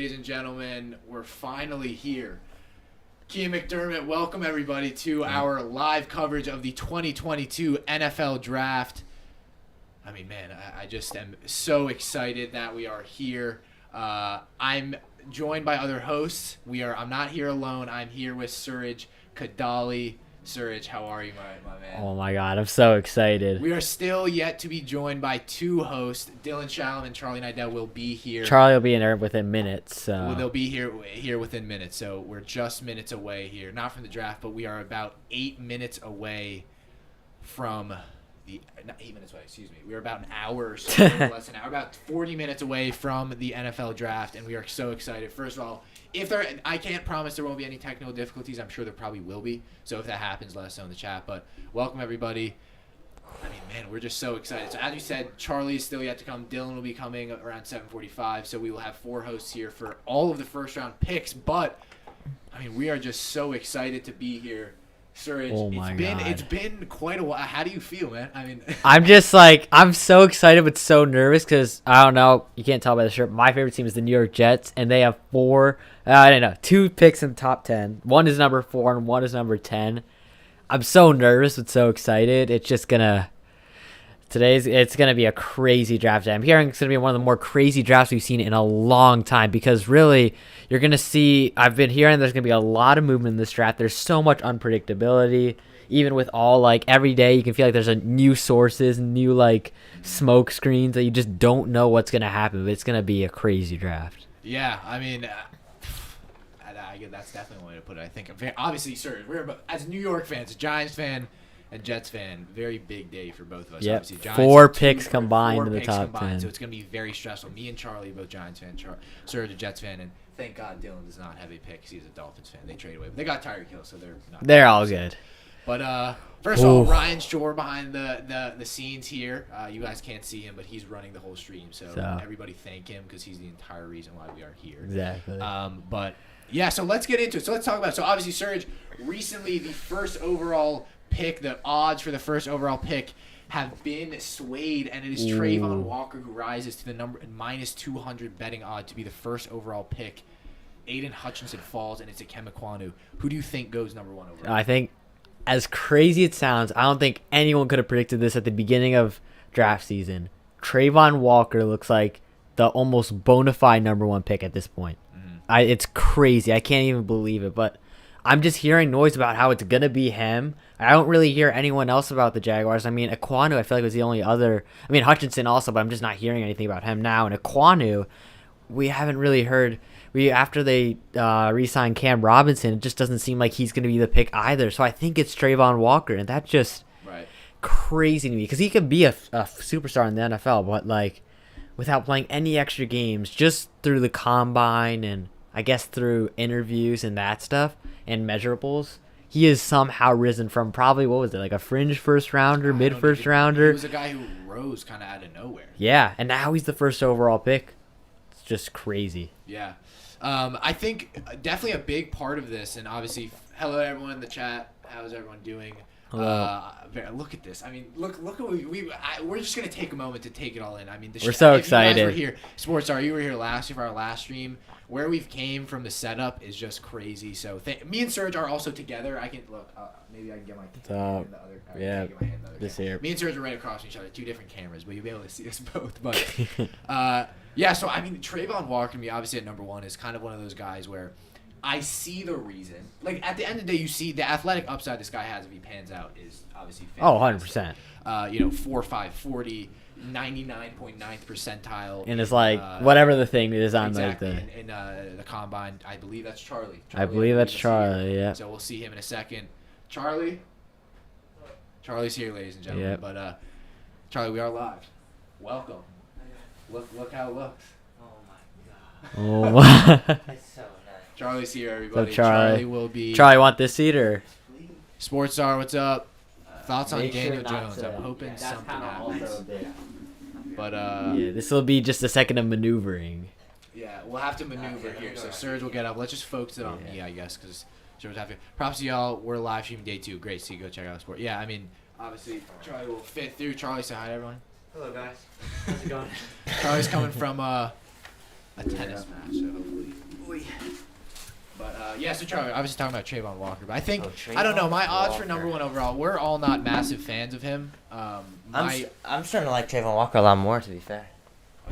ladies and gentlemen. We're finally here. Kean McDermott, welcome everybody to our live coverage of the 2022 NFL Draft. I mean, man, I just am so excited that we are here. I'm joined by other hosts. I'm not here alone. I'm here with Suraj Kadali. Suraj, how are you, my man? Oh my God, I'm so excited. We are still yet to be joined by two hosts. Dylan Shalom and Charlie Nidell will be here. Charlie will be in there within minutes. So. Well, they'll be here within minutes. So we're just minutes away here. Not from the draft, but we are about 8 minutes away from not 8 minutes away, excuse me. We're about an hour or so, less than an hour, about 40 minutes away from the NFL Draft, and we are so excited. First of all, I can't promise there won't be any technical difficulties. I'm sure there probably will be. So if that happens, let us know in the chat. But welcome, everybody. I mean, man, we're just so excited. So as you said, Charlie is still yet to come. Dylan will be coming around 7:45. So we will have 4 hosts here for all of the first-round picks. But, I mean, we are just so excited to be here. Suraj, it's been quite a while. How do you feel, man? I mean, I'm so excited but so nervous because I don't know. You can't tell by the shirt. My favorite team is the New York Jets, and they have 2 picks in the top 10. One is number 4 and one is number 10. I'm so nervous but so excited. It's gonna be a crazy draft day. I'm hearing it's gonna be one of the more crazy drafts we've seen in a long time because really you're gonna see. I've been hearing there's gonna be a lot of movement in this draft. There's so much unpredictability. Even with all every day, you can feel like there's a new sources, new smoke screens that you just don't know what's gonna happen. But it's gonna be a crazy draft. Yeah, I mean. That's definitely one way to put it. I think obviously, sir, as New York fans, a Giants fan and Jets fan, very big day for both of us. Yep. Obviously, Giants 4 picks combined in the top 10. So it's going to be very stressful. Me and Charlie are both Giants fans. Sir is a Jets fan, and thank God Dylan does not have a pick because he's a Dolphins fan. They traded away. But they got Tyreek Hill, so they're not. They're all good. But first of all, Ryan Shore behind the scenes here. You guys can't see him, but he's running the whole stream. So everybody thank him because he's the entire reason why we are here. Exactly. But yeah, so let's get into it. So let's talk about it. So obviously, Suraj, recently the first overall pick, the odds for the first overall pick have been swayed, and it is Trayvon Walker who rises to the minus 200 betting odd to be the first overall pick. Aiden Hutchinson falls, and it's Ikem Ekwonu. Who do you think goes number 1 overall? I think, as crazy it sounds, I don't think anyone could have predicted this at the beginning of draft season. Trayvon Walker looks like the almost bona fide number 1 pick at this point. It's crazy. I can't even believe it. But I'm just hearing noise about how it's going to be him. I don't really hear anyone else about the Jaguars. I mean, Ekwonu, I feel like was the only other. I mean, Hutchinson also, but I'm just not hearing anything about him now. And Ekwonu, we haven't really heard. After they re-signed Cam Robinson, it just doesn't seem like he's going to be the pick either. So I think it's Trayvon Walker. And that's just crazy to me. Because he could be a superstar in the NFL. But, without playing any extra games, just through the combine and I guess through interviews and that stuff and measurables, he has somehow risen from probably, a fringe first rounder, mid first rounder. He was a guy who rose kind of out of nowhere. Yeah, and now he's the first overall pick. It's just crazy. Yeah. I think definitely a big part of this, and obviously, hello everyone in the chat. How's everyone doing? Look at this. I mean, look at what we're just gonna take a moment to take it all in. I mean, we're so excited. You guys were here, Sportstar. You were here last year for our last stream. Where we've came from the setup is just crazy. So me and Suraj are also together. I can look. Maybe I can get my hand in the other. Yeah. This here. Me and Suraj are right across from each other. 2 different cameras, but you'll be able to see us both. But yeah. So I mean, Trayvon Walker, to me, obviously at number 1, is kind of one of those guys where I see the reason. At the end of the day, you see the athletic upside this guy has if he pans out is obviously fantastic. 100%. 4.5 40, 99.9th percentile. And it's whatever the thing is on exactly, in the combine. I believe that's Charlie. I believe that's Charlie, yeah. So we'll see him in a second. Charlie's here, ladies and gentlemen. Yep. But Charlie, we are live. Welcome. Look how it looks. Oh my God. It's so nice. Charlie's here, everybody. So Charlie will be. Charlie, want this seat or? Sportstar, what's up? Thoughts on Daniel sure Jones? I'm hoping something happens. But yeah, this will be just a second of maneuvering. Yeah, we'll have to maneuver here. So Surge will get up. Let's just focus it on me, I guess, because Surge have to. Props to y'all. We're live streaming day 2. Great to see you. Go check out the sport. Yeah, I mean, obviously Charlie will fit through. Charlie, say hi to everyone. Hello, guys. How's it going? Charlie's coming from a tennis match, so hopefully So Charlie, obviously talking about Trayvon Walker, but I think Oh, I don't know. My odds for Walker. number 1 overall. We're all not massive fans of him. I'm starting to like Trayvon Walker a lot more. To be fair,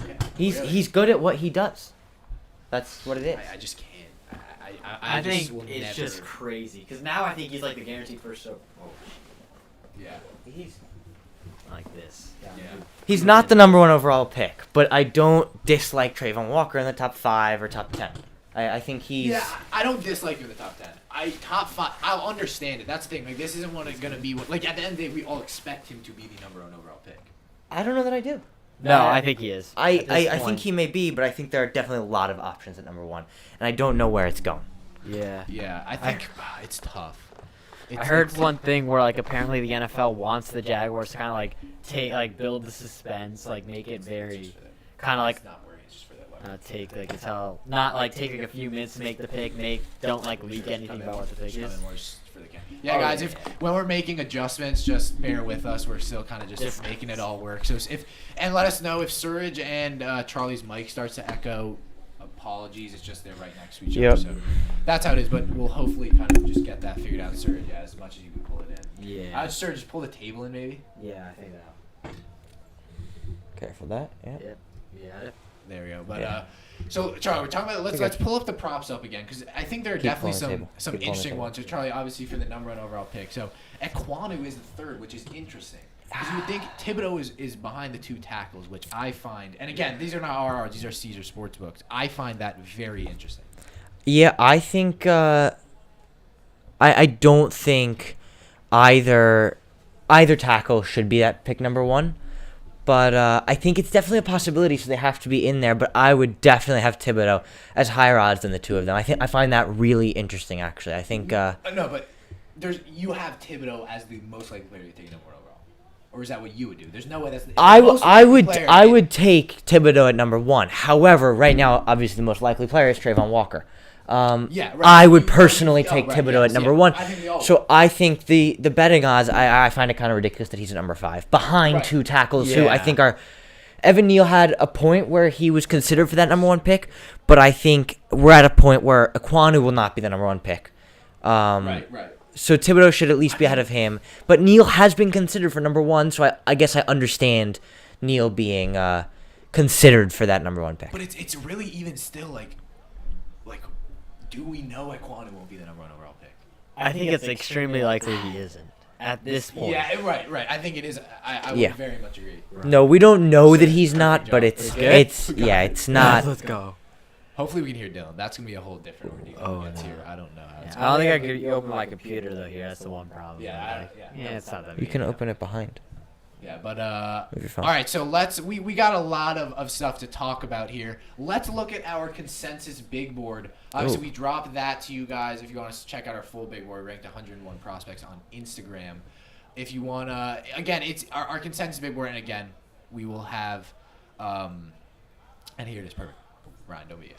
Okay. he's good at what he does. That's what it is. I just can't. I just think will it's never. just crazy because now I think he's like the guaranteed first. Yeah. He's Like this. Yeah. He's not the number 1 overall pick, but I don't dislike Trayvon Walker in the top 5 or top 10. I think he's. Yeah, I don't dislike you in the top 10. Top 5. I'll understand it. That's the thing. Like, this isn't going to be like at the end of the day, we all expect him to be the number 1 overall pick. I don't know that I do. No, I think he is. I At this think point. he may be, but I think there are definitely a lot of options at number 1, and I don't know where it's going. Yeah. Yeah, I think it's tough. I heard one thing where like apparently the NFL wants the Jaguars to kind of like build the suspense, like make it very kind of like not worrying, it's just for that take like it's how not like taking a few minutes to make the pick, don't like leak anything about what the pick is. Yeah, guys, when we're making adjustments, just bear with us. We're still kind of just making it all work. So and let us know if Surge and Charlie's mic starts to echo. Apologies, it's just they're right next to each Yep. other. So that's how it is. But we'll hopefully kind of just get that figured out, Surge, as much as you can pull it in. Yeah. Surge, just pull the table in, maybe. Yeah, I think that. Careful that. Yeah. Yep. Yeah. There we go. But Yeah. so Charlie, we're talking about let's pull up the props up again because I think there are Keep definitely pulling the table. some Keep pulling the interesting table. ones. So Charlie, obviously for the number 1 overall pick. So Ekwonu is the 3rd, which is interesting. Because you would think Thibodeau is behind the 2 tackles, which I find, and again, these are not RRs, these are Caesar Sportsbooks. I find that very interesting. Yeah, I think. I don't think either tackle should be at pick number 1, but I think it's definitely a possibility, so they have to be in there. But I would definitely have Thibodeau as higher odds than the 2 of them. I find that really interesting, actually. I think. No, but you have Thibodeau as the most likely player to take number 1 overall, or is that what you would do? There's no way that's. I would take Thibodeau at number 1. However, right now, obviously, the most likely player is Trayvon Walker. Yeah, right. I would personally take right, Thibodeau yes, at number yeah. 1. I think we all So I think the betting odds, I find it kind of ridiculous that he's at number 5, behind Right. 2 tackles who I Yeah. think are. Evan Neal had a point where he was considered for that number 1 pick, but I think we're at a point where Ekwonu will not be the number 1 pick. Right. So Thibodeau should at least be ahead of him. But Neal has been considered for number 1, so I guess I understand Neal being considered for that number 1 pick. But it's really even still like, do we know Ekwonu won't be the number 1 overall pick? I think it's extremely likely he isn't at this point. Yeah, right. I think it is. I would Yeah. very much agree. No, we don't know that he's not, but It's good? it's not. Let's go. Hopefully we can hear Dylan. That's gonna be a whole different ordeal. Oh, When he gets no. here. I don't know how it's I don't think I could open my computer though here. That's the one problem. Yeah, Like, yeah. it's not that You big. can open it behind. Yeah, but Move your phone. all right. So we got a lot of stuff to talk about here. Let's look at our consensus big board. Obviously, Ooh. we dropped that to you guys. If you want to check out our full big board, ranked 101 prospects on Instagram. If you want to, again, it's our consensus big board, and again, we will have, and here it is, perfect. Ryan, don't be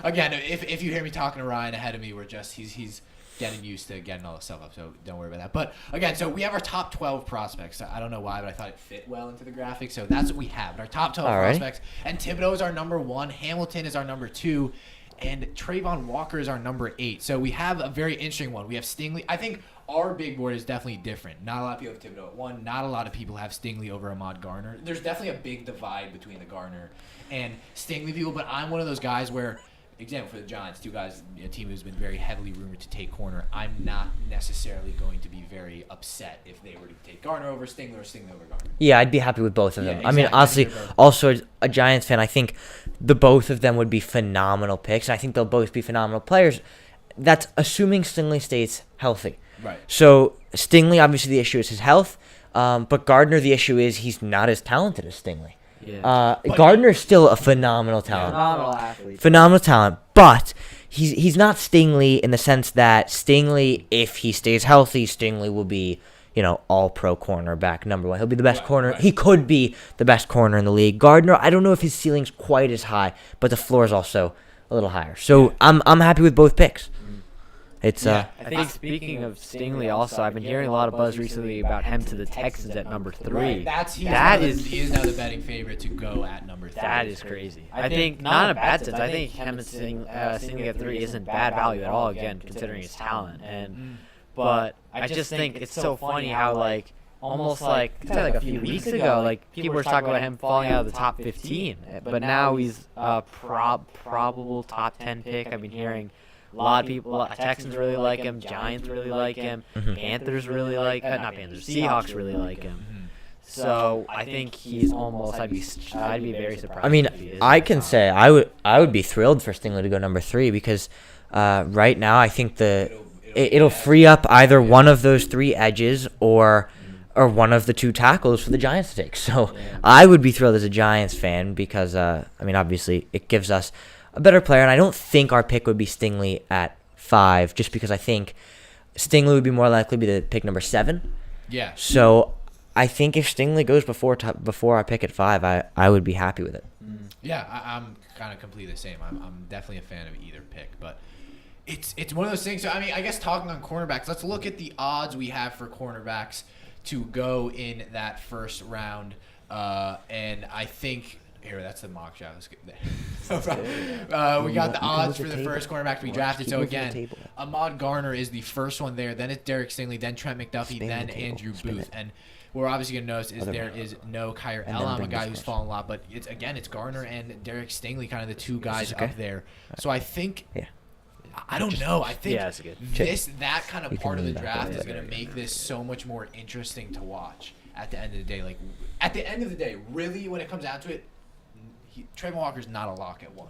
again. If you hear me talking to Ryan ahead of me, we're just he's getting used to getting all this stuff up, so don't worry about that. But again, so we have our top 12 prospects. I don't know why, but I thought it fit well into the graphic, so that's what we have. Our top 12 All right. prospects, and Thibodeau is our number 1, Hamilton is our number 2, and Trayvon Walker is our number 8. So we have a very interesting one. We have Stingley. I think our big board is definitely different. Not a lot of people have Thibodeau at 1. Not a lot of people have Stingley over Ahmad Garner. There's definitely a big divide between the Garner and Stingley people, but I'm one of those guys where, example for the Giants, 2 guys, a team who's been very heavily rumored to take corner. I'm not necessarily going to be very upset if they were to take Garner over Stingley or Stingley over Garner. Yeah, I'd be happy with both of them. Yeah, I mean, exactly. honestly, They're both- also as a Giants fan, I think the both of them would be phenomenal picks. And I think they'll both be phenomenal players. That's assuming Stingley stays healthy. Right. So Stingley, obviously, the issue is his health. But Gardner, the issue is he's not as talented as Stingley. Yeah. Gardner's still a phenomenal talent. Phenomenal athlete. Phenomenal talent, but he's not Stingley in the sense that Stingley, if he stays healthy, Stingley will be, all pro cornerback number 1. He'll be the best corner. right. He could be the best corner in the league. Gardner, I don't know if his ceiling's quite as high, but the floor is also a little higher. So I'm happy with both picks. It's Yeah. I think speaking of Stingley, also I've been hearing a lot of buzz recently about him to the Texans at number 3. Right. He is now the betting favorite to go at number 3. That is crazy. I think not in a bad sense. I think him and Stingley at 3 isn't bad value at all. Again, considering his talent, but I just think it's so funny how almost like a few weeks ago, people were talking about him falling out of the top 15, but now he's a probable top 10 pick. I've been hearing a lot of people, Texans really like him, Giants really like him, Panthers really like, not Panthers, Seahawks really like him. So I think he's almost. I'd be very surprised. I mean, if he is I in the can top. say I would be thrilled for Stingley to go number 3 because right now I think it'll free up either one of those 3 edges or one of the 2 tackles for the Giants to take. So I would be thrilled as a Giants fan because I mean, obviously it gives us a better player, and I don't think our pick would be Stingley at 5, just because I think Stingley would be more likely to be the pick number 7. Yeah. So I think if Stingley goes before our pick at 5, I would be happy with it. Yeah, I'm kind of completely the same. I'm definitely a fan of either pick, but it's one of those things. So I mean, I guess talking on cornerbacks, let's look at the odds we have for cornerbacks to go in that first round, and I think. Here, that's the mock draft. Let's get there. We got the odds for the first cornerback to be drafted. So again, Ahmad Garner is the first one there. Then it's Derek Stingley, then Trent McDuffie, then Andrew Booth. And what we're obviously going to notice is there is no Kyer Elam, a guy who's fallen a lot. But it's Garner and Derek Stingley, kind of the 2 guys up there. So I think, I don't know. I think that's good. that kind of part of the draft is going to make this so much more interesting to watch at the end of the day. Like, at the end of the day, really, when it comes down to it, Trayvon Walker's not a lock at 1.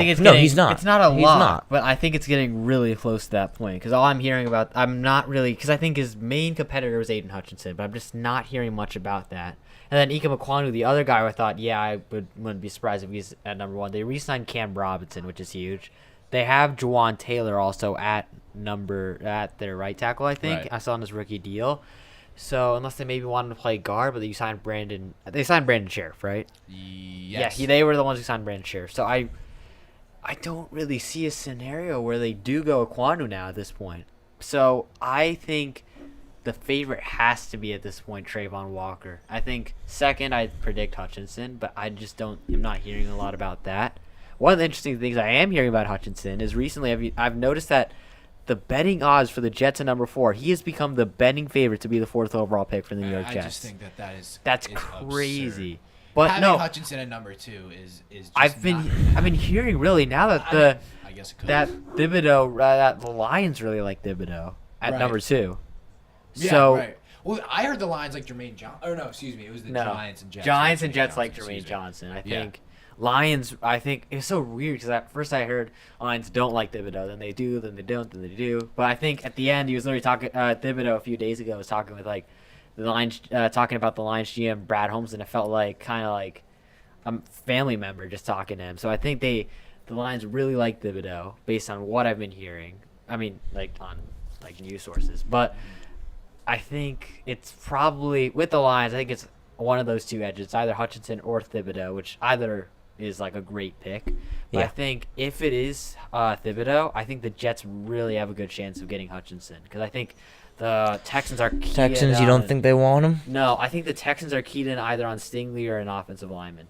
He's not. It's not a He's lock, not. but I think it's getting really close to that point. Because all I'm hearing about, because I think his main competitor was Aiden Hutchinson, but I'm just not hearing much about that. And then Ike Mekwonu, the other guy, I thought, I wouldn't be surprised if he's at number 1. They re-signed Cam Robinson, which is huge. They have Juwan Taylor also at their right tackle, I think. Right. I saw on his rookie deal. So unless they maybe wanted to play guard, but they signed Brandon Sheriff, right? Yes. Yeah, they were the ones who signed Brandon Sheriff. So I don't really see a scenario where they do go Ekwonu now at this point. So I think the favorite has to be at this point Trayvon Walker. I think second I'd predict Hutchinson, but I'm not hearing a lot about that. One of the interesting things I am hearing about Hutchinson is recently I've noticed that the betting odds for the Jets at number 4, he has become the betting favorite to be the 4th overall pick for the New York Jets. I just think that's crazy. Absurd. But having no, Hutchinson at number 2 is just I've been hearing really now that I guess it could. that Thibodeau, that the Lions really like Thibodeau at Right. number 2. Yeah, So right. Well, I heard the Lions like Jermaine Johnson. Oh no, excuse me, it was the Giants and Jets. Giants and Jets like Excuse Jermaine me. Johnson. I Yeah. think Lions. I think it's so weird because at first I heard Lions don't like Thibodeau, then they do, then they don't, then they do. But I think at the end he was literally talking. Thibodeau a few days ago was talking with the Lions, talking about the Lions GM Brad Holmes, and it felt kind of like a family member just talking to him. So I think the Lions really like Thibodeau based on what I've been hearing. I mean, on news sources, but I think it's probably with the Lions. I think it's one of those 2 edges. It's either Hutchinson or Thibodeau, which either is a great pick. But I think if it is Thibodeau, I think the Jets really have a good chance of getting Hutchinson because I think the Texans are keyed Texans, you don't think they want him? No, I think the Texans are keyed in either on Stingley or an offensive lineman.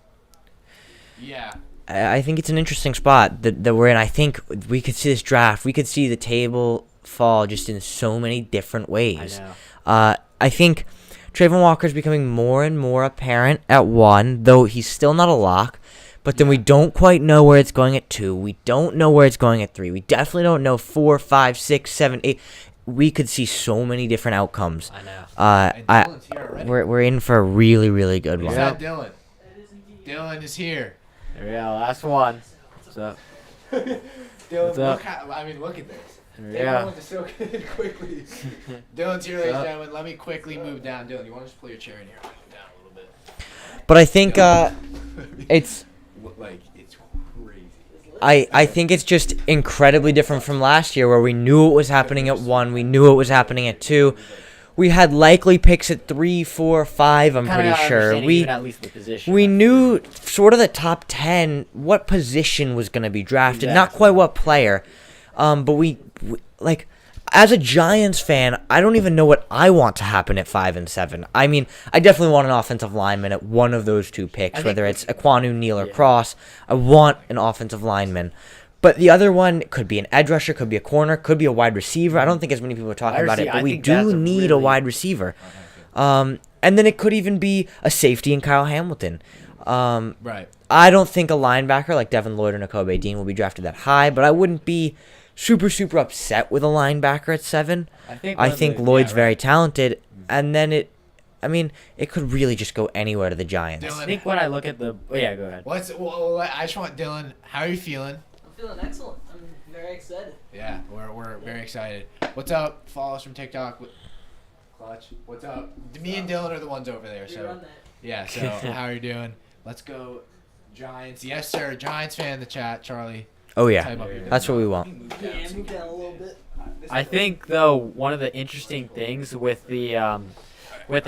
Yeah. I think it's an interesting spot that we're in. I think we could see this draft. We could see the table fall just in so many different ways. I know. I think Trayvon Walker is becoming more and more apparent at 1, though he's still not a lock. But then we don't quite know where it's going at 2. We don't know where it's going at 3. We definitely don't know 4, 5, 6, 7, 8. We could see so many different outcomes. I know. And Dylan's here already. We're in for a really, really good one. Is that Dylan? Dylan is here. There we go. Last one. What's up? Dylan, What's up? look at this. There we They go. want to soak it in quickly. Dylan's here, ladies and gentlemen. Let me quickly move down. Dylan, you want to just pull your chair in here? I'll move down a little bit. But I think it's It's crazy. I think it's just incredibly different from last year where we knew what was happening at 1, we knew what was happening at 2. We had likely picks at 3, 4, 5, I'm pretty sure. At least the position. We knew sort of the top 10 what position was going to be drafted, not Exactly. quite what player. But we like, as a Giants fan, I don't even know what I want to happen at 5 and 7. I mean, I definitely want an offensive lineman at one of those two picks, whether it's Ekwonu, Neal, or Cross. I want an offensive lineman. But the other one could be an edge rusher, could be a corner, could be a wide receiver. I don't think as many people are talking about it, but we do need a wide receiver. And then it could even be a safety in Kyle Hamilton. Right. I don't think a linebacker like Devin Lloyd or Nakobe Dean will be drafted that high, but I wouldn't be super upset with a linebacker at 7. I think Lloyd's very talented, and then it could really just go anywhere to the Giants. Dylan, I think when I look at the... Oh, yeah, go ahead. I just want Dylan, how are you feeling? Feeling excellent. I'm very excited. Yeah, we're very excited. What's up? Follow us from TikTok. Clutch. What's up? Me and Dylan are the ones over there. So yeah. So how are you doing? Let's go, Giants. Yes, sir. Giants fan in the chat, Charlie. Oh yeah, that's what we want. Yeah, move down a little bit. I think though one of the interesting things with the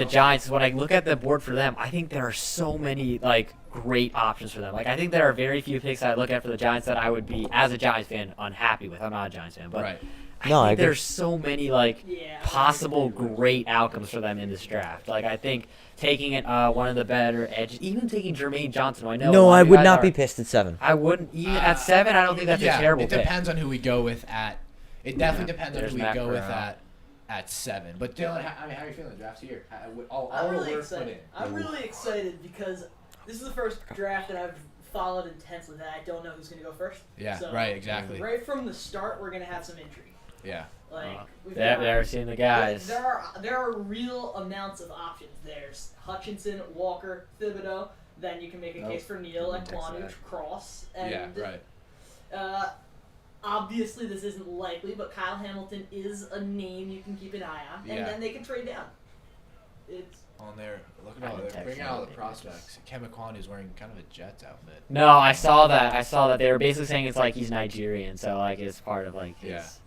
Giants is when I look at the board for them, I think there are so many like great options for them. Like I think there are very few picks that I look at for the Giants that I would be, as a Giants fan, unhappy with. I'm not a Giants fan, but right. I think there's so many like possible great outcomes for them in this draft. Like I think taking it one of the better edges, even taking Jermaine Johnson. I know. No, I would not be pissed at 7. I wouldn't even at 7. I don't think that's a terrible pick. It depends on who we go with at. It definitely depends on who we go with at 7. But Dylan, how are you feeling? The draft's here. I'm really excited. I'm really excited because this is the first draft that I've followed intensely that I don't know who's going to go first. Yeah, so, right, exactly. Right from the start, we're going to have some intrigue. Yeah. Like we've never seen the guys. There are real amounts of options. There's Hutchinson, Walker, Thibodeau. Then you can make a case for Neal, Ekwonu, Cross, and yeah, right. Obviously, this isn't likely, but Kyle Hamilton is a name you can keep an eye on, and then they can trade down. It's on there. Look at all they're bringing out all the prospects. Kem Ekwonu is wearing kind of a Jets outfit. No, I saw that. They were basically saying it's like he's Nigerian, so like it's part of like his,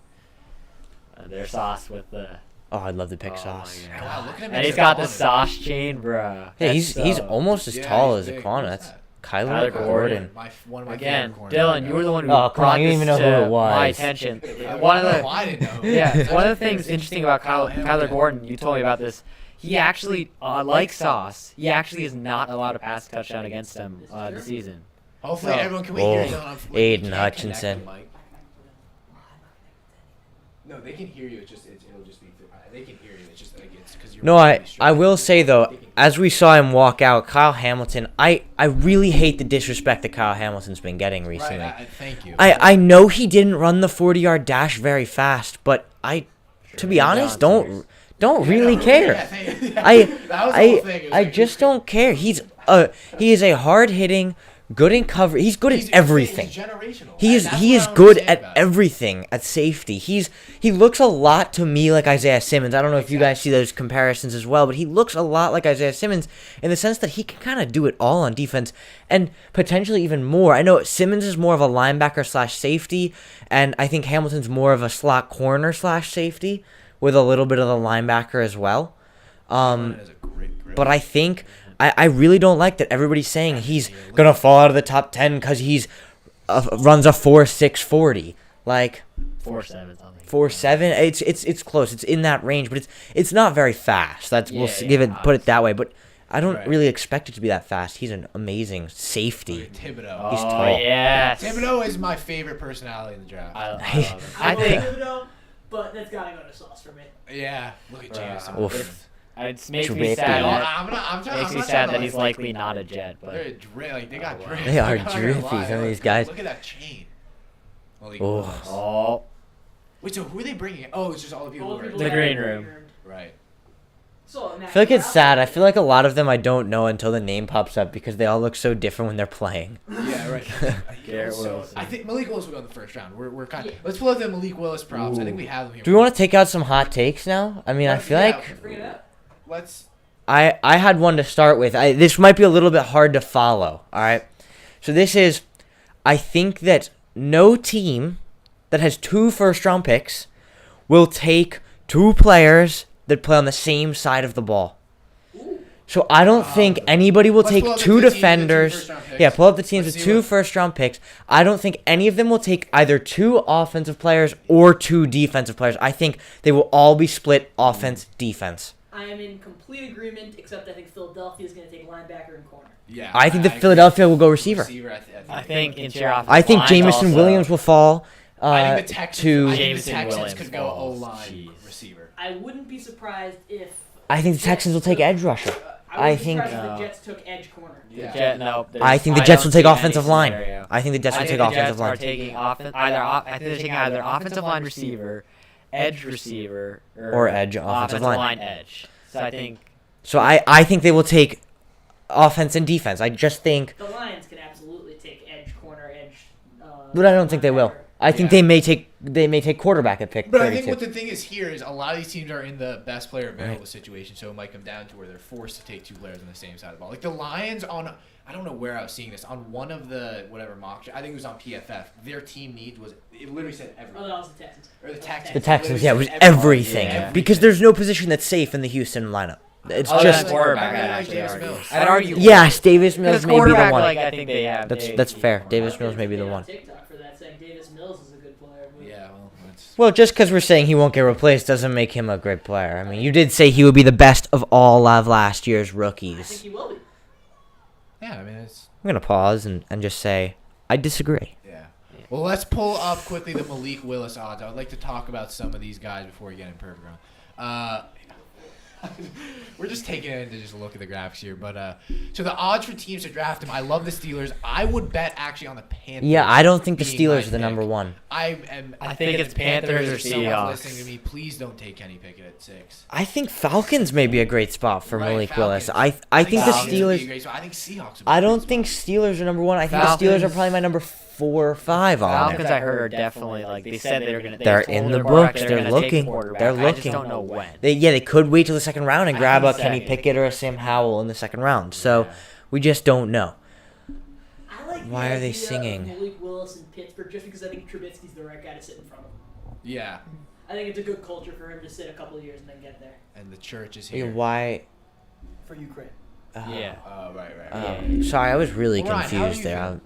their sauce with the. Oh, I'd love to pick sauce. Wow, look at him. And he's got the sauce chain, bro. Yeah, he's almost as tall as Ekwonu. That's Kyler Gordon. One of my Again, favorite corners. Dylan, you were the one who come brought on, you this didn't even know to who it was. my attention. One of the I didn't know. Yeah, one of the things interesting about Kyler Gordon, you told me about this. He actually, like Sauce, he actually is not allowed to pass a touchdown against him this season. Hopefully, everyone can hear you. Aiden Hutchinson. No, they can hear you. It'll just be. They can hear you. It's just like it's because you're. No, I will say though, as we saw him walk out, Kyle Hamilton, I really hate the disrespect that Kyle Hamilton's been getting recently. Right, thank you. I know he didn't run the 40-yard dash very fast, but to be honest, don't really care. I just don't care. He is a hard-hitting, good in cover. He's good at everything. He's generational. He is good at everything at safety. He looks a lot to me like Isaiah Simmons. I don't know if you guys see those comparisons as well, but he looks a lot like Isaiah Simmons in the sense that he can kind of do it all on defense and potentially even more. I know Simmons is more of a linebacker / safety, and I think Hamilton's more of a slot corner / safety with a little bit of the linebacker as well. But I think I really don't like that everybody's saying he's gonna fall out of the top 10 because he's runs a 4.6 40, like 4.7 something. 4.7. It's close. It's in that range, but it's not very fast. Put it that way. But I don't really expect it to be that fast. He's an amazing safety. Thibodeau. He's tall. Yes. Thibodeau is my favorite personality in the draft. I think Thibodeau, but that's gotta go to Sauce for me. Yeah, look at Jamison. It makes me sad. Makes me sad that he's likely not a Jet, but they got drippy. They are drippy. Some of these guys. Look at that chain. Oh. Wait, so who are they bringing? Oh, it's just all the people who are The green room. Right. So, I feel like it's sad. I feel like a lot of them I don't know until the name pops up because they all look so different when they're playing. Yeah, right. Garrett Wilson. I think Malik Willis will go in the first round. We're kind of let's pull out the Malik Willis props. I think we have them here. Do we want to take out some hot takes now? I mean, I feel like Bring it up. let's. I had one to start with. This might be a little bit hard to follow. All right, so this is. I think that no team that has 2 first-round picks will take 2 players that play on the same side of the ball. So I don't think anybody will Let's take pull up the two teams with two defenders. first-round picks. Yeah, pull up the teams Let's with see two what- first-round picks. I don't think any of them will take either two offensive players or two defensive players. I think they will all be split offense-defense. I am in complete agreement, except I think Philadelphia is going to take linebacker and corner. Yeah, I think that agree. Philadelphia will go receiver. I think interior offensive I think line Jamison also- Williams will fall I think the Texans, to. I think the Jamison Texans Williams could go falls. O-line Jeez. receiver. I wouldn't be surprised if... I think the Texans will take edge rusher. I I would be think- surprised if No. the Jets took edge corner. Yeah. I think the I Jets don't will take see any offensive line. scenario. I think the Jets I will think take the Jets offensive are line. taking I think they're taking either offensive line receiver, edge receiver, Or edge offensive line. edge. So I think So I think they will take offense and defense. I just think, The Lions can absolutely take edge corner, edge... but I don't think they will. linebacker. I think Yeah. they may take quarterback at pick But I think 32. what the thing is here is a lot of these teams are in the best player available situation, so it might come down to where they're forced to take two players on the same side of the ball. Like the Lions I don't know where I was seeing this, on one of the whatever mock, I think it was on PFF, their team needs was, it literally said Oh, everything. that was the Texans. Or the Texans. The Texans, yeah, it was Literally said everything. Yeah. Because there's no position that's safe in the Houston lineup. It's Oh, just that's quarterback. I I'd like actually Davis argue. Mills. I'd argue. yes, Davis Mills Because may be the quarterback, one. like I think they have. That's fair. Davis Mills may be the On one. TikTok for that, saying Davis Mills is a good player. But Yeah, well, that's... Well, just because we're saying he won't get replaced doesn't make him a great player. I mean, you did say he would be the best of all of last year's I think rookies. he will be. Yeah, I mean, it's... I'm going to pause and just say, I disagree. Yeah. Well, let's pull up quickly the Malik Willis odds. I would like to talk about some of these guys before we get in perfect round. We're just taking it to just look at the graphics here. But so the odds for teams to draft him, I love the Steelers. I would bet actually on the Panthers. Yeah, I don't think the being my Steelers are the pick. number one. I think it's Panthers or if someone's Seahawks. listening to me, please don't take Kenny Pickett at 6. I think Falcons may be a great spot for Right, Malik Willis. Falcons. I think the Falcons would be a Steelers. great spot. I think Seahawks. Would be I a don't great think spot. Steelers are number one. I think the Steelers are Falcons- probably my number 4 or 5 on Falcons, there. I heard, are definitely like they said they were gonna. They're told in their the quarterback books. they're They're gonna take a looking. quarterback. They're I just looking. don't know when. They could wait till the second round and I grab a think Kenny second. Pickett or a Sam Howell in the second round. So we just don't know. I like Why the are they idea singing? of Malik Willis in Pittsburgh just because I think Trubisky's the right guy to sit in front of him. Yeah, I think it's a good culture for him to sit a couple of years and then get there. and the church is Yeah, here. why? For Ukraine. Yeah. Oh, right. Sorry, I was really Well, Ryan, how confused do you there. feel?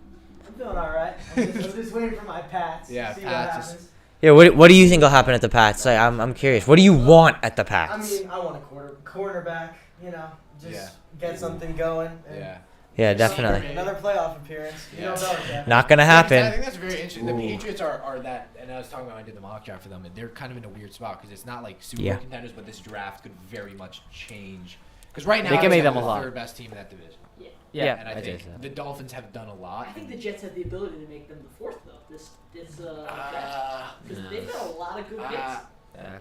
I'm doing all right. I'm just waiting for my Pats. Yeah, see Pats what is- happens. Yeah, what do you think will happen at the Pats? Like, I'm curious. What do you want at the I Pats? mean, I want a cornerback, you know, just Yeah. get something going. And Yeah. Yeah, definitely. Another playoff appearance. You Yeah. know Belichick. Not gonna I happen. think that's very interesting. The Ooh. Patriots are that, and I was talking about when I did the mock draft for them, and they're kind of in a weird spot because it's not like Super Bowl Yeah. contenders, but this draft could very much change. Because right now, They can make them a the lot. third best team in that division. Yeah, And I I'd say think so. the Dolphins have done a lot. I think the Jets have the ability to make them the fourth though. This because they've got a lot of good hits.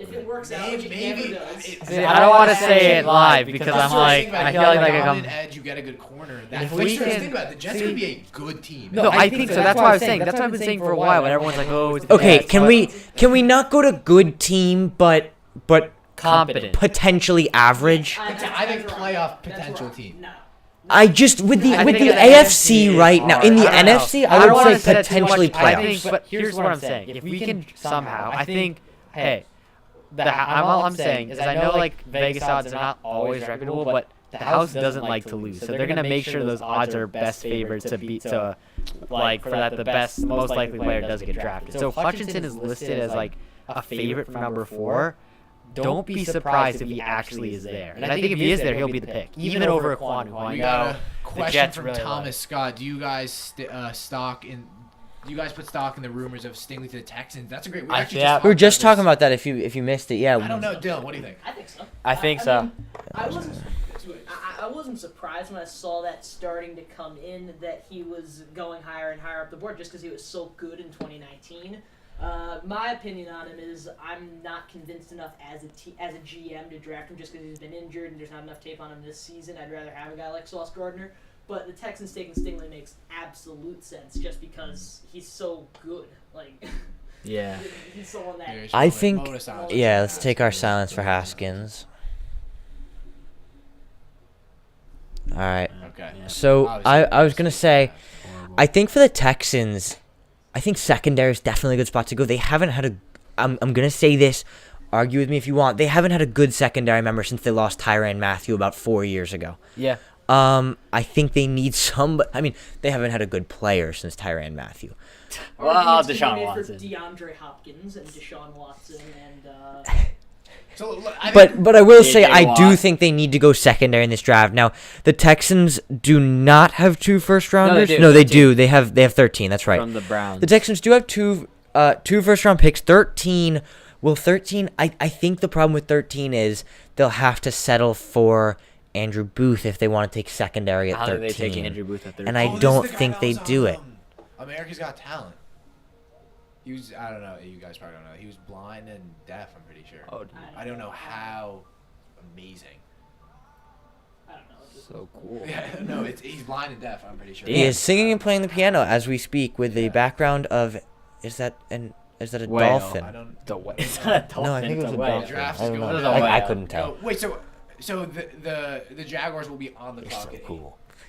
If it works out, which it maybe. never does. See, I don't want to say it live because I'm like, I feel like a I'm. edge, you get a good corner. If That, we think can- about it. The Jets see- could be a good team. No, I think so. That's why I was saying. That's what I've been saying for a while. But everyone's like, oh, it's Okay, Jets, can but we not go to good team, but competent? potentially average? I think That's where playoff I'm- that's potential where I'm- team. No. I just with the I with think the the AFC is right now. In the hard. I don't know. NFC, I I don't would wanna say say that too much. potentially I playoffs. think, but here's what I'm saying. If we can somehow, I think, hey, all I'm saying is I know like Vegas odds are not always reputable, but the house doesn't like to lose, so they're gonna make sure those odds are best favorites to beat to like for that the best most likely player doesn't get drafted. So if Hutchinson is listed as like a favorite for number 4. Don't be surprised if he actually is there. And I think if he is there, he'll be the pick, even over Aquanu, who I We know got a question Jets from really Thomas like. Scott. Do you guys stock in? Do you guys put stock in the rumors of Stingley to the Texans? That's a great. I- actually yeah. We were just talked talking about about that. If you missed it, yeah. this. I don't know, Dylan. What do you think? I think so. I think so. mean, I wasn't surprised when I saw that starting to come in that he was going higher and higher up the board just because he was so good in 2019. My opinion on him is I'm not convinced enough as a GM to draft him just because he's been injured and there's not enough tape on him this season. I'd rather have a guy like Sauce Gardner. But the Texans taking Stingley makes absolute sense just because he's so good. Like, Yeah. he's someone that. I think- Bonus odds. Yeah, let's take our silence for Haskins. All right. Okay. So I was gonna say, I think for the Texans, I think secondary is definitely a good spot to go. They haven't had a. I'm gonna say this, argue with me if you want. They haven't had a good secondary member since they lost Tyrann Mathieu about 4 years ago. Yeah. I think they need I mean, they haven't had a good player since Tyrann Mathieu. Well, Arguments can be Deshaun made Watson. For DeAndre Hopkins and Deshaun Watson and. So, look, I mean, But I will J.J. say I do Watt. think they need to go secondary in this draft. Now, the Texans do not have 2 first-rounders. do. No, they 13. do. They have 13. That's right. From the Browns. The Texans do have two first-round picks. 13. Well, 13. I think the problem with 13 is they'll have to settle for Andrew Booth if they want to take secondary at How do 13. they take Andrew Booth at 13? And I this is don't the guy think that they was on, do it. America's Got Talent. He was, I don't know, you guys probably don't know. He was blind and deaf, I'm pretty sure. Oh, I don't know how amazing. I don't know. so cool. Yeah, no, he's blind and deaf, I'm pretty sure. He is singing and playing the piano as we speak with the background of is that a Whale. dolphin? I don't. It's not a dolphin. No, I think it was it's a whale. dolphin. Draft I is don't going know. on. I couldn't tell. No, wait, so the Jaguars will be on the clock at 8.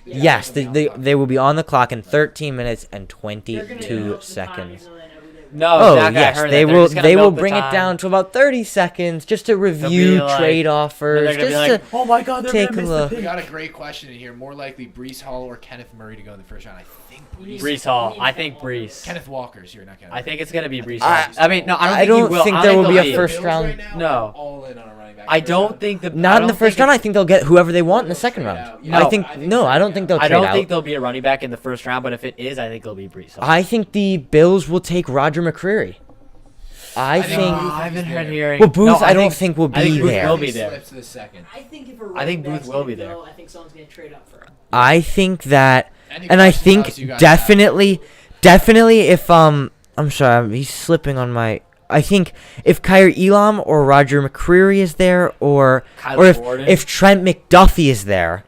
Yeah, Yes, they'll be on the clock. they will be on the clock in 13 minutes and They're gonna 22 milk the time seconds. even though they know who they No, Oh exactly. I yes, heard they that. They're will. just gonna They will milk the bring it time. down to about 30 seconds just to They'll review be like- trade Then offers, they're gonna be just like, to oh my god, they're take gonna a miss look. the We pick. got a great question in here. More likely Brees Hall or Kenneth Murray to go in the first round. I think Brees Hall. I think Brees. Kenneth Walker's here, not Kenneth. I think it's gonna be Brees I- Hall. I mean, no, I I don't don't think he will. think I there don't will be a they'll first Bills round- Right now, No. I'm all in on a running back. I first don't round. think the. not in the first round. I think they'll get whoever they want in the second Trade round. out. No, I think no. I don't think they'll I trade don't out. think there'll be a running back in the first round, but if it is, I think it'll be Brees Hall. I think the Bills will take Roger McCreary. I think think. Booth I haven't is heard there. hearing. Well, Booth, No, I don't think will I think be Booth there. will be He there. slips to the second. I think if a I think running Booth back's will gonna be go, there. I think someone's gonna trade up for him. I think that, Any and I questions think else you guys definitely if I'm sorry, he's slipping on my. I think if Kyrie Elam or Roger McCreary is there, or Kyler if Gordon? if Trent McDuffie is there,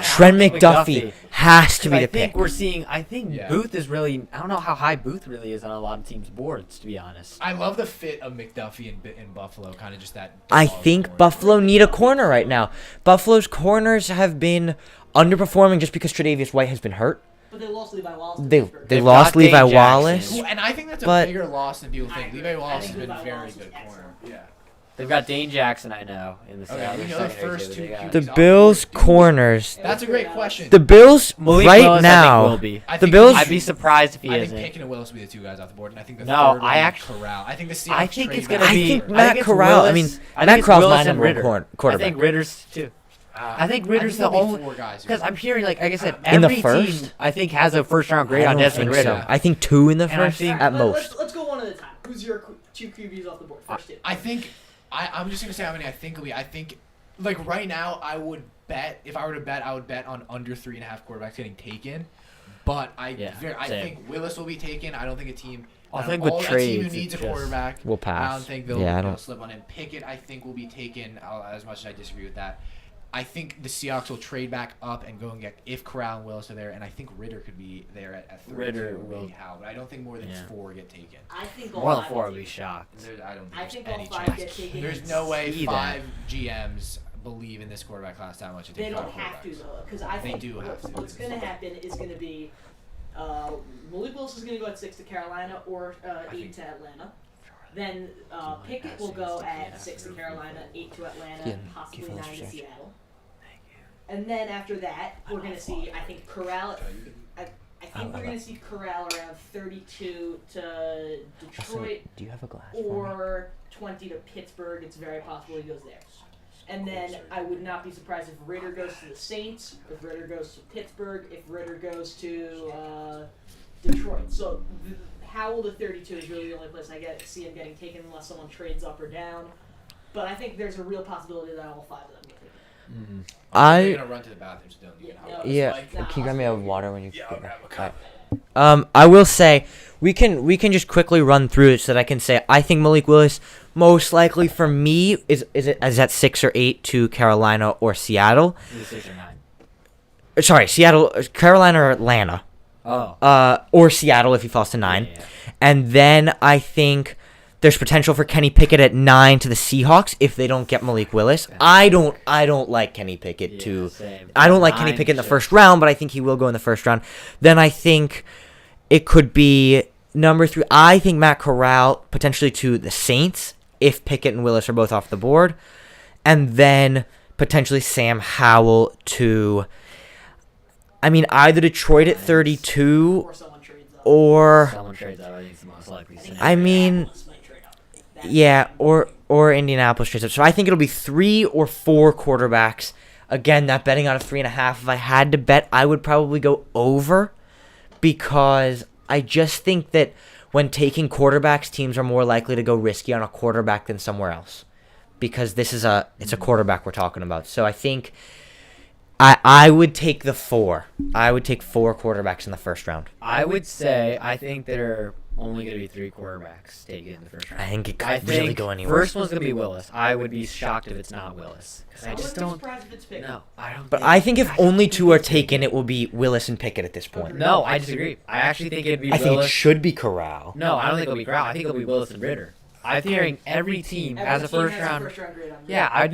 Trent McDuffie has to be I the think pick. we're seeing. I think Yeah. Booth is really. I don't know how high Booth really is on a lot of teams' boards, to be honest. I love the fit of McDuffie in Buffalo, kind of just that. I dog think corner. Buffalo need a corner right now. Buffalo's corners have been underperforming just because Tre'Davious White has been hurt. But they lost Levi Wallace. to They Pittsburgh. they They've lost got Dane Levi Jackson. Wallace. Ooh, and I think that's a But- bigger loss than people think. I Levi agree. Wallace I has think been Levi very Wallace good is corner. excellent. Yeah. They've got Dane Jackson, I know, in the Okay, other we know the secondary first too, two they got- The QBs off Bills board. corners. That's a great question. The Bills Malik right Willis, I now. think, will be. I the think Bills- I'd be surprised if he I think isn't. Pickett and Willis will be the two guys off the board, and I think the No, third I one actually- Corral. I think the Seahawks I think it's trade gonna back I be. think for- Matt it's Corral- I Willis- mean, I Matt think it's Corral's Willis my and number one Ritter. quarterback. I think Ritter's too. I think Ritter's the there'll be only. four guys. Because I'm hearing, like I said, In the every first? team I think has a first round grade I on don't Desmond think Ritter. so. I think 2 in the And I first think- at Let- most. Let's go one at a time. Who's your two QBs off the board? First two. I think I'm just gonna say how many I think will be. I think like right now I would bet if I were to bet I would bet on under 3.5 quarterbacks getting taken. But I same. think Willis will be taken. I don't think a team. I think with a team trades, who needs a it's just- quarterback We'll I pass. don't think they'll, Yeah, I they'll don't. slip on him. Pickett I think will be taken. As much as I disagree with that. I think the Seahawks will trade back up and go and get if Corral and Willis are there, and I think Ritter could be there at 32. Ritter maybe will. Howell, but I don't think more than Yeah. 4 get taken. I think all More than five 4 get would be taken. shocked. I don't think I there's think all any 5 chance. get taken. There's no way See 5 GMs believe in this quarterback class that much to take They 5 don't have to quarterbacks. though, because I They think do have to. what's going to happen is going to be Malik Willis is going to go at 6 to Carolina or 8 think- to Atlanta. Then Pickett will go at 6 to Carolina, 8 to Atlanta, Yeah, possibly give 9 Phillips to a chance. Seattle. And then after that, we're going to see, I think, Corral. I think we're going to see Corral around 32 to Detroit Do you have a glass? for me? or 20 to Pittsburgh. It's very possible he goes there. And then I would not be surprised if Ritter goes to the Saints, if Ritter goes to Pittsburgh, if Ritter goes to Detroit. So Howell to 32 is really the only place I see him getting taken unless someone trades up or down. But I think there's a real possibility that all 5 of them get taken. They're I gonna run to the bathroom, so don't even Yeah, help. yeah. Like, nah, Can you grab me a water when you Yeah, get I'll back? grab a cup. I will say we can just quickly run through it so that I can say I think Malik Willis most likely for me is at 6 or 8 to Carolina or Seattle. Either 6 or 9. Sorry, Seattle, Carolina or Atlanta. Oh. Or Seattle if he falls to 9. Yeah. And then I think there's potential for Kenny Pickett at 9 to the Seahawks if they don't get Malik Willis. Okay. I don't like Kenny Pickett Yeah, to same. I don't like Kenny 9 Pickett in the should- first round, but I think he will go in the first round. Then I think it could be number 3. I think Matt Corral potentially to the Saints if Pickett and Willis are both off the board. And then potentially Sam Howell to, either Detroit at 32 Or someone trades up. or, Someone trades out. I think it's the most likely scenario. Indianapolis might trade up. That's yeah, or Indianapolis trades up. So I think it'll be 3 or 4 quarterbacks. Again, that betting out of 3.5. If I had to bet, I would probably go over, because I just think that when taking quarterbacks, teams are more likely to go risky on a quarterback than somewhere else, because it's a quarterback we're talking about. So I think I would take the 4. I would take 4 quarterbacks in the first round. I would say I think there are only going to be 3 quarterbacks taken in the first round. I think it could I really think go anywhere. First one's going to be Willis. I would be shocked if it's not Willis. Because I just wouldn't be don't. surprised if it's Pickett. No, I don't. But I think if only 2 are taken, it will be Willis and Pickett at this point. No, I disagree. I actually think it'd be I think it Willis. should be Corral. No, I don't think it'll be Corral. I think it'll be Willis and Ritter. I'm hearing every team has a first round. grade on Yeah, I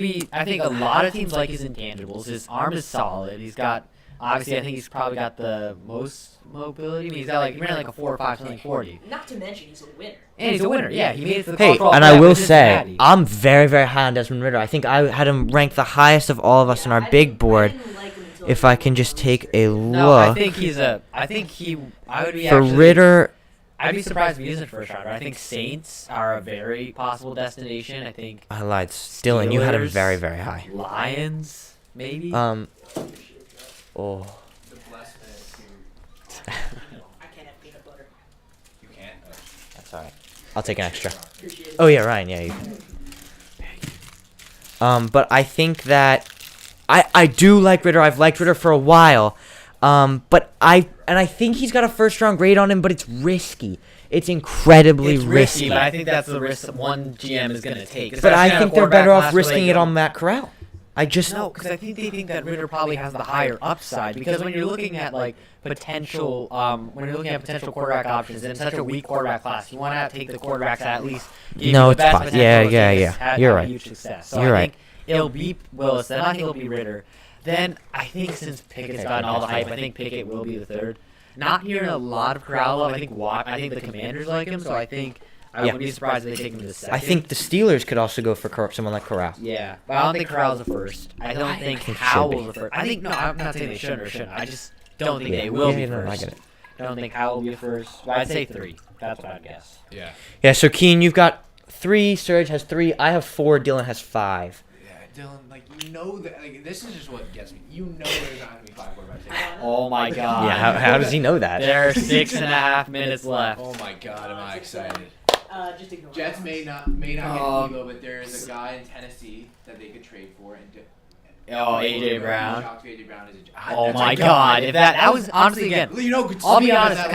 think a lot of teams like his intangibles. His arm is solid. He's got, obviously, I think he's probably got the most mobility. He's got he ran like a 4 or 5 something 40. Not to mention he's a winner. And he's a winner. Yeah, he made it to the Hey, College and Football I will Playoff with say, Cincinnati. I'm very, very high on Desmond Ritter. I think I had him ranked the highest of all of us in our big board. If I can just take a No, I look think I would be for actually, Ritter. I'd be surprised if he isn't first rounder. I think Saints are a very possible destination. I think I lied. Dylan, you had him Steelers. very, very high. Lions, maybe. Oh, The blessed man I can't have peanut butter. you can't. that's all right. I'll take an extra. Appreciate it. Oh yeah, Ryan. Yeah, you can. But I think that I do like Ritter. I've liked Ritter for a while. But I think he's got a first round grade on him, but it's risky. It's incredibly It's risky. but I think that's the risk that one GM is going to take. But I especially on a think they're quarterback better off class where risking they it on don't- Matt Corral. I just No, because I think they think that Ritter probably has the higher upside. Because when you're looking at potential quarterback options in such a weak quarterback class, you want to take the quarterbacks that at least give No, you the it's best fine. potential Yeah, to yeah, take yeah. us- have You're a right. huge success. So You're I right. think it'll be Willis. Then I think it'll be Ritter. Then I think since Pickett's gotten all the hype, I think Pickett will be the third. Not hearing a lot of Corral love. I think the Commanders like him, so I think I wouldn't be surprised if they take him to the second. I think the Steelers could also go for someone like Corral. Yeah, but I don't think Corral's the first. I don't think think Howell's should be. the first. I think I'm not saying they shouldn't or shouldn't. I just don't think they will be no, first. I get it. I don't think Howell will be the first. Well, I'd say 3. That's what I'd guess. Yeah. Yeah. So Keen, you've got 3. Serge has 3. I have 4. Dylan has 5. Yeah, Dylan, that this is just what gets me. There's not gonna be 5 quarterbacks taken. Oh my God. Yeah. How does he know that? There are 6.5 minutes left. Oh my God, am I excited? Just ignore Jets it. may not get Debo, but there is a guy in Tennessee that they could trade for. Oh, A.J. Brown. AJ Brown is Oh that's my a God. If that was honestly again. I'll be honest.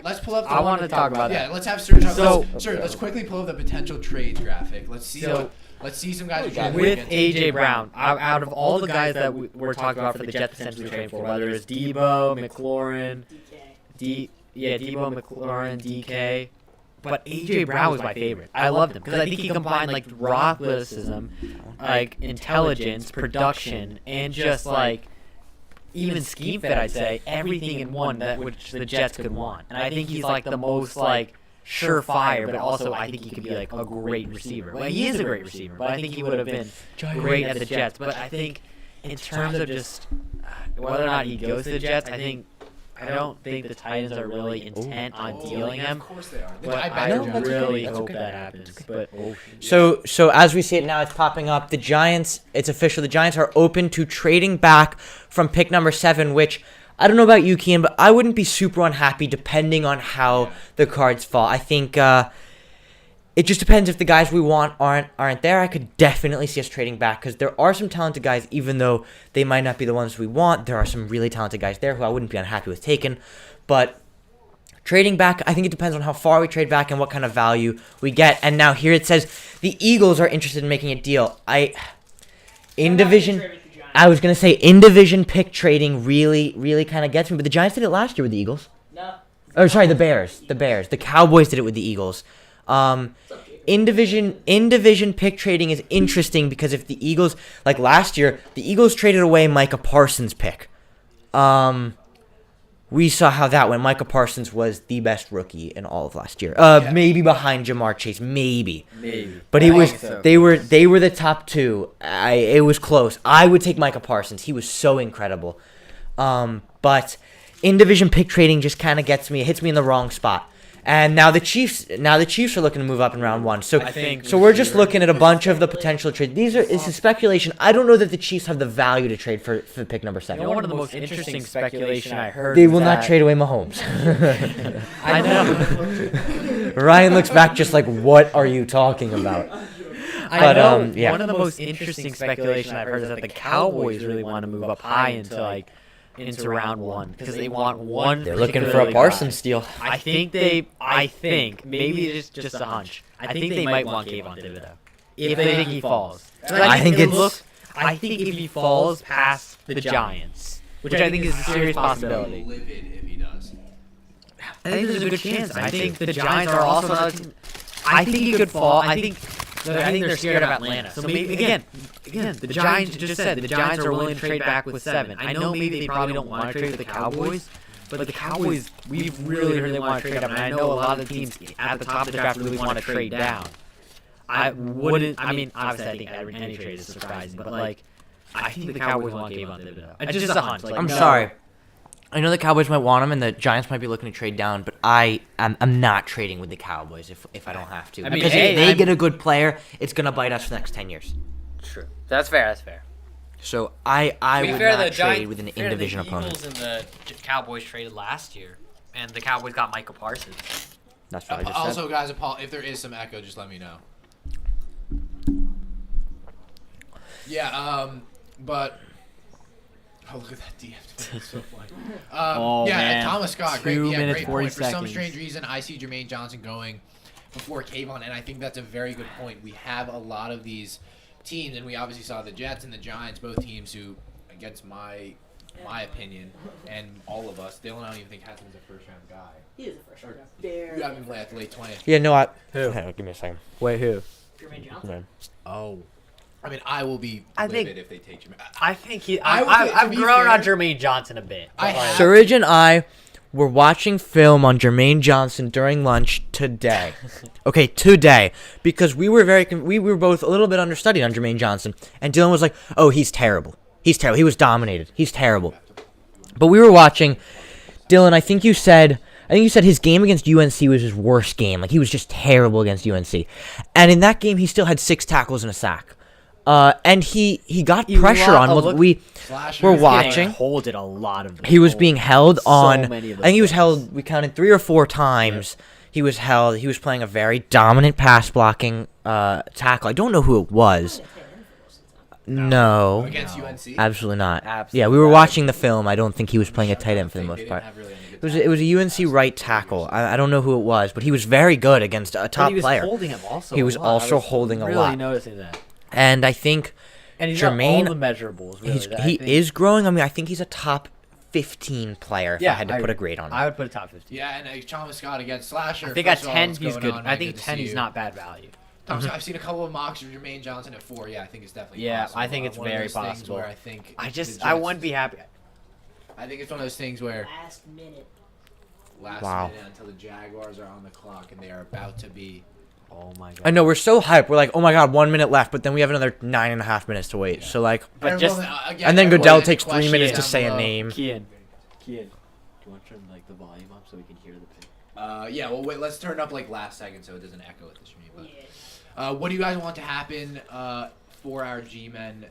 Let's pull up. I wanted to talk about Yeah, that. let's have Serge. So- Let's quickly pull up the potential trades graphic. Let's see. So- Let's see some guys who traded With against A.J. Brown, out of all the guys that we're talking about for the Jets potentially trading for, whether it's Debo, McLaurin, Debo, McLaurin, DK, but A.J. Brown was my favorite. I loved him because I think he combined raw athleticism, intelligence, production, and just even scheme fit. I'd say everything in one that which the Jets could want. And I think he's the most surefire, but also I think he could be a great receiver. Well, he is a great receiver, but I think he would have been great at the Jets. But I think in terms of just whether or not he goes to the Jets, I don't think the Titans are really intent on dealing him. Of course they are. But I No, that's okay. really That's hope okay. that happens. But So as we see it now, it's popping up. The Giants, it's official. The Giants are open to trading back from pick number 7, which I don't know about you, Kian, but I wouldn't be super unhappy depending on how the cards fall. I think it just depends if the guys we want aren't there. I could definitely see us trading back because there are some talented guys, even though they might not be the ones we want. There are some really talented guys there who I wouldn't be unhappy with taking. But trading back, I think it depends on how far we trade back and what kind of value we get. And now here it says the Eagles are interested in making a deal. I was going to say in-division pick trading really kind of gets me. But the Giants did it last year with the Eagles. No. Oh, sorry, the Bears. The Cowboys did it with the Eagles. In-division pick trading is interesting because if the Eagles, last year, the Eagles traded away Micah Parsons' pick. we saw how that went. Micah Parsons was the best rookie in all of last year. Yeah. Maybe behind Jamar Chase, maybe. Maybe. But I it was think so. they were the top two. It was close. I would take Micah Parsons. He was so incredible. But in division pick trading just kind of gets me. It hits me in the wrong spot. And now the Chiefs are looking to move up in round 1. So I think so we're just looking at a bunch of the potential trades. This is speculation. I don't know that the Chiefs have the value to trade for pick number 7. One of the most interesting speculation I heard. They was will not that- trade away Mahomes. I know. Ryan looks back just like, what are you talking about? I But, know. yeah. One of the most interesting speculation I've heard is that the Cowboys really want to move up high into round 1 because they want one. They're looking for a particularly Parsons guy. steal. I think maybe it's just a hunch. I think they might want Kayvon Thibodeau if they think he falls. I think it's- I think if he falls past the Giants, which I think is a serious possibility. Livid if he does. I think there's a good chance. I think the Giants are also another team. I think he could fall. I think they're scared of Atlanta. So maybe again, the Giants just said the Giants are willing to trade back with 7. I know maybe they probably don't want to trade with the Cowboys, but the Cowboys, we've really heard they want to trade up, and I know a lot of the teams at the top of the draft really want to trade down. I wouldn't. I mean, obviously, I think any trade is surprising, but like, I think the Cowboys want Kayvon Thibodeau. It's just a hunch. Like, I'm no. sorry. I know the Cowboys might want him, and the Giants might be looking to trade down, but I'm not trading with the Cowboys if I don't have to. I mean, Because hey, if they I'm- get a good player, it's gonna bite us for the next 10 years. True. That's fair. That's fair. So I would not trade with an in-division the opponent. Eagles and the Cowboys traded last year, and the Cowboys got Micah Parsons. That's what I just Also, said. guys, if there is some echo, just let me know. Yeah, but oh, look at that DM. It's so funny. Oh, yeah, man. Thomas Scott, 2 great minutes, 40 point. For some seconds. strange reason, I see Jermaine Johnson going before Kayvon, and I think that's a very good point. We have a lot of these teams, and we obviously saw the Jets and the Giants, both teams who, against my opinion, and all of us, Dylan, I don't even think Haskins is a first-round guy. He is a first round. Very. You haven't played at the late 20th. Yeah, no, Who? Hang on, give me a second. Wait, who? Jermaine Johnson. Man. Oh. I mean, I will be I livid think- if they take Jermaine. I think he. I would say, to I've be grown fair- on Jermaine Johnson a bit. I but, like, have. Surridge and I were watching film on Jermaine Johnson during lunch today. Okay, today, because we were both a little bit understudied on Jermaine Johnson, and Dylan was like, "Oh, he's terrible. He's terrible. He was dominated. He's terrible." But we were watching. Dylan, I think you said his game against UNC was his worst game. Like, he was just terrible against UNC, and in that game he still had 6 tackles and a sack. And he got pressure on. Slasher. We're He's watching. Holded a lot of. He was being held on. many of I think he was those held. We counted 3 or 4 times. He was held. He was playing a very dominant pass blocking tackle. I don't know who it was. No, Against UNC? absolutely not. Absolutely Yeah, we were not. watching the film. I don't think he was playing a tight end for the They most didn't part. have really any good It was a UNC right tackle. I don't know who it was, but he was very good against a top he was player. holding him also. He a was lot. I also holding a really lot. noticing that. And I think And he's Jermaine- got all the measurables. Really, that I he think- is growing. I mean, I think he's a top 15 player if Yeah, I had to put a grade on him. I would put a top 15. Yeah, and Thomas Scott against Slasher. I think First at of all, 10 what's he's going good. on? I Really think good to 10 see he's you. not bad value. Thomas, I've seen a couple of mocks of Jermaine Johnson at 4. Yeah, I think it's definitely Yeah, possible. I think it's One of very those things possible. Where I think I the just I Jets- wouldn't be happy. I think it's one of those things where Last minute. last Wow. minute until the Jaguars are on the clock and they are about to be. Oh my god. I know, we're so hyped. We're like, oh my god, 1 minute left, but then we have another 9.5 minutes to wait. Yeah. So like, But just Again, and then everyone Goodell has takes 3 questions minutes to down say a below. name. Kian, do you want to turn like the volume up so we can hear the pick? Yeah, well, wait, let's turn up like last second so it doesn't echo at the stream. But, Yeah. what do you guys want to happen for our G-Men,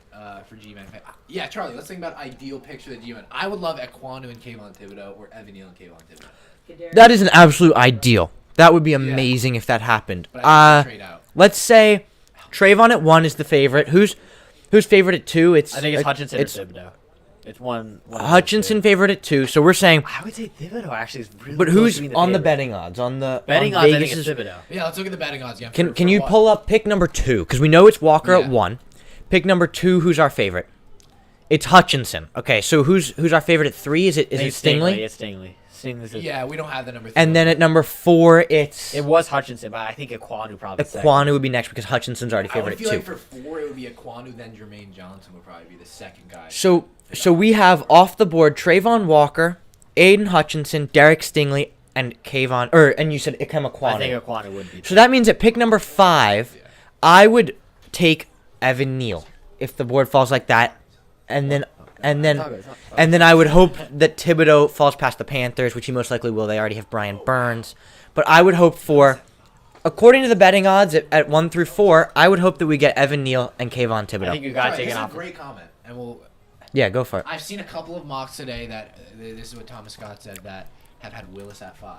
for G-Men? Yeah, Charlie, let's think about ideal picks for the G-Men. I would love Equanu and Kayvon Thibodeau or Evan Neal and Kayvon Thibodeau. Kadarius. That is an absolute ideal. That would be amazing if that happened. But I think trade out. Let's say Trayvon at 1 is the favorite. Who's favorite at 2? I think it's Hutchinson It's or Thibodeau. It's one of those Hutchinson two. favorite at 2. So we're saying, I would say Thibodeau actually is really. but close who's to being on the favorite. betting odds? On the Betting on odds? I think Vegas' it's Thibodeau. Yeah, let's look at the betting odds again. Can you pull up pick number 2? Because we know it's Walker Yeah. at 1. Pick number 2. Who's our favorite? It's Hutchinson. Okay, so who's our favorite at 3? Is it I think Stingley? It's Stingley. Stingley's a- Yeah, we don't have the number 3. And then at number 4, it's It was Hutchinson, but I think Equanu probably. Equanu would be next because Hutchinson's already I favorite would feel at 2. like for 4 it would be Equanu, then Jermaine Johnson would probably be the second guy. So we have off the board Trayvon Walker, Aiden Hutchinson, Derek Stingley, and Kayvon. And you said Ikem Ekwonu. I think Ekwonu would be. So that means at pick number 5, I would take Evan Neal if the board falls like that, and then I would hope that Thibodeau falls past the Panthers, which he most likely will. They already have Brian Burns, but I would hope for, according to the betting odds at 1 through 4, I would hope that we get Evan Neal and Kayvon Thibodeau. I think you got to take This an is a off. great comment, and we'll. Yeah, go for it. I've seen a couple of mocks today that this is what Thomas Scott said, that have had Willis at 5.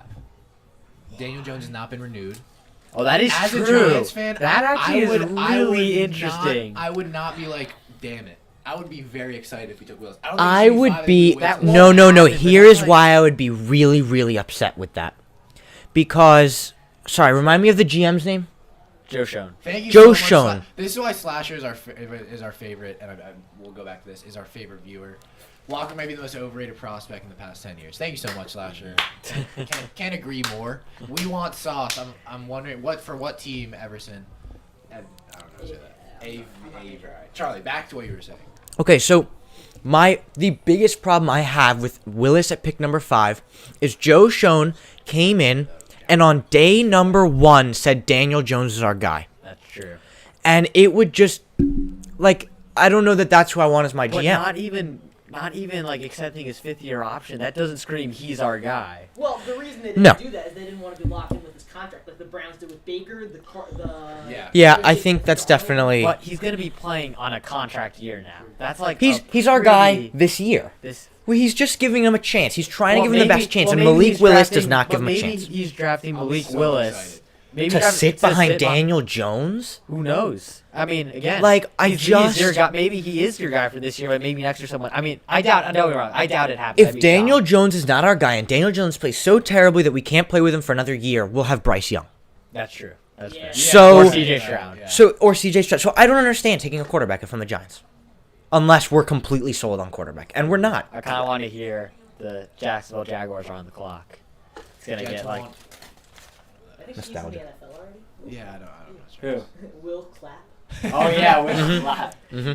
Daniel Jones has not been renewed. Oh, that is As true. a Giants fan, that actually is I really would interesting. I would not be like, damn it. I would be very excited if we took Willis. I, don't think I it should would 5, be I think we that wait till- won't no. happen, but Here that's is like- why I would be really, really upset with that. Because, sorry, remind me of the GM's name. Joe Schoen. Thank you Joe so much, Schoen. This is why Slasher is our favorite, and we'll go back to this, is our favorite viewer. Walker might be the most overrated prospect in the past 10 years. Thank you so much, Slasher. Can't agree more. We want sauce. I'm wondering for what team, Everson? I don't know how to say that. Right. Charlie, back to what you were saying. Okay, so the biggest problem I have with Willis at pick number 5 is Joe Schoen came in and on day number 1 said Daniel Jones is our guy. That's true. And it would just, like, I don't know that that's who I want as my But GM. not even like accepting his 5th-year option. That doesn't scream he's our guy. Well, the reason they didn't No. do that is they didn't want to be locked in with his contract, like the Browns did with Baker. Yeah, I think that's definitely. But he's gonna be playing on a contract year now. That's like He's our guy this year. This. Well, he's just giving him a chance. He's trying to Well, give him the maybe- best chance, well, and maybe Malik he's Willis drafting- does not give but him a maybe chance. He's drafting I'm Malik so Willis. excited. Maybe To sit behind Daniel. Daniel Jones? Who knows? I mean, again, Like, he's your guy. Maybe he is your guy for this year, but maybe next year someone. I mean, I doubt. Don't get me wrong. I doubt it happens. I'd If be Daniel shocked. Jones is not our guy, and Daniel Jones plays so terribly that we can't play with him for another year, we'll have Bryce Young. That's true. That's Yeah. fair. So- Or CJ Stroud. Yeah. Or CJ Stroud. So I don't understand taking a quarterback from the Giants, unless we're completely sold on quarterback, and we're not. I kind of want to hear the Jacksonville Jaguars are on the clock. It's gonna Jets get like want- I think Nostalgia. he's in the NFL already. Yeah, I don't know. who? Will Clapp. Oh yeah, with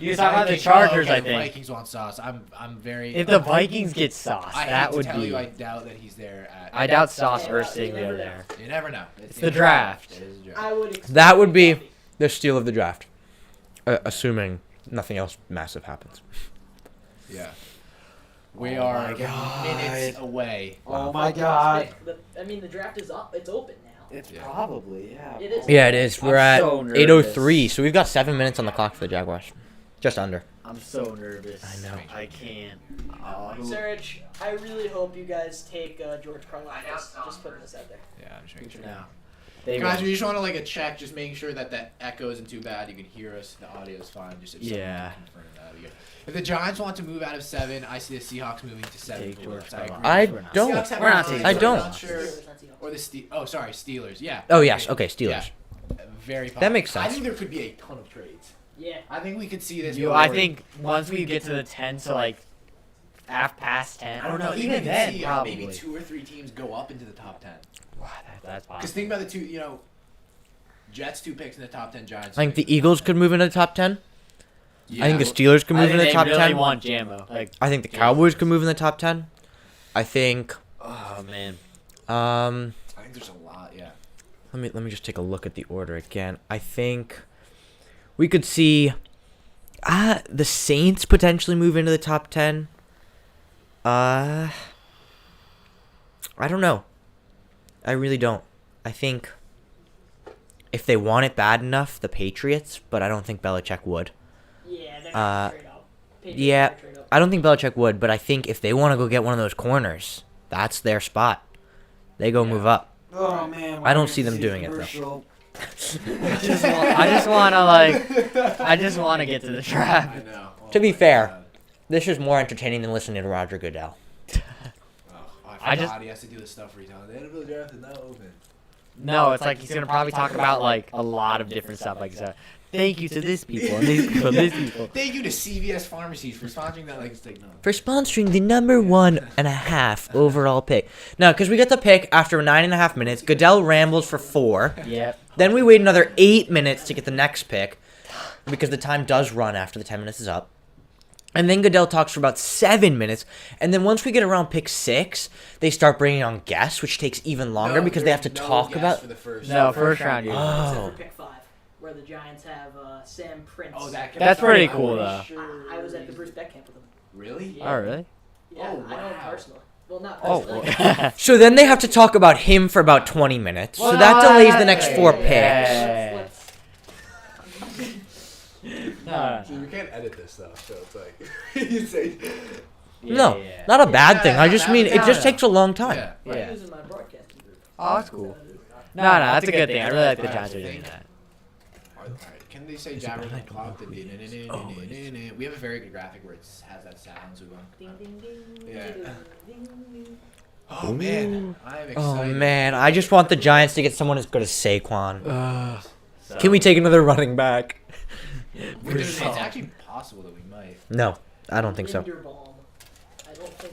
You was talking about the Chargers, I The think. Vikings want sauce. I'm very. If the Vikings get Sauce, I that hate to would tell be. you, I doubt that he's there. I doubt Sauce Yeah, or you Stingley never are know. there. You never know. It's the draft. It is the draft. I would. Expect That would be Clappy. the steal of the draft, assuming nothing else massive happens. Yeah. We Oh are my God. minutes away. Oh my God. I mean, the draft is up. It's open now. It's Yeah. probably yeah. It is. Yeah, it is. We're I'm at so nervous. 8:03, so we've got 7 minutes on the clock for the Jaguars, just under. I'm so nervous. I know. I can't. Oh, Serge, I really hope you guys take George Karlaftis. Just putting this out there. Yeah, I'm just making sure. now. They Guys, won. we just want to like a check, just making sure that that echo isn't too bad. You can hear us. The audio is fine. Just if someone Yeah. can confirm that. Yeah. If the Giants want to move out of 7, I see the Seahawks moving to 7. Take George I agree. Karlaftis. I We're not. don't. Seahawks have We're not nine, taking I so I'm don't. not sure. Steelers, not Seahawks. Or the Steelers. Yeah. Oh yes, okay, Steelers. Yeah. Very. That makes I sense. think there could be a ton of trades. Yeah. I think we could see this. I before- think once we get to the 10 to like past 10, I don't know. Even we could then, see, probably. maybe 2 or 3 teams go up into the top 10. That's Because possible. think about the two. Jets 2 picks in the top 10. Giants. I think 2 picks the in Eagles top could 10. move into the top 10. Yeah. I think the Steelers could I move think into the they top really 10. want Jammo. Like, I think the Cowboys could move in the top 10. I think. oh man. I think there's a lot. Yeah. Let me just take a look at the order again. I think we could see the Saints potentially move into the top 10. I don't know. I really don't. I think if they want it bad enough, the Patriots, but I don't think Belichick would. Yeah, they're not Uh, trade up. Patriots Yeah, are trade up. I don't think Belichick would, but I think if they want to go get one of those corners, that's their spot. They go move up. Oh man. I don't see them doing it, though. I just want to get to the draft. I know. Oh To be my fair. God. This is more entertaining than listening to Roger Goodell. Oh, I I just- forgot he has to do this stuff where he tells the NFL draft is not open. No, it's like he's gonna probably talk about like a lot of different stuff. Like, so, thank you to this people and these people, and these people. Thank you to CVS Pharmacies for sponsoring that. Like, it's like no. For sponsoring the number 1.5 overall pick. No, because we get the pick after 9.5 minutes. Goodell rambles for 4. Yep. Then we wait another 8 minutes to get the next pick because the time does run after the 10 minutes is up. And then Goodell talks for about 7 minutes. And then once we get around pick 6, they start bringing on guests, which takes even longer because they have to talk about. For the first first round. Yeah. Except Oh. for pick 5, where the Giants have Sam Prince. Oh, That's pretty cool, though. I was at the Bruce Beck camp with him. Really? Yeah. Oh, really? Yeah, Oh, I know him wow. personally. Well, not Oh, personally. So then they have to talk about him for about 20 minutes. So that delays the next 4 picks. Let's- No, So we can't edit this though, so it's like you say. No, not a bad thing. I just mean it No, just no. takes a long time. Yeah. I'm Yeah. using my broadcasting group. Oh, that's cool. No, that's a good thing. I really like the Giants are doing that. Alright, can they say Jabbers on the clock? We have a very good graphic where it has that sound. So we go. Ding, ding, ding, Yeah. ding, ding, ding. Oh man, I'm excited. Oh man, I just want the Giants to get someone as good as Saquon. So- Can we take another running back? It's actually possible that we might. No, I don't think so. Linderbaum. I don't think.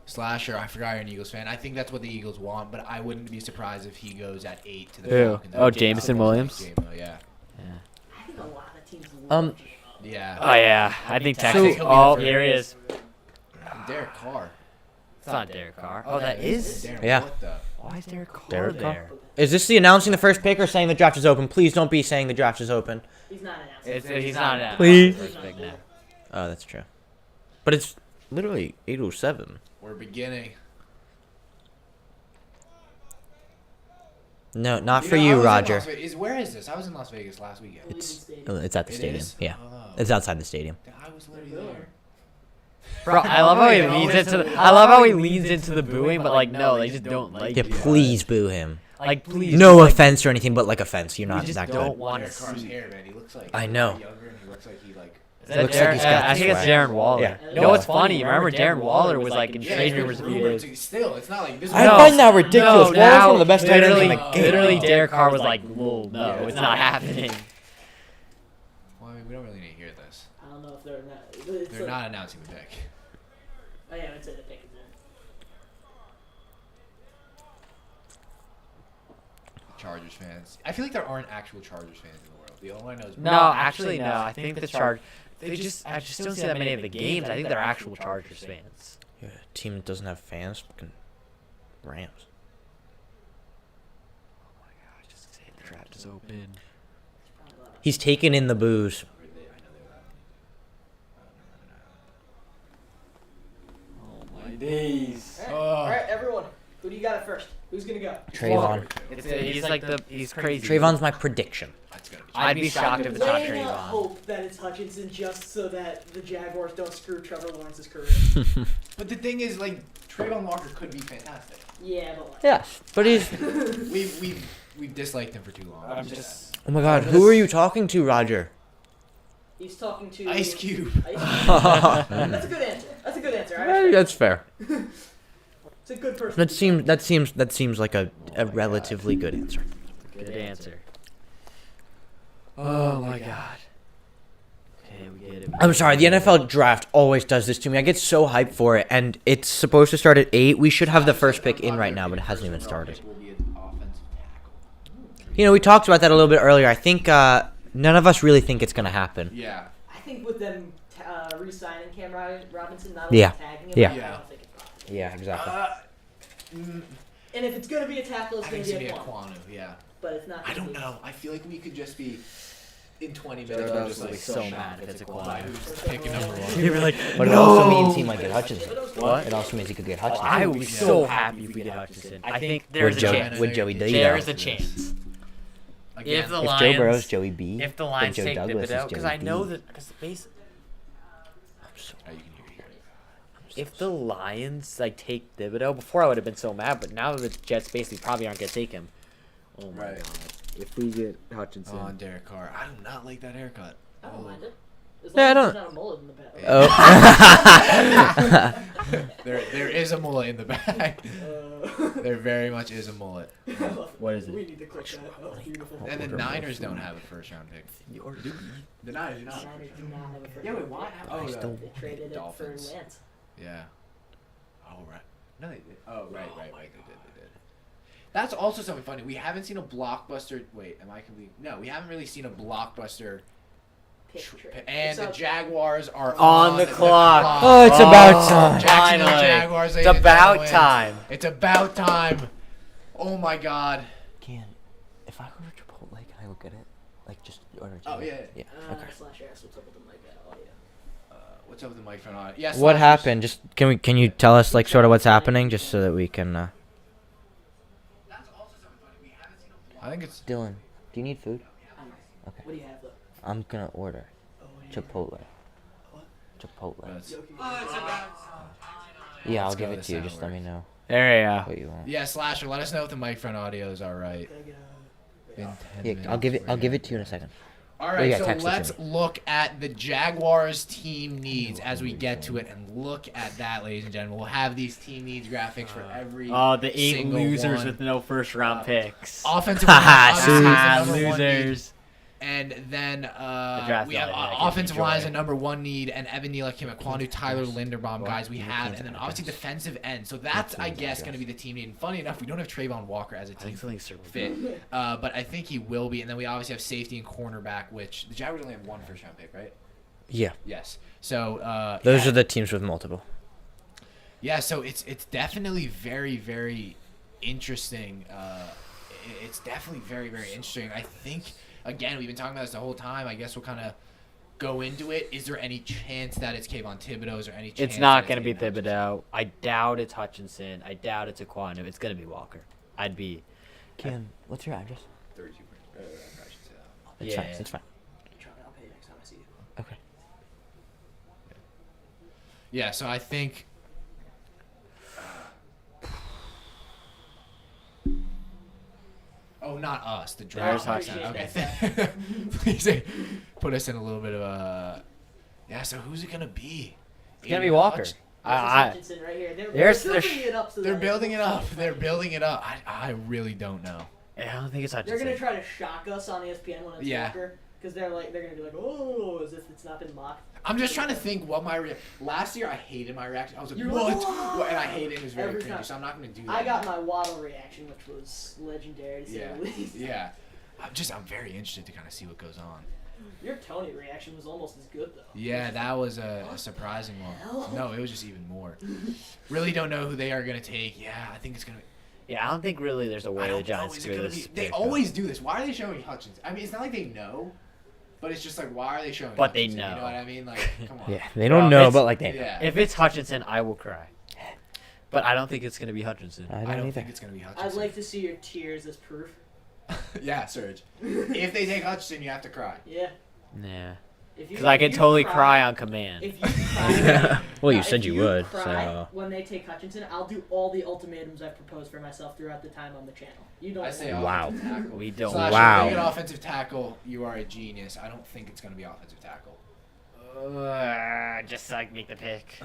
Slasher, I forgot you're an Eagles fan. I think that's what the Eagles want, but I wouldn't be surprised if he goes at 8 to the Who? Falcons. Oh, Jamison Williams? Yeah. I think a lot of teams Um, love J-Mo. Yeah. Oh yeah, I think So- Texans. So- Oh, here he is. Derek Carr. It's not Derek Carr. Oh, that is. Darren, Yeah. What the? Why is Derek Carr Derek Carr? there? Is this the announcing the first pick or saying the draft is open? Please don't be saying the draft is open. He's not announcing. He's not an Please. first pick now. Oh, that's true. But it's literally 8:07. We're beginning. No, not You for know, I you, was in Roger. Las Vegas. Where is this? I was in Las Vegas last weekend. Allegiant It's Stadium. it's at the It stadium. is? Yeah, Oh. it's outside the stadium. I was literally there. Bro, I love how he leans into the. I love how he leans into the booing, but like no, they just don't like. Yeah, it. please boo him. Like please. No just, offense or anything, but like offense. You're We not just that don't good. want to Derek Carr's see. hair, man. He looks like I know. younger, and he looks like he like. Is that Looks like Darren- he's got I think the it's swag. Darren Waller. Yeah. You know what's funny? Remember Darren Waller was like in Yeah, trade it's been rumors a few rumored days. still, it's not like this. I find that ridiculous. Waller's now, one of the best tight ends in the game. Literally, Derek Carr was like, "Whoa, no, Yeah, it's not happening." Well, I mean, we don't really need to hear this. I don't know if they're not. It's They're like- not announcing the pick. Oh yeah, I would say the pick is in. Chargers fans. I feel like there aren't actual Chargers fans in the world. The only one I know is No, actually, no. I think the Chargers. I just don't see that many of the games. I think they're actual Chargers fans. Yeah, team that doesn't have fans. Fucking Rams. Oh my gosh, just say the draft is open. Probably a lot of- He's taking in the booze. Oh my days. All right, everyone. Who do you got at first? Who's gonna go? Trayvon. He's crazy. Trayvon's my prediction. That's gonna be. I'd be shocked if it's not Laying out Trayvon. hope that it's Hutchinson just so that the Jaguars don't screw Trevor Lawrence's career. But the thing is, like, Trayvon Walker could be fantastic. Yeah, but like. Yes, but he's. We've disliked him for too long. I'm just. Oh my God, who are you talking to, Roger? He's talking to Ice Cube. Ice Cube. That's a good answer. That's a good answer. I respect That's fair. it. It's a good person. That seems like a relatively good answer. Good answer. Oh my god. Okay, we get it. I'm sorry, the NFL draft always does this to me. I get so hyped for it, and it's supposed to start at 8. We should have the first pick in right now, but it hasn't even started. Will be an offensive tackle. You know, we talked about that a little bit earlier. I think none of us really think it's going to happen. Yeah. I think with them re-signing Cam Robinson, not only Yeah. tagging him, Yeah. I don't think it's possible. Yeah, exactly. And if it's gonna be a tackle, it's I gonna think be it's a gonna be a Kwon. Kwanu, yeah. But it's not. I gonna don't be- know. I feel like we could just be in 20 Joe minutes. Burrow's I'm just will be like so shocked mad if it's a that Kwanu. Who's picking number one? You'd be like, But it no! also means he might get Hutchinson. What? It also means he could get Hutchinson. I would be so happy if we get Hutchinson. I think there's a chance. With Joey D. There's a chance. Again, If the If Lions, Joe Burrow's Joey B, if the then Lions Joe take Douglas Thibodeau, is because Joey I know B. that, because Oh, you can hear it. if the Lions like take Thibodeau, before I would have been so mad, but now that the Jets basically probably aren't gonna take him. Oh my Right. god! If we get Hutchinson, On Derek Carr. I do not like that haircut. I don't mind it. As Yeah, I long as don't- there's not a mullet in the back. There is a mullet in the back. Uh, There very much is a mullet. What is it? We need to click that. That's beautiful. And the Niners don't have a first round pick. The Niners do The not. Niners do not have a first Yeah, wait, round why? pick. Oh, They traded Dolphins. it for Lance. Yeah. Oh, right. No, they did. Oh, right. They did. That's also something funny. We haven't seen a blockbuster. Wait, am I completely? No, we haven't really seen a blockbuster pick. And the So- Jaguars are On the clock. Oh, it's about time. Jacksonville Finally. Jaguars, It's ladies and about gentlemen. time. It's about time. Oh my God. Can if I order Chipotle, can I look at it? Like just order. Oh, yeah. Yeah. Okay. Slash ass, what's up with the mic audio? What's up with the microphone on? Yes. What happened? Just can you tell us like sort of what's happening, just so that we can. I think it's. Dylan, do you need food? What do you have though? I'm gonna order Oh, what do you Chipotle. What? Chipotle. It's- Yeah, I'll Let's give go, it this to you. sound Just let me works. know There you go. what you want. Yeah, Slasher. Let us know if the microphone audio is all right. In 10 Yeah, I'll minutes, give it. we're I'll give gonna- it to you in a second. All Oh, right, yeah, so text it to let's me. look at the Jaguars team needs as we get to it, and look at that, ladies and gentlemen. We'll have these team needs graphics for every. Oh, the 8 single losers one. with no first round picks. Offensive line, obviously, is the Ah, number one need. losers. And then draft we have line, I can offensive line is enjoy. a number one need, and Evan Neal, Kimakwanu, Tyler Linderbaum, guys we You have, can't and then address. obviously defensive end. So that's, I can't guess, address. going to be the team need. And funny enough, we don't have Trayvon Walker as a I team think something's circled. fit, but I think he will be. And then we obviously have safety and cornerback, which the Jaguars only have one first round pick, right? Yeah, Yes. So those yeah. are the teams with multiple. Yeah, so it's definitely very, very interesting. It's definitely very, very interesting. I think, again, we've been talking about this the whole time. I guess we'll kind of go into it. Is there any chance that it's Kayvon Thibodeau? Is there any chance It's not that going to be Aiden Hutchinson? Thibodeau. I doubt it's Hutchinson. I doubt it's Aquanu. It's going to be Walker. I'd be. Ken, what's your address? 32. I should say that. It's Yeah. fine. It's fine. I'll pay you next time I see you. Okay. Yeah, so I think. Oh, not us. The draft. There's Okay. Please put us in a little bit of a. Yeah. So who's it gonna be? It's going to be Aiden Walker. Hutch- Hutchinson right here. They're there's- building it up. So They're that building it looks up. so They're fun. building it up. I really don't know. I don't think it's They're Hutchinson. gonna try to shock us on ESPN when it's Yeah. Walker, because they're gonna be like, oh, as if it's not been mocked. I'm just trying to think what my last year I hated my reaction. I was like, You're what? like, "What?" And I hated it. It was very Every cringy. time. So I'm not gonna do that. I got my Waddle reaction, which was legendary to say Yeah. the least. Yeah. I'm very interested to kind of see what goes on. Your Tony reaction was almost as good though. Yeah, that was a surprising one. hell? No, it was just even more. Really don't know who they are gonna take. Yeah, I think it's gonna. Yeah, I don't think really there's a I way the don't know. Giants Is it screw gonna this. be? They pick up. always do this. Why are they showing Hutchinson? I mean, it's not like they know, but it's just like, why are they showing? But they Hutchinson? You know. know what I mean? Like, come on. Yeah, they don't Well, know, it's- but like they know. Yeah. If it's Hutchinson, I will cry. But I don't think it's going to be Hutchinson. I I don't don't either. think it's gonna be Hutchinson. I'd like to see your tears as proof. Yeah, Serge. If they take Hutchinson, you have to cry. Yeah. Nah. If you, Because I if can you totally cry on command. If you cry, Well, you if said you would, cry so. when they take Hutchinson, I'll do all the ultimatums I've proposed for myself throughout the time on the channel. You don't. I say know. Wow. offensive tackle. We don't. Slash, Wow. if they get offensive tackle, you are a genius. I don't think it's gonna be offensive tackle. Just like make the pick.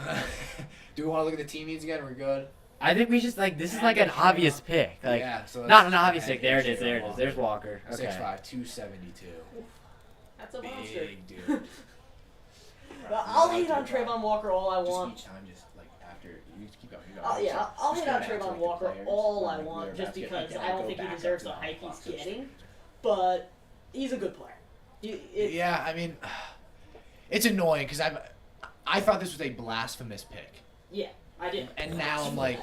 Do we want to look at the team needs again? We're good. I think we just this is like an obvious pick. Like yeah. So not an obvious pick. There it is. There it is. There's Walker. Okay. 6'5", 272. That's a monster. Big dude. But I'll hate on Trayvon Walker all I Just want. each time, just like after you just keep going. Keep Oh going. yeah, I'll Just hate on go back to, Trayvon like, the Walker players, all I like, want, their just basket, because like, I don't go think he back deserves up the to hype box he's ups. getting. But he's a good player. Yeah, I mean, it's annoying because I thought this was a blasphemous pick, Yeah, I did. and now I'm like,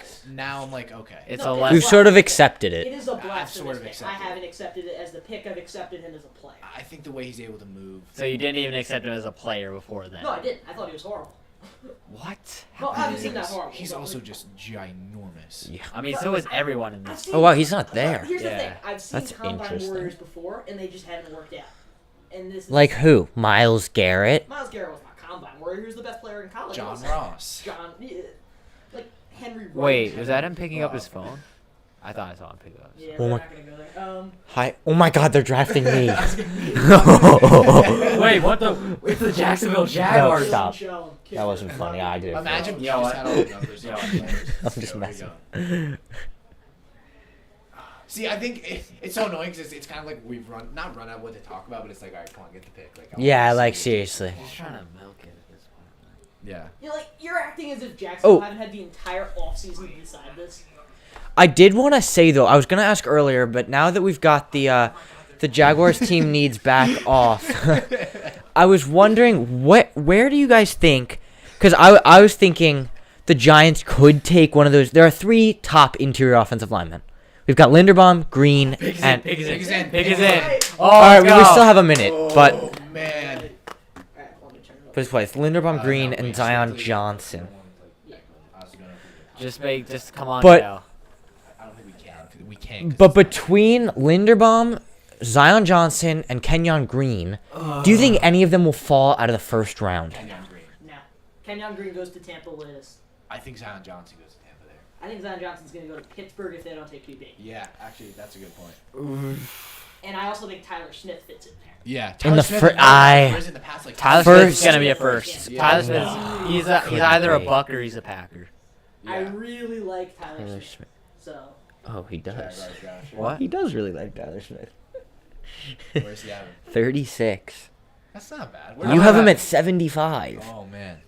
okay. It's No, a it's less. We've sort of accepted It it. is a I've blasphemous sort of pick. I accepted haven't accepted it as the pick. I've accepted him as a player. I think the way he's able to move. So you didn't even accept him as a player before then. No, I didn't. I thought he was horrible. What? Well, I haven't seen that He's- horrible. He's but- also just ginormous. Yeah. I mean, so is everyone in I've this. seen- Oh wow, he's not there. Here's the thing. Yeah. I've seen That's Combine interesting. Warriors before, and they just haven't worked out. And this is, Like who? Miles Garrett? Miles Garrett was not Combine Warrior. He was the best player in college. John also. Ross. John, yeah, like Henry. Wright. Wait, was that him picking up his phone? I thought I saw him pick it up. Yeah, Oh we're my- not gonna go there. Hi. Oh my God, they're drafting me. Wait, what the? It's the Jacksonville Jaguars. No, stop. Show him. Kiss That him. wasn't funny. I did it. Imagine Yeah, you what? just had all the numbers. Yeah, on the players. I'm just There we messing. go. See, I think it's so annoying because it's kind of like we've not run out what to talk about, but it's like, all right, come on, get the pick. Like, I Yeah, wanna like see it. seriously. He's trying to milk it at this point. Yeah. You're acting as if Jacksonville Oh. haven't had the entire offseason to decide this. I did want to say though, I was gonna ask earlier, but now that we've got the Jaguars team needs back off, I was wondering where do you guys think? Because I was thinking the Giants could take one of those. There are 3 top interior offensive linemen. We've got Linderbaum, Green, and Pick is in. Right. Oh, all right. let's We go. still have a minute, but Oh man. Alright, let me turn it but it's twice. Linderbaum, Green, No, and wait, Zion strictly- Johnson. Just come on But- now. I don't think we can. We can't. 'cause But it's between Linderbaum, Zion Johnson, and Kenyon Green, do you think any of them will fall out of the first round? Kenyon Green. No. Kenyon Green goes to Tampa Liz. I think Zion Johnson goes to Tampa there. I think Zion Johnson's going to go to Pittsburgh if they don't take QB. Yeah, actually, that's a good point. And I also think Tyler Smith fits in there. Yeah, In the Smith fir- has never I- risen in the past, like, Tyler 10 First- Smith's gonna be a first. Yeah. Tyler Smith's he's Couldn't either a be. Buck or he's a Packer. I Yeah. really like Tyler Taylor Smith. Smith. So, Oh, he does. Jaguars draft. What? He does really like Tyler Smith. Where's he at? 36. That's not bad. You have him at 75. Oh man.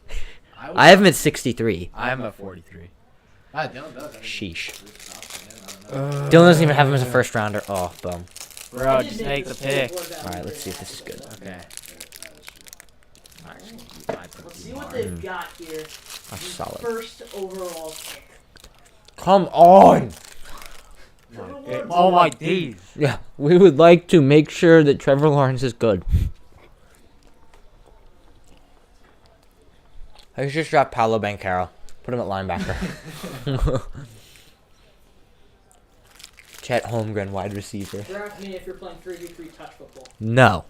I have him at 63. I'm at 43. Dylan does. I mean, Sheesh. I don't know. Dylan doesn't even have him as a first rounder. Oh, boom. Bro, I did just make the this pick. before that. All right, let's see if this is good. Okay. Let's see what they've got here. That's solid. First overall pick. Come on. Oh my days. Yeah, we would like to make sure that Trevor Lawrence is good. I should just drop Paolo Banchero. Put him at linebacker. Chet Holmgren, wide receiver. Draft me if you're playing 3v3 touch football. No.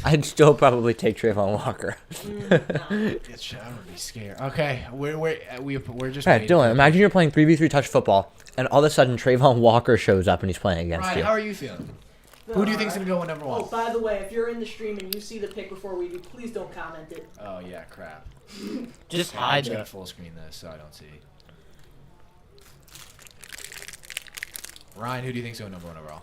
I'd still probably take Trayvon Walker. No. It's, I would be scared. Okay, we're just. Hey, waiting Dylan, for- imagine you're playing 3v3 touch football, and all of a sudden Trayvon Walker shows up and he's playing against Ryan, you. how are you feeling? Who do you think's gonna go in number one? Oh, by the way, if you're in the stream and you see the pick before we do, please don't comment it. Oh yeah, crap. Just I'm hide just gonna it. full screen this so I don't see. Ryan, who do you think's going number one overall?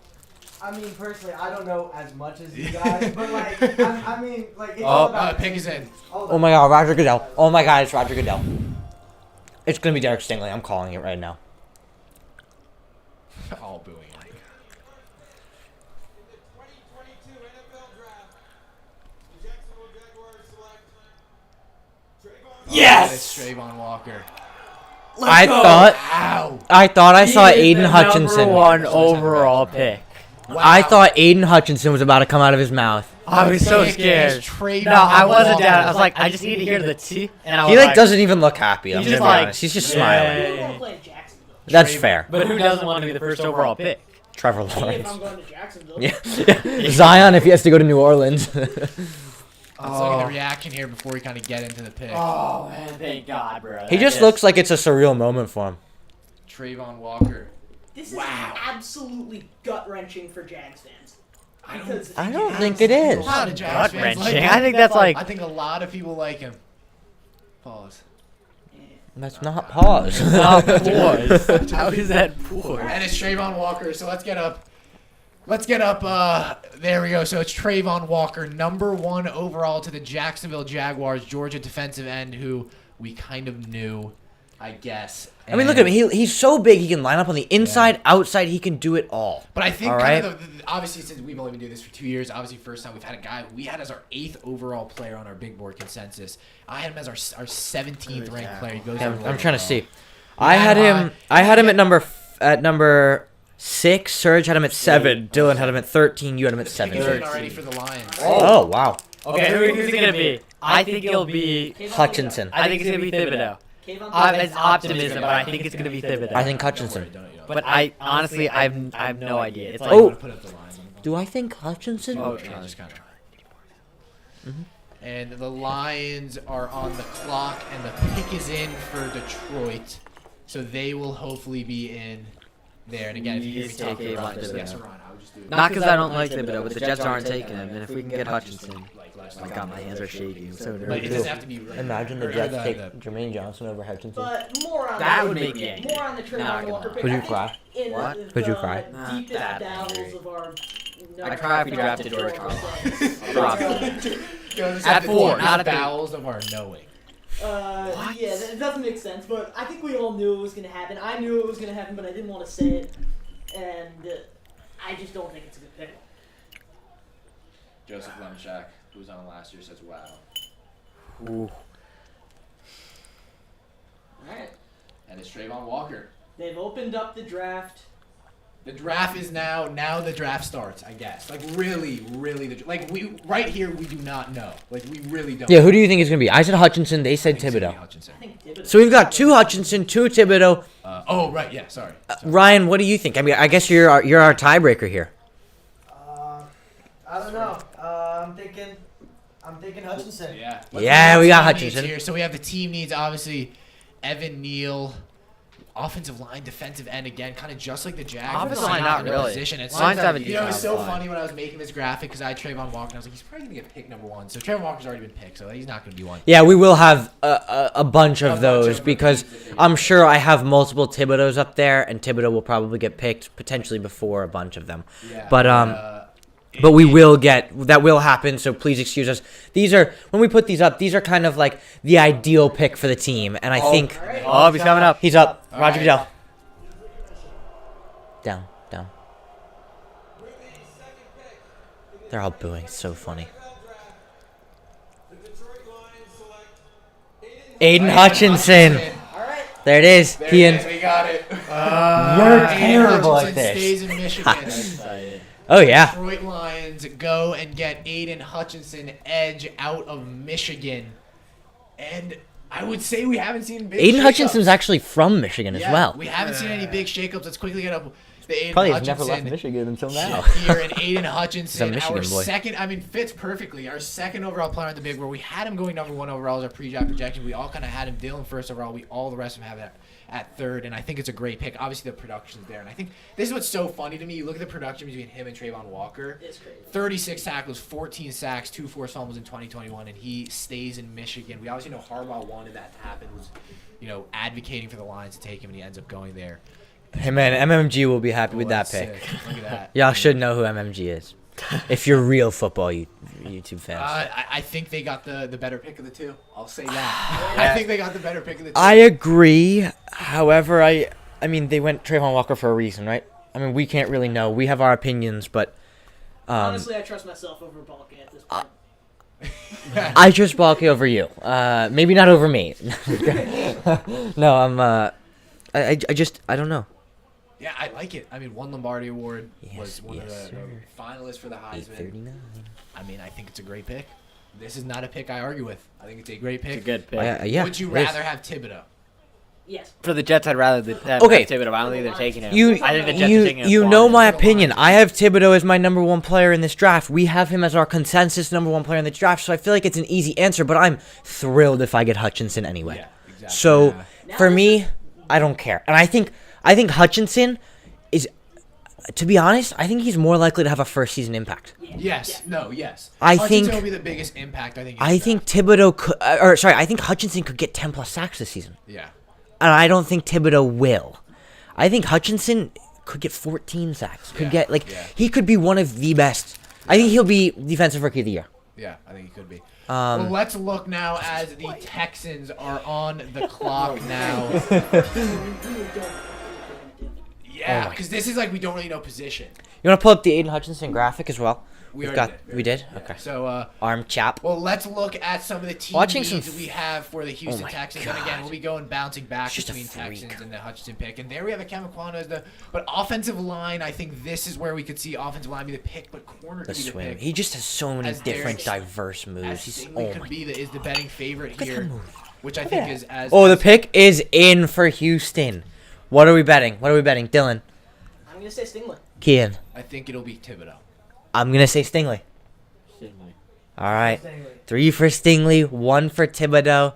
I mean, personally, I don't know as much as you guys, but like, I mean, like, it's Oh, all about pick is in. Oh my god, Roger Goodell. Oh my god, it's Roger Goodell. It's gonna be Derek Stingley. I'm calling it right now. All booing. Yes! It's Trayvon Walker. I thought I saw Aiden Hutchinson. Number one overall pick. I thought Aiden Hutchinson was about to come out of his mouth. I was so Pick scared. is Trayvon No, I wasn't Walker. down. I was like, I just need to hear the T. And I was He like doesn't even look happy. I'm He's gonna just be like, honest. He's just yeah. smiling. Who am I playing Jacksonville? That's fair. But who doesn't want to be the first overall pick? Trevor If I'm Lawrence. going to Jacksonville. Yeah. Zion if he has to go to New Orleans. Let's look at the reaction here before we kind of get into the pick. Oh man, thank God, bro. He just looks like it's a surreal moment for him. Trayvon Walker. This is Wow. absolutely gut-wrenching for Jags fans. Because I don't think it is. A lot of Jags fans gut-wrenching. like him. I think that's like I think a lot of people like him. Pause. That's not pause. not pause. How is that poor? And it's Trayvon Walker. So let's get up. There we go. So it's Trayvon Walker, number one overall to the Jacksonville Jaguars, Georgia defensive end, who we kind of knew, I guess. I mean, look at him. He's so big. He can line up on the inside, outside. He can do it all. But I think All kind right. of obviously since we've only been doing this for 2 years, obviously first time we've had a guy we had as our 8th overall player on our big board consensus. I had him as our 17th ranked player. He goes Yeah, number I'm one trying to overall. see. I had him at number 6. Serge had him at 7. Dylan had him at 13. You had him at Pick is in 17. already for the Lions. Oh wow. Okay, who's it gonna be? I think it'll be. Hutchinson. I think it's gonna be Thibodeau. Kayvon It's optimism, but I think it's gonna be Thibodeau. I think Hutchinson. But I honestly, I have no idea. It's like, Oh. Put up the lines. Do I think Hutchinson? Oh, Yeah, just kind of. And the Lions are on the clock, and the pick is in for Detroit, so they will hopefully be in there. And again, if you hear me Please talk take about Avon this, Thibodeau. yes or Ron, I would just do it. not because I don't like Thibodeau, but the Jets aren't taking him. And if we can get Hutchinson, Like last oh my time. God, my hands are shaking. So But it nervous. doesn't have to be. Like, Imagine the or Jets take the- Jermaine Johnson over Hutchinson. But more on That the, would make me more on the Not Trayvon gonna Walker lie. pick. Would you I think cry? In What? the Would you cry? Not deepest that bowels angry. of our. I'd cry if he drafted George Karlaftis. Drop it. You know, just At have to- 4, the not at 3. bowels of our knowing. Yeah, that doesn't make sense, but I think we all knew it was going to happen. I knew it was going to happen, but I didn't want to say it, and I just don't think it's a good pick. Joseph Lemchak, who was on last year, says wow. Ooh. Alright. And it's Trayvon Walker. They've opened up the draft. The draft is now the draft starts, I guess. Like, really, we right here, we do not know. Like, we really don't. Yeah, who do you think is going to be? I said Hutchinson. They I said think it's gonna Thibodeau. be Hutchinson. I think Thibodeau. So we've got 2 Hutchinson, 2 Thibodeau. Oh, right, yeah, sorry. Ryan, what do you think? I mean, I guess you're our tiebreaker here. I don't know. I'm thinking Hutchinson. Yeah. Yeah, we got Team needs Hutchinson. here. So we have the team needs, obviously, Evan Neal, offensive line, defensive end again, kind of just like the Jags. Offensive But line, not not in a really. Position. It's Line's have a you know, it's so decent line. funny when I was making this graphic because I had Trayvon Walker, and I was like, he's probably going to get pick number 1. So Trayvon Walker's already been picked, so he's not going to be one. Yeah, we will have a bunch of bunch those of because rookies. I'm sure I have multiple Thibodeaus up there, and Thibodeau will probably get picked potentially before a bunch of them. Yeah, But we will that will happen, so please excuse us. These are, when we put these up, these are kind of like the ideal pick for the team, and I think Alright. Oh, he's coming up. he's up. All Roger right. Goodell. Down. They're all booing. It's so funny. Aiden Hutchinson. Alright. There it is. There Ian. it is, we got it. You're Aiden terrible at Hutchinson this. stays in Michigan. Oh, yeah. Detroit Lions go and get Aiden Hutchinson, edge out of Michigan. And I would say we haven't seen big Aiden shakeups. Hutchinson's actually from Michigan as Yeah, well. We haven't seen any big shakeups. Let's quickly get up the Aiden Probably has Hutchinson. never left Michigan until now. Here in Aiden Hutchinson, He's a our Michigan boy. second, I mean, fits perfectly. Our second overall player on the big board. We had him going number 1 overall as our pre-draft projection. We all kind of had him Dylan first overall. All the rest of them have it at third, and I think it's a great pick. Obviously, the production's there, and I think this is what's so funny to me. You look at the production between him and Trayvon Walker. It's crazy. 36 tackles, 14 sacks, 2 forced fumbles in 2021, and he stays in Michigan. We obviously know Harbaugh wanted that to happen, was, advocating for the Lions to take him, and he ends up going there. Hey, man, MMG will be happy with Oh, that that's pick. sick. Look at that. Y'all should know who MMG is. If you're real football YouTube fans. I think they got the better pick of the two. I'll say that. I think they got the better pick of the two. I agree. However, I mean, they went Trayvon Walker for a reason, right? I mean, we can't really know. We have our opinions, but Honestly, I trust myself over Balky at this point. I trust Balky over you. Maybe not over me. No, I don't know. Yeah, I like it. I mean, one Lombardi Award Yes, was one of yes, the sir. finalists for the Heisman. 839. I mean, I think it's a great pick. This is not a pick I argue with. I think it's a great pick. It's a good pick. Yeah. Would you it is. rather have Thibodeau? Yes. For the Jets, I'd rather have Okay. Thibodeau. I don't think they're taking him. You I think the Jets are taking him. you far. know my For the opinion. Lions. I have Thibodeau as my number 1 player in this draft. We have him as our consensus number 1 player in the draft, so I feel like it's an easy answer. But I'm thrilled if I get Hutchinson anyway. Yeah, exactly. So Yeah. for me, I don't care, and I think Hutchinson is, to be honest, I think he's more likely to have a first season impact. Yes. No. Yes. I Hutchinson think- will be the biggest impact. I think. in I the think draft. Thibodeau could, I think Hutchinson could get 10 plus sacks this season, Yeah. and I don't think Thibodeau will. I think Hutchinson could get 14 sacks. Could Yeah, get yeah. he could be one of the best. I think he'll be defensive rookie of the year. Yeah, I think he could be. Well, let's look now as the Texans are on the clock now. Yeah, Oh my- because this is like we don't really know position. You want to pull up the Aiden Hutchinson graphic as well? We We've already got- did. we did? Yeah. Okay. So, Arm chap. well, let's look at some of the team Watching needs some we have for the Houston my Texans. And again, God. we'll be going bouncing back It's just a between freak. Texans and the Hutchinson pick. And there we have a Kevin Quano as but offensive line, I think this is where we could see offensive line be the pick, but corner The could be the swim. pick. He just has so many As different, Derek- diverse moves. As He's Stingley could be is the betting favorite Look at here, that move. which I Look think at is as. Oh, the pick is in for Houston. What are we betting? Dylan? I'm going to say Stingley. Kian. I think it'll be Thibodeau. I'm gonna say Stingley. All right. 3 for Stingley, 1 for Thibodeau.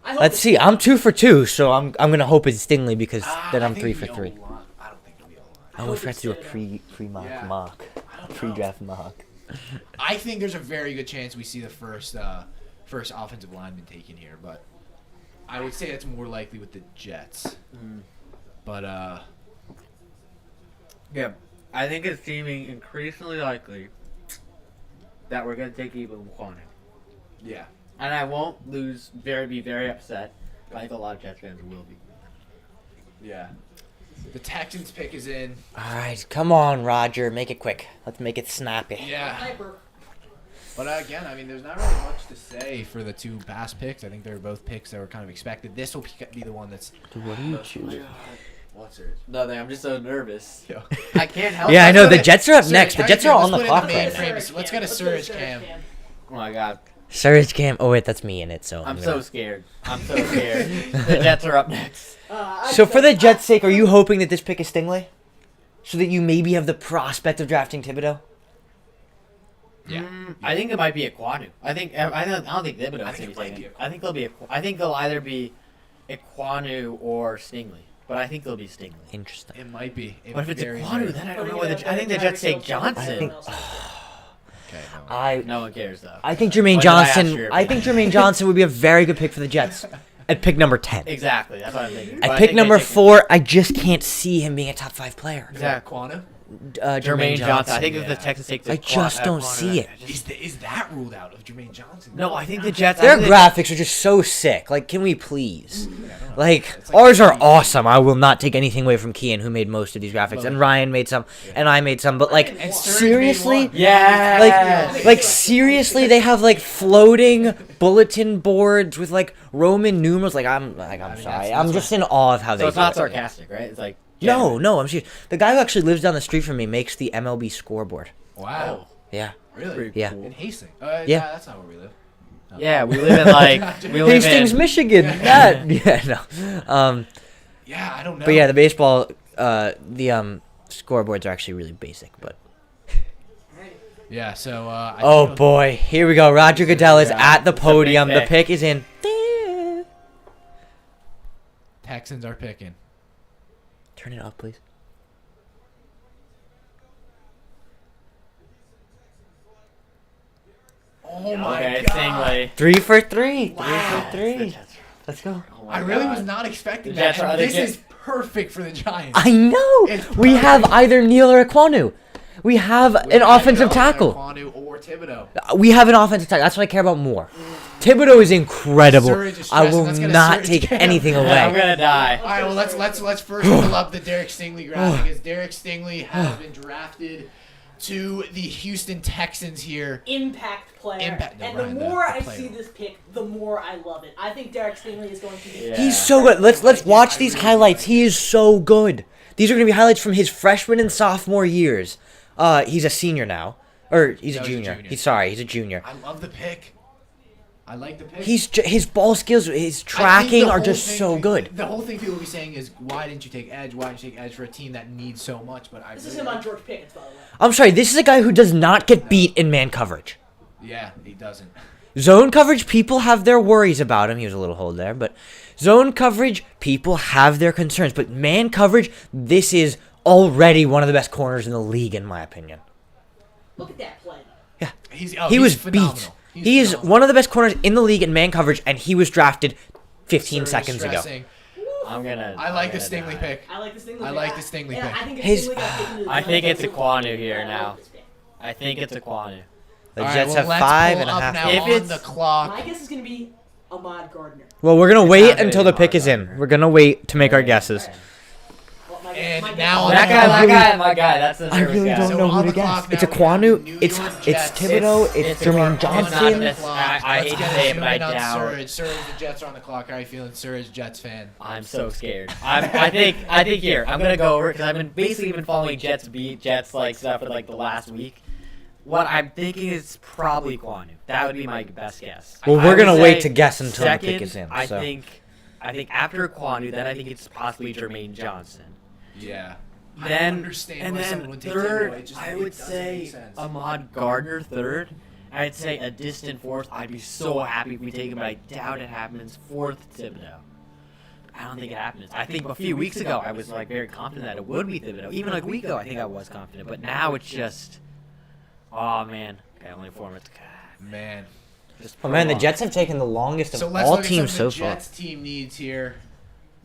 I hope Let's it's see. I'm 2 for 2, so I'm gonna hope it's Stingley because then I I'm think 3 it'll for be 3. O-line. I don't think it'll be O-line. I always hope forgot to do a it's pre mock Yeah. mock I don't know. pre-draft mock. I think there's a very good chance we see the first offensive lineman taken here, but I would say it's more likely with the Jets. But Yeah, I think it's seeming increasingly likely that we're gonna take Eben Quano. yeah, And I won't be very upset. I think a lot of Jets fans will be. yeah. The Texans pick is in. All right, come on, Roger, make it quick. Let's make it snappy. Yeah. Sniper. But again, I mean, there's not really much to say for the two past picks. I think they're both picks that were kind of expected. This will be the one that's. Dude, what are you choosing? What's yours? Nothing. I'm just so nervous. Yo. I can't help. Yeah, I know. Let's The put it- Jets are up Surge, next. The how Jets you are doing? on the Let's clock put it in right the now. main frame. Let's get a Surge cam. Oh my god. Surge Cam. Oh wait, that's me in it. So I'm gonna- so scared. I'm so scared. The Jets are up next. So for the Jets' sake, are you hoping that this pick is Stingley, so that you maybe have the prospect of drafting Thibodeau? Yeah. I think it might be Equanu. I don't think Thibodeau I is think going it to be might taken. be I think they'll be. I think they'll either be Equanu or Stingley. But I think they'll be Stingley. Interesting. It might be. It But if it's very, Equanu, very- then I don't know whether. I think the Jets take Johnson. Okay, no. I No one cares though. I think Jermaine Why did I ask Johnson. your I think Jermaine Johnson would be a very good pick for the Jets at pick number 10. Exactly. That's what I'm thinking. But I At think pick they number take 4, I just can't see him being a top 5 player. Is that Quana? Jermaine Johnson. I think if the yeah. Texans take I just don't see it. Is that ruled out of Jermaine Johnson? No, I think the Jets. Their I think graphics are just so sick. Like, can we please? Yeah, I don't know. Like, It's like ours are crazy. awesome. I will not take anything away from Kian, who made most of these graphics, and Ryan made some, and I made some. But like, And Surge seriously, made one. Yeah. like seriously, they have like floating bulletin boards with like Roman numerals. I'm mean, sorry, that's I'm just in awe of how So they. it's do not it. sarcastic, right? It's like No, I'm serious. The guy who actually lives down the street from me makes the MLB scoreboard. Wow. Yeah, Really? Pretty yeah. cool. In Hastings. Yeah. That's not where we live. No. Yeah, we live in like we live Hastings, in. Michigan. That, yeah, no. Yeah, I don't know. But yeah, the baseball, the scoreboards are actually really basic. But Yeah, so. I oh think boy, here we go. Roger Goodell is Yeah, at the it's a big podium. The pick. pick is in. Texans are picking. Turn it up, please. Oh my Okay, god. Stingley. 3 for 3. Wow. 3 for 3. Let's go. Oh my I really God. was not expecting The that. Jets are- And the this Jets- is perfect for the Giants. I know. It's We have perfect. either Neal or Equanu. We have We an have offensive Jones, tackle. Kwonu, or Thibodeau. We have an offensive tackle. That's what I care about more. Thibodeau is incredible. Surge is I stressing. will Let's get a not Surge take cam. anything I'm away. gonna die. All right, well let's first pull up the Derek Stingley graphic. As Derek Stingley has been drafted to the Houston Texans here. Impact player. Impact- no, and Ryan, the the more I player. see this pick, the more I love it. I think Derek Stingley is going to be. Yeah. He's so good. Let's watch these highlights. He is so good. These are going to be highlights from his freshman and sophomore years. He's a senior now, or he's No, a he's a junior. junior. He's sorry, he's a junior. I love the pick. I like the pick. His ball skills, his I think tracking the are whole just thing- so good. The whole thing people will be saying is, why didn't you take edge? Why didn't you take edge for a team that needs so much? But I This is really him on like- George Pickens, by the way. I'm sorry, this is a guy who does not get beat in man coverage. Yeah, he doesn't. Zone coverage, people have their worries about him. He was a little hold there, but zone coverage, people have their concerns. But man coverage, this is already one of the best corners in the league, in my opinion. Look at that play. He's He was phenomenal. beat. He's He is phenomenal. one of the best corners in the league in man coverage, and he was drafted 15 Surge seconds ago. stressing. I'm gonna. I like the I'm gonna Stingley die. pick. I like this Stingley I pick. like the Stingley and pick. I think if His- Stingley got taken to the I think Giants, it's Equanu here I now. love this pick. I think it's Equanu. The All right, Jets well, have let's 5 pull and a up half. now If on it's- the clock. My guess is going to be Ahmad Gardner. Well, we're gonna It's wait not gonna until be the pick is in. Gardner. We're gonna wait to make our guesses. Well, And guess now is- on That the guy, clock- my guy. That's the I nervous really guy. don't So know on who to the guess. clock It's now, we have Equanu. New It's York it's Jets. Thibodeau. It's it's Jermaine Equanu. It's not Johnson. this- I Let's hate get to a say it, zoom but I in on doubt. Surge. Surge, the Jets are on the clock. How are you feeling, Surge, Jets fan? I'm so scared. I think here I'm gonna go over because I've been basically following Jets like stuff for like the last week. What I'm thinking is probably Equanu. That would be my best guess. Well, I we're would gonna say wait to guess until second, the pick is in. I So. think after Equanu, then I think it's possibly Jermaine Johnson. Yeah. I don't Then understand and why then someone would take third, Thibodeau. It just I it would doesn't say make sense. Ahmad Gardner third. I'd say a distant fourth. I'd be so happy if we take him, but I doubt it happens. Fourth, Thibodeau. I don't think it happens. I think a few weeks ago I was like very confident that it would be Thibodeau. Even like a week ago, I think I was confident, but now it's just, oh man, okay, only 4 minutes. God, Man. just Oh man, the prolonged. Jets have taken the longest So of let's all look at teams some so of the far. Jets team needs here.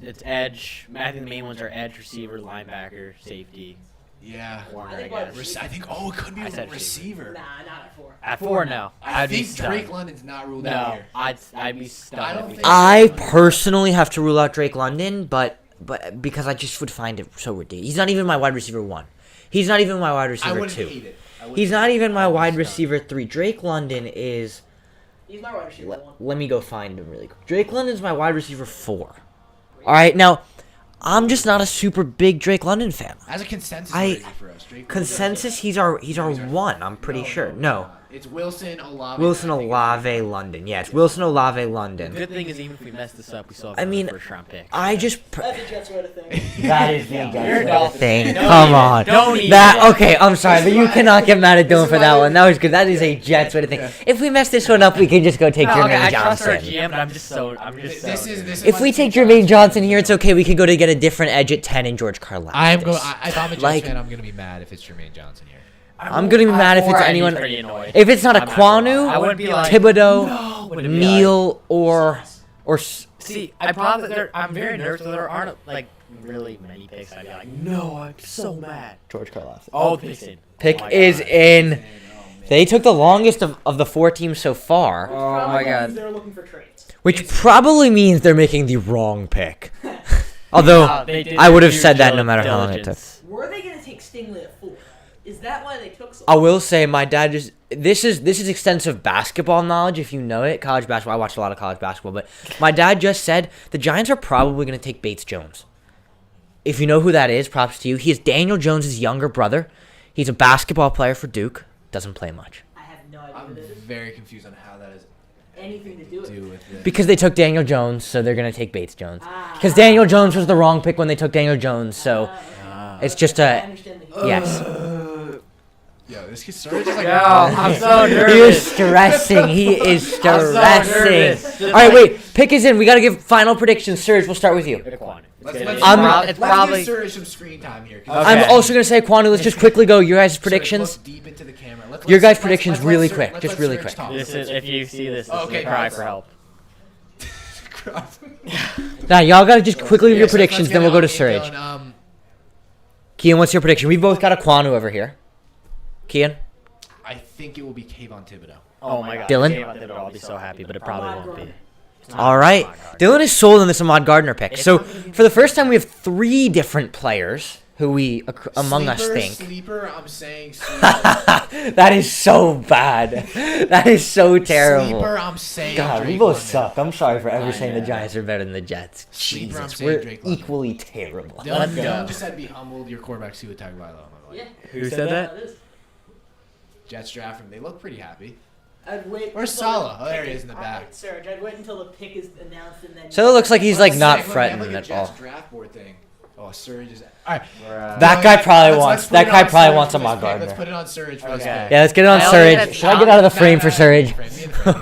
It's edge. I think the main ones are edge, receiver, linebacker, safety, Yeah. corner. I I think guess. I think, oh, it could be I a said receiver. Nah, not at 4. At 4, no. I I'd be think Drake stunned. London's not ruled out No, here. I'd be stunned. I don't if we think- took I Drake London. personally have to rule out Drake London, but because I just would find it so ridiculous. He's not even my wide receiver 1. He's not even my wide I receiver wouldn't 2. hate it. He's not even my wide receiver 3. Drake London is. He's my wide receiver one. Let me go find him really quick. Drake London's my wide receiver 4. All right, now I'm just not a super big Drake London fan. As a consensus, I- what is he for us? Drake Consensus, he's our 1. I'm pretty sure. No, It's Wilson Olave. Wilson I think Olave London. Yeah, it's Wilson Olave London. Good thing is, even if we mess this up, we still have I mean, first round pick. I just. That's a Jets way to think. That is the You're Jets Dolphins. thing. Don't Come even- on. don't even. That okay? I'm sorry, but you cannot get mad at Dylan for that one. That was good. That is a Jets way to think. If we mess this one up, we can just go take No, okay, Jermaine I trust our Johnson. GM, but I'm just so. This is If we take Jermaine Johnson here, it's okay. We can go to get a different edge at 10 and George Karlaftis. If I'm a Jets Like- fan, I'm gonna be mad if it's Jermaine Johnson here. I'm gonna be mad if it's anyone. Pretty annoyed. If it's not a I'm not gonna lie. I Quanu, wouldn't be like Thibodeau, wouldn't be Neal, or See, I'm very nervous that there aren't like really many picks. I'd be like, no, I'm so mad. George Karlaftis. Oh, pick's in. Pick Oh my is God. in. They took the longest of the 4 teams so far, Oh my God. They're looking for trades. which probably means they're making the wrong pick. Although They did I would have due said that no matter how long it took. diligence. Were they going to take Stingley at 4? Is that why they took so I will say my dad just this is extensive basketball knowledge if you know it. College basketball. I watch a lot of college basketball, but my dad just said the Giants are probably going to take Bates Jones. If you know who that is, props to you. He is Daniel Jones' younger brother. He's a basketball player for Duke. Doesn't play much. I have no idea I'm what it is. very confused on how that has Anything to do with to it. do with this. Because they took Daniel Jones, so they're going to take Bates Jones. Because Daniel Jones was the wrong pick when they took Daniel Jones, so it's just I a understand the yes. Yo, this kid started just like. Yo, I'm so He is nervous. stressing. He is I'm so stressing. nervous. Just All right, like- wait. Pick is in. We got to give final predictions. Serge, we'll start with you. Let's It's I'm- probably. give Surge some screen time here. 'cause Okay. I'm also going to say, Kwanu, let's just quickly go. Your guys' Surge, predictions. look deep into the camera. Your guys' predictions really quick, let's just let really Surge quick. talk. This is if you see this, Okay, okay, cry guys. for help. Now, y'all got to just quickly give Yeah, your so predictions, let's then get we'll go to on Surge. Dylan. Kian, what's your prediction? We both got a Kwanu over here. Kian? I think it will be Kayvon Thibodeau. Oh my God. Dylan? I'll be so happy, but it probably won't be. All right. Dylan is sold on this Ahmad Gardner pick. So, for the first time, we have 3 different players who we, among us, think. Sleeper, I'm saying sleeper. That is so bad. That is so terrible. Sleeper, I'm saying God, we Drake both London. suck. I'm sorry for ever I saying the know. Giants are better than the Jets. Sleeper, I'm Jesus, saying we're Drake London. equally terrible. Dylan, go. Dylan just said be humbled. Your quarterback's Tua Tagovailoa. Yeah. Who said that? It is. Jets draft him. They look pretty happy. I'd wait. Where's until Salah? the Oh, there he pick is in the All back. right, Serge, I'd wait until the pick is announced and then. So it looks like he's like not Let's say, fretting look, we have, at like, a all. Jets draft board thing. Oh, Surge is. All right. That guy probably Let's wants. put That it guy on probably Surge wants for this Ahmad pick. Gardner. Let's put it on Surge for this Okay. pick. Yeah, let's get it on Hell Surge. yeah, Should I get out of the frame for Surge? Waiting for a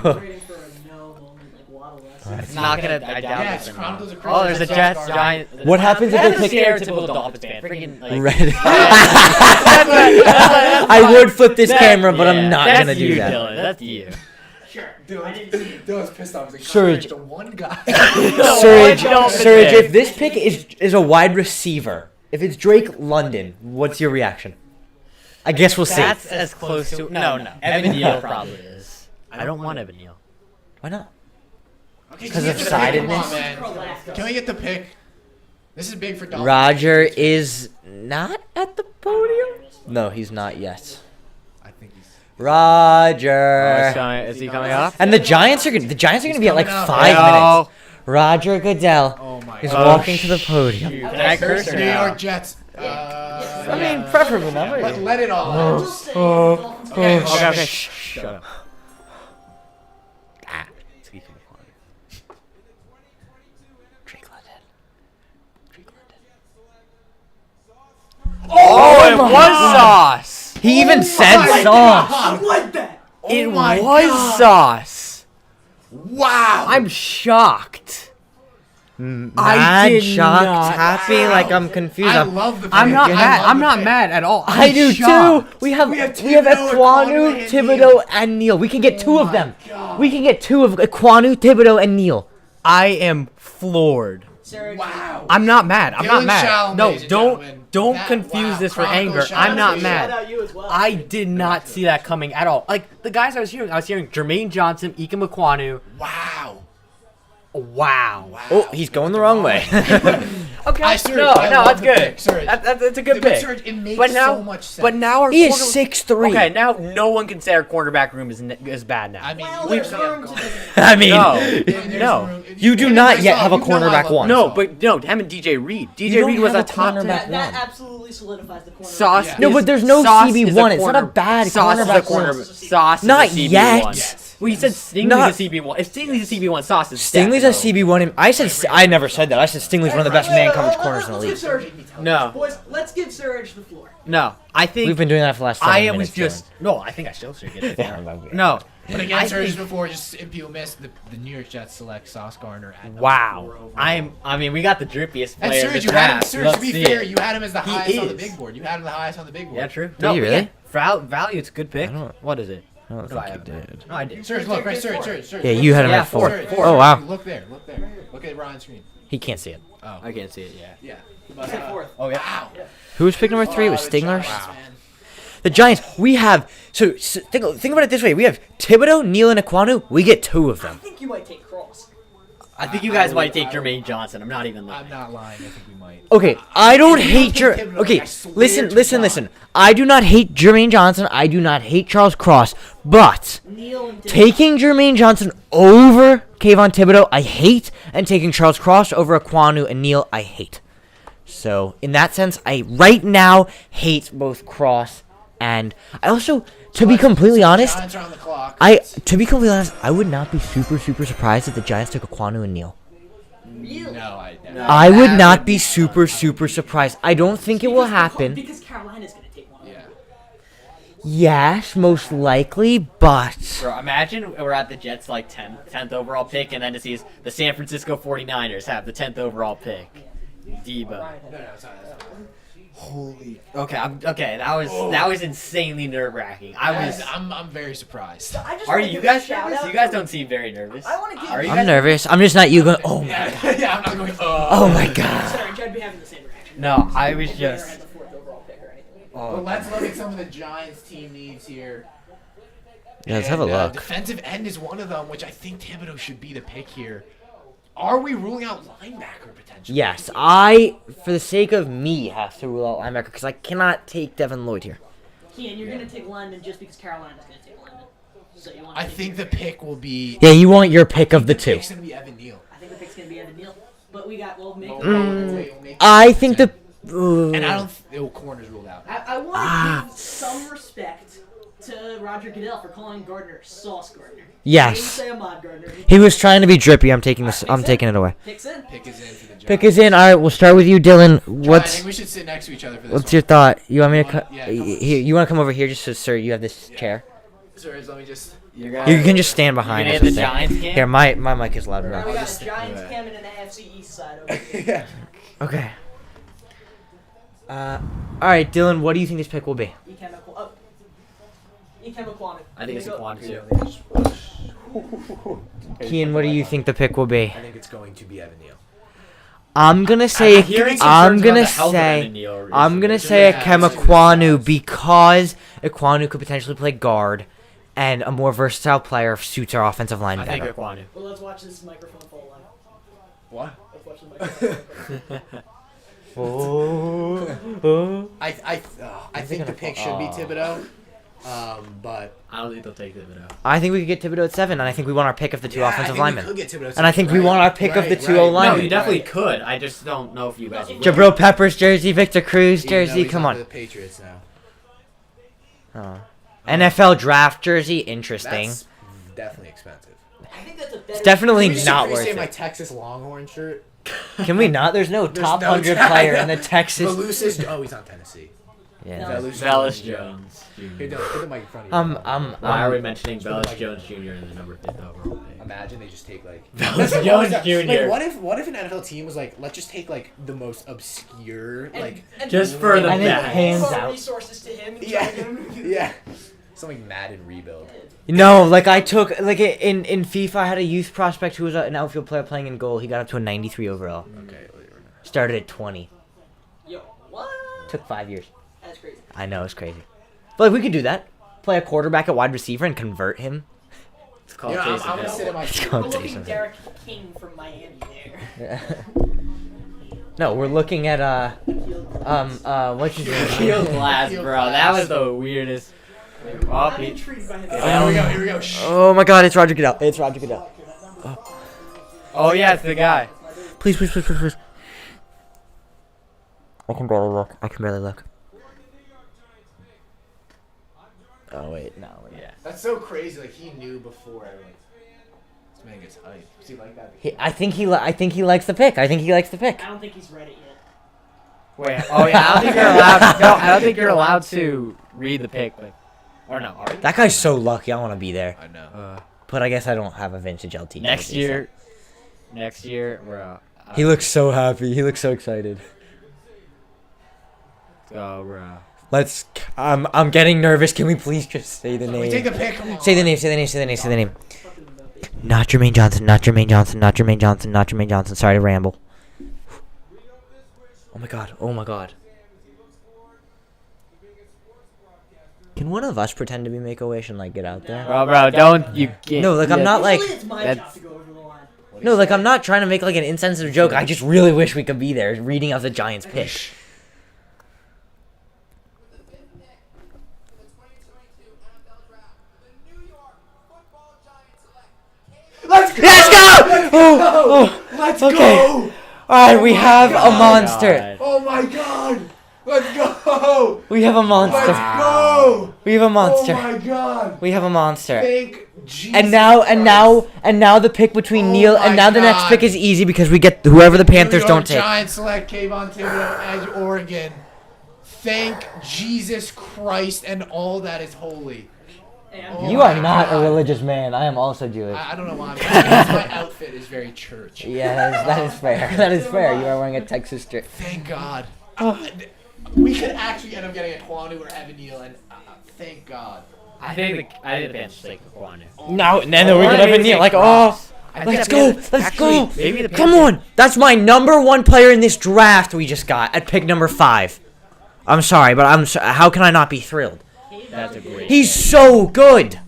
no moment, like waddle It's not gonna. I doubt Yeah, it's it's gonna. Chronicles of Oh, there's a Christmas, Jets Garden. giant. What happens if That's they a pick stereotypical Dolphins fan. Freaking like. Red? That's I would flip this that- camera, but yeah, I'm not that's gonna do you, that. Dylan. That's you. Sure. I didn't see it. Dylan's pissed off. He's like, Surge. The one guy. Surge, Dolphin Surge. pick. If this pick is a wide receiver, if it's Drake London, what's your reaction? I guess we'll see. That's as close to. No. Evan Neal probably is. I don't want Evan Neal. Why not? Okay, 'Cause can we of get the pick? Come on, sidedness? man. Can we get the pick? This is big for Dolphins. Roger is not at the podium. No, he's not yet. I think he's. Roger. Is he coming up? And the Giants are gonna be at like coming up. 5 Yo. minutes. Roger Goodell Oh my is god. walking to the podium. Can I curse or New no? York Jets. I mean, preferably not. Let it all out. Just saying, the Dolphins Okay, Okay, okay. shut up. Drake London. Drake London. Oh, it was Sauce. He even said my sauce. I like that. It my was God. Sauce. Wow. I'm shocked. Mad, did shocked, not- happy, like I'm confused. I love the pick. I'm not I mad. love I'm the not pick. mad at all. I I'm do shocked. too. We have We have Equanu, Thibodeau, and Thibodeau, and Neal. We can get 2 of them. God. We can get 2 of Equanu, Thibodeau, and Neal. I am floored. Serge, Wow. I'm not mad. I'm not Dylan mad. Chalamet, No, ladies and gentlemen. don't That- confuse wow. this for Chronicles anger. Chalamet. I'm not Shout mad. Shout out you as well. I did not see that coming at all. Like the guys I was hearing Jermaine Johnson, Ike Ekwonu. Wow. Wow. Oh, he's going the wrong way. Okay. Surge, No, I love that's the good. pick. Surge. That's a good But pick. Surge, it makes But now, so much sense. but now our He is corner- 6'3". Okay, now no one can say our cornerback room is bad now. I mean, Well, you there's room to do I mean, No. You do not yet have a cornerback one. No, but no, him and DJ Reed. DJ don't Reed was have a a top cornerback 10. That one. absolutely solidifies the corner. Sauce. Yeah. No, but there's no Sauce CB1. is a It's not a bad Sauce is a cornerback corner. one. Sauce is Not a CB1. yet. Yes. Well, you said Stingley's Not- a CB1. If Stingley's a CB1, Sauce is Stingley's a CB1. I never said that. I said Stingley's one of the best man coverage corners in the Let's give league. Surge. No. Boys, let's give Surge the floor. No, I think We've been doing that for the last 7 I minutes. was just no. I think I still should get it. Yeah, No, But I again, Surge think- before, just if people missed, the New York Jets select Sauce Gardner at number 4 Wow. overall. I mean, we got the drippiest And player. Surge, in the you had him. draft. Surge, Let's to be see fair, it. you had him as the He highest on the is. big board. You had him the highest on the big board. Yeah, true. Did you but really? Yeah, value, it's a good pick. I don't- What is it? I don't Do I think have you it? did. No, I did. Surge, look, right, Surge. Yeah, you had him Yeah, at 4. Surge, Oh, wow. Look there. Look at Ryan's screen. He can't see it. Oh, I can't see it. Yeah. yeah. Let's hit fourth. Oh yeah. Wow. Who was pick number 3? It was the Stingler? Giants, Wow. man. The Giants, we have... So think about it this way. We have Thibodeau, Neal, and Aquanu. We get 2 of I them. think you might take Cross. I think you guys might take Jermaine Johnson. I'm not even I'm lying. not lying. I think we might. Okay, I don't If you hate don't take Thibodeau, Okay, I swear listen, to listen, God. listen. I do not hate Jermaine Johnson. I do not hate Charles Cross. But Neal and taking Jermaine Johnson over Kayvon Thibodeau, I hate. And taking Charles Cross over Aquanu and Neal, I hate. So, in that sense, I right now hate both Cross and... I also, to be completely honest... Giants are on the clock. To be completely honest, I would not be super surprised if the Giants took Aquanu and Neal. Neal. No, I would not be super surprised. I don't think it will happen. Because Carolina's going to take one. Yeah. Yes, most likely, but Bro, imagine we're at the Jets like 10th overall pick, and then it sees the San Francisco 49ers have the 10th overall pick. Debo. No, it's not. Holy. Okay. That was insanely nerve wracking. I'm very surprised. I just Are wanna you give guys a shout nervous? out You guys to- don't seem very nervous. I want to give. Are you I'm guys nervous. I'm just not you going. Oh my Yeah, god. yeah, I'm not going. Oh my god. Sorry, I'd be having the same reaction. No, I was If Raider just. had the 4th overall pick or anything. But let's look at some of the Giants' team needs here. Yeah, let's have a And, look. Defensive end is one of them, which I think Thibodeau should be the pick here. Are we ruling out linebacker potentially? Yes, I, for the sake of me, have to rule out linebacker because I cannot take Devin Lloyd here. Kian, you're going to take lineman just because Carolina's going to take lineman. So you want I think the pick will be. Yeah, you want your pick of the 2. Pick's gonna be Evan Neal. I think the pick's going to be Evan Neal. But we got, we'll make We'll make I think the. And I don't. Corners ruled out. I want to give some respect to Roger Goodell for calling Gardner Sauce Gardner. Yes. He didn't say Ahmad Gardner. He was trying to be drippy. I'm taking this. I'm taking it away. Picks in. Pick is in for the Giants. Pick is in. All right, we'll start with you, Dylan. I think What's we should sit next to each other for this what's one. your thought? You want me to Yeah, come on. here? You want to come over here just so, sir? You have this chair. Sorry, let me just. You You can just stand behind You us. can and hit the say- Giants camp? Here, my mic is loud Now we enough. got a Giants cam and an AFC East side over here. Yeah. Okay. All right, Dylan. What do you think this pick will be? Ikem Aquanu. I think it's a quad too. Kian, what do you think the pick will be? I think it's going to be Evan Neal. I'm gonna say. I'm hearing some I'm concerns about gonna the health of say. Evan Neal I'm gonna recently. say Yeah, Akem that's Aquanu because Aquanu could potentially play guard, and a more versatile player suits our offensive line I think better. Aquanu. Well, let's watch this microphone fall line. What? Let's watch the microphone. I think the pick should be Thibodeau. But I don't think they'll take Thibodeau. I think we could get Thibodeau at 7, and I think we want our pick of the 2 yeah, offensive I think linemen. We could get Thibodeau And I think we want our pick of the 2 O No, linemen. you definitely could. I just don't know if you guys will. Jabril Peppers jersey, Victor Cruz jersey. Come on. The Patriots now. Oh. NFL draft jersey, interesting. That's definitely expensive. I think that's a better. It's definitely Can we not say worth my it. Texas Longhorn shirt? Can we not? There's no There's top no 100 try. player in the Texas. Velusis. Oh, he's on Tennessee. Yeah. Velus Jones. Here, Jr. put the mic in front of you. Why are we mentioning Velus Jones Jr. in the number 5th overall pick? Imagine they just take like Velus Jones Jr. Like, what if an NFL team was like, let's just take like the most obscure like Just for the And it best. pans Throw out. resources to him. And yeah try to get him. yeah something Madden rebuild. No, like I took in FIFA, I had a youth prospect who was an outfield player playing in goal. He got up to a 93 overall. Okay. Started at 20. Yo, what? Took 5 years. That's crazy. I know, it's crazy. But like, we could do that. Play a quarterback at wide receiver and convert him. It's called Yeah, Jason I'm gonna Hill. sit in my It's We're called looking Jason. Derek King from Miami there. No, we're looking at what's his name? Field glass, bro. That was the weirdest. Oh, I'm intrigued by his Here we go. Shh. Oh my God, it's Roger Goodell. It's Roger Goodell. oh yeah, it's the guy. Please. I can barely look. Oh wait, no. Yeah. That's so crazy. Like he knew before everyone. This man gets hyped. Does he like that? I think he likes the pick. I don't think he's read it yet. Wait. Oh yeah. I don't think you're allowed. No, I don't think you're allowed to read the pick. Or no. Are you? That guy's so lucky. I want to be there. I know. But I guess I don't have a vintage LT. Next year, bro. He looks so happy. He looks so excited. Go, bro. I'm getting nervous. Can we please just say the We name? take the pick. Come on. Say the name. Not Jermaine Johnson. Sorry to ramble. Oh my god. Can one of us pretend to be Make-A-Wish and like get out there? Bro, don't you get. No, like I'm not like Usually it's my that's- job to go over the line. no, like I'm not trying to make like an insensitive joke. I just really wish we could be there reading out the Giants pick. Let's go. Let's Okay. go. All right, we have a God. monster. Oh my God. Let's go. We have a Let's monster. go. We have a Oh monster. my God. We have a monster. Thank Jesus. And now the pick between Oh Neil my and now the next God. pick is easy because we get whoever the Panthers New York don't take. Giants select Kayvon Thibodeau, Edge, Oregon. Thank Jesus Christ and all that is holy. Hey, Oh You my are not a God. religious man. I am also Jewish. I don't know why. My outfit is very church. Yeah, that is fair. That is fair. You are wearing a Texas strip. Thank God. We could actually end up getting a Kwanu or Evan Neal, and thank God. I think the Panthers take the Kwanu. No, and then we could have been Neil. Like, oh, let's go. Let's go. Maybe the Come Panthers- on. That's my number one player in this draft we just got at pick number 5. I'm sorry, but how can I not be thrilled? That's a great. He's so good.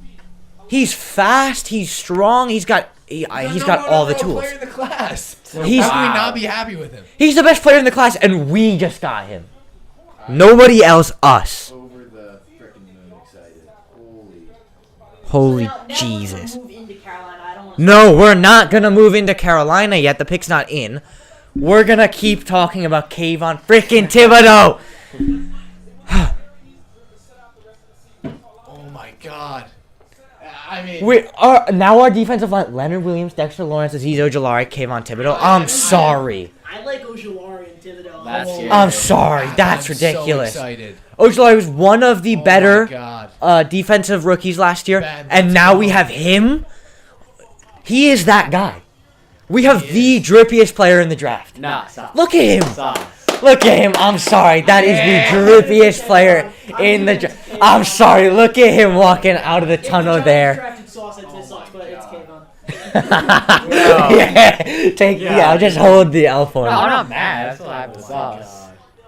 He's fast. He's strong. He's got all the tools. Player in the class. He's- How can we not be happy with him? He's the best player in the class, and we just got him. Nobody else, us. Over the frickin' moon, excited. Holy Now Jesus. We're gonna move into Carolina. I don't want to. No, we're not going to move into Carolina yet. The pick's not in. We're going to keep talking about Kayvon frickin' Thibodeau. Oh my God. I mean, Now our defensive line, Leonard Williams, Dexter Lawrence, Aziz Ojolari, Kayvon Thibodeau. I'm sorry. I like Ojolari and Thibodeau. That's Oh, it. I'm sorry. That's I'm ridiculous. So excited. Ojolari was one of the Oh my better God. defensive rookies last year, Ben, and let's now go. we have him. He is that guy. We have He the drippiest player in the draft. Nah, stop. Look at him. Stop. Look at him. I'm sorry. That is the drippiest player in the draft. I'm sorry. Look at him walking out of the If the tunnel Giants there. drafted Sauce, I'd say Sauce, but it's Kayvon. Yeah, I'll just hold the L for No, him. I'm not mad. That's what I have to sauce.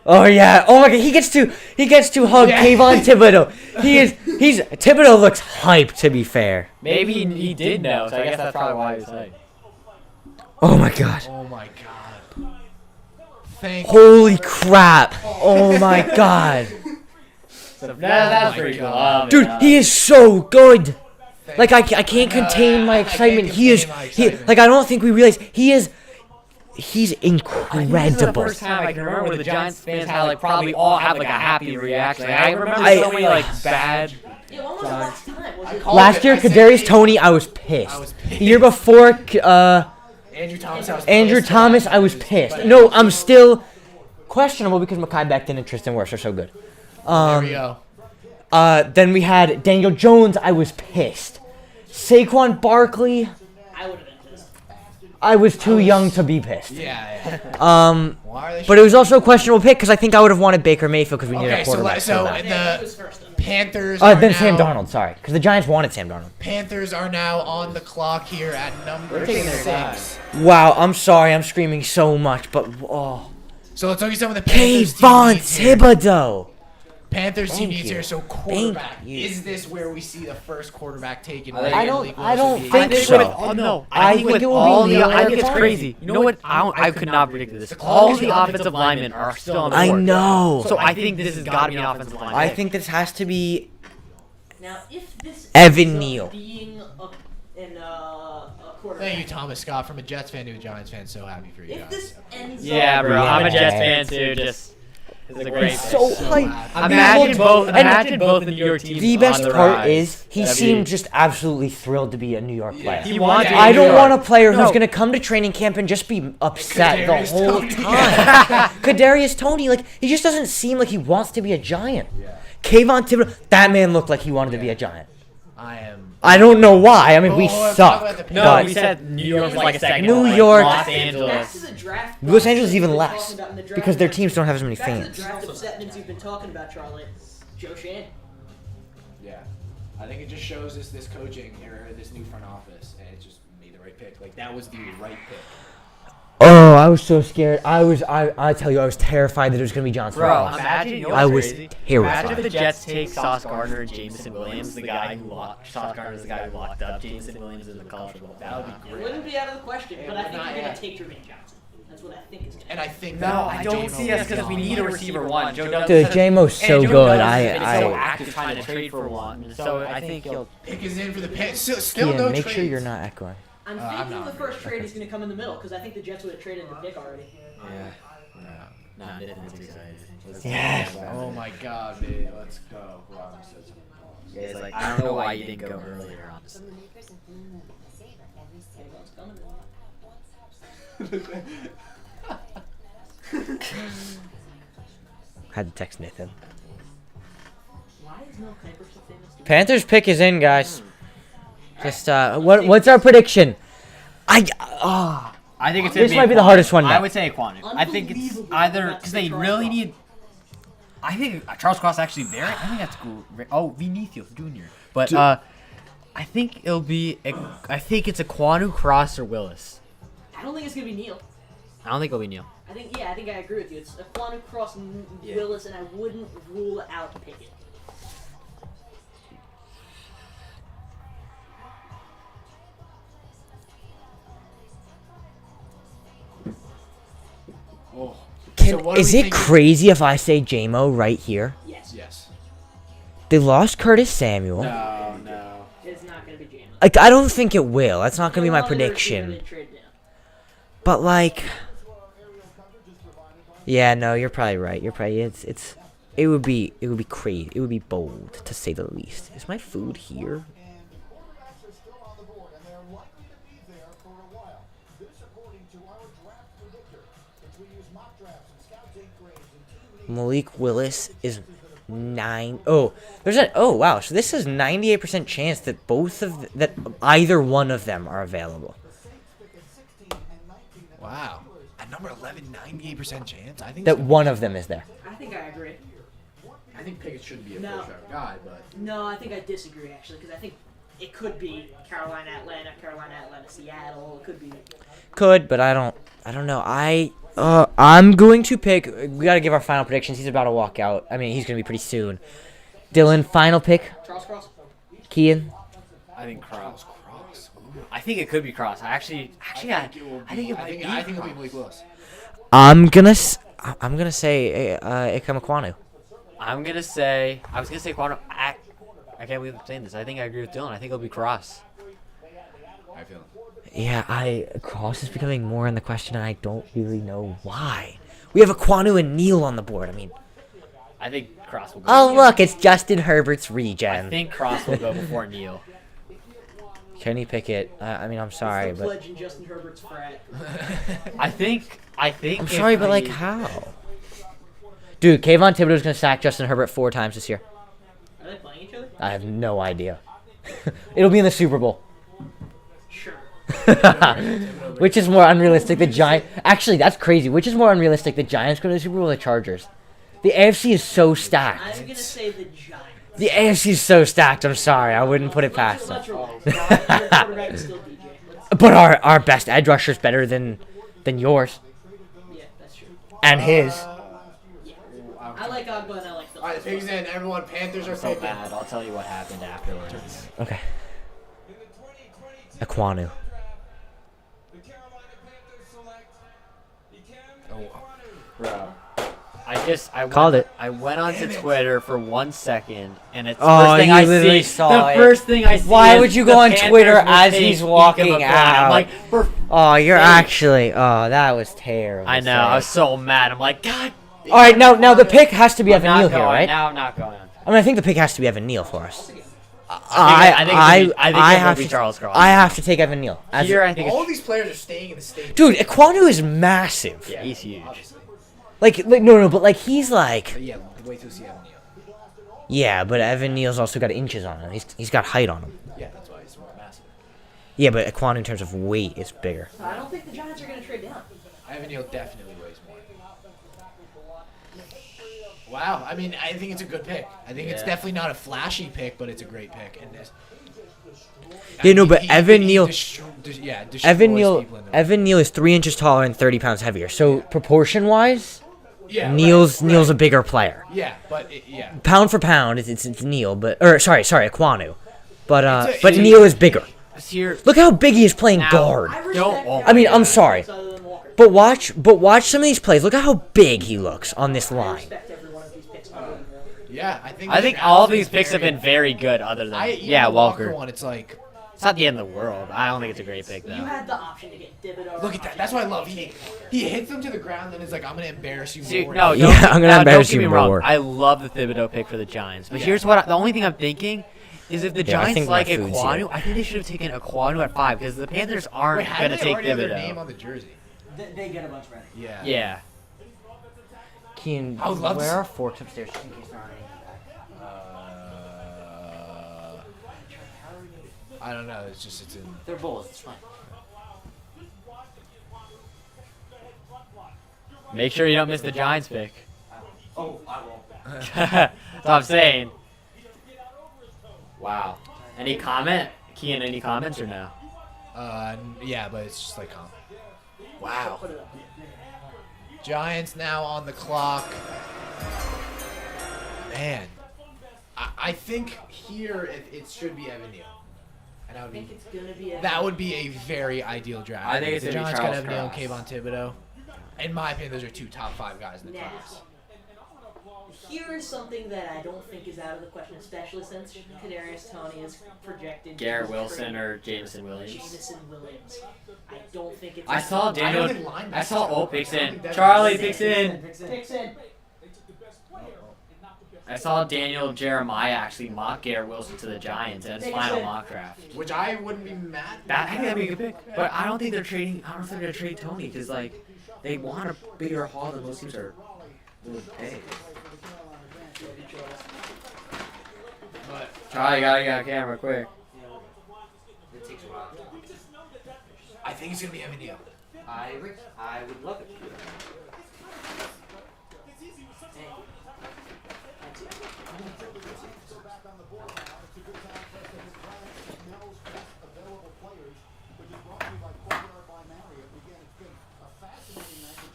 Oh yeah. Oh my God. He gets to hug Yeah. Kayvon Thibodeau. Thibodeau looks hyped, to be fair. Maybe he did know, so I guess that's probably why he was like. Oh my God. Oh my God. Thank Holy crap. Oh my God. So, that's my pretty cool. God. Dude, he is so good. Like I can't contain my excitement. Like I don't think we realize he's This is the incredible. first time I can remember where the Giants fans had like probably all have like a happy reaction. Like, I remember I- so many like bad. Yeah, when was the last time? Was it? Last year, Kadarius Toney, I was pissed. I was The year before, Andrew Thomas. I was Andrew pissed. Thomas, I was pissed. No, I'm still questionable because Mekhi Becton and Tristan Wirfs are so good. There we go. Then we had Daniel Jones, I was pissed. Saquon Barkley, I would have been pissed. I was too young to be pissed. Yeah. Why are they? But it was also a questionable pick because I think I would have wanted Baker Mayfield because we needed Okay, a so quarterback. so bad. Yeah, he the was first. Panthers. Are Then now, Sam Darnold, sorry, because the Giants wanted Sam Darnold. Panthers are now on the clock here at number They're taking their 6. Wow, I'm sorry, I'm screaming so much, but So let's look at some of the Panthers Kayvon teams here. Thibodeau. Panthers team Thank needs you. here. So quarterback. Thank you. Is this where we see the first quarterback taken? I don't Malik think Willis so. would be- No, I I think think with it will all be the, Neal I think or it's Farley. crazy. You know what? I could not predict this. All the offensive linemen are still on the I board. know. So I think this has got to be an offensive line. I pick. think this has to be Now, if this Evan ends up Neal. being a quarterback. Thank you, Thomas Scott, from a Jets fan to a Giants fan. So happy for you If guys. this ends Yeah, up bro. I'm a Yeah. Jets fan too. Just it's a great. so pick. hype. Imagine both. And Imagine both the New York teams. The best on the part rise. is he That'd seemed be- just absolutely thrilled to be a New York player. He wanted to be I in New don't York. want a player who's No. going to come to training camp and just be upset the Kadarius whole Toney. time. Kadarius Toney, like, he just doesn't seem like he wants to be a Giant. Kayvon Thibodeau, that man looked like he wanted to be a Giant. I am. I don't know why. I mean, we Oh, talk suck. about the No, but we said New York was like a second. New like York- Los back to Angeles. the draft Los Angeles process even we've been less talking about in the draft, because their like, teams don't have as many back to fans. the draft acceptance you've been talking about, Charlie. Joe Shan. Yeah, I think it just shows us this coaching or this new front office, and it just made the right pick. Like that was the right pick. Oh, I was so scared. I tell you, I was terrified that it was going to be Johnson. Bro, imagine you know I what's was crazy? terrified. Imagine if the Jets take Sauce Gardner and Jamison Williams, the guy who locked Sauce Gardner's the guy who locked up Jamison Williams in the college football. That would be It great. wouldn't be out of the question, It but I would think not, you're going yeah. to take Jermaine Johnson. That's what I think is going to And I think No, that I don't J-Mo see us because we need a receiver one. Joe Douglas Dude, has- J-Mo's and so Joe good. Douglas is so I active trying to trade for one. So I think he'll. pick is in for the Panthers. Still Ian, no make sure trades. you're not echoing. I'm I'm thinking not the really first trade is going to come in the middle because I think the Jets would have traded the pick already. No, Nathan's excited. Yes. Oh my God, man. Let's go. Wow, I'm so surprised. Yeah, it's like I don't know why you didn't go earlier. Honestly. Had to text Nathan. Why is Mel Kiper so famous? Panthers pick is in, guys. Just what's our prediction? I think it's. This might be the hardest one I now. would say Quanu. I think it's Unbelievable. either That's because they Charles really Cross. need. I think Charles Cross actually there. I think that's great. Oh, Vinicius Jr. But I think it'll be. I think it's a Quanu, Cross, or Willis. I don't think it's going to be Neal. I don't think it'll be Neal. I think I agree with you. It's a Quanu Cross Yeah. Willis, and I wouldn't rule out Pickett. Oh. So Can, what do is we it think- crazy if I say JMO right here? Yes. Yes. They lost Curtis Samuel. No, no. It's not going to be Jameis. Like, I don't think it will. That's not gonna be my prediction. But like, yeah, no, you're probably right. You're probably it would be crazy. It would be bold to say the least. Is my food here? Malik Willis is 9. Oh, there's a. Oh wow. So this is 98% chance that that either one of them are available. Wow. At number 11, 98% chance. I think That one of them is there. I think I agree. I think Pickett should be a No. first round guy, but No, I think I disagree actually because I think it could be Carolina, Atlanta, Seattle. It could be. Could, but I don't know. I'm going to pick. We got to give our final predictions. He's about to walk out. I mean, he's going to be pretty soon. Dylan, final pick. Charles Cross. Kian. I think Cross. I think it could be Cross. I think it'll be Malik Willis. I'm gonna say Ikema Kwanu. I'm gonna say. I was gonna say Quanu. I can't believe I'm saying this. I think I agree with Dylan. I think it'll be Cross. I feel it. Yeah, Cross is becoming more in the question, and I don't really know why. We have a Kwanu and Neal on the board. I mean, I think Cross will go. oh before look, it's Justin Herbert's Neal. I regen. think Cross will go before Neal. Kenny Pickett. I mean, I'm sorry, It's the but pledge in Justin Herbert's frat. I think. I'm if sorry, but like we- how? Dude, Kayvon Thibodeau's gonna sack Justin Herbert 4 times this year. Are they playing each other? I have no idea. It'll be in the Super Bowl. Sure. Which is more unrealistic? The Giants. Actually, that's crazy. Which is more unrealistic? The Giants go to the Super Bowl or the Chargers? The AFC is so stacked. I'm gonna say the Giants. The AFC is so stacked. I'm sorry. I wouldn't put it past them. Let's relax. Your quarterback is still DJ. But our best edge rusher is better than yours Yeah, that's true. and his. I like Agba and I like Phillips. right, the pig's in. Everyone, Panthers are So picking. bad. I'll tell you what happened afterwards. Okay. Aquanu. Bro. I Called it. I went onto Twitter for 1 second, and it's the Oh, first thing you I literally see. saw The it. first thing I see. Why is would you the go on Panthers Twitter mistake as he's Ike walking McCoy. I'm out? like, for Oh, you're Hey. actually. Oh, that was terrible. I know. I was so mad. I'm like, God. All right, now the pick has to be I'm Evan not Neal going. here, right? Now I'm not going. I mean, I think the pick has to be Evan Neal for us. I think it have will be to. Charles Cross. I have to take Evan Neal. As Here, I think All it's, these players are staying in the stadium. dude, Aquanu is massive. yeah, he's huge. Like no, but like he's like. But yeah, wait till see Evan Neal. Yeah, but Evan Neal's also got inches on him. He's got height on him. Yeah, that's why he's more massive. Yeah, but Aquanu in terms of weight is bigger. I don't think the Giants are going to trade down. Evan Neal definitely weighs more. Wow, I mean, I think it's a good pick. I think it's Yeah. definitely not a flashy pick, but it's a great pick. And this. Yeah, no, but Evan Neal- destroys Evan Neal people in the- Evan Neal is 3 inches taller and 30 pounds heavier. So proportion wise, yeah, Neal's right. a bigger player. Yeah, but yeah. Pound for pound, it's Neal, sorry, Aquanu, but It's a- Neal is bigger. Here, Look how big he is playing Now- guard. I respect Don't- guys I mean, I'm that sorry. other than Walker. But watch some of these plays. Look at how big he looks on this I line. respect every one of these picks. other than Walker. Yeah, I think all of these picks have been very good. Other than Yeah, yeah, Walker. one. It's like, It's not the end of the world. I don't think it's a great pick though. You had the option to get Thibodeau. look at that. That's what I love. He hits him to the ground and is like, I'm gonna embarrass you See, more. no, Yeah, don't- I'm gonna now, embarrass don't get you me wrong. more. I love the Thibodeau pick for the Giants, but Yeah. here's what the only thing I'm thinking is if the Yeah, I Giants think like my food's Aquanu, here. I think they should have taken Aquanu at 5 because the Panthers aren't Wait, how gonna did they take already have their name Thibodeau. on the jersey? They get a bunch ready. Yeah. Yeah. Keen, I would love to where see- are forks upstairs? Just in case there aren't any back. I don't know. It's in. They're bowls. It's fine. Make sure you don't miss the Giants pick. Oh, I won't. That's what I'm saying. Wow. Any comment? Kian, any comments or no? Yeah, but it's just like, wow. Giants now on the clock. Man, I think here it should be Evan Neal, and I think it's gonna be. that would be a very ideal draft. I think it's the gonna be Giants got Charles Evan Neal and Cross. Kayvon Thibodeau. In my opinion, those are two top 5 guys in the Now, class. here is something that I don't think is out of the question, especially since Kadarius Toney is projected. to Garrett be Wilson traded. or Jamison Williams? Jamison Williams. I don't think it's. I saw I don't Daniel. think linebackers I saw. are- Oh, I picks don't in. think that's- Charlie picks in. Picks in. I saw Daniel Jeremiah actually mock Garrett Wilson to the Giants at his Picks final in. mock draft. Which I wouldn't be mad. That I think that'd be a good pick. But I don't think they're trading. I don't think they're gonna trade Tony because like they want a bigger haul than most teams are willing to pay. But Charlie, you gotta get a camera quick. It takes a while. I think it's gonna be Evan Neal. I agree. I would love it.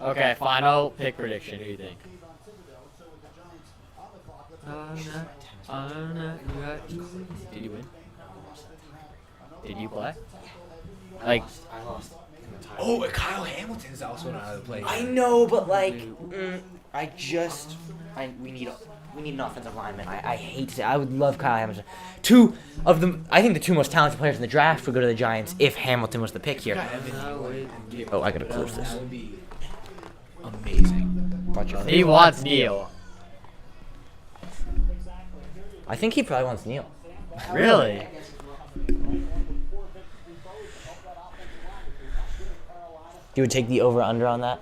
Okay, final pick prediction. Who do you think? Did you win? Did you play? Like, I lost. Oh, Kyle Hamilton is also not out of the play. I know, but like, we need an offensive lineman. I hate to say, I would love Kyle Hamilton. I think the two most talented players in the draft would go to the Giants if Hamilton was the pick here. Got Evan Neal and Oh, I gotta close this. That would be amazing. Watch your he wants Neil. I think he probably wants Neal. Really? You would take the over/under on that?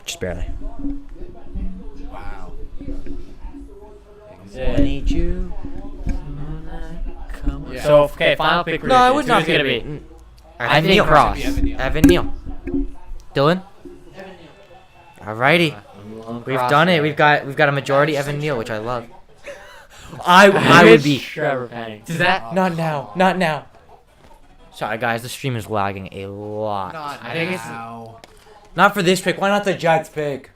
Just barely. Wow. I need you. Yeah. So okay, final pick prediction. No, I would not Who's gonna be. I Evan think Neal. Cross. Evan Neal. Evan Neal. Dylan. Evan Neal. Alrighty. We've done it. We've got a majority Evan Neal, which I love. I would be. Trevor Penning. Does that? Not now. Not now. Sorry, guys. The stream is lagging a lot. Not I think it's- now. Not for this pick. Why not the Jets pick?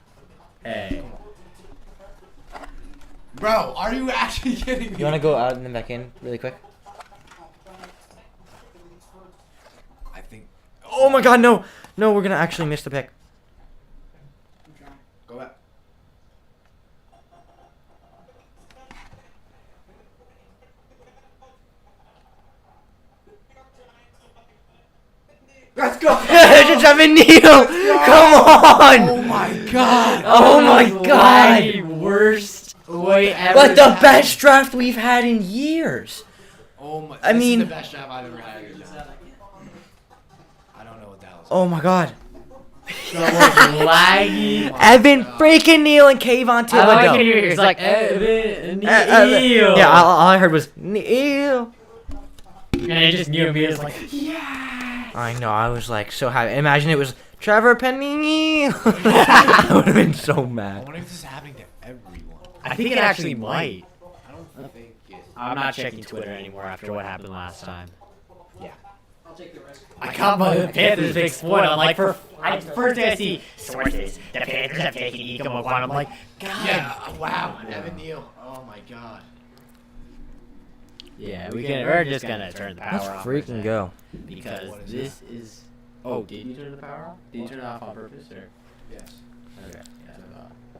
Hey. Bro, are you actually kidding me? You want to go out and then back in really quick? I think. Oh my God, no. No, we're going to actually miss the pick. Go back. Let's go. Just have a kneel. Come on. Oh my god. Oh my God. Worst way ever. Like the best draft we've had in years. Oh my. I This mean- is the best job I've ever had. I don't know what the hell is. Oh my God. laggy. Evan freaking Neal and Kayvon All I can Thibodeau. hear is like Evan Yeah, all I heard was Neal. and I just knew me as like I know, I was like so happy. Imagine it was Trevor Penny. I would have been so I mad. wonder if this is happening to everyone. I think it actually might. I don't think it. I'm not checking Twitter anymore after what happened last time. I'll take the risk. I got my Panthers big spoil. I'm like, first thing I see sources, the Panthers have taken Ika Mokwan. I'm like, God. Yeah. Wow. Evan Neal. Oh my god. Yeah, we're just gonna turn the power Let's off. for a freaking second, go. Because What is this is. Oh, did you turn the power off? Did you turn it off on purpose or? Yes. Okay. Yeah.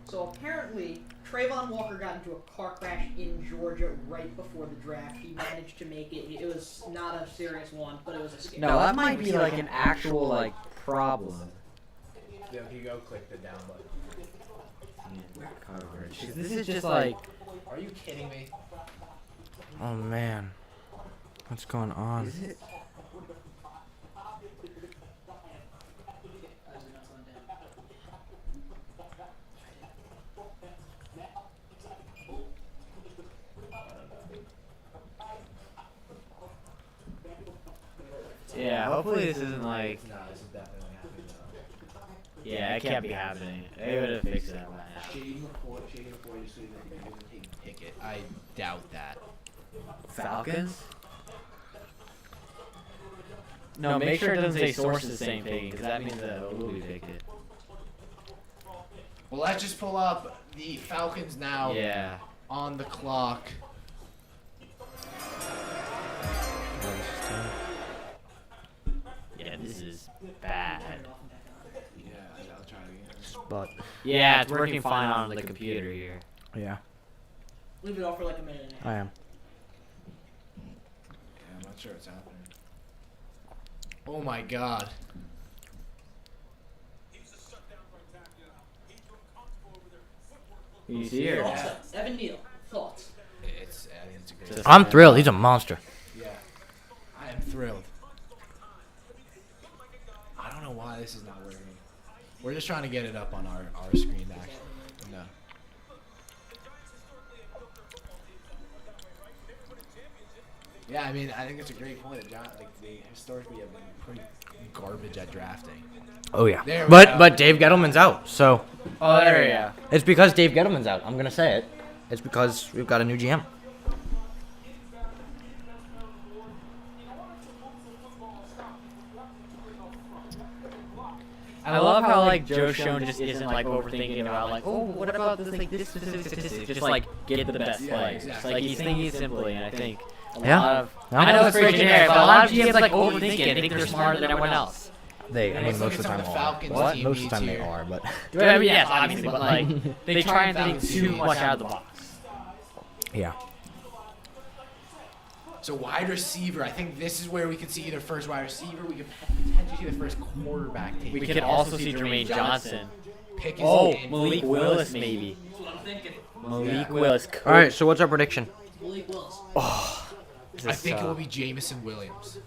So apparently, Trayvon Walker got into a car crash in Georgia right before the draft. He managed to make it. It was not a serious one, but it was a scare. No, that might be like an actual like problem. Yeah, if you go click the down button. Coverage. 'Cause this is just like. Are you kidding me? Oh man. What's going on? Is it? Yeah, hopefully this isn't like. No, this is definitely happening. Yeah, it can't be happening. They would have fixed that by now. Shading before you see that you can take a ticket. I doubt that. Falcons? No, make sure it doesn't say sources same thing, because that means that Louis picked it. Well, let's just pull up the Falcons now Yeah. on the clock. Yeah, this is bad. Yeah, I'll try it again. But Yeah, it's working fine on the computer here. yeah, Leave it off for like a minute and a half. I am. Yeah, I'm not sure what's happening. Oh my god. You see her? Thoughts? Evan Neal, thoughts? I think it's a great. Just- I'm thrilled. He's a monster. Yeah, I am thrilled. I don't know why this is not working. We're just trying to get it up on our screen, actually. No. Yeah, I mean, I think it's a great point that they historically have been pretty garbage at drafting. Oh yeah. There we go. But Dave Gettleman's out, so Oh, there we go. it's because Dave Gettleman's out. I'm gonna say it. It's because we've got a new GM. I love how like Joe Schoen just isn't like overthinking about like, oh, what about this like this specific statistic? Just like get the best Yeah, players. exactly. Like he's thinking simply, and I think a Yeah. lot of Yeah. I know it's pretty generic, but a lot of GMs like overthink it and think they're smarter than everyone else. They, I mean, Let's look most of at the some time of the they are. Falcons What? team Most of the time needs they here. are, but I mean, yes, obviously, but like they try and think too much out of the box. yeah. So wide receiver, I think this is where we could see either first wide receiver, we could potentially see the first quarterback take. We could also see Jermaine Johnson. Pick his Oh, name. Malik Willis maybe. That's what I'm thinking. Malik Willis. All right. So what's our prediction? Malik Willis. I think it will be Jamison Williams.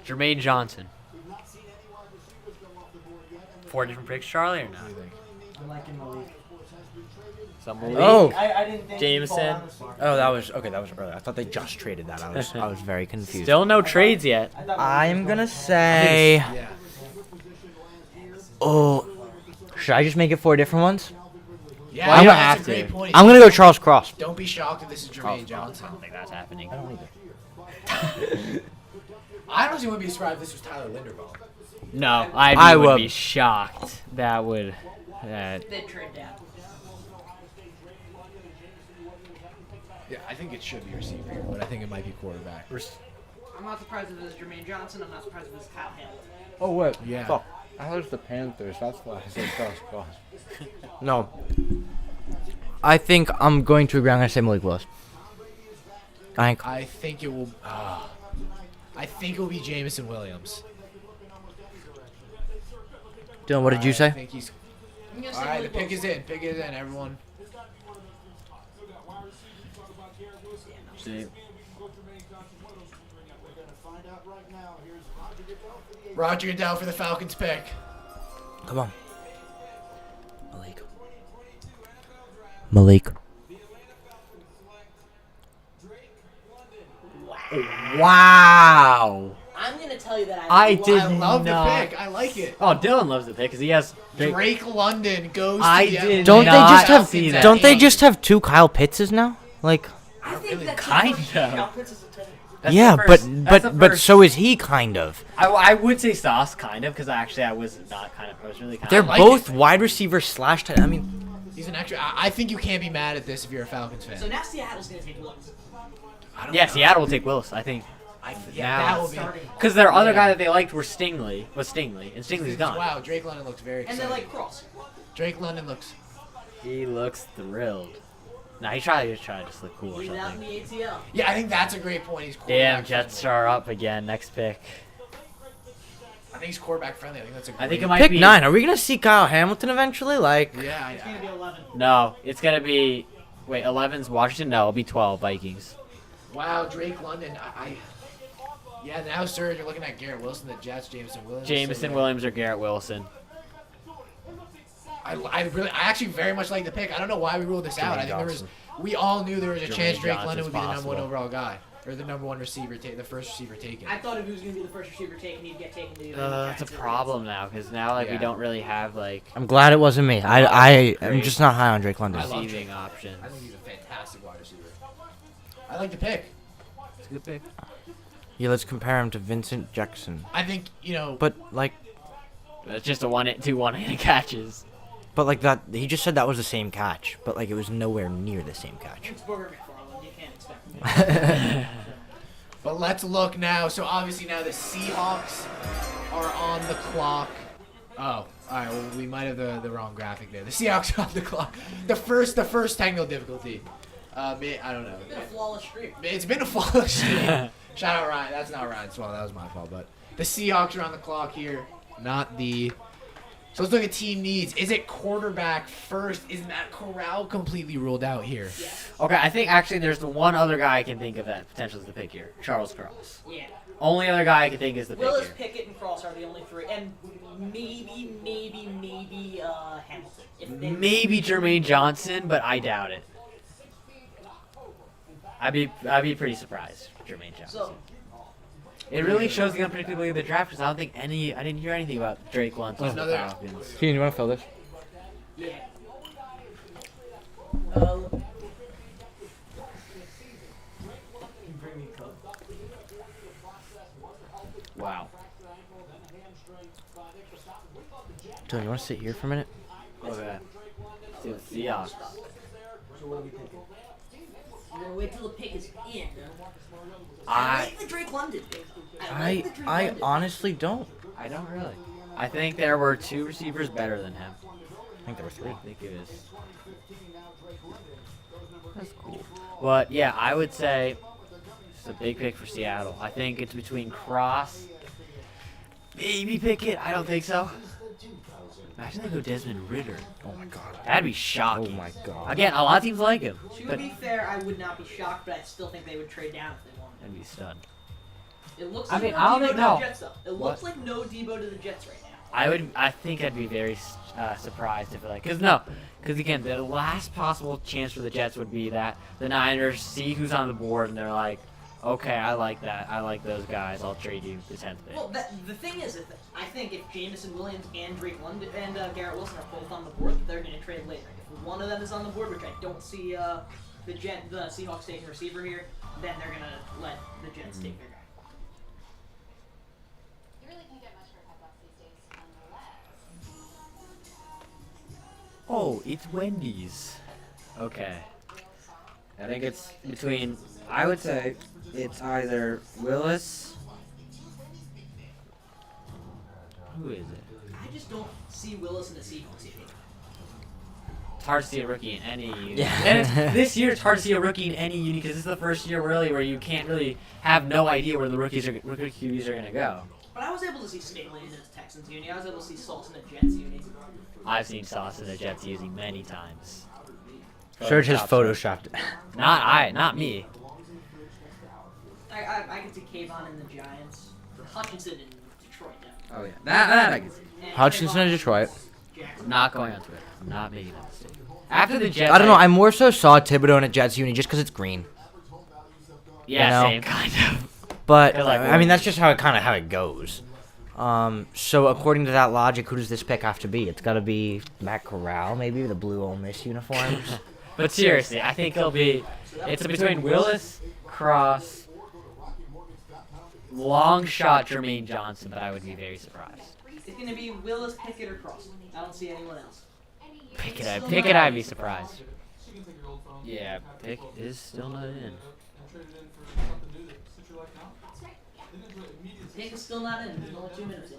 Jermaine Johnson. 4 different picks, Charlie, or no? What do you think? I'm liking Malik. So Malik. Oh. I didn't think Jameson. he'd fall down this far. Oh, that was okay. That was early. I thought they just traded that. I was very confused. Still no trades yet. I thought I'm gonna say. Yeah. Oh, should I just make it 4 different ones? Yeah, Well, you don't that's have a great to. point. I'm gonna go Charles Cross. Don't be shocked if this is Jermaine I Johnson. don't think that's happening. I don't either. I honestly wouldn't be surprised if this was Tyler Linderbaum. No, I I would would. be shocked. That would. They'd trade down. Yeah, I think it should be receiver here, but I think it might be quarterback. I'm not surprised if it was Jermaine Johnson. I'm not surprised if it was Kyle Hamilton. Oh, wait. Yeah. Fuck. I thought it was the Panthers. That's why I said Charles Cross. No. I think I'm going to agree. I'm going to say Malik Willis. I think it will. I think it will be Jamison Williams. Dylan, what did you I say? think he's. I'm gonna All say right, the Malik pick Willis. is in. Pick is in, everyone. See. Roger Goodell for the Falcons pick. Come on. Malik. Wow. I'm gonna tell you that I love- did I love not. the pick. I like it. Oh, Dylan loves the pick because he has Drake London goes I to the did Don't they not just have see that. Don't they just have 2 Kyle Pittses now? Like I think really that's kind the first- of. Kyle Pitts is a tight end. That's yeah, the first- that's the but first- so is he kind of. I would say Sauce kind of because I was not kind of. I was really kind They're of. like both it. wide receivers slash tight. I mean, He's an extra. I think you can't be mad at this if you're a Falcons fan. So now Seattle's gonna take Williams. I don't Yeah, know. Seattle will take Willis. I think Yeah, now that will be. Starting. because their other Yeah. guy that they liked was Stingley, and Stingley's gone. Wow, Drake London looks very And excited. then like Cross. Drake London looks. He looks thrilled. Nah, he tried to just look cool or Leave it out in something. the ATL. Yeah, I think that's a great point. He's quarterback Damn, Jets friendly. are up again. Next pick. I think he's quarterback friendly. I think that's a great. I think it might pick be 9. Are we gonna see Kyle Hamilton eventually? Like, Yeah, It's gonna be 11. No, it's gonna be. Wait, 11's Washington. No, it'll be 12 Vikings. wow, Drake London. Yeah, now, sir, you're looking at Garrett Wilson, the Jets, Jamison Williams. Jamison So, Williams or Garrett Wilson. I actually very much like the pick. I don't know why we ruled this out. I think we all knew there was a chance Drake London would be the number one overall guy. Or the number one receiver, the first receiver taken. I thought if he was going to be the first receiver taken, he'd get taken to the That's a problem now because now we Yeah. don't really have I'm glad it wasn't me. I am just not high on Drake London. I love receiving Drake. options. I think he's a fantastic wide receiver. I like the pick. It's a good pick. Yeah, let's compare him to Vincent Jackson. I think, But like It's just a 2 one-handed catches. But like that, he just said that was the same catch, but like it was nowhere near the same catch. It's Booger McFarland. You can't expect But let's look now. So obviously now the Seahawks are on the clock. Oh, all right. Well, we might have the wrong graphic there. The Seahawks are on the clock. The first technical difficulty. I don't know. It's been a flawless streak. It's been a flawless streak. Shout out Ryan. That's not Ryan's fault. That was my fault. But the Seahawks are on the clock here. Not the. So let's look at team needs. Is it quarterback first? Is Matt Corral completely ruled out here? Yeah. Okay, I think actually there's the one other guy I can think of that potentially is the pick here. Charles Cross. Yeah. Only other guy I can think is the pick Willis, here. Pickett, and Cross are the only 3. And maybe Hamilton. If they Maybe Jermaine Johnson, but I doubt it. I'd be pretty surprised, Jermaine Johnson. So, It really shows the unpredictability of the draft because I didn't hear anything about Drake London and the Another- Falcons. Keenan, you want to fill this? yeah. Wow. Dylan, you want to sit here for a minute? Okay. Seahawks. So what are we picking? We're going to wait till the pick is in. I like the Drake London pick. I I honestly don't. I don't really. I think there were 2 receivers better than him. I think there were 3. I think it was. That's cool. But yeah, I would say it's a big pick for Seattle. I think it's between Cross, maybe Pickett. I don't think so. Imagine they go Desmond Ritter. Oh my god. That'd be Oh shocking. my god. Again, a lot of teams like him. To But be fair, I would not be shocked, but I still think they would trade down if they wanted. that'd be a stud. It looks I like mean, no I don't Debo think- to no. the Jets, though. It What? looks like no Debo to the Jets right now. I think I'd be very surprised if because again, the last possible chance for the Jets would be that the Niners see who's on the board and they're like, okay, I like that. I like those guys. I'll trade you the 10th pick. Well, the thing is, that I think if Jamison Williams and Drake London and Garrett Wilson are both on the board, they're going to trade later. If one of them is on the board, which I don't see the Seahawks taking receiver here, then they're going to let the Jets take their guy. You really can get much for $5 these days, nonetheless. Oh, it's Wendy's. Okay. I think it's between. I would say it's either Willis. Who is it? I just don't see Willis in the Seahawks here. It's hard to see a rookie in any uni. Yeah. And this year, it's hard to see a rookie in any uni because this is the first year really where you can't really have no idea where the rookie QBs are gonna go. But I was able to see Stingley in the Texans uni. I was able to see Salts in the Jets uni. I've seen Sauce in the Jets using many times. Search has photoshopped. Not me. I could see Kayvon in the Giants. Hutchinson in Detroit now. Oh yeah, that I can see. And Hutchinson in Kayvon Detroit. Jackson. Not going on Twitter. I'm not making that mistake. After the Jets, I don't know. I more so saw Thibodeau in a Jets uni just because it's green. yeah, you know? same kind of. But They're like I mean, that's just how it goes. So according to that logic, who does this pick have to be? It's got to be Matt Corral, maybe the blue Ole Miss uniforms. But seriously, I think it'll be. It's between Willis, Cross, long shot Jermaine Johnson, but I would be very surprised. It's going to be Willis, Pickett, or Cross. I don't see anyone else. Pickett, I'd be surprised. Yeah, Pick is still not in. Pick is still not in. There's only 2 minutes in.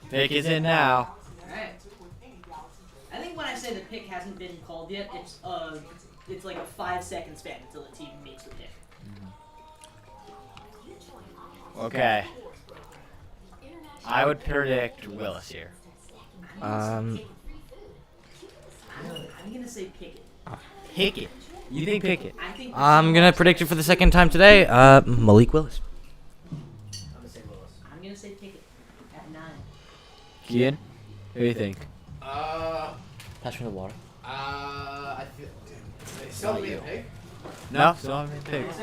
Pick is in now. Alright. I think when I say the pick hasn't been called yet, it's like a 5-second span until the team makes the pick. Okay. I would predict Willis here. I'm gonna say Pickett. Pickett. You think Pickett? I think I'm gonna predict it for the second time today. Malik Willis. I'm gonna say Pickett at 9. Kian? Who do you think? Pass me the water. I feel. Still be a pick. No, still haven't picked.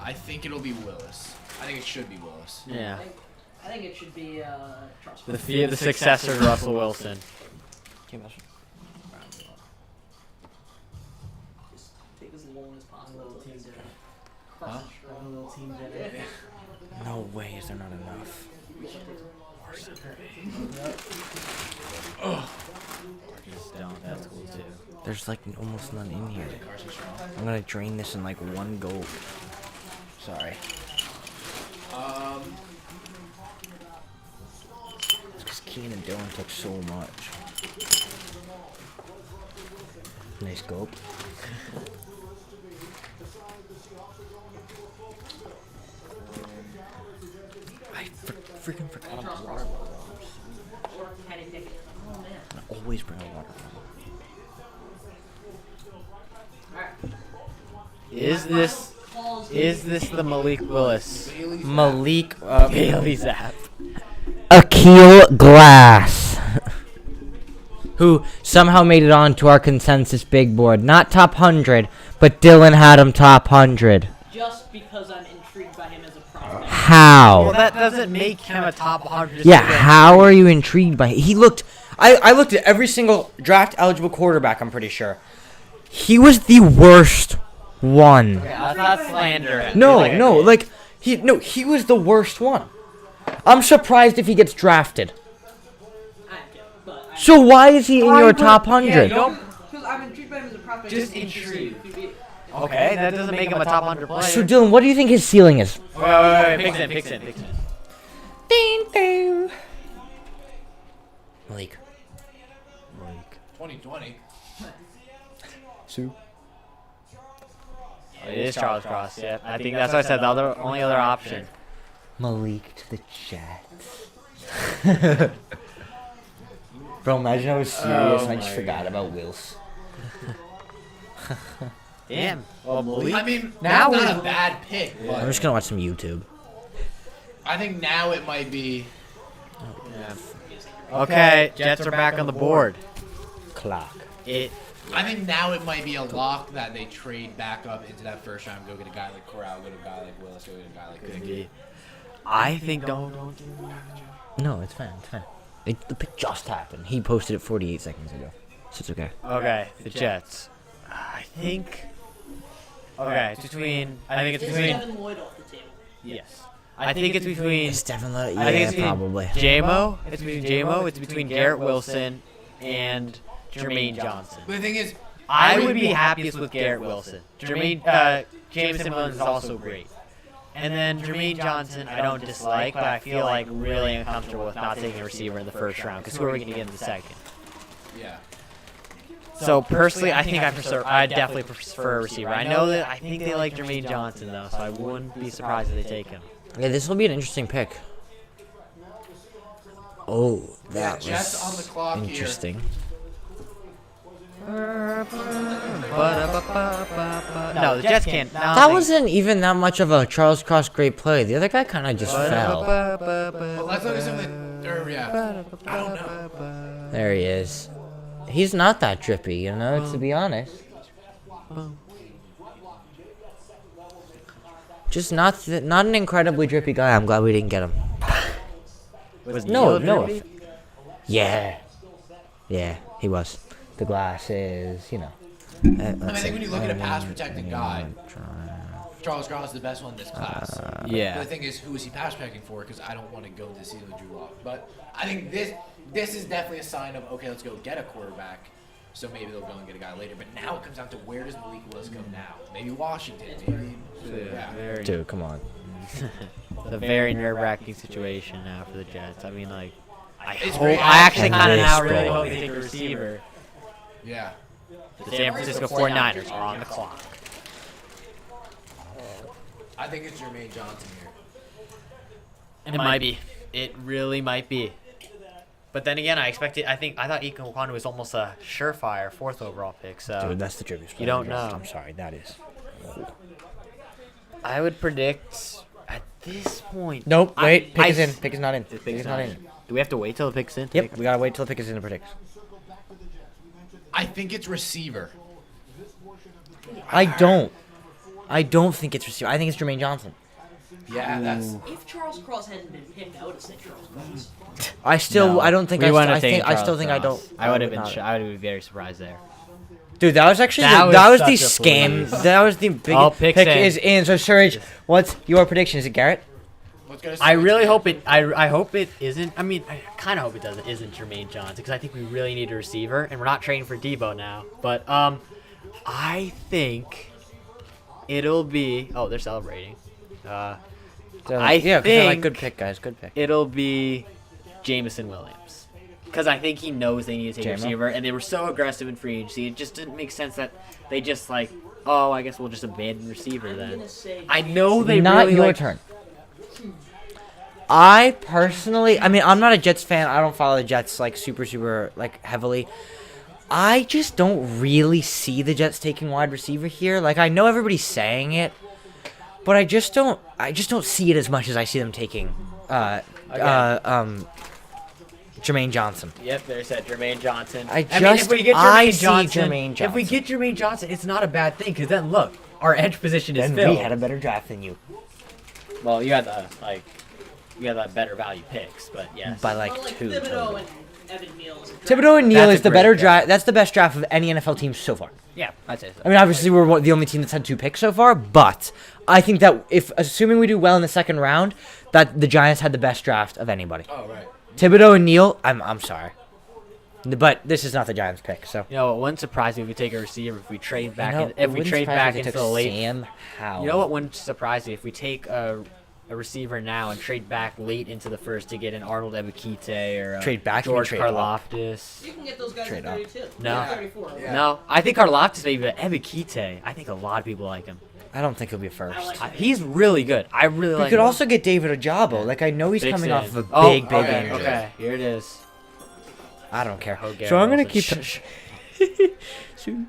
I think it'll be Willis. I think it should be Willis. Yeah. I think it should be Charles. The successor to Russell Wilson. Can you pass me? Just take as long as possible. Little team dinner. Huh? A little team dinner. No way is there not enough. That's cool too. There's like almost none in here. I'm gonna drain this in like one gulp. Sorry. It's because Keenan and Dylan took so much. Nice gulp. I freaking forgot about water bottles. Kenny Pickett. Oh man. I always bring a water bottle. Alright. Is this the Malik Willis? Malik Bailey Zapp. Akil Glass, who somehow made it onto our consensus big board. Not top 100, but Dylan had him top 100. Just because I'm intrigued by him as a prospect. How? Well, that doesn't make him a top 100. Yeah, how are you intrigued by He looked... I looked at every single draft-eligible quarterback, I'm pretty sure. He was the worst one. That's not slander. He was the worst one. I'm surprised if he gets drafted. I'm joking, but So why is he in your top 100? because I'm intrigued by him as a prospect. Just intrigued. Okay, that doesn't make him a top 100 player. So Dylan, what do you think his ceiling is? Wait. Picks in. Ding ding. Malik. 2020. Sue. It is Charles Cross, yeah. I think that's what I said, the only other option. Malik to the Jets. Bro, imagine I was serious and I just forgot about Wills. Damn. Well, Malik. I mean, Now that's we- not a bad pick, I'm but just gonna watch some YouTube. I think now it might be. Okay, Jets are back on the board. Clock. I think now it might be a lock that they trade back up into that first round, go get a guy like Corral, go get a guy like Willis, go get a guy like Pickett. I think don't do No, it's fine. It's fine. The pick just happened. He posted it 48 seconds ago, so it's okay. Okay, the Jets. I think. Okay, I think it's Is between. Devin Lloyd off the table? Yes. I think it's between It's definitely I think it's between probably. JMO. It's between JMO. It's between Garrett Wilson and Jermaine Johnson. But the thing is, I would be happiest with Garrett Wilson. Jamison Williams is also great. And then Jermaine Johnson, I don't dislike, but I feel like really uncomfortable with not taking a receiver in the first round because who are we going to get in the second? yeah. So personally, I think I definitely prefer a receiver. I know that I think they like Jermaine Johnson though, so I wouldn't be surprised if they take him. Yeah, this will be an interesting pick. Oh, that Jets on the was clock here. interesting. No, the Jets can't. That wasn't even that much of a Charles Cross great play. The other guy kind of just fell. But let's look at some of the. Yeah. I don't know. There he is. He's not that drippy, you know, to be honest. Just not an incredibly drippy guy. I'm glad we didn't get him. No. Yeah, he was. The glasses, you know. I think when you look at a pass protecting guy, Charles Cross is the best one in this class. Yeah. But the thing is, who is he pass protecting for? Because I don't want to go into the season with Drew Lock. But I think this is definitely a sign of, okay, let's go get a quarterback. So maybe they'll go and get a guy later. But now it comes down to where does Malik Willis go now? Maybe Washington. Maybe. Dude, come on. It's a very nerve-wracking situation now for the Jets. I mean, like, I It's hope. very I actually kind of really now really strong. hope they take a receiver. Yeah. The San Francisco 49ers are on the clock. I think it's Jermaine Johnson here. And it might be. It really might be. But then again, I thought Ike Kwanu was almost a surefire 4th overall pick. So Dude, that's the drippiest. You don't know. I'm sorry, that is. I would predict at this point. Nope, wait. Pick I- is in. Pick is not in. The Pick is not in. Do we have to wait till the pick's in? Yep, we gotta wait till the pick is in to predict. I think it's receiver. I don't think it's receiver. I think it's Jermaine Johnson. Yeah, that's. If Charles Cross hadn't been picked, I would have said Charles Cross. I still. No. I don't think. We I wouldn't still. have taken I still Charles think I Cross. don't. I would have been. not. I would be very surprised there. Dude, that was actually That that was was the such a scam. please. That was the big Oh, pick pick's in. is in. So Surge, what's your prediction? Is it Garrett? Let's go to I really hope it. I hope it isn't. I mean, I kind of hope it doesn't. Isn't Jermaine Johnson? Because I think we really need a receiver, and we're not trading for Debo now. But I think it'll be. Oh, they're celebrating. I Yeah, 'cause they're like think- good pick, guys. Good pick. It'll be Jamison Williams. Because I think he knows they need to take a Jamo? receiver, and they were so aggressive in free agency. It just didn't make sense that they just like, oh, I guess we'll just abandon receiver I'm then. gonna say I know they Not really your like. turn. I personally, I mean, I'm not a Jets fan. I don't follow the Jets like super like heavily. I just don't really see the Jets taking wide receiver here. Like I know everybody's saying it, but I just don't see it as much as I see them taking Jermaine Johnson. Yep, they said Jermaine Johnson. I mean, if we get I Jermaine see Johnson, Jermaine if we Johnson. get Jermaine Johnson, it's not a bad thing. Because then look, our edge position is Then filled. we had a better draft than you Well, you had the better value picks, but yes. by well, like Thibodeau 2. total. and Evan Neal is a draft. Thibodeau and Neal That's is a the great better draft. draft. That's the best draft of any NFL team so far. Yeah, I'd say so. I mean, obviously we're the only team that's had 2 picks so far, but I think that if assuming we do well in the second round, that the Giants had the best draft of anybody. Oh, right. Thibodeau and Neal, I'm sorry, but this is not the Giants' pick. So You know, it wouldn't surprise me if we take a receiver if we trade back. You know, If it we wouldn't trade surprise back me if they into took the late. Sam Howell. You know what wouldn't surprise me if we take a receiver now and trade back late into the first to get an Arnold Ebiketie or a Trade back, you mean George trade up? Karlaftis. You can get those guys Trade at up. 32. No. 34. Yeah. No, I think Karlaftis maybe, but Ebiketie, I think a lot of people like him. I don't think he'll be first. I like He's really good. I really We like could him. also get David Ojabo. Like I know he's Big coming Sam. off of a Oh, big okay, injury. Okay, here it is. I don't care. Oh, So I'm gonna Garrett keep. Wilson.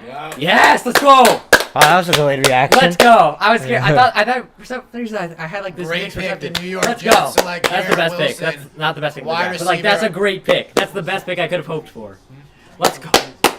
Yeah. Yes, let's go. Oh, that was a delayed reaction. Let's go. I was scared. I thought for some reason I had like this Great mixed pick. perception. The New York Let's Jets go. select That's the Garrett best pick. Wilson. That's not the best pick. Wide But like that's a receiver. great pick. That's the best pick I could have hoped for. Let's go.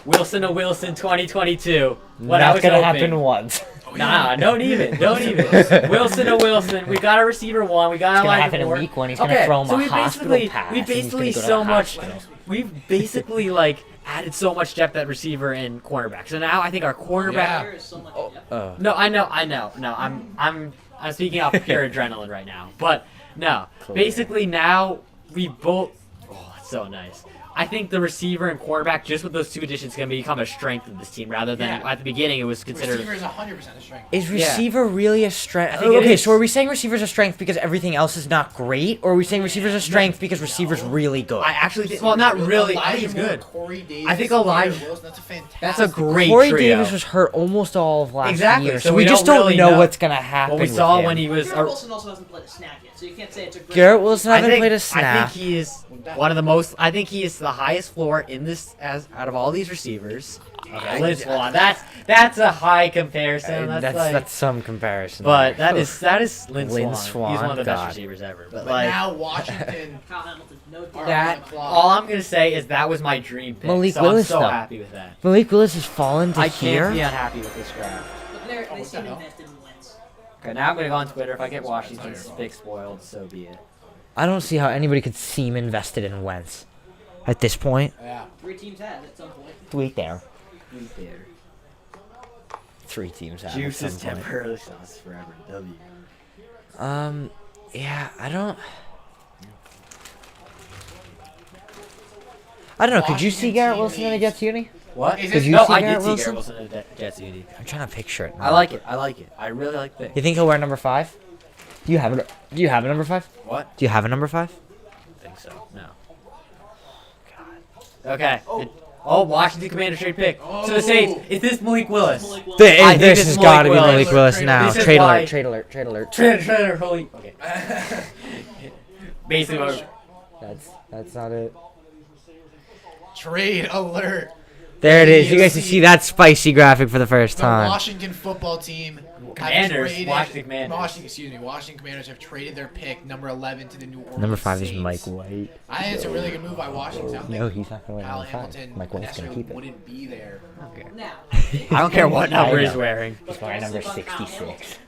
Wilson to Wilson 2022. What I That's was gonna hoping. happen once. Nah, don't even. Wilson to Wilson. We got a receiver 1. We got It's a gonna line happen in 4. week 1. He's gonna Okay, throw him so a we hospital basically, pass. we and he's basically gonna go to so the much. hospital. We've basically like added so much depth at receiver and cornerback. So now I think our cornerback. Yeah. There is so much depth. No, I know. No, I'm speaking off pure adrenaline right now. But no, basically now we both. Oh, that's so nice. I think the receiver and quarterback, just with those two additions, can become a strength of this team rather than at the beginning it was considered. Receiver is 100% a strength. Is receiver really a strength? I think it Okay, is. so are we saying receiver's a strength because everything else is not great, or are we saying receiver's a strength because receiver's really good? I actually think, well, not really. I think it's Elijah Moore, good. Corey Davis, I think Garrett Elijah. Wilson, that's a fantastic. That's a great Corey trio. Davis was hurt almost all of last Exactly, year, so so we we just don't don't really know know what's gonna happen. What we with saw him. when he was. Garrett Wilson also hasn't played a snap yet, so you can't say it's a great. Garrett Wilson hasn't played a I snap. think he is one of the most. I think he is the highest floor in this as out of all these receivers. Okay, Lynch Swan. That's a high comparison. That's some comparison. But there. that is Lynn Lynn Swan. Swan, He's one of the God. best receivers ever. But But like now Washington. Kyle Hamilton, no doubt. that, all I'm gonna say is that was my dream pick. Malik so Willis, I'm so though. happy with that. Malik Willis has fallen to I here. can't be unhappy with this draft. But they seem invested in Wentz. Okay, now I'm gonna go on Twitter. If I get Washington's pick spoiled, so be it. I don't see how anybody could seem invested in Wentz at this point. Yeah. 3 teams had at some point. Tweet there. Right there. 3 teams have. Juice at is some point. temporarily sauce forever. W. Yeah, I don't know. Could you see Washington Garrett Wilson in a teammates. Jets uni? What? Is Could it- you No, see I Garrett did see Wilson? Garrett Wilson in a Jets UD. I'm trying to picture it. I like it. I really like the pick. You think he'll wear number 5? Do you have a number 5? What? Do you have a number 5? I think so. No. God. Okay. Oh, Washington Commanders trade pick. To the Saints. Is this Malik Willis? Malik Willis. I think This it's has Malik got to be Willis. Malik Willis Trade now. alert. This is Trade why- alert, trade alert, trade alert. Trader, holy. Okay. Basically, what- That's not it. Trade alert. There it is. You guys can see that spicy graphic for the first The time. Washington football team. have Commanders, traded- Washington Commanders. Washington Commanders have traded their pick, number 11, to the New Orleans Number 5 is Saints. Mike White. I think it's a really good move by Washington. I don't No, think he's not going to wear Kyle number 5. Hamilton Mike White's going to necessarily keep it. wouldn't be there. Now, I don't care what number I he's know. wearing. He's wearing number 66.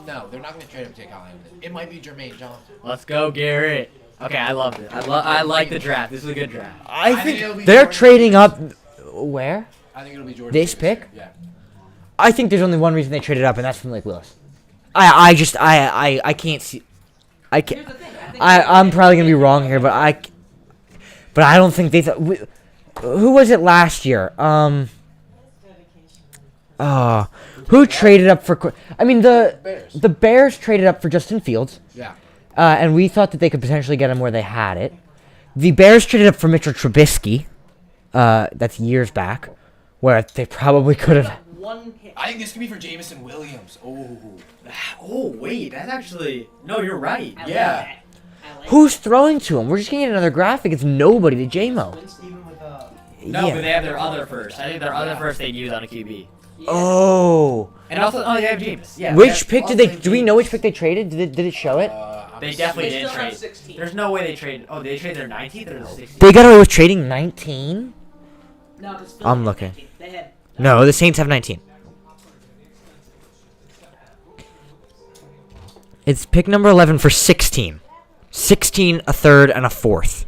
No, they're not going to trade him to take Kyle Hamilton. It might be Jermaine Johnson. Let's go, Garrett. Okay, I loved it. I like the draft. This is a good draft. I think it'll be think they're Jordan trading up. Where? I think it'll be Jordan. This Davis. pick? Yeah. I think there's only one reason they traded up, and that's from Malik Willis. I can't see. I can't. here's the thing. I think I'm probably gonna be wrong here, but I don't think they thought. Who was it last year? Who traded up for? I mean Bears. the Bears traded up for Justin Fields, Yeah. and we thought that they could potentially get him where they had it. The Bears traded up for Mitchell Trubisky. That's years back, where they probably could have. one hit. I think this could be for Jamison Williams. Oh. Oh, wait. That's actually... No, you're right. I like Yeah. that. I like Who's throwing to him? We're just gonna get another graphic. It's nobody to JMO. Even with No, Yeah. but they have their other first. I think their other first they'd use on a QB. that. Oh. And also, they have James. Yeah. Which pick did they? Do we know which pick they traded? Did it show it? They definitely They didn't still have trade. 16. There's no way they traded. Oh, they traded their 19th or their 16th? They got away with trading 19. No, 'cause Philly I'm had looking. 19. They had. No, the Saints have 19. It's pick number 11 for 16. 16, a third, and a fourth.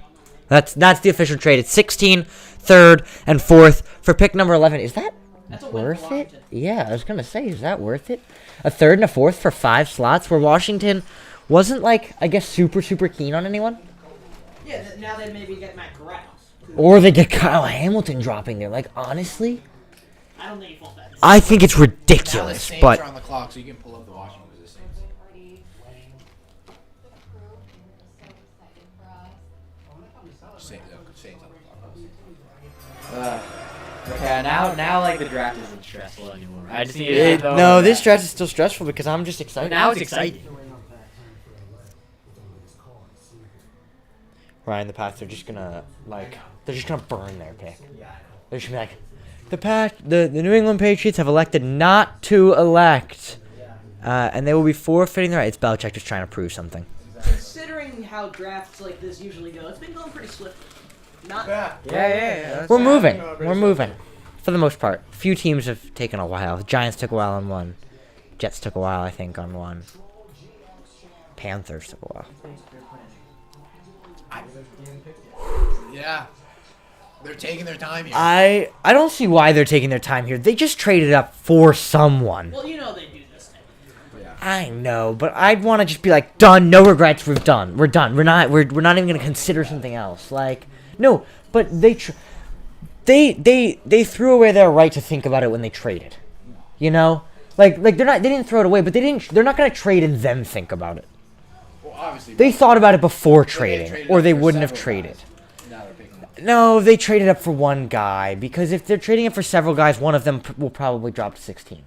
That's the official trade. It's 16, third, and fourth for pick number 11. Is that That's a win for worth it? Washington. Yeah, I was gonna say, is that worth it? A third and a fourth for 5 slots, where Washington wasn't I guess super keen on anyone, Yeah, now they maybe get Matt Corral. or they get Kyle Hamilton dropping there. Honestly, I don't think he falls back. I think it's Now the ridiculous, Saints but are on the clock, so you can pull up the Washington for the Saints. Saints on the clock. Okay, now like the draft isn't stressful anymore. I just need to no, this stretch is still stressful because I'm just excited. Now it's exciting. Ryan, the Pats are just gonna they're just gonna burn their pick. They're just gonna be the New England Patriots have elected not to elect, and they will be forfeiting their right. It's Belichick just trying to prove something. Considering how drafts like this usually go, it's been going pretty swiftly. Not. Yeah. We're moving. We're moving, for the most part. Few teams have taken a while. The Giants took a while on one. Jets took a while, I think, on one. Panthers took a while. Yeah. They're taking their time here. I don't see why they're taking their time here. They just traded up for someone. Well, you know they do this thing. I know, but I'd want to just be like, done, no regrets, we're done. We're done. We're not even gonna consider something else. Like, no, but they threw away their right to think about it when they traded. You know? Like they didn't throw it away, but they're not gonna trade and then think about it. Well, obviously, They thought about it before they trading, traded or up they for wouldn't have several traded. guys. Now they're picking up. No, they traded up for one guy, because if they're trading it for several guys, one of them will probably drop to 16.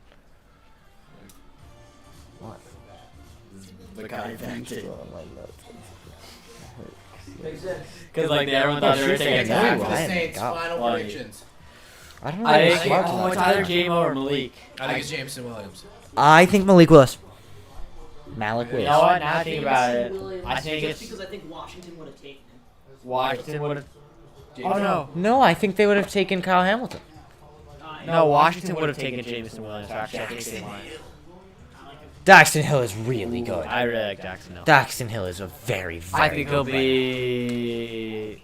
The guy vented. Makes sense. Because like everyone thought they were taking It's a time for Why? the Saints. God. Final Why? predictions. I don't know. I if think smart to it's that. either J-Mo or Malik. I think it's Jamison Williams. I think Malik Willis. Malik You Willis. know what? Now I think about it. Williams, I think just it's because I think Washington would have taken him. Washington would have. Oh no. No, I think they would have taken Kyle Hamilton. No, Washington would have taken Jamison Williams. Actually, I think they might. Daxton Hill is really good. I really like Jacksonville. Daxton Hill is a very, very I think he'll good be.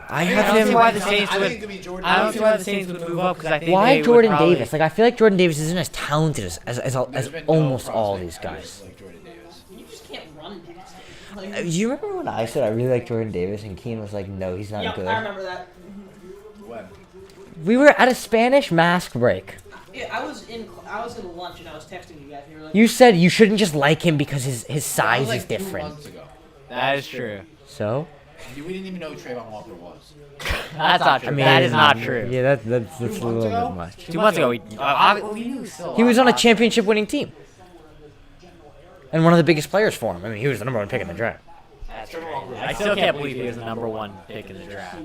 I I have don't see him. why the Saints I think would. it could be Jordan. I don't see Davis. why the Saints would move up because I think Why they would Jordan probably- Davis? Like, I feel like Jordan Davis isn't as talented as There's been no almost all prospect these ever guys. like Jordan Davis. You just can't run past him. Like, You remember when I said I really like Jordan Davis and Keen was like, no, he's not yep, good? I remember that. When? We were at a Spanish mask break. Yeah, I was in lunch and I was texting you guys and you were like, You said you shouldn't just like him because his That size was like is 2 different. months ago. That is true. So? We didn't even know who Trayvon Walker was. That's not true. That is not true. Yeah, that's a months little ago? bit much. 2 months ago, we knew so. He was on a championship winning team. And one of the biggest players for him. I mean, he was the number one pick in the draft. That's crazy. I still can't believe he was the number 1 pick in the draft.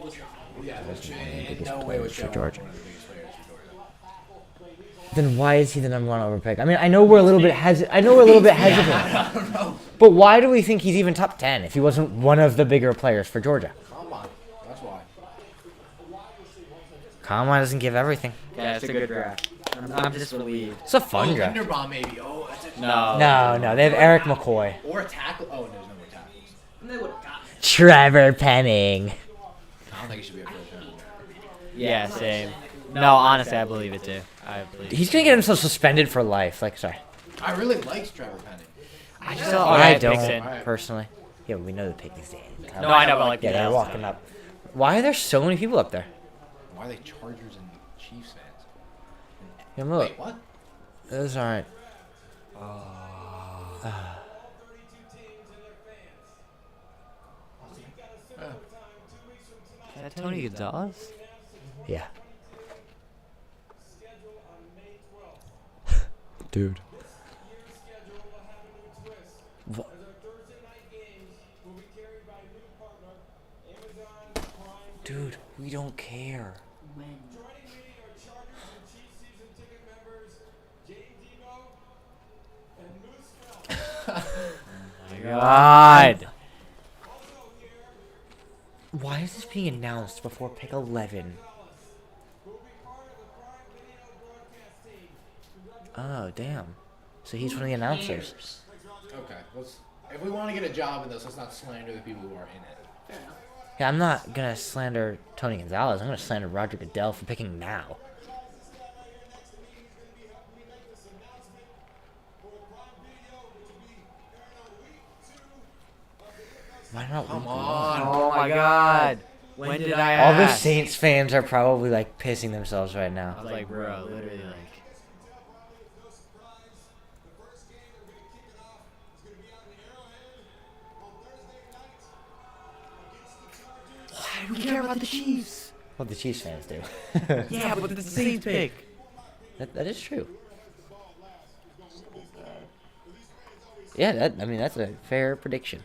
Yeah, biggest no way players was for Trayvon Georgia. one of the biggest players for Georgia. Then why is he the number one overpick? I mean, I know we're a little bit hesitant. I don't know. But why do we think he's even top 10 if he wasn't one of the bigger players for Georgia? Come on. That's why. Combine doesn't give everything. Yeah, it's a good draft. I'm just relieved. It's a fun draft. Linderbaum maybe. Oh, that's a No. They have Eric McCoy. Or a tackle. Oh, there's no more tackles. and they would have gotten it. Trevor Penning. I don't think he should be a first round. Yeah, same. No, honestly, I believe it too. I believe. He's going to get himself suspended for life. Like, sorry. I really liked Trevor Penning. I just I don't. don't, personally. Yeah, we know the pick is in. No, I know, but like Yeah, they're walking up. Why are there so many people up there? Why are they Chargers and Chiefs fans? Yeah, look. Wait, what? Those aren't. Is that Tony Gonzalez? Yeah. Dude. What? Dude, we don't care. God. Why is this being announced before pick 11? Oh, damn. So he's one of the announcers. Okay, if we want to get a job in this, let's not slander the people who are in it. Yeah, I'm not going to slander Tony Gonzalez. I'm going to slander Roger Goodell for picking now. Why not? Come week on. Oh my God. When did I All the ask? Saints fans are probably like pissing themselves right I now. was like, bro, literally like. Why do we care about the Chiefs? What the Chiefs fans do. Yeah, but it's the Saints pick. That is true. Yeah, I mean that's a fair prediction.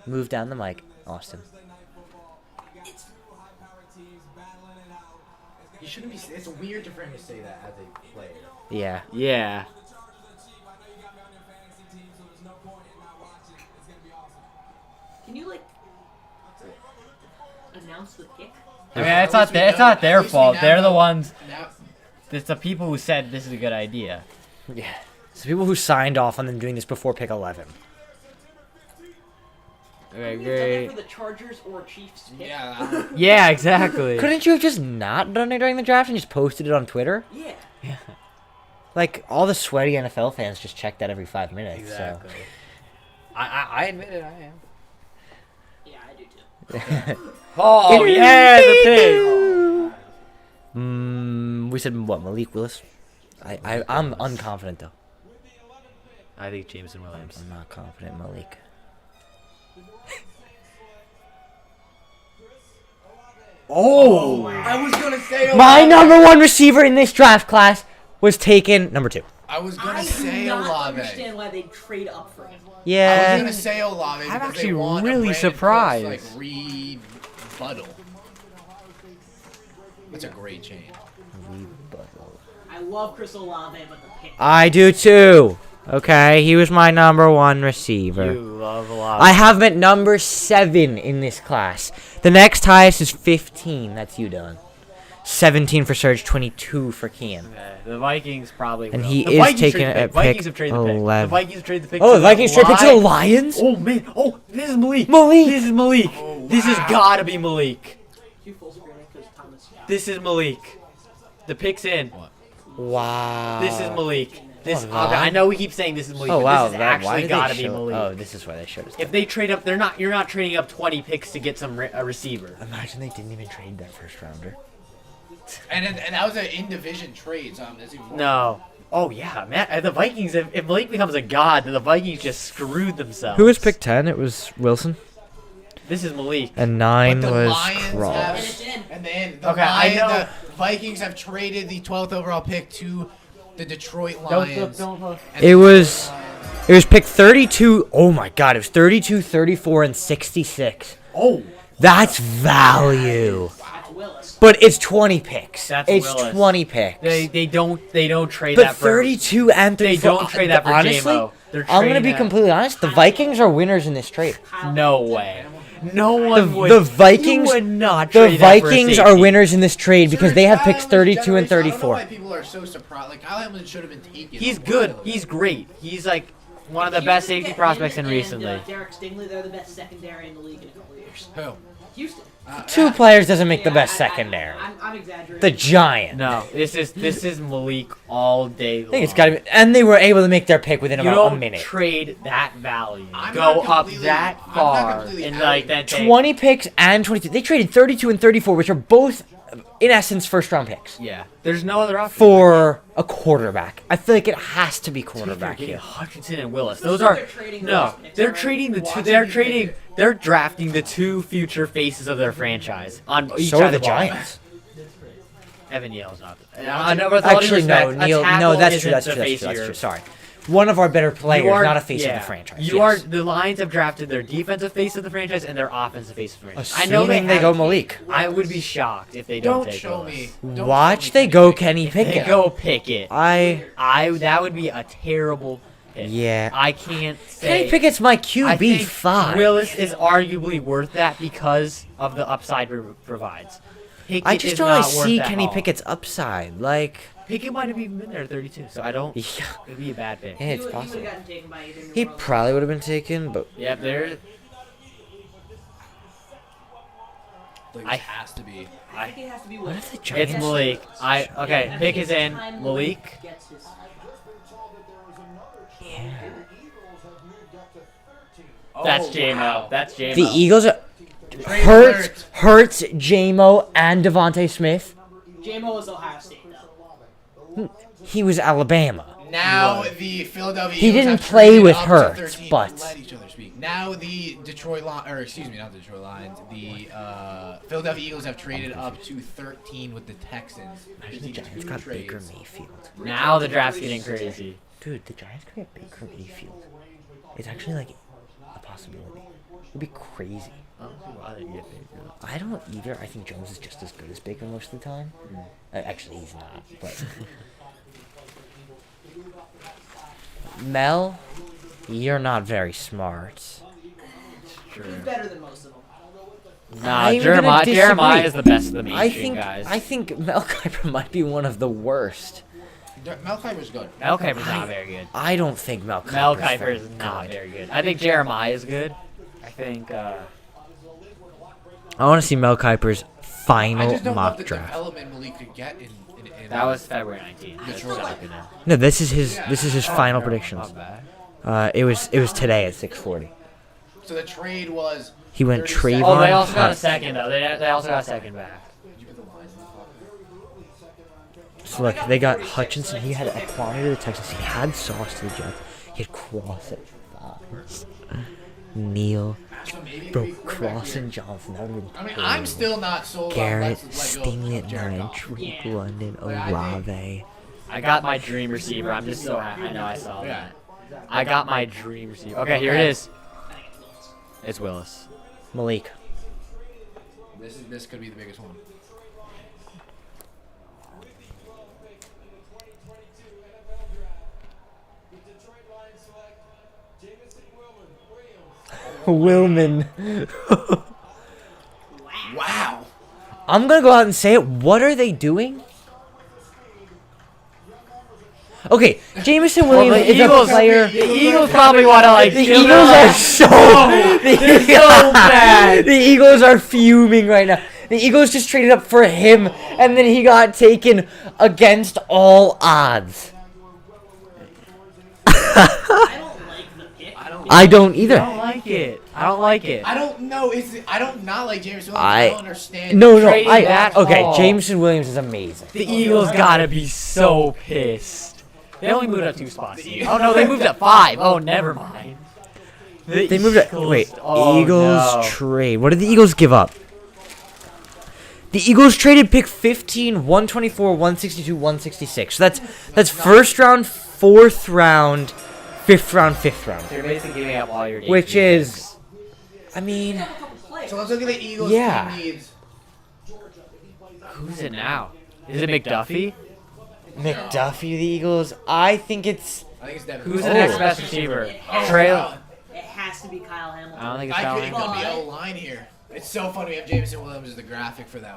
Move down the mic, Austin. You shouldn't be. It's weird for him to say that as a player. Yeah. Yeah. Can you like announce the pick? I mean, it's not their At least we fault. now They're the know- ones. Now, It's the people who said this is a good idea. Yeah. It's the people who signed off on them doing this before pick 11. Okay, We've done that great. for the Chargers or Chiefs pick. Yeah. Yeah, exactly. Couldn't you have just not done it during the draft and just posted it on Twitter? Yeah. Like, all the sweaty NFL fans just check that every 5 minutes. Exactly. So. I admit it, I am. Yeah, I do too. Oh, yeah, the pig. We said what, Malik Willis? I'm unconfident though. I think Jamison Williams. I'm not confident, Malik. Oh! I was gonna say My number 1 receiver in this draft class was taken number 2. I was I gonna do say not Olave. understand why they trade up for him. I was Yeah. gonna say Olave. I'm because actually they want a really Brandon surprised. Cooks, like rebuttal. That's a great change. I love Chris Olave, but the pick. I do too. Okay, he was my number 1 receiver. You love a lot. I have him at number 7 in this class. The next highest is 15. That's you, Dylan. 17 for Serge, 22 for Kian. Okay, the Vikings probably And will. he The is Vikings taking trade it the at pick. Vikings pick have traded the pick. The 11. Vikings trade the pick. Oh, to the Vikings trade pick to the Lions? Oh, man. Oh, this is Malik. Malik. This is Malik. Oh, This has wow. got to be Malik. You full screen it because Thomas. This is Malik. The pick's in. What? Wow. This is Malik. This. Oh, Okay, wow. I know we keep saying this is Malik, Oh, but wow. this is Why actually did got they to be show? Malik. Oh, this is why they showed us. If they trade up, you're not trading up 20 picks to get a receiver. Imagine they didn't even trade that first rounder. And that was an in division trade. So that's even more. No. Oh yeah, man. The Vikings. If Malik becomes a god, then the Vikings just screwed themselves. Who was pick 10? It was Wilson. This is Malik. And 9 But the was Lions And Cross. it's in. And then the, Okay, I know- the Vikings have traded the 12th overall pick to the Detroit Lions. And It was pick 32. Oh my god, it was 32, 34, and 66. Oh. That's value. That's Willis. But it's 20 picks. That's it's Willis. 20 picks. They don't trade But that for 32 and They 34. don't trade that for honestly, JMO. They're I'm gonna trading be that- completely honest. The Vikings are winners in this trade. No way. No one would. The Vikings. You would not The trade that for a Vikings are safety. winners in this trade because they have Kyle picks Hamlin's 32 and generation, I don't know 34. why people are so surprised. Like Kyle Hamlin should have been taken. He's a good. while He's ago. great. He's like one of the Houston best get safety him prospects in and, recently. Derek Stingley, they're the best secondary in the league in a couple of years. Who? Houston. 2 players doesn't make the Yeah, best I- secondary. I'm exaggerating. The Giants. No, this is Malik all day long. I think it's gotta be, and they were able to make their pick within You about a don't minute. trade that value. I'm Go not up completely- that I'm not far completely and out like of then it. take. 20 picks and 22. They traded 32 and 34, which are both, in essence, first round picks Yeah, there's no other option. for a quarterback. I feel like it has to be They're quarterback getting here. Hutchinson and Willis. So Those they're are trading the no. last picks They're already? trading the two. Watching They're these trading. picks. They're drafting the 2 future faces of their franchise on each So side are of the the ball. Giants. Evan Yale's not. I know. With all due Actually, no, respect, a Neil. No, tackle that's isn't true. That's the true. That's face true. of That's your- true. Sorry. One of our better players, You are- not a face of yeah. the franchise. You yes. are the Lions have drafted their defensive face of the franchise and their offensive face of the franchise. I know Assuming they they go have- Malik. I would be shocked if they don't, Don't take show Willis. me. Don't show Watch me they Kenny go Pickett. Kenny If they Pickett. go Pickett. That would be a terrible pick. Yeah. I can't say. Kenny Pickett's my I QB think 5. Willis is arguably worth that because of the upside it provides. Pickett I just is don't really not worth see that Kenny haul. Pickett's upside. Like, Pickett might have even been there at 32, so I don't. yeah, It'd be a bad pick. yeah, it's He would possible. have gotten taken by either New He Orleans. probably would have been taken, but Yep, there. Like, I- it has to be. I think it has to be what Willis. if the It's Giants? Malik. Okay. Pick is in. Malik. Gets his spot. Yeah. That's Oh, JMO. wow. That's JMO. The Eagles are Trade Hurts, alert. JMO, and Devontae Smith. JMO is Ohio State, though. He was Alabama. Now the Philadelphia He Eagles didn't have play traded with up to Hurts, 13. but- Let each other speak. Now the Detroit Lions, or excuse me, not the Detroit Lions. The Philadelphia Eagles have traded up to 13 with the Texans. Imagine the Making Giants 2 got Baker trades. Mayfield. Now the draft's getting crazy. Dude, the Giants could get Baker Mayfield. It's actually like a possibility. It'd be crazy. I don't see why they get Baker. I don't either. I think Jones is just as good as Baker most of the time. Actually, he's not. But Mel, you're not very smart. He's better than most of them. Nah, I'm gonna Jeremiah disagree. is the best of the I mainstream think guys. Mel Kiper might be one of the worst. Mel Kiper's good. Mel Kiper's not very good. I don't think Mel Kiper's Mel Kiper very is not good. very good. I think Jeremiah is good. I think. I want to see Mel Kiper's I final just don't love mock the draft. development Malik could get in That was February 19th. Detroit. No, this is his final predictions. It was today at 6:40. So the trade was. He went 37. Trayvon. Oh, they also got a Hutch. second though. They also got a second back. So look, they got Hutchinson. He had Equani to the Texans. He had Sauce to the Jets. He had Cross at 5. Neal. So maybe Bro, we quarterback Cross here. and Johnson. That would have been I mean, terrible. I'm still not sold Garrett, on let's let go Stingley of at Jared 9, Goff. Drake Yeah. London, Like, I think- Olave. I got my dream receiver. I'm just so happy. I know I saw Yeah. that. I got my dream receiver. Okay, here it is. It's Willis. Malik. This could be the biggest one. Willman. Wow. I'm going to go out and say it. What are they doing? Okay, Jamison Williams the is Eagles- a player. The Eagles probably want to like. The kill Eagles them. are so so mad. The Eagles are fuming right now. The Eagles just traded up for him, and then he got taken against all odds. I don't like the pick. I don't I either. don't like it. I don't like it. I don't know. I don't not like James Williams. I- I don't understand. No, Trading I that okay. haul. Jameson Williams is amazing. The Eagles gotta be so pissed. They only moved up 2 spots. Oh no, they moved up 5. Oh, never mind. They moved it. Wait, Oh, Eagles no. trade. What did the Eagles give up? The Eagles traded pick 15, 124, 162, 166. So that's first round, 4th round, 5th round, 5th round. They're basically giving up all your. Which is, I mean, So let's look at the Eagles Yeah. team needs. Who's it now? Is it McDuffie? McDuffie, the Eagles. I think it's. I think it's Devin. Who's the Oh. next best receiver? Oh, Trail. wow. It has to be Kyle Hamilton. I don't think it's I Kyle think Hamilton. it could be O-line here. It's so funny we have Jamison Williams as the graphic for them.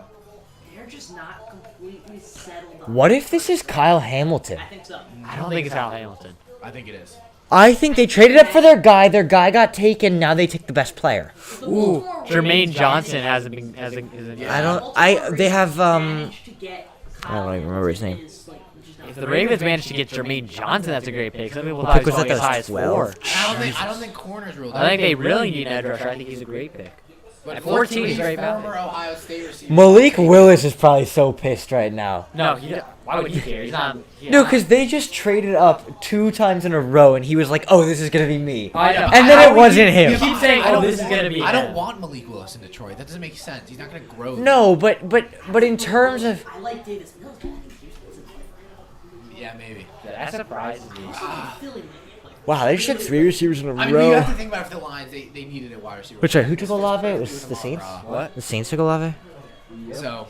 They're just not completely settled on. What if this is Kyle Hamilton? I think so. I don't think it's Kyle Hamilton. I think it is. I think they traded up for their guy. Their guy got taken. Now they take the best player. Ooh, Jermaine Johnson hasn't been. Hasn't. I don't. They have Managed to get I don't Kyle even remember his name. Hamilton is, like, just not If the very Ravens good. managed to get Jermaine Johnson, that's a great pick. Some people What thought pick he was was that? going as That high was as 4. 12? I don't think corners rule. I think they really need an edge rusher. I think he's a great pick. But at 14 he's right back. former Ohio State receiver. Malik Willis is probably so pissed right now. No, why would he care? He's not. No, because they just traded up 2 times in a row, and he was like, "Oh, this is gonna be me," I know. and then How it would wasn't you him. keep saying, "Oh, this is gonna be." I don't him. want Malik Willis in Detroit. That doesn't make sense. He's not going to grow. No, but in terms of I like Davis Mills. But I think Houston's a Yeah, maybe. That surprises me. Philly might be a player. wow, they just had 3 receivers in a I mean, but you have to row. think about if the Lions, they needed a wide receiver. Which who took Olave? It was the Saints. What? The Saints took Olave. So,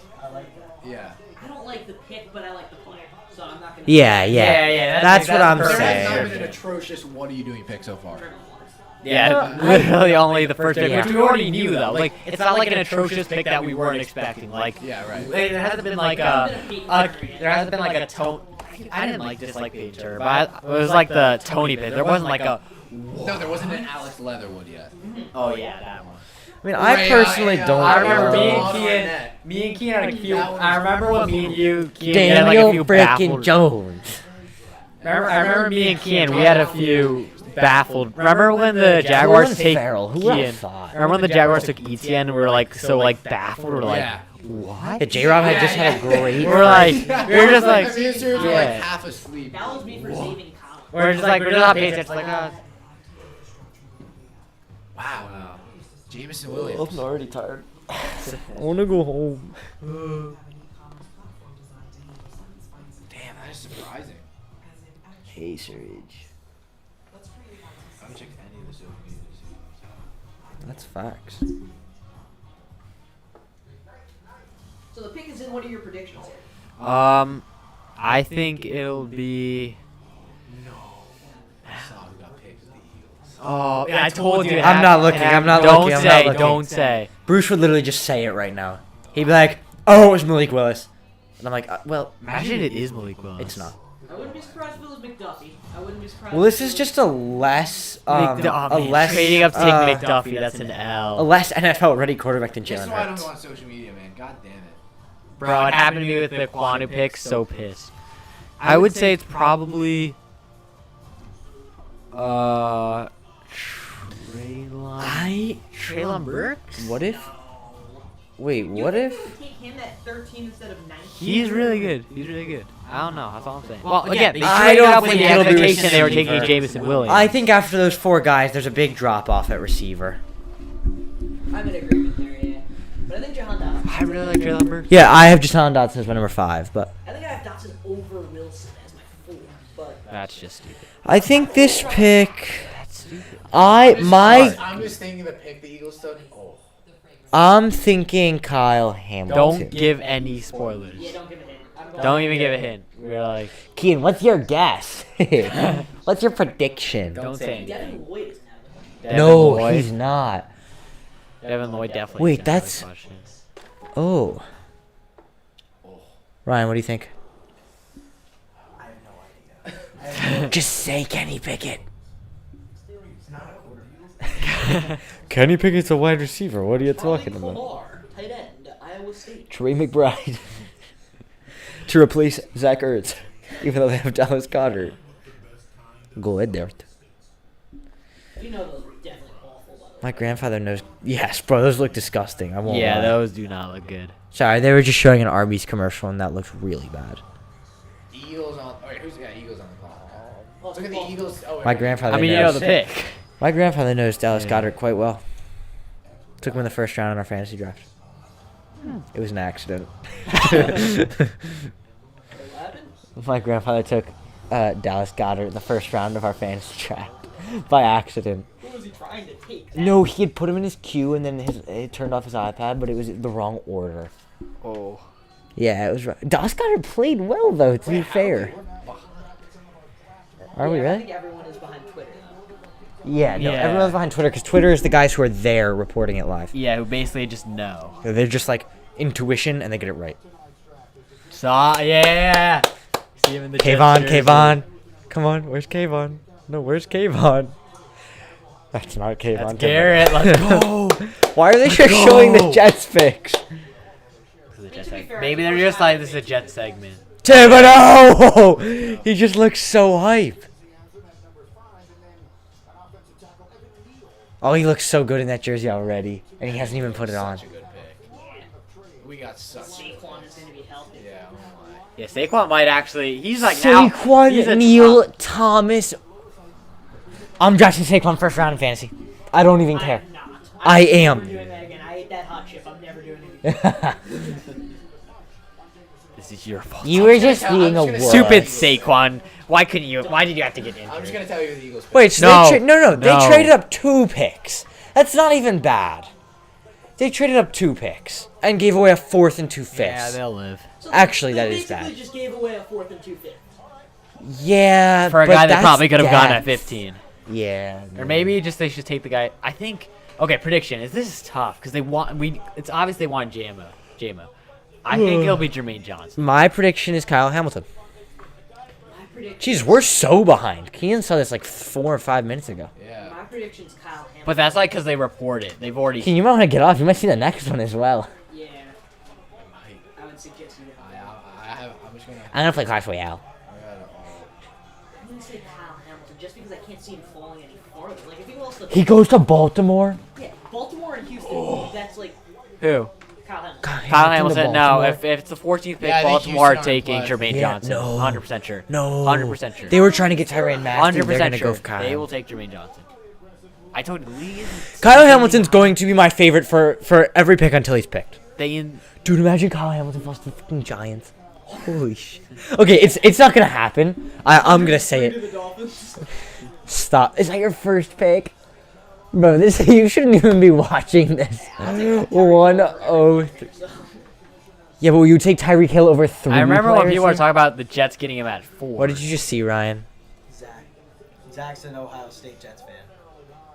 yeah. I don't like the pick, but I like the player. So I'm not gonna. Yeah. That's what I'm There has saying. not been an atrocious what are you doing pick so far. Yeah, literally only the first pick, which we already knew though. Like, it's not like an atrocious pick that we weren't expecting. Like, Yeah, right. there hasn't been like there hasn't been like a tone. I didn't like dislike Painter, but it was like the Tony pick. There wasn't like a. No, there wasn't an Alex Leatherwood yet. Oh yeah, that one. I mean, I personally don't. I remember me Oh, and Kian. Me and Kian had a few. That one was I remember when me and you, Kian, had like Daniel a few frickin' baffled. Jones. I remember me and Kian. We had a few baffled. Remember when the Jaguars Colin take Farrell, who Kian? else thought? Remember when the Jaguars took Etienne? We were like so like baffled. We were like, Yeah. what? Yeah, J-Rob had just had a great. We're like, we were just like, I mean, seriously, yeah. like half asleep. That was me for saving Kyle. we're just like, we're just not paying attention. Like, Wow. Jamison Williams. already tired. I want to go home. Damn, that is surprising. Hey, Surge. I haven't checked any of the social media to see. That's facts. So the pick is in. What are your predictions here? I think it'll be. I saw who got picked as the Eagles. Oh, yeah, I told you. I'm not looking, I'm not don't looking, I'm say, not looking. don't say. Bruce would literally just say it right now. He'd be like, "Oh, it was Malik Willis," and I'm like, "Well, Imagine it is Malik Willis. it's not." I wouldn't be surprised if it was McDuffie. I wouldn't be surprised. Well, this is just a less trading up Tik McDuffie. That's an a L. less NFL ready quarterback than This is Jalen why I don't Hurts. go on social media, man. God damn it. Bro, it happened to me with the Kwanu pick. So pissed. I would say it's probably Treylon Burks. What if? Wait, what if? Take him at 13 instead of 19. He's really good. He's really good. I don't know. That's all I'm saying. Well, again, they I traded don't up with think the it'll be expectation they were receiver. taking Jamison Williams. I think after those 4 guys, there's a big drop off at receiver. I'm in agreement there, yeah. But I think Jahan Dotson. I really like Treylon Burks. Yeah, I have Jahan Dotson as my number 5, but I think I have Dotson over Wilson as my 4. But That's just stupid. I think this pick. That's stupid. I'm just thinking the pick the Eagles took. Oh. I'm thinking Kyle Hamilton. Don't give any spoilers. yeah, don't give a hint. I'm going Don't even give a hint. We're like, Kean, what's your guess? What's your prediction? don't say anything. Devin Lloyd is now. Devin No, Lloyd. he's not. Devin Lloyd definitely. Wait, is gonna have that's- a question. Oh. Ryan, what do you think? I have no idea. Just say Kenny Pickett. It's not a quarterback. Kenny Pickett's a wide receiver. What are you Brian Kolar, tight end, Iowa State. Trey McBride. To replace Zach Ertz, even though they have Dallas Goddard. Go ahead there. You know those were definitely awful, by the way. My grandfather knows. Yes, bro, those look disgusting. I won't Yeah, lie. those do not look good. Sorry, they were just showing an Arby's commercial, and that looked really bad. Eagles on. Oh, wait, who's got Eagles on the call? Oh, Look at the Eagles. Oh, wait, My wait. grandfather I mean, you knows. know the pick. My grandfather knows Dallas Yeah. Goddard quite well. Took him in the first round in our fantasy draft. It was an accident. What happened? My grandfather took Dallas Goddard in the first round of our fantasy draft by accident. Who was he trying to take? No, he had put him in his queue, and then it turned off his iPad, but it was the wrong order. Oh. Yeah, it was right. Dallas Goddard played well, though, to be fair. Are we I really? think everyone is behind Twitter now. Yeah, no, Yeah. everyone's behind Twitter, because Twitter is the guys who are there reporting it live. Yeah, who basically just know. They're just like intuition, and they get it right. So, yeah. See him in the Kayvon, Jets jersey. Kayvon. Come on, where's Kayvon? No, where's Kayvon? That's not Kayvon. That's Garrett. Let's go. Why are they just showing the Jets picks? Maybe they're just like, this is a Jet segment. Thibodeau! He just looks so hype. Oh, he looks so good in that jersey already, and he hasn't even put it on. Such a good pick. We got such. Saquon is going to be healthy. Yeah. Oh my. Yeah, Saquon might actually. He's like now. He's Saquon a Neal top- Thomas. I'm drafting Saquon first round in fantasy. I don't even care. I'm not. I I'm am. never doing that again. I ate that hot chip. I'm never doing it again. This is your fault. You were just I'm being just a gonna wuss. Stupid Saquon. Why couldn't you? Why did you have to get I'm injured? just gonna tell you the Eagles. Pick. Wait, so No. no, they No. traded up 2 picks. That's not even bad. They traded up 2 picks and gave away a 4th and 2 fifths. Yeah, they'll live. So Actually, they that is basically bad. just gave away a 4th and 2 fifths. Yeah, For a but guy that that's probably could have gone at depth. 15. Yeah. Or maybe just they should take the guy. I think. Okay, prediction is this is tough because they want It's obvious they want JMO. I think it'll be Jermaine Johnson. My prediction is Kyle Hamilton. My prediction. Jeez, we're so behind. Kean saw this like 4 or 5 minutes ago. Yeah. My prediction's Kyle Hamilton. But that's like because they report it. They've already. Kean, you might want to get off. You might see the next one as well. Yeah, I might. I would suggest you. I'm just gonna. I'm gonna play Clash Royale. I'm gonna say Kyle Hamilton just because I can't see him falling any farther. Like if he goes to He goes to Baltimore. yeah, Baltimore and Houston, that's like Who? Kyle Hamilton. Kyle to Hamilton. No, Baltimore. if it's the 14th pick, Yeah, I think Baltimore are Houston taking aren't Jermaine Yeah, Johnson. no. 100% sure. No. 100% sure. They were trying to get Tyrann Matthew. They're 100% gonna sure. go for Kyle. They will take Jermaine Johnson. I told you. Kyle Hamilton's going to be my favorite for every pick until he's picked. They Dude, imagine Kyle Hamilton falls to the fucking Giants. Holy shit. Okay, it's not gonna happen. I'm gonna say To it. the Dolphins. Stop. Is that your first pick? Bro, this you shouldn't even be watching this. 103. Yeah, but will you take Tyreek Hill over 3 I remember when players people were here? talking about the Jets getting him at 4. What did you just see, Ryan? Zach. Zach's an Ohio State Jets fan.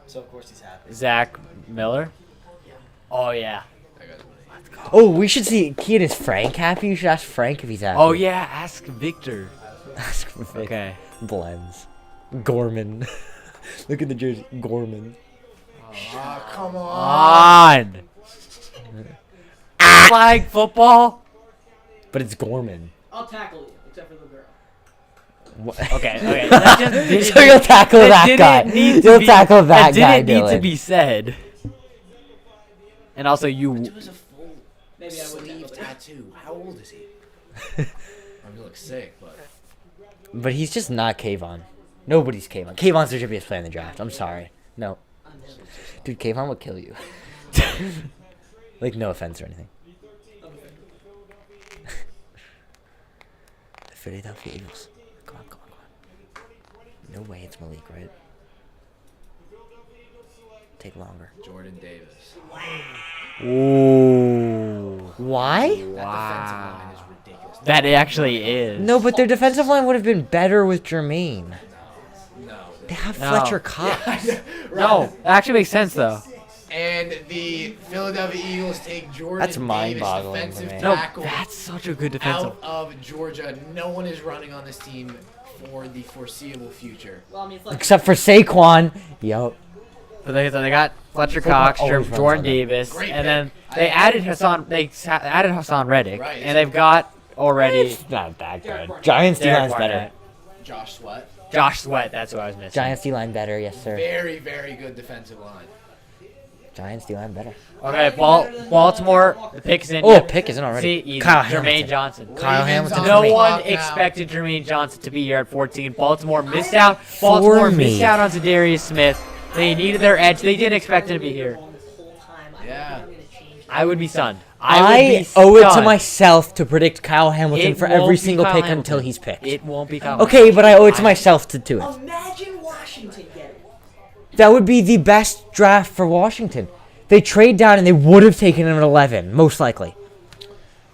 So of course he's happy. Zach Miller? Oh yeah. Oh, we should see. Kean, is Frank happy? You should ask Frank if he's happy. Oh yeah. Ask Victor. Ask for Vic. Okay. Blends. Gorman. Look at the jersey. Gorman. Oh, come on. Flag football. But it's Gorman. I'll tackle you, except for the girl. Okay. That just didn't So you'll tackle it that didn't guy. need to You'll be- tackle that guy, It didn't need to Dylan. be said. And also, you. It was a full Maybe I would sleeve tackle you. tattoo. How old is he? I mean, he looks sick, but But he's just not Kayvon. Nobody's Kayvon. Kayvon's the trippiest player in the draft. I'm sorry. No. Dude, Kayvon will kill you. Like, no offense or anything. The Philadelphia Eagles. Come on. No way it's Malik, right? Take longer. Jordan Davis. Ooh. Why? That defensive line is ridiculous. That actually is. No, but their defensive line would have been better with Jermaine. No. They have No. Fletcher Cox. No, it actually makes sense though. And the Philadelphia Eagles take Jordan That's Davis, mind-boggling to defensive me. No, tackle, that's such a good defensive. out of Georgia. No one is running on this team for the foreseeable future. Well, I mean, Fletcher. Except for Saquon. Yup. So they got Fletcher Cox, always runs Jordan on that. Davis, Great and pick. then they added Hassan. Added Hassan Reddick, Right. and they've got already It's not that Derek good. Barnett. Giants Derek D-line's Barnett. better. Josh Sweat. Josh Sweat. That's what I was missing. Giants D-line better, yes sir. Very, very good defensive line. Giants D-line better. Okay, Baltimore. The pick's in. Oh, Yep. pick isn't already. See, easy. Kyle Jermaine Hamilton. Johnson. Kyle Ravens Hamilton on for No me. one clock now. expected Jermaine Johnson to be here at 14. Baltimore missed out. Baltimore me. missed out on Zadarius Smith. They needed their edge. They didn't expect him to be here. This whole time, Yeah. I'm gonna change that. I would be stunned. I owe it to myself to predict Kyle Hamilton It for won't every be single Kyle pick Hamilton. until he's picked. It won't be Kyle. Okay, but I owe it to myself to do it. Imagine Washington getting it. That would be the best draft for Washington. They trade down and they would have taken him at 11, most likely.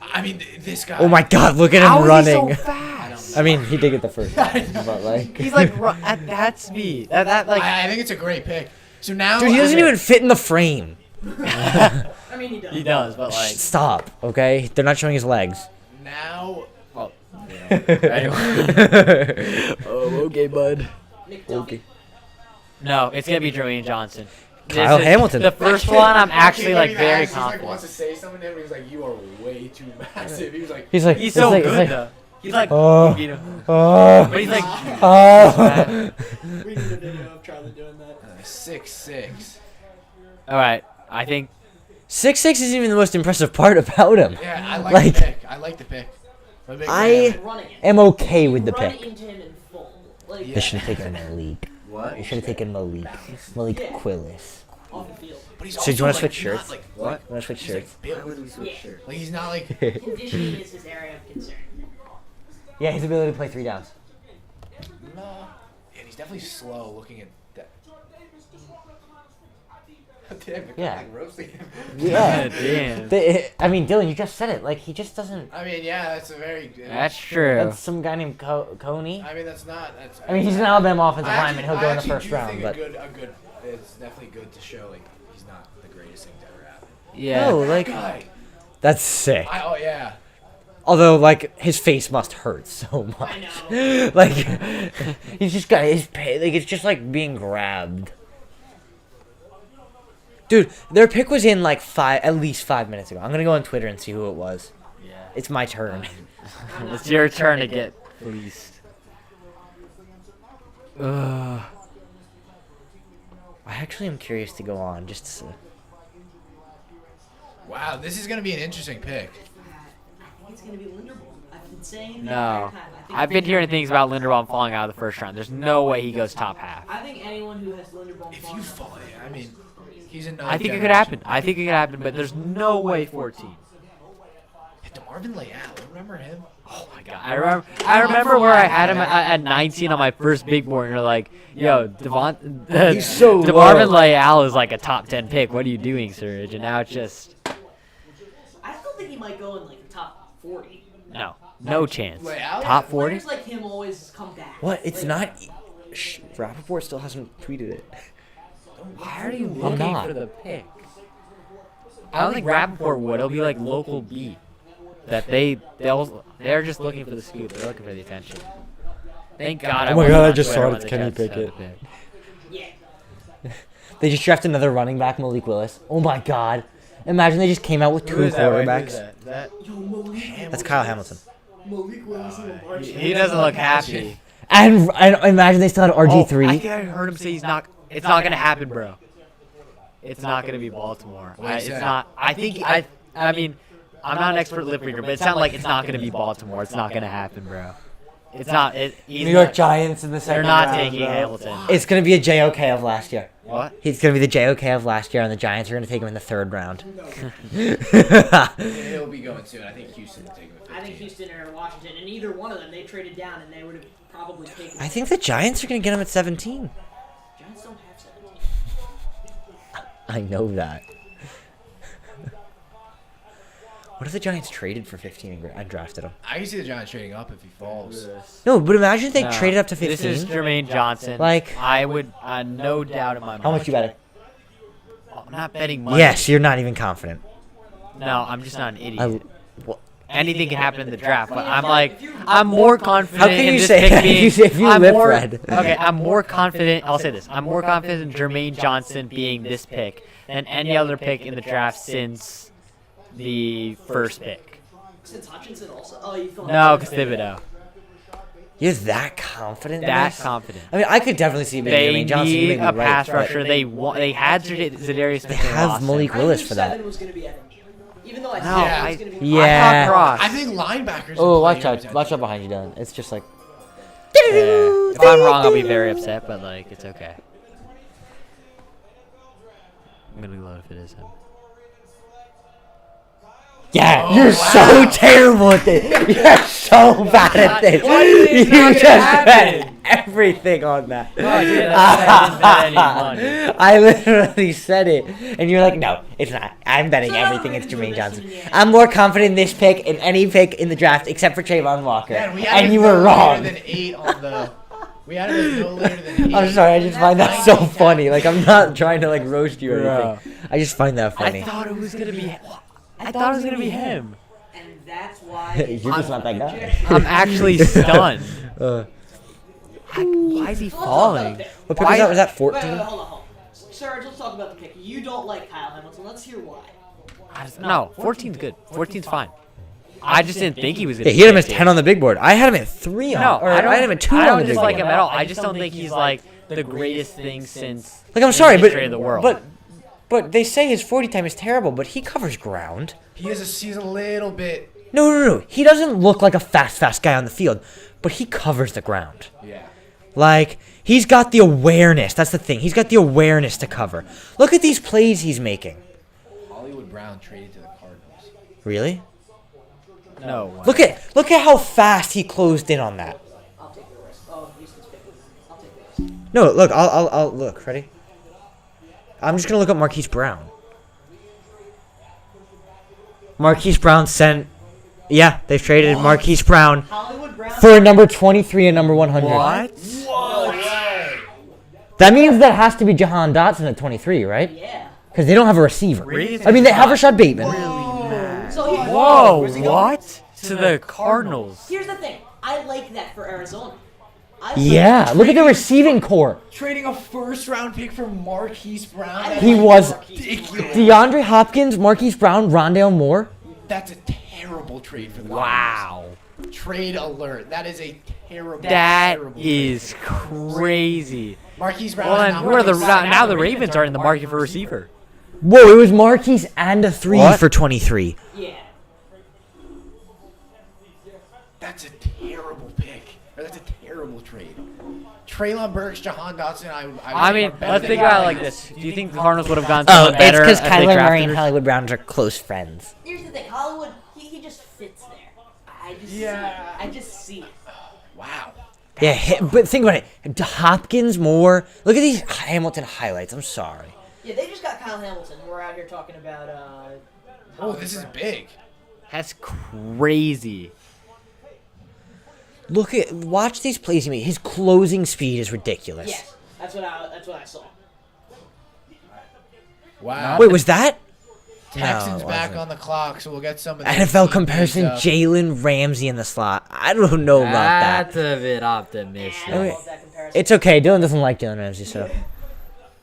I mean, this guy. Oh my god, look at How him is running. he so fast? I mean, he did get the first one, but like... He's like at that speed. That like. I think it's a great pick. So now, Dude, he doesn't even fit in the frame. I mean, he does. He does, but like. Stop, okay? They're not showing his legs. Now, Oh, okay, bud. Nick Duffy. No, it's gonna be Jermaine Johnson. Kyle This is Hamilton. The first one, I'm actually like very He's like confident. wants to say something to him. He's like, "You are way too massive." He was like, He's like... He's so like, good though. He's like, Oh. you know, Oh, but he's like, oh. We need a video of Charlie doing that. 6'6". all right. I think 6'6" isn't even the most impressive part about him. Yeah, I like, Like- the pick. I like the pick. I'm a big fan of it. Running it. am okay with the Run pick. into him in full. Like, They should have taken Malik. What? They should have taken Malik. Malik Quillis. off the field. But he's So do you also, want to like, switch not, shirts? Like, What? You want to switch he's shirts? like built. Yeah. Like he's not like. Conditioning is his area of concern. Yeah, his ability to play 3 downs. No. Yeah, he's definitely slow looking at that. Damn, Yeah. like roasting him. Yeah. damn. I mean, Dylan, you just said it. Like, he just doesn't... I mean, yeah, that's a very. That's true. That's some guy named Coney. I mean, that's not. That's. I mean, he's an Alabama offensive I lineman. He'll go in the first do round, think but... a good. It's definitely good to show like he's not the greatest thing to ever happen. Yeah. No, like... Guy. That's sick. Oh yeah. Although, like, his face must hurt so much. I know. Like, he's just got his... Like, it's just like being grabbed. Dude, their pick was in like at least 5 minutes ago. I'm gonna go on Twitter and see who it was. Yeah. It's my turn. It's your turn to get fleeced. Ugh. I actually am curious to go on just to... Wow, this is gonna be an interesting pick. I think it's gonna be Linderbaum. I've been saying the No. entire time. I think I've been hearing things about Linderbaum falling out of the first round. There's no way he goes top half. I think anyone who has Linderbaum. If falling you out fall, first I mean, he's in. I think it could happen. I think it could happen, but there's no way 14. DeMarvin Leal, remember him? Oh my god. I remember where I had him at 19 on my first big board, and you're like, yo, He's so DeMarvin low. Leal is like a top 10 pick. What are you doing, Surge? And now it's just, I still think he might go in like the top 40. no chance. Leal? Top 40? Players like him always come back. What? It's Like, not... Rappaport still hasn't tweeted it. Why are you I'm looking not. for the pick? I don't think Rappaport would. It'll be like local beat. That they're just looking for the scoop. They're looking for the attention. Thank God. Oh my God, I wasn't just on saw Twitter it. when It's the Kenny Jets had Pickett. the pick. Yeah. They just drafted another running back, Malik Willis. Oh my God. Imagine they just came out with 2 quarterbacks. Yo, Malik. That's Kyle Hamilton. Malik Willis and Lamar Jackson. He doesn't look happy. And imagine they still had RG3. Oh, I think I heard him say he's not. It's not gonna happen, bro. It's not gonna be Baltimore. What did he It's say? not. I think. I mean, I'm not an expert lip reader, but it sounds like it's not gonna be Baltimore. It's not gonna happen, bro. It's not. He's New York not, Giants in the second They're not round, taking bro. Hamilton. It's going to be a JOK of last year. What? He's going to be the JOK of last year, and the Giants are going to take him in the 3rd round. He'll be going soon. I think Houston will take him at 15. I think Houston or Washington, and either one of them, they traded down, and they would have probably taken. I think the Giants are going to get him at 17. Giants don't have 17. I know that. What if the Giants traded for 15 and drafted him? I can see the Giants trading up if he falls. No, but imagine if they No. traded up to 15. This is Jermaine Johnson. Like- I would, no doubt in my mind. How much you betting? I'm not betting money. Yes, you're not even confident. No, I'm just not an idiot. What? Anything can happen in the draft, but I'm more confident How can in you this say pick that being. if you I'm lip more, read? Okay, I'm more confident. I'll say this: I'm more confident in Jermaine Johnson being this pick than any other pick in the draft since the first pick. Since Hutchinson also. Oh, you thought. No, because Thibodeau. You're that confident in That this? confident. I mean, I could definitely see maybe They Jermaine Johnson. You may need be a right, pass but rusher. They had Zadarius Smith. They have lost him. Malik I Willis knew for that. 7 was going to be Evan. Even though I No, thought it I- was going to be. Yeah. I thought Cross. I think linebackers. Oh, are watch playing out! Watch out behind you, Dylan. It's just like. Yeah. If I'm wrong, I'll be very upset, but like it's okay. I'm gonna load if it is him. Yeah, Oh, you're wow. so terrible at this. You're so bad at this. Why did it You not just happen? bet everything on that. No, I didn't. I didn't bet any money. I literally said it, and you're like, no, it's not. I'm betting So now everything we're it's gonna do Jermaine this Johnson. in the end. I'm more confident in this pick in any pick in the draft except for Trayvon Walker. Man, we had And him you no were wrong. later than 8 on the. We had him no later than 8. I'm sorry, I just find that so funny. Like, I'm not trying to like roast you or anything. I just find that I funny. thought it was gonna be. I thought it was gonna be him. And that's why. You're just not that guy. I'm actually stunned. Uh, Why is he falling? what pick was that? Was that Wait, wait, 14? hold on. Serge, let's talk about the pick. You don't like Kyle Hamilton. Let's hear why. No, 14's good. 14's fine. I just didn't think he was gonna. Yeah, he had him be as 10 on the big board. I had him at 3 on. No, or I had him at 2 I on don't the big dislike board. him at all. I just don't think he's like the greatest thing since. Like, I'm in sorry, the but history of the world. but they say his 40 time is terrible, but he covers ground. He's a little bit. No. He doesn't look like a fast guy on the field, but he covers the ground. Yeah. Like, he's got the awareness. That's the thing. He's got the awareness to cover. Look at these plays he's making. Hollywood Brown traded to the Cardinals. Really? No. way. Look at how fast he closed in on that. I'll take the risk. Oh, Houston's pick. I'll take the risk. No, look, I'll look. Ready? I'm just gonna look up Marquise Brown. Marquise Brown sent. Yeah, they've traded Marquise Brown Hollywood Brown. for number 23 and number 100. What? That means that has to be Jahan Dotson at 23, right? Yeah. Because they don't have a receiver. Really? I mean, they have Rashad Bateman. So here, Whoa! where's he going? What? To the Cardinals. Here's the thing. I like that for Arizona. Yeah, look at the receiving core. Trading a first-round pick for Marquise Brown. He was ridiculous. DeAndre Hopkins, Marquise Brown, Rondale Moore. That's a terrible trade for the Wow. Cardinals. Trade alert. That is a terrible. That terrible is trade. crazy. Marquise Brown. Well, is then not who are the Marquise now the Ravens are in the market for a receiver. Whoa, it was Marquise and a 3 What? for 23. Yeah. That's a terrible pick. Or that's a terrible trade. Traylon Burks, Jahan Dotson. I mean, are better let's than think about it like guys. this. Do you think the Cardinals would have gone Oh, someone it's better because if they Kyler Murray drafted and her? Hollywood Brown are close friends. Here's the thing. Hollywood, he just fits there. I just see it. I just see it. Wow. Yeah, but think about it. Hopkins, Moore. Look at these Hamilton highlights. I'm sorry. Yeah, they just got Kyle Hamilton. We're out here talking about. Oh, this is big. That's crazy. Watch these plays he made. His closing speed is ridiculous. Texans it back wasn't. on the clock, so we'll get some of their NFL team comparison: names up. Jalen Ramsey in the slot. I don't know about that. That's a bit optimistic. I don't mean, love that comparison. It's okay. Dylan doesn't like Jalen Ramsey, so.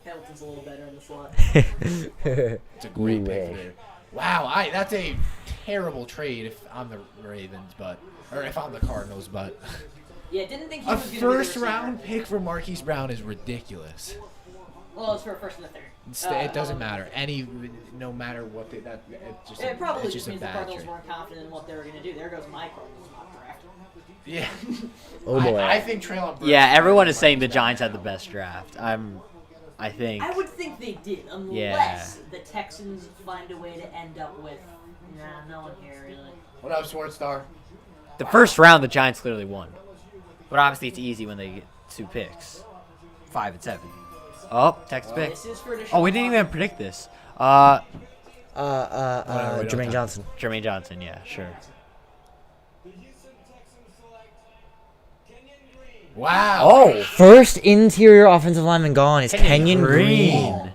Hamilton's a little better in the slot. It's a great pick Way. there. Wow, that's a terrible trade if I'm the Ravens, or if I'm the Cardinals, but Yeah, didn't think he a was going to first round pick for Marquise Brown is ridiculous. Well, it's for a first and a third. It doesn't matter. No matter what it Probably it's just just a means the bad Cardinals trade. weren't confident in what they were going to do. There goes my Cardinals mock draft. Yeah. Oh boy. I think Treylon Burks. Yeah, everyone is saying the Giants had the best draft. I think. I would think they did, unless the Texans find a way to end up with, no one here really. What up, Sports Star? The first round, the Giants clearly won. But obviously, it's easy when they get 2 picks. 5 and 7. Oh, Texas pick. This is for Deshaun Oh, we didn't even Watson. predict this. Whatever, we don't Jermaine talk. Johnson. Jermaine Johnson, yeah, sure. Wow. Oh, First interior offensive lineman gone is Kenyon Green.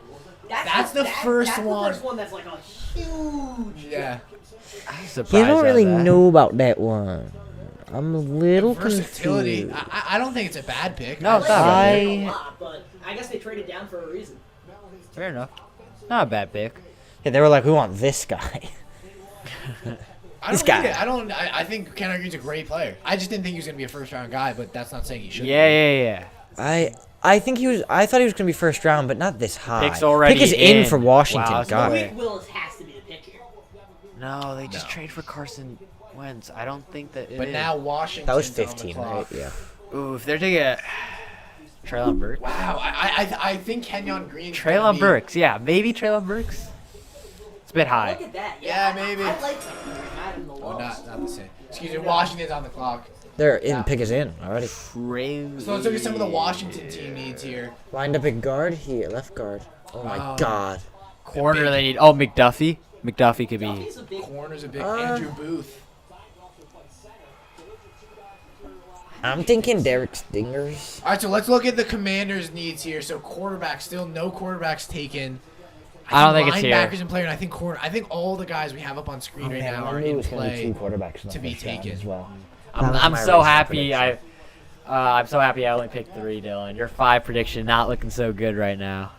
That's the first that's one. the first one that's like a huge. Yeah. I'm surprised You don't at really that. know about that one. I'm a little Versatility. confused. I don't think it's a bad pick. No, it's not a I- bad pick. A lot, but I guess they traded down for a reason. Fair enough. Not a bad pick. Yeah, they were like, we want this guy. This guy. I think Kenyon Green's a great player. I just didn't think he was gonna be a first round guy, but that's not saying he should. Yeah. I think he was. I thought he was gonna be first round, but not this high. Pick's already Pick is in for Washington. Wow, it's God. no way. Malik Willis has to be the pick here. No, they just No. trade for Carson Wentz. I don't think that it But is. now Washington. That was 15, right? Yeah. Ooh, if they're taking a Treylon Burks. Wow. I think Kenyon Green. Treylon Burks, yeah, maybe Treylon Burks. It's a bit high. Look at that. Yeah, I maybe. I like him. I had him the Oh, lowest. not the same. Excuse me. Washington's on the clock. They're in. Pick is in already. Crazy. So let's look at some of the Washington team needs here. Lined up at guard here, left guard. Oh my Oh. God. Corner they need. Oh, McDuffie. McDuffie could be. Duffy's a big. Corner's a big Andrew Booth. I'm thinking Derek Stingers. All right, so let's look at the Commanders' needs here. So quarterback, still no quarterbacks taken. I don't think it's here. Linebackers in play, and I think corner. I think all the guys we have up on screen right now are in play. quarterbacks to be taken. as well. I'm my so recent happy. prediction. I'm so happy I only picked 3, Dylan. Your 5 prediction not looking so good right now.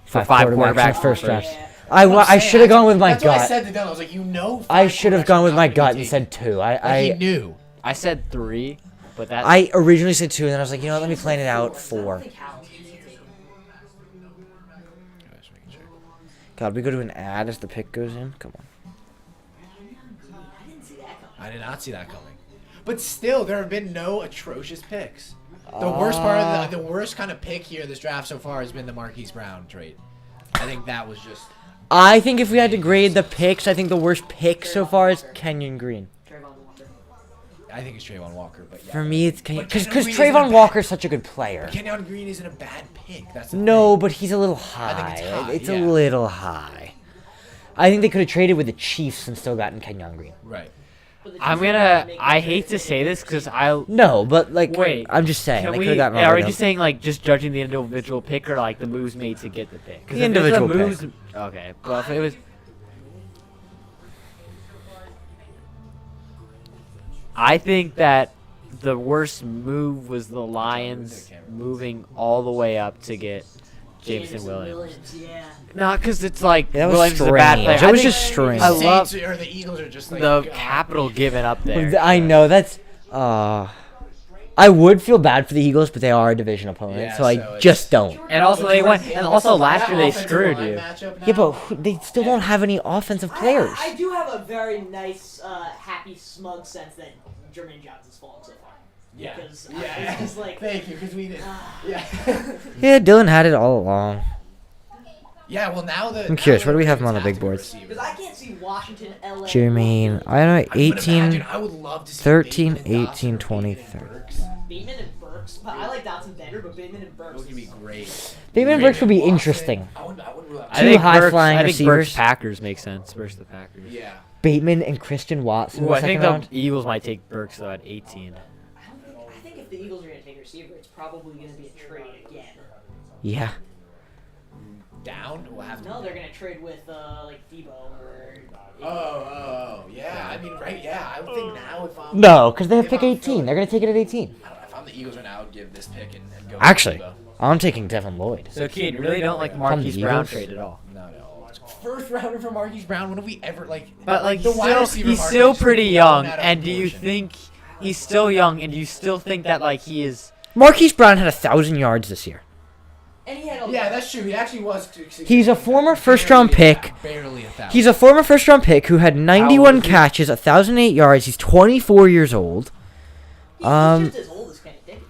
For Five 5 quarterbacks in quarterbacks the first draft. Yeah. I should have gone with my That's what I gut. said to Dylan. I was like, I should have gone with my gut and and said 2. he I knew. I said 3, but that. I originally said 2, and then I was like, you know what? Let me plan it out. I 4. don't think Howell's easy to take. God, we go to an ad as the pick goes in. Come on. I didn't see that coming. I did not see that coming. But still, there have been no atrocious picks. The worst part of the worst kind of pick here this draft so far has been the Marquise Brown trade. I think that was just. I think if we had to grade the picks, I think the worst pick so far is Kenyon Green. Trayvon Walker. I think it's Trayvon Walker, but yeah. For me, it's Kenyon But because Kenyon Green Trayvon isn't a Walker's such a good player. Kenyon Green isn't a bad pick. That's the No, thing. but he's a little high. I think it's high, It's yeah. a little high. I think they could have traded with the Chiefs and still gotten Kenyon Green. Right. But the I'm Chiefs gonna. are make I that hate trade to say for this because Chiefs. I. No, but like, Wait, I'm just saying Can they we, could have gotten. are all we of just them. saying like just judging the individual pick or like the moves made to get the pick? 'Cause The if it's individual moves, pick. Okay, well if it was. I think that the worst move was the Lions moving all the way up to get Jamison Williams. Yeah. Not because it's like Yeah, that was Williams is a bad strange. player. It I was think just strange. I love Saints or the Eagles are just like the God. capital given up there. I know that's. I would feel bad for the Eagles, but they are a division opponent, Yeah, so I so it's- just don't. And also they went. And also last year they screwed you. Yeah, but they still don't have any offensive players. I do have a very nice, happy, smug sense that Jermaine Johnson's fallen so far. Yeah. Because Yeah. it's just like. Thank you, because we did. Yeah. Yeah, Dylan had it all along. Yeah. Well, now the. I'm curious, what do we have him on the big boards? Because I can't see Washington, LA. Jermaine, I don't know, 18, I would love to see 13, Bateman and Dotson 18, or 20, Bateman and 30. Burks. Bateman and Burks. But I like Dotson better, but Bateman and Burks. Those would be great. Bateman Brooks would be interesting. I would rule out. I Two think high-flying I think receivers. Burks Packers make sense versus the Packers. Yeah. Bateman and Christian Watson in Ooh, the I think second round. the Eagles might take Burks though at 18. I think if the Eagles are going to take a receiver, it's probably going to be a trade again. Yeah. down? We'll have to. No, they're gonna trade with like Debo or. Yeah. I mean, right? Yeah, I would think now if I'm. No, because they have if pick I'm 18. Philly- They're going to take it at 18. I don't know, if I'm the Eagles right now, I would give this pick and go. with Actually, Debo. I'm taking Devin Lloyd. So, Kid, you really don't like From Marquise the Brown Eagles? trade at all? No. First rounder for Marquise Brown. When have we ever But like the wide receiver he's market still is pretty blown young, out of and do you proportion. think he's still young, and do you still think that like he is? Marquise Brown had 1,000 yards this year. And he had a. Yeah, that's true. He actually was. He's a former first-round pick. Barely 1,000. He's a former first-round pick who had 91 is he? catches, 1,008 yards. He's 24 years old. He's just as old as Kenny Pickett.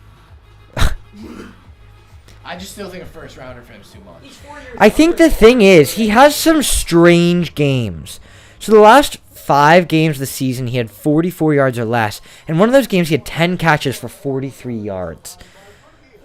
I just still think a first rounder for him is too much. He's 4 years. I think the older. thing is, he has some strange games. So the last 5 games of the season, he had 44 yards or less. And one of those games, he had 10 catches for 43 yards.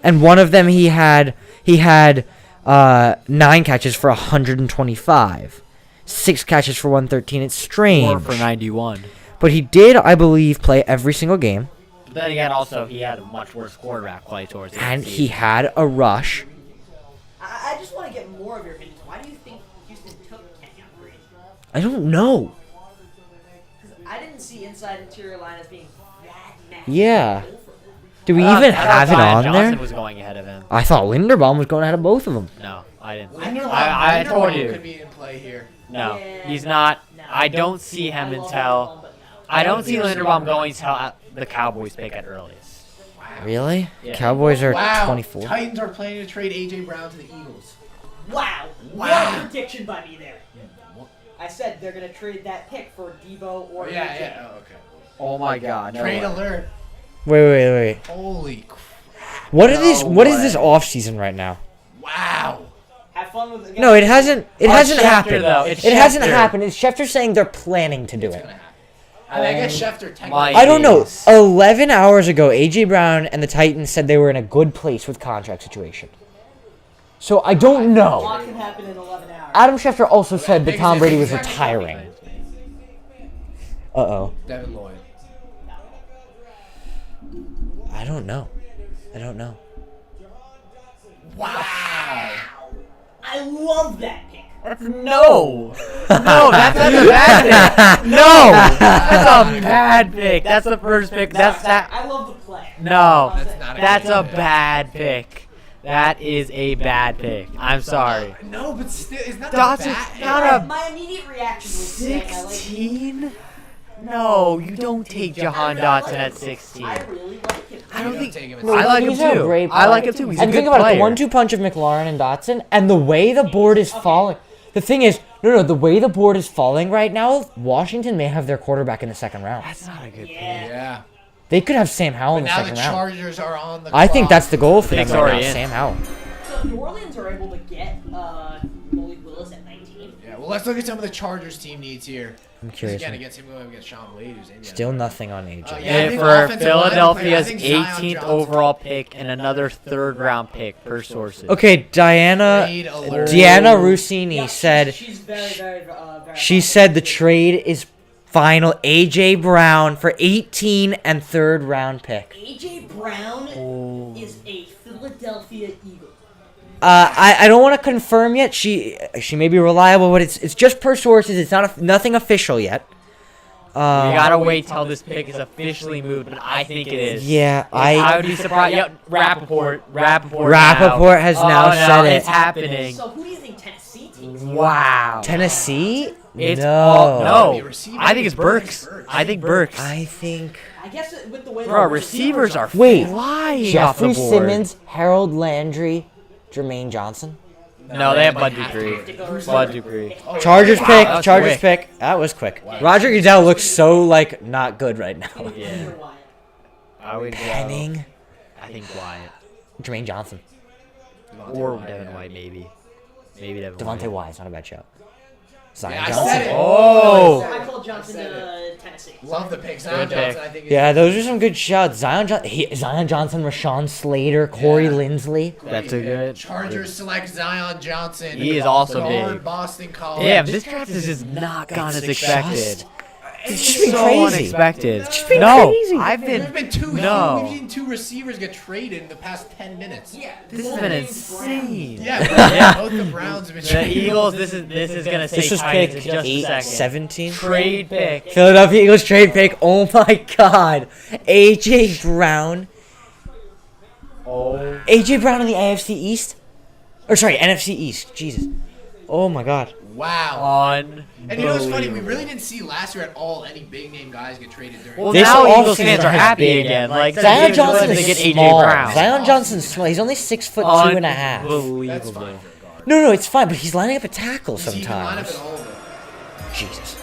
And one of them, he had 9 catches for 125. 6 catches for 113. It's strange. 4 for 91. But he did, I believe, play every single game. But then again, also he had a much worse quarterback play towards the end And of the he season. had a rush. I just want to get more of your opinions. Why do you think Houston took Kenyon Green? I don't know. Because I didn't see inside interior line as being that nasty. Yeah. Do we I even thought have it Brian on Johnson there? was going ahead of him. I thought Linderbaum was going ahead of both of them. No, I didn't. Linderbaum- I told Linderbaum you. could be in play here. No, Yeah. he's not. No. I don't see him I love until. Linderbaum, but no. I don't see Linderbaum going till the Cowboys pick at earliest. Really? Yeah. Cowboys are Wow. 24. Titans are planning to trade A.J. Brown to the Eagles. Wow. Wow. What prediction by me there? I said they're gonna trade that pick for Debo or AJ. Yeah. Oh, okay. Oh my God! Trade alert. Wait. Holy crap. What are these? No What is this way. off season right now? Wow. Have fun with it. No, it hasn't. It hasn't Schefter, happened. though. It's It hasn't Schefter. happened. It's Schefter saying they're planning to do It's it. gonna happen. I mean, I guess Schefter technically. my- I don't know. Jeez. 11 hours ago, AJ Brown and the Titans said they were in a good place with contract situation. So I don't A know. lot can happen in 11 hours. Adam Schefter also said that Big Tom thing. Brady was Big thing. retiring. Uh-oh. Devin Lloyd. I don't know. Wow. I love that pick. No, that's a bad pick. No, that's a bad pick. That's the first pick. That's that. I love the play. No, That's not a that's good a pick. bad pick. That is a bad pick. I'm sorry. No, but still, it's not Dotson- that not bad. a- My immediate reaction was saying I like 16? No, you don't take Jahan Dotson at 16. I really like him. I don't You think. take him at I like him He's a too. great I like player. him too. He's a And good think about player. it, the 1-2 punch of McLaurin and Dotson, and the way the board is falling. The thing is, the way the board is falling right now, Washington may have their quarterback in the second round. That's not a good pick. Yeah. Yeah. They could have Sam Howell in But the now the second round. Chargers are on the I think clock. that's the goal for them Pick's right now, already in. Sam Howell. So if New Orleans are able to get Malik Willis at 19. Yeah, well, let's look at some of the Chargers team needs here. I'm 'Cause curious. Again, against him going against Sean Wade, who's Indiana. Still nothing on AJ. Yeah, I And think for offensive line player, I Philadelphia's think Zion 18th Johnson- overall pick and another third-round pick per sources. Okay, Trade alert. Deanna Rossini Yeah, said she's very, very, very. she said the trade is final. AJ Brown for 18 and third round pick. AJ Brown is a Philadelphia Eagle. I don't want to confirm yet. She may be reliable, but it's just per sources. It's nothing official yet. We gotta wait till this pick is officially moved, but I think it is. Yeah, I would be surprised. Yep, Rappaport has now said it. It's happening. So who do you think Tennessee teams? Wow. Tennessee? It's no. no. I think it's Burks. I think Burks. I think I guess with the way Bro, the receivers are Wait, flying off the Jeffrey board. Simmons, Harold Landry, Jermaine Johnson. No, they have Bud have to Dupree. go first. Bud Dupree. Oh, Chargers Wow, pick. that was Chargers quick. pick. That was quick. Roger Goodell looks so not good right now. Yeah. I would go. Penning, I think Wyatt Jermaine Johnson, or Devin White, maybe. Maybe Devin Devontae White. Wise, not a bad shout. Zion Yeah, I Johnson. said it. Oh. I called Johnson I said to Tennessee. Love the pick. Zion Good pick. Johnson, I think. Yeah, those are some good shouts. Zion Johnson, Rashawn Slater, Corey Yeah. Lindsley. That's a good. Chargers select Zion Johnson. He is also guard, big. Boston College. Yeah, this draft is just not gone as It's expected. just- It's just been so crazy. unexpected. It's just been no, crazy. I've There's been been two. No. We've seen 2 receivers get traded in the past 10 minutes. Yeah, This has been insane. Yeah, both the Browns have been The traded. Eagles. This is gonna say This was Titans pick in just a second. 17. Trade pick. Philadelphia Eagles trade pick. Oh my God. AJ Brown. Oh. AJ Brown in the AFC East. Or sorry, NFC East. Jesus. Oh my God. Wow. Unbelievable. And you know what's funny? We really didn't see last year at all any big name guys get traded during. Well, This now offseason Eagles fans are has happy been- again. Like Zion James Johnson Williams, is they get small. AJ Brown. Zion Johnson's small. He's only 6'2.5". That's Unbelievable. fine for a guard. No, it's fine, but he's lining up a tackle He can line up sometimes. at all of them. Jesus.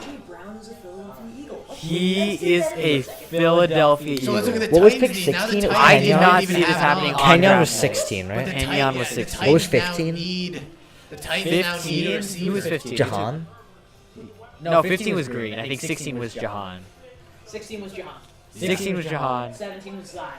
AJ Brown is a Philadelphia Eagle. He is a Philadelphia So let's look at Eagle. the What was Titans. pick Now the 16? It was Titans I did Kenyon? not don't see even this have happening an on Kenyon draft was day. 16, But right? the Kenyon Titans- was the 16. What was Titans now 15? need- The Titans now need a 15? receiver. Who was 15? Jahan? No, 15 was Green. I think 16 was Jahan. 16 was Jahan. 16 was Jahan. 17 was Zion.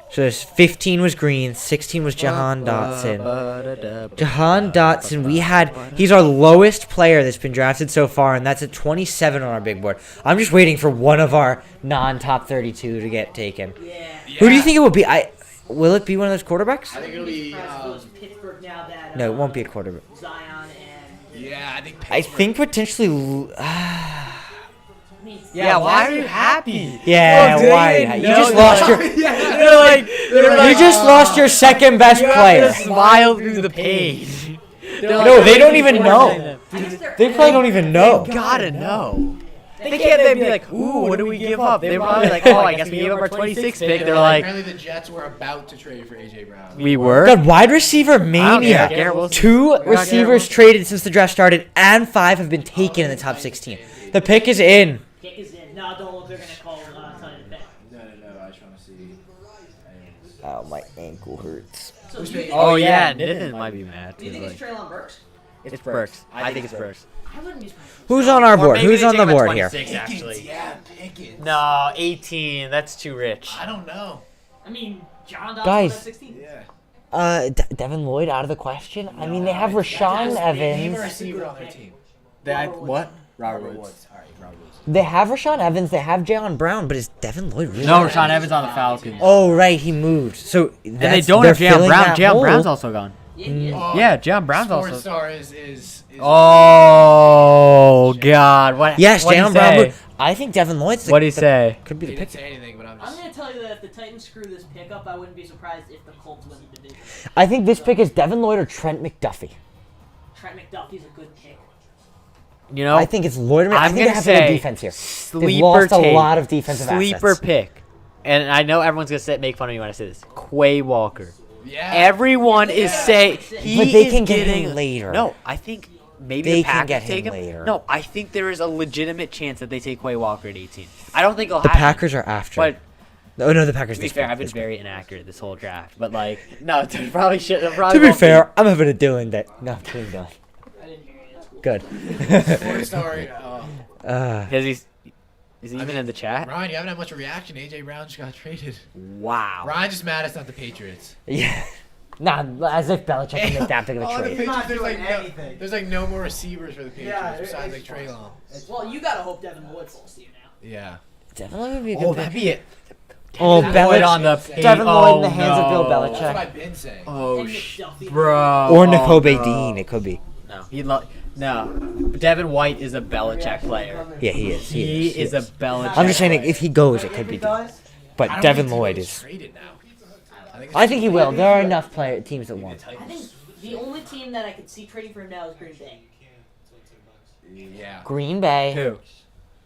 So there's 15 was Green, 16 was Jahan Dotson. Jahan Dotson, he's our lowest player that's been drafted so far, and that's at 27 on our big board. I'm just waiting for one of our non-top 32 to get taken. Yeah. Who do you think it will be? Will it be one of those quarterbacks? I think it'll be. Surprised if it was Pittsburgh now that. No, it won't be a quarterback. Zion and. Yeah, I think. I think potentially. I mean, Yeah, why are you happy? Yeah, Oh, do why? you You know just that? lost your. They're like, You just lost your second best you have player. to smile through the page. No, they don't even know. I guess they're They probably don't even know. They gotta know. They can't then be like, ooh, what do we give up? They're probably like, oh, I guess we gave up our 26th pick. They're like, Apparently the Jets were about to trade for AJ Brown. we were? God, wide receiver care. mania. Garrett Wilson. 2 Garrett receivers Wilson. traded since the draft started, and 5 have been taken in the top 16. The pick is in. Kick is in. No, don't look. They're gonna call Tony the pick. No, I just want to see. Oh, my ankle hurts. So do you think, Oh, yeah, Nitin might be mad. do you think it's Treylon Burks? It's Burks. I think it's Burks. I wouldn't be surprised. Who's on our Or board? maybe Who's they on take the him at board here? 26, actually. Yeah, Pickens. No, 18. That's too rich. I don't know. I mean, John Dawson Guys. at 16. Yeah. Devin Lloyd out of the question? I mean, they have Rashawn Name a Evans. receiver on their team. What? Robert Woods. All right, Robert Woods. They have Rashawn Evans. They have Jalen Brown, but is Devin Lloyd really? No, Rashawn Evans on the Falcons. Oh, right, he moved. So And they don't they're have Jalen filling Brown. that Jalen hole. Brown's also gone. Yeah, he is. Yeah, Jalen Brown's Sports also. Star is Oh God! What? Yes, what'd he Jalen Brown. say? moved. I think Devin Lloyd's the, What'd he say? could be He the didn't pick. say anything, but I'm I'm just. gonna tell you that if the Titans screw this pick up, I wouldn't be surprised if the Colts win the division. I think this pick is Devin Lloyd or Trent McDuffie. Trent McDuffie's a good pick. You know, I think it's Lloyd. I I'm think they gonna have a good say defense here. sleeper They've lost a take. lot of defensive Sleeper assets. pick, and I know everyone's gonna make fun of me when I say this. Quay Walker. Yeah. Everyone is saying he But they is can get him getting later. No, I think maybe They the can Packers get him take him later. No, I think there is a legitimate chance that they take Quay Walker at 18. I don't think it'll The happen. Packers are after. But Oh no, the Packers. to be this fair, pick, I've been this pick. very inaccurate this whole draft. But like, no, it probably should. It To probably be won't fair, I'm having a Dylan day. No, I'm kidding, Dylan. I didn't hear you. That's cool. Good. Sports Star. Is he even in the chat? Ryan, you haven't had much of a reaction. AJ Brown just got traded. Wow. Ryan just mad it's not the Patriots. Yeah. Nah, as if Belichick can make that big of a Oh, the trade. Patriots, not there's doing like anything. no, there's like no more receivers for the Patriots Yeah, besides like it's Treylon. Well, you gotta hope Devin Lloyd falls to you now. Yeah. Definitely would be a good Oh, pick. that'd be it. Oh, Devin Belichick. Lloyd on the page. Devin Lloyd in the Oh, hands of Bill no. That's Belichick. what I've been saying. Oh, And McDuffie. bro. Or Oh, N'Kobe no. Dean, it could be. No, no. Devin White is a Belichick player. Yeah, he is. He is a Belichick. I'm just saying, player. if he goes, it could be Dean. Guys, But I don't Devin think Lloyd he's is. traded now. I think he will. There are enough teams that won't. I think the only team that I could see trading for him now is Green Bay. Yeah. Green Bay. Who?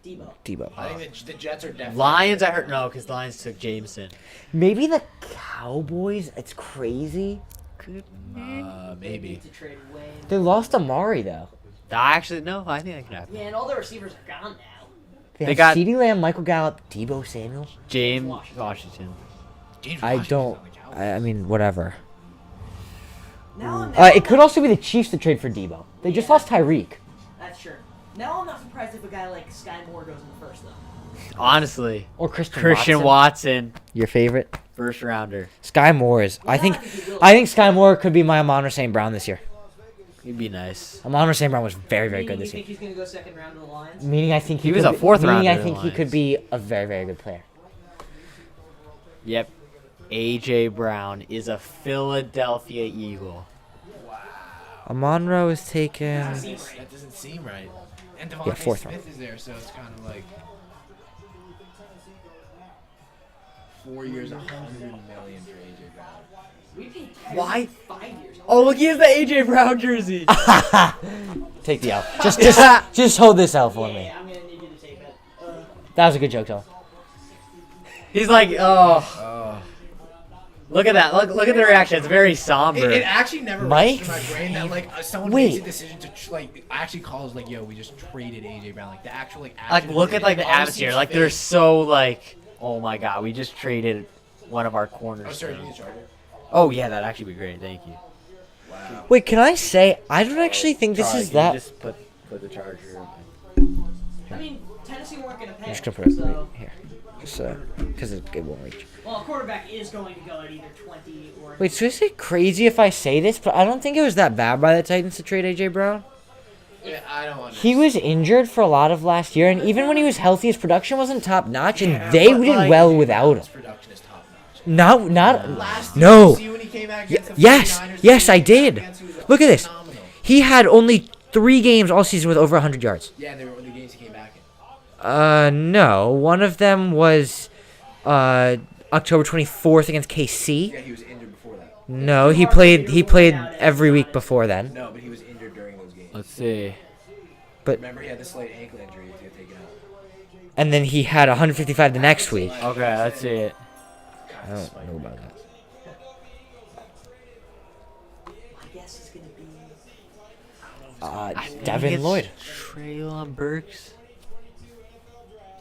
Debo. Debo. I think the Jets are definitely. Lions, I heard. No, because Lions took Jameson. Maybe the Cowboys. It's crazy. Maybe. Need to trade away. They lost Amari though. Actually, no. I think that can happen. Yeah, and all the receivers are gone now. They, They have got- CeeDee Lamb, Michael Gallup, Debo Samuel. James Washington. James I Washington's don't. on the Cowboys. I mean, whatever. Now It could also be the Chiefs to trade for Debo. They just lost Tyreek. That's true. Now I'm not surprised if a guy like Sky Moore goes in the first though. Honestly, Or Christian Christian Watson, Your favorite? first rounder. Sky Moore is. I Well, think. I think he will. I think Sky Moore could be my Amon St. Brown this year. He'd be nice. Amon St. Brown was very, very good You this year. think he's going to go second round to the Lions? Meaning I think He he was could a fourth meaning rounder I in think the he could Lions. be a very, very good player. Yep. A.J. Brown is a Philadelphia Eagle. Amon-Ra is taken. That doesn't seem right. And Devontae fourth Smith is there, so it's kind of like 4 years, $100 million for AJ Brown. We paid Why? 5 years. Oh, look, he has the A.J. Brown jersey. Take the L. Just hold this L for me. Yeah, I'm going to need you to take that. That was a good joke, though. He's like, oh. Look at that. Look at the reaction. It's very somber. It actually never Mike registered in my brain that like someone Wait. makes a decision to like actually calls like, yo, we just traded AJ Brown. Like the actual like. Like, action look of at like the almost atmosphere. seems Like fake. they're so like, oh my god, we just traded one of our Oh, corners. sorry, you need a charger. Oh yeah, that'd actually be great. Thank you. Wow. Wait, can I say I don't actually think this Sorry, is can you that. Just put the charger. I mean, Tennessee weren't going to pay. I'm just gonna put it so, here, just because it won't reach. well, a quarterback is going to go at either 20 or. Wait, so is it crazy if I say this? But I don't think it was that bad by the Titans to trade AJ Brown. Yeah, I don't understand. He was injured for a lot of last year, and even when he was healthy, his production wasn't top notch, and Yeah, they but, did like, well without His him. production is top notch. Not Last year, no. did you see when he came back against the Yes, 49ers? yes, I did. Against, he was Look at this. phenomenal. He had only 3 games all season with over 100 yards. Yeah, and they were the games he came back in. No. One of them was October 24th against KC. Yeah, he was injured before that. No, he played every week before then. No, but he was injured during those games. Let's see. But Remember, he had the slight ankle injury to get taken out. and then he had 155 the next week. Okay, let's see it. I don't know about that. My guess is going to be. I think Devin it's Lloyd. Treylon Burks.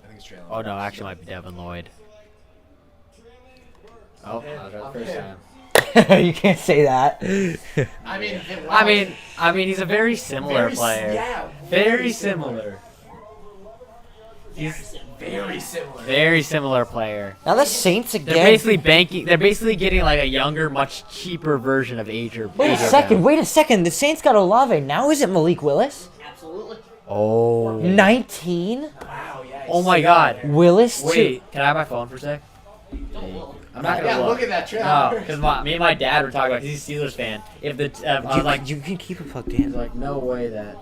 I think it's Traylon. Oh no, actually, it might be Devin Lloyd. Oh, I was right the first time. You can't say that. I mean, he's a very similar player. Yeah, Very similar. He's very similar. very similar player. Now the Saints They're again. basically banking. They're basically getting like a younger, much cheaper version of AJ. Wait a second. The Saints got Olave. Now is it Malik Willis? Absolutely. Oh. 19? Wow, yeah. Oh my God. Willis Wait, can I have my phone for a sec? I'm not gonna Yeah, look. look at that Traylon. No, Burks. because me and my dad were talking about. He's a Steelers fan. If the I was like, you can keep it plugged he's in. like, no way that.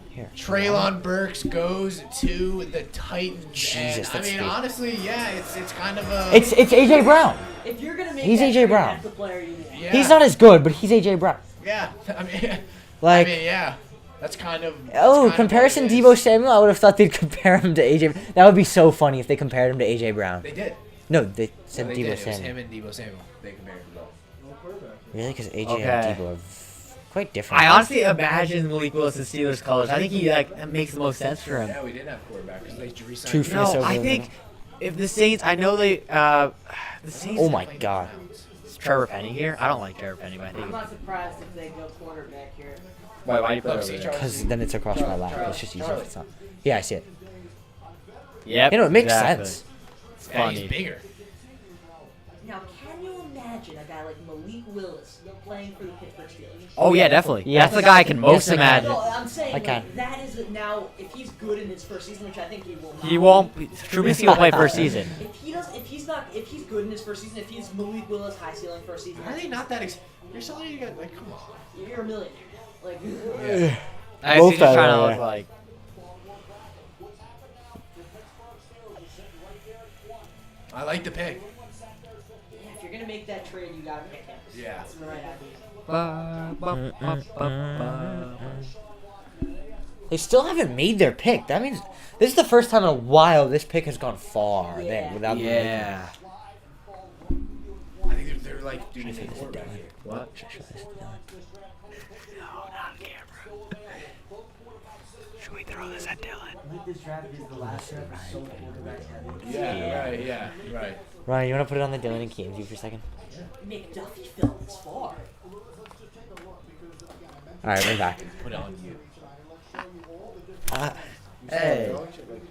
Here. Traylon Burks goes to the Titans. Jesus, and, I that's mean, big. honestly, yeah, it's kind of a. It's AJ Brown. If you're going to make He's that A.J. trade, Brown. that's the player you need. Yeah. He's not as good, but he's AJ Brown. Yeah, I mean, Like, yeah, that's kind of. comparison what it is. Deebo Samuel. I would have thought they'd compare him to AJ. That would be so funny if they compared him to AJ Brown. They did. No, they said No, they Deebo did. It was Samuel. him and Deebo Samuel. They compared them both. Really? Because AJ Okay. and Deebo are quite different. I honestly imagine Malik Willis in Steelers colors. I think he that makes the most sense for him. Yeah, we didn't have quarterback because they re-signed. Two him. Face No, over I the think if the Saints, I know the Saints. Oh my God. Is Trevor Penny here? I don't like Trevor Penny, but I I'm think. not surprised if they go quarterback here. Why do you put Look, it see, over there? Because then it's across my lap. It's just easier if it's not. Yeah, I see it. Yep. You know, it makes exactly. sense. It's Yeah, funny. he's bigger. Now, can you imagine a guy like Malik Willis playing for the Pittsburgh Steelers? Oh yeah, definitely. Yes. That's the guy I can most Yes, I can. imagine. No, I'm saying I can. like, that is now. If he's good in his first season, which I think he will. Not He won't. Trubisky will play first season. If he does, if he's good in his first season, if he's Malik Willis high ceiling first season, Are they not that? You're selling you got like, come on. you're a millionaire. Like, I Both was just are, trying to yeah. look like. I like the pick. yeah, if you're gonna make that trade, you gotta pick him. Yeah. That's the right idea. They still haven't made their pick. That means this is the first time in a while this pick has gone far. Yeah. There, without Yeah. I think they're like, dude, they quarterback here. What? Should we throw this at Dylan? Like this draft is the last draft, so quarterback heavy. Yeah, right, yeah, right. Ryan, you want to put it on the Dylan and Keaton view for a second? McDuffie fell this far. All right, we're back. Put it on you. Hey.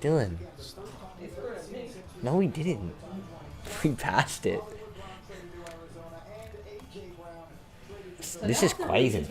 Dylan. No, we didn't. We passed it. This is crazy.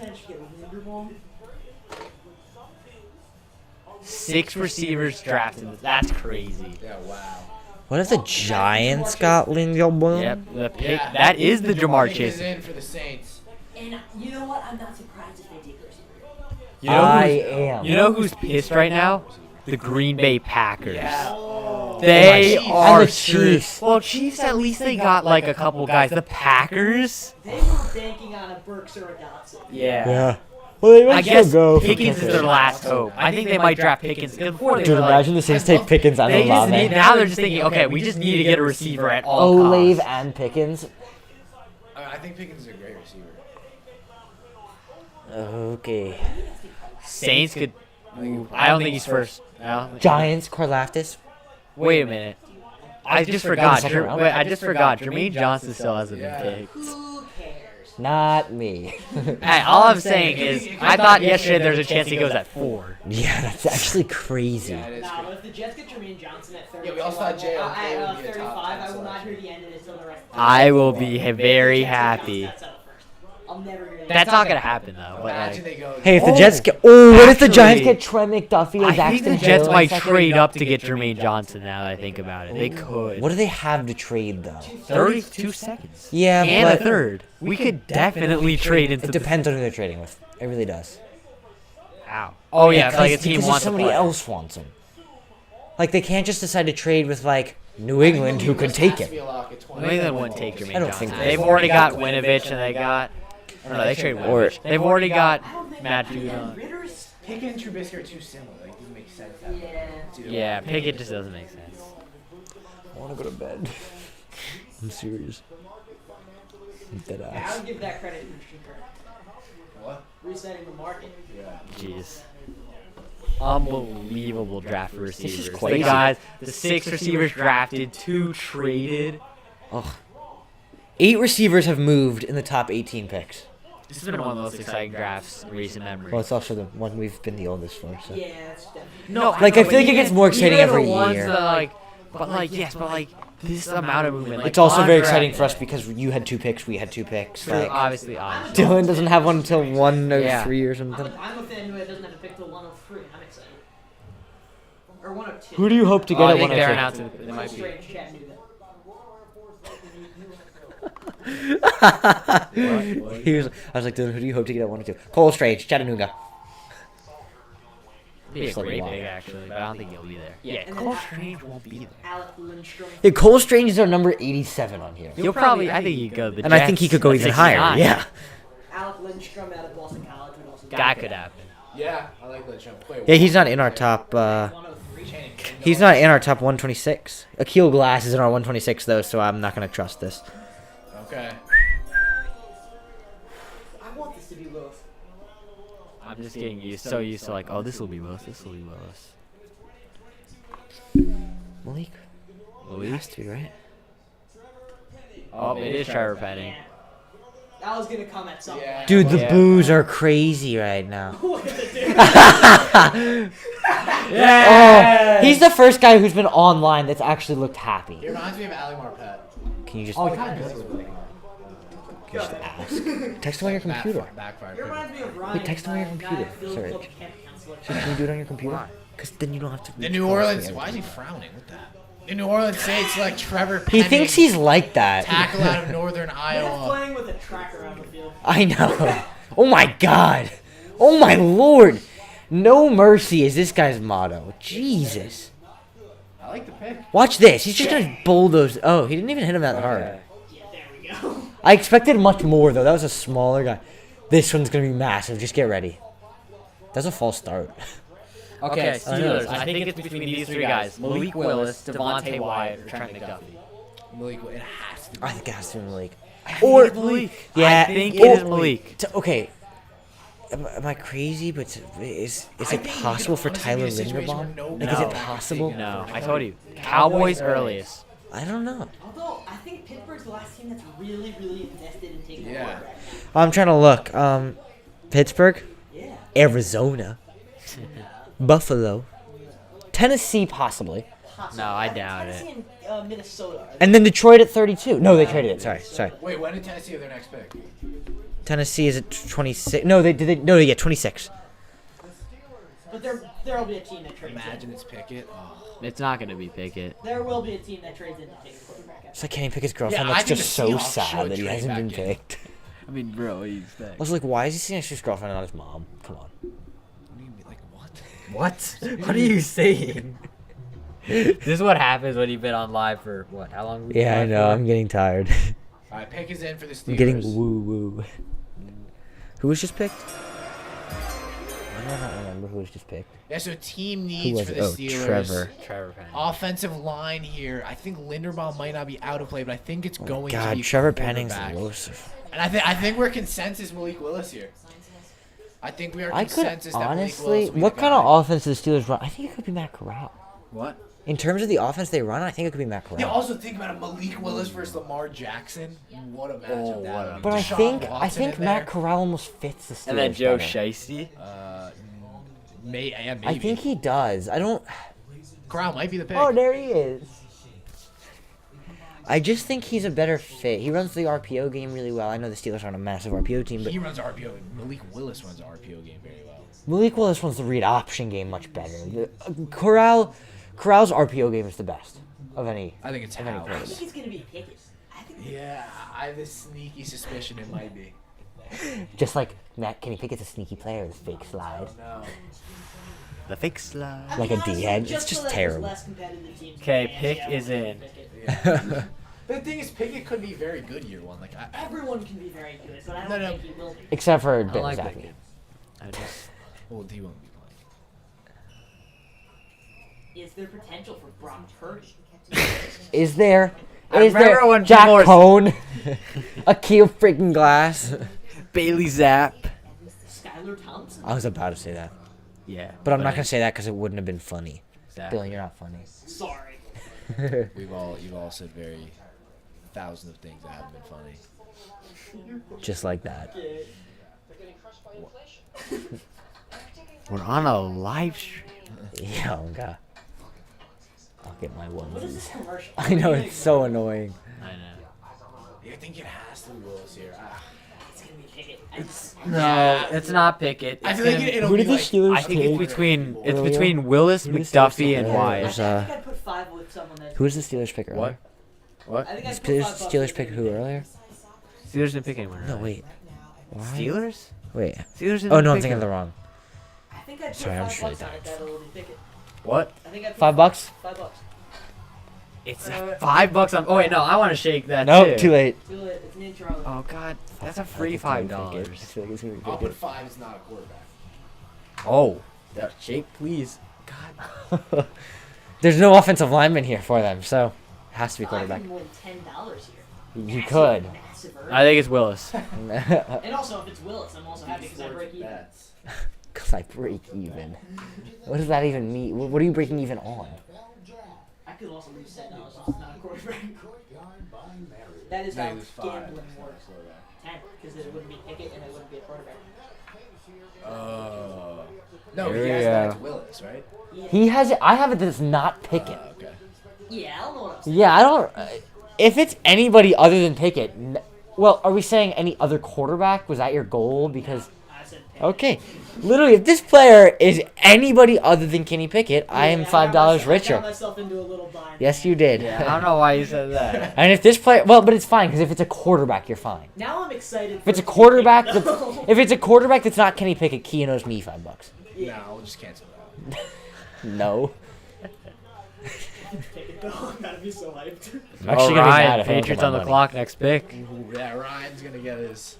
6 receivers drafted. That's crazy. Yeah, wow. What if the Giants got Linderbaum? Yep, the pick. Yeah, That is the Jamar Pick is Chase. in for the Saints. And you know what? I'm not surprised if they take a receiver. You know I who's- am. You know who's pissed right now? The Green Bay Packers. Yeah. They And the are Chiefs. Well, Chiefs at least they got like a couple guys. The Packers. They were banking on a Burks or a Dotson. Yeah. Well, they I might guess still go for Pickens is their last hope. I think they might draft Pickens. 'Cause before they Dude, were like, imagine the Saints take Pickens. I they don't just love need, it. now they're just thinking, okay, we just need to get a receiver at all Olave costs. and Pickens. I think Pickens is a great receiver. Okay. Saints could. I don't think he's first. No. Giants, Karlaftis. Wait a minute. I just forgot. second round? Wait, I just forgot. Jermaine Johnson still hasn't Yeah. been picked. Who cares? Not me. Hey, all I'm saying is, I thought yesterday there's a chance he goes at 4. Yeah, that's actually crazy. Yeah, it is. Nah, but if the Jets get Jermaine Johnson at 32, Yeah, we all thought JOK would be a top 35, 10 I will not selection. hear the end of it until the rest of the I will be very Jets get happy. Johnson, that's settled first. I'll never hear that. That's not gonna happen though. But Imagine like, they go. Hey, if the Oh, Jets get... Oh, what if the Giants actually, get Trey McDuffie or I think Daxton the Jets Hill? might trade up to get Jermaine Johnson. Now that I think about it, they could. What do they have to trade, though? 32 seconds. Yeah, And a but third. We could definitely trade into it depends on who they're trading with. It really does. Ow. Oh yeah, if like a Because- team because if wants somebody a player. else wants him. Like, they can't just decide to trade with, like, New England, who could take him. New England wouldn't take Jermaine I don't Johnson. think They've they- already got Winovich and they got. Or no, they traded Or- Winovich. They've already got I don't think Matt yeah, Judon. Ritter's. Pickett and Trubisky are too similar. Like, it doesn't make sense. to have Yeah. two. Yeah, Pickett just doesn't make sense. I want to go to bed. I'm serious. I'm dead Yeah, I ass. would give that credit to Christian Kirk. What? Resetting the market. Yeah. Jeez. Unbelievable draft for receivers. crazy. The guys, the 6 receivers drafted, 2 traded. Ugh. 8 receivers have moved in the top 18 picks. This has been one of the most exciting drafts in recent memory. Well, it's also the one we've been the oldest for. So. Yeah, that's definitely. No, Like, I feel like it gets more exciting even the every ones year. That, like, but like, yes, but like this amount of movement. Like, It's also very undrafted- exciting for us because you had 2 picks, we had 2 picks. True, Like, obviously, obviously. Dylan doesn't have one until 103 Yeah. or something. I'm a fan who doesn't have to pick till 103. I'm excited. Or 102. Who do you hope to get Oh, I at think they're 102? announcing. It might be. Strange Chattanooga. I was like, Dylan, who do you hope to get at 102? Cole Strange, Chattanooga. Be a Just like great why. pick actually, but I don't think he'll be there. Yeah, And Cole then- Strange won't be there. Alec Lindstrom. Yeah, Cole Strange is our number 87 on here. He'll probably. I think he could go. The And I think he Jets could go at even 69. higher. Yeah. Alec Lindstrom out of Boston College would also go. That could happen. Yeah, I like that jump. Wait, Yeah, he's not in our top. 103. Channing King He's not in our top 126. Akil Glass is in our 126 though, so I'm not gonna trust this. Okay. I want this to be Willis. I'm just getting so used to like, oh, this will be Willis. This will be Willis. Malik. Malik? Has to be right. Oh, it is Trevor Penning. That was gonna come at some Yeah. point. Dude, the Yeah. boos are crazy right now. Look at the dude. Oh, he's the first guy who's been online that's actually looked happy. He reminds me of Ali Marpet. Can you just, Oh, he kind of does look like can you just ask? Text him on your computer. Backfired. It reminds me of Ryan. text him on your guy at computer. Philly Search. Club Camp Counselor. Can you do it on your computer? Because then you don't have to. The reach New across Orleans. the Why is other. he frowning? What the? The New Orleans Saints like Trevor He Penning. thinks he's like that. tackle out of Northern They're Iowa. playing with a tracker on the field. I know. Oh my god. Oh my lord. No mercy is this guy's motto. Jesus. I like the pick. Watch this. He's just gonna bulldoze. Oh, he didn't even hit him that hard. Yeah, there we go. I expected much more though. That was a smaller guy. This one's gonna be massive. Just get ready. That's a false start. Okay, I know. Steelers. I think it's between these 3 guys: Malik Willis, Devontae Wyatt, or Trent McDuffie. Malik, it has to be. I think it has to be Malik. Or Malik. Yeah, I think or- it is Malik. Okay. Am I crazy? But is it possible for Tyler Linderbaum? Like, is it possible? No, I told you. Cowboys earliest. I don't know. Although I think Pittsburgh's the last team that's really, really invested in taking Yeah. a quarterback. I'm trying to look. Pittsburgh, Yeah. Arizona, Buffalo, Tennessee, possibly. possible. No, I think doubt Tennessee and Minnesota. And then Detroit at 32. No, they traded it. Sorry. Wait, when did Tennessee have their next pick? Tennessee is at 26. No, they 26. But there will be a team that trades Imagine in. it's Pickett. Oh. It's not gonna be Pickett. There will be a team that trades in to take a quarterback. It's like Kenny Pickett's girlfriend. Yeah, I That's think just the so Seahawks sad should that he trade hasn't been back in. picked. I mean, bro, what do you I expect? was like, why is he sitting next to his girlfriend and not his mom? Come on. What do you mean, like what? What? What are you saying? This is what happens when you've been on live for what? How long? have we been Yeah, I live know. for? I'm getting tired. All right, pick is in for the Steelers. I'm getting woo woo. Who was just picked? I do not remember who was just picked. Yeah, so team Who needs was for it? the Oh, Steelers. Trevor. Penny. Offensive line here. I think Linderbaum might not be out of play, but I think it's going to God, be Trevor Penning's quarterback. elusive. And I think we're consensus Malik Willis here. I think we are I could consensus that Malik honestly. Willis will be What the kind guy. of offense do the Steelers run? I think it could be Matt Corral. What? In terms of the offense they run, I think it could be Matt Corral. Yeah, also think about it. Malik Willis versus Lamar Jackson. What a matchup that would be. But I Deshaun Watson think in Matt there. Corral almost fits the Steelers. And then Joe better. Shiesty. Maybe. I think he does. I don't. Corral might be the pick. Oh, there he is. I just think he's a better fit. He runs the RPO game really well. I know the Steelers aren't a massive RPO team, but He runs RPO. Malik Willis runs the RPO game very well. Malik Willis runs the read option game much better. Corral's RPO game is the best of any. I think it's Of any House. I quarterback. think it's going to be Pickett. I think Yeah, I have a sneaky suspicion it might be. Just like Matt Kenny Pickett's a sneaky player with fake slide. No. The fake slide. Like a honestly, D-head, it's so just that there's terrible. less competitive teams Okay, in the pick AFC, I is would in. Pickett. But the thing is, Pickett could be very good year one. Like, Everyone can be very good, but I don't No. think he will be. Except for I Ben like Zappi. Pickett. I just. well, he won't be playing. Is there potential for Brock Purdy? Is there? I Is remember there? when Jack people were- Cohn, Akil freaking Glass. Bailey Zapp. Skylar Thompson? I was about to say that, Yeah. but I'm not gonna say that because it wouldn't have been funny. Exactly. Dylan, you're not funny. Sorry. You've all said very thousands of things that haven't been funny. Just like that. We're on a live stream. Yeah, oh god. I'll get my What is this one. commercial? I know it's so annoying. I know. I think it has to be Willis here. It's going to be Pickett. No, it's not Pickett. I It's feel like gonna- it'll Who be did the like, Steelers I think take? it's between Earlier? Willis, Who did the Steelers McDuffie, take and earlier? Wyatt. There's, I think I'd put 5 with someone that. Who was the Steelers pick earlier? What? What? I think I'd put Steelers, 5 bucks Steelers with pick him. who earlier? Steelers didn't pick anyone. No, early. wait. Why? Steelers? Wait. Steelers didn't Oh no, I'm pick thinking of the him. wrong. I think I'd put Sorry, I'm 5 just really bucks on it. tired. That'll be Pickett. What? I think I'd put $5 bucks? 5 bucks. It's $5 on. Oh wait, no, I want to shake that Nope, too. too late. Do it. It's me and Charlie. Oh god, that's a I free think I'm $5. gonna pick it. I feel like it's gonna be I'll good. put 5. It's not a quarterback. Oh, shake please. God. There's no offensive lineman here for them, so it has to be I quarterback. can win $10 here. You could. Massive earn. I think it's Willis. And also, if it's Willis, I'm also happy because I break even. Because I break even. What does that even mean? What are you breaking even on? I could also lose $10 if it's not a quarterback. That is No, how it was 5. gambling works. 10, because it wouldn't be Pickett and it wouldn't be a quarterback. No, There he we has that. go. It's Willis, right? Yeah, He has it. I have it that it's not Pickett. Okay. yeah, I don't know what I'm saying. Yeah, I don't. If it's anybody other than Pickett, well, are we saying any other quarterback? Was that your goal? Because I said Pickett. okay, literally, if this player is anybody other than Kenny Pickett, I am Yeah, $5 I got richer. myself into a little bind. Yes, you did. I don't know why you said that. And if this player, well, but it's fine because if it's a quarterback, you're fine. Now I'm excited. If it's a quarterback, if it's a quarterback that's not Kenny Pickett, Kean owes me $5. No, we'll just cancel that. No. Pickett though, I'm gotta be so hyped. I'm actually gonna be mad if I don't get Patriots my on the money. clock. Next pick. Ooh, yeah, Ryan's gonna get his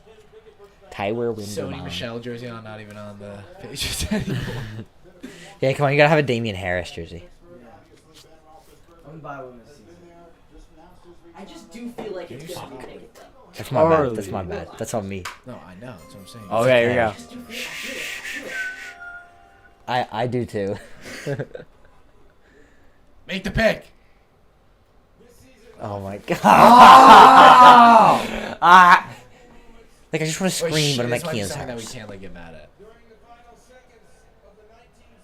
Tyler Sony Windermine. Michelle jersey on, not even on the Patriots anymore. Yeah, come on, you gotta have a Damian Harris jersey. I'm gonna buy one this season. I just do feel like it's gonna be Pickett though. That's my bad. Harley. That's my bad. That's on me. No, I know. That's what I'm saying. Okay, here we I go. just do feel it. I do too. Make the pick. Oh my god. Like I just want to Wait, scream, shit, but I'm this at might be Kean's something that we house. can't like get mad at.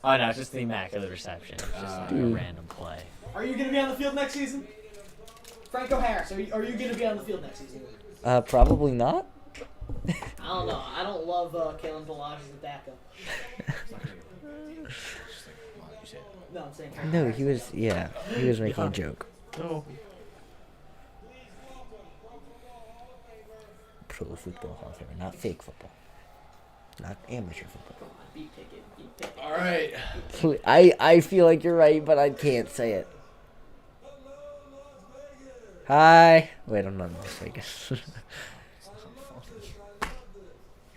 Oh no, it's just the immaculate reception. It's just like a Dude. random play. Are you going to be on the field next season? Franco Harris, are you going to be on the field next season? Probably not. I don't know. I don't love Kalen Balazs as a backup. No, I'm saying Franco No, Harris. he was making a joke. No. Pro football, however, not fake football. Not amateur football. Beat Pickett. Beat Pickett. All right. I feel like you're right, but I can't say it. Hi. Wait, I'm not in Las Vegas.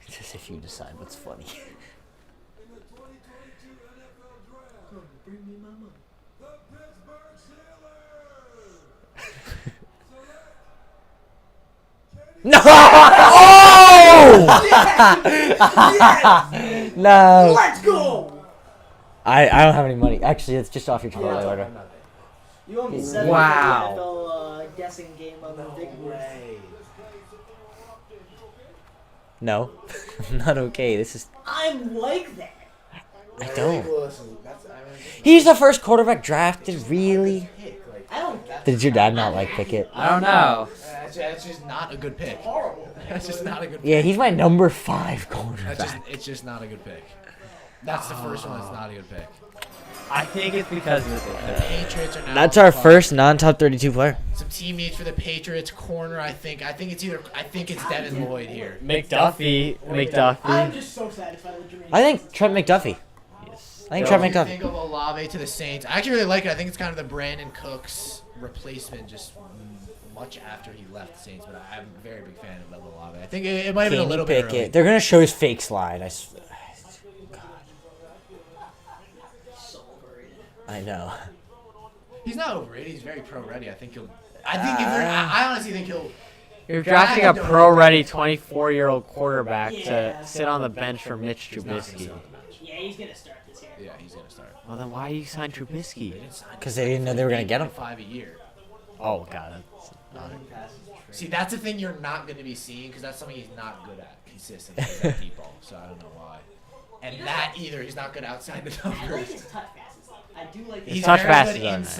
Just if you decide what's funny. Bring me my money. No! Oh! No. Let's go! I don't have any money. Actually, it's just off your Chipotle order. You owe me 7 Wow. NFL guessing game on the big board. No. I'm not okay. This is... I'm like that. I don't. Listen, that's, I mean, He's the first quarterback drafted, really? I don't get Did your dad not like Pickett? I don't know. That's just not a good pick. horrible. That's just not a good pick. Yeah, he's my number 5 quarterback. It's just not a good pick. That's the first one that's not a good pick. I think it's because of The the Patriots are now That's on our the clock. first non-top 32 player. Some teammates for the Patriots corner. I think it's Devin Lloyd here. McDuffie. I'm McDuffie. just so satisfied with Jermaine. I think Trent McDuffie. I think Trent What do you McDuffie. think of Olave to the Saints? I actually really like it. I think it's kind of the Brandon Cooks replacement, just much after he left the Saints. But I'm a very big fan of Olave. I think it might have been a Kenny little bit early. Pickett. They're gonna show his fake slide. So overrated. I know. He's not overrated. He's very pro ready. I think he'll. I honestly think he'll. You're drafting a pro-ready 24-year-old quarterback to sit on the bench for Mitch Trubisky. Yeah, he's gonna start this year. Yeah, he's gonna start. Well, then why you sign Trubisky? Because they didn't know they were gonna get him. 5 a year. Oh, God. See, that's the thing you're not going to be seeing because that's something he's not good at consistently. Is that deep ball. So I don't know why. And that either he's not good outside the I like numbers. his touch passes. Though. I do like He's his touch very passes good are nice.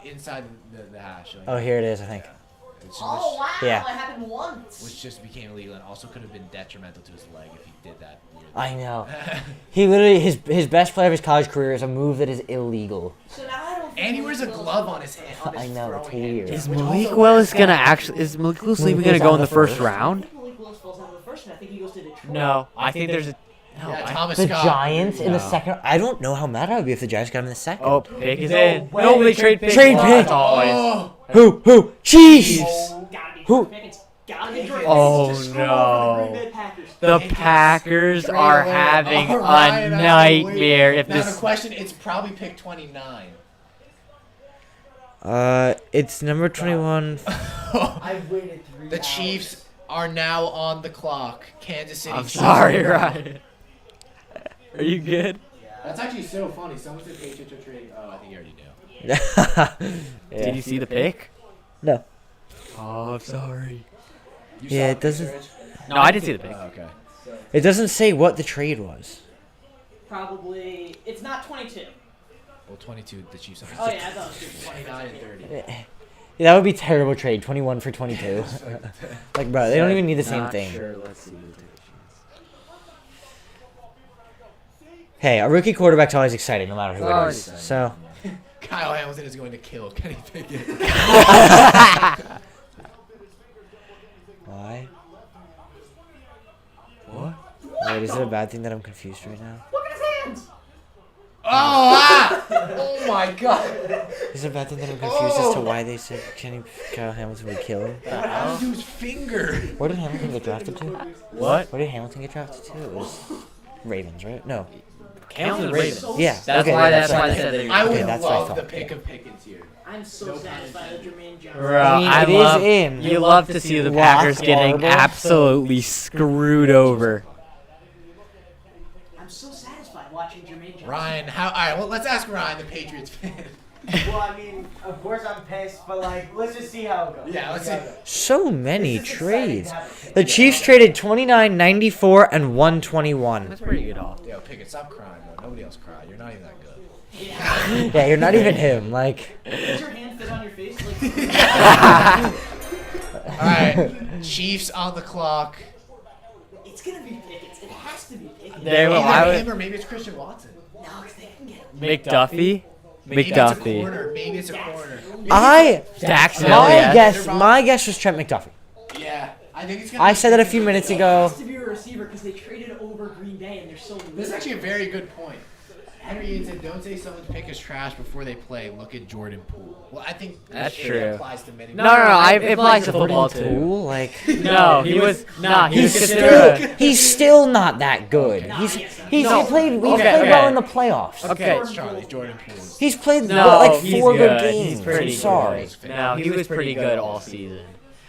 inside the hash. Like, Oh, here it is, I think. Oh wow! Yeah. That happened once. Which just became illegal and also could have been detrimental to his leg if he did that. Weirdly. I know. He literally his best play of his college career is a move that is illegal. So now I don't. And he wears a glove on his hand. On his I know, it's throwing hand. weird. Is Which Malik also Willis works gonna out. actually? Is Malik Willis Malik even gonna Willis go out in the of the first first. I round? think Malik Willis falls out of the first, and I think he goes to Detroit. No, I think there's a. No, Yeah, I- Thomas The Scott. Giants in the No. second. I don't know how mad I would be if the Giants got him in the second. Oh, pick is No in. way. No, they trade pick. Trade Oh, pick. as always. Oh, Who? Chiefs. Oh, gotta be Who? George Pickens. Gotta be George Oh, Pickens. Just screw over the no. Green Bay Packers. The Packers are having All a right, nightmare if now the this. question, it's probably pick 29. It's number 21. I waited 3 The hours. Chiefs are now on the clock. Kansas City. I'm Chiefs. sorry, Ryan. Are you good? That's actually so funny. Someone said Patriots are trading. Oh, I think you already knew. Yeah. Did you see the pick? No. Oh, I'm sorry. You Yeah, saw it doesn't- Rich? No, I didn't see the pick. Oh, okay. It doesn't say what the trade was. Probably. It's not 22. Well, 22, the Chiefs are. Oh yeah, I thought it was 29 and 30. Yeah, that would be a terrible trade. 21 for 22. Like, bro, they don't even need the same Not thing. Sure, let's see. Hey, a rookie quarterback's always exciting, no matter who Oh, it is. it's So, Kyle Hamilton is going to kill Kenny Pickett. why? What? Wait, is it a bad thing that I'm confused right now? Look at his hands. Oh my god. Is it a bad thing that I'm confused as to why they said Kyle Hamilton would kill him? What happened to his finger? Where did Hamilton get drafted to? What? Where did Hamilton get drafted to? It was Ravens, right? No. Hamilton Ravens. Yeah. That's okay, why. yeah, That's why right. they said they. I would Okay, that's what I love the thought. pick of Pickens here. I'm so No satisfied with Jermaine Johnson. Bro, I mean, I it is love. in. You love to see the Lock Packers getting Audible. absolutely screwed over. I'm so satisfied watching Jermaine Johnson. Ryan, how? All right, well, let's ask Ryan, the Patriots fan. Well, I mean, of course I'm pissed, but like, let's just see how it goes. Yeah, let's see. So many This is exciting trades. to have a pick. The Chiefs traded 29, 94, and 121. That's pretty good off. Yo, Pickett, stop crying, bro. Nobody else cry. You're not even that good. Yeah, you're not even him. Like, All right, Chiefs on the clock. It's gonna be Pickens. It has to be Pickens. There, well, Either I him would, or maybe it's Christian Watson. No, 'cause they can get McDuffie. Maybe it's a McDuffie. corner. Maybe it's a corner. Jackson. My Yeah. guess was Trent McDuffie. Yeah, I think it's gonna. I be said that a Pickens few or minutes It ago. has to be a receiver because they traded over Green Bay and they're so. This is actually a very good point. Henry Ian said, "Don't say someone's pick is trash before they play. Look at Jordan Poole." Well, I think That's it true. applies to many. No, it applies to football too. Poole, like No, he was he's considered. he's still not that good. He played well in the playoffs. Okay. It's Charlie Jordan Poole. He's played No, like he's 4 good good. games. He's pretty I'm sorry. good. No, he was pretty good all season.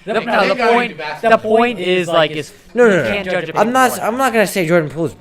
They The got point. into basketball. The point is like is No. you can't judge a I'm not. pick I'm not gonna say Jordan Poole is.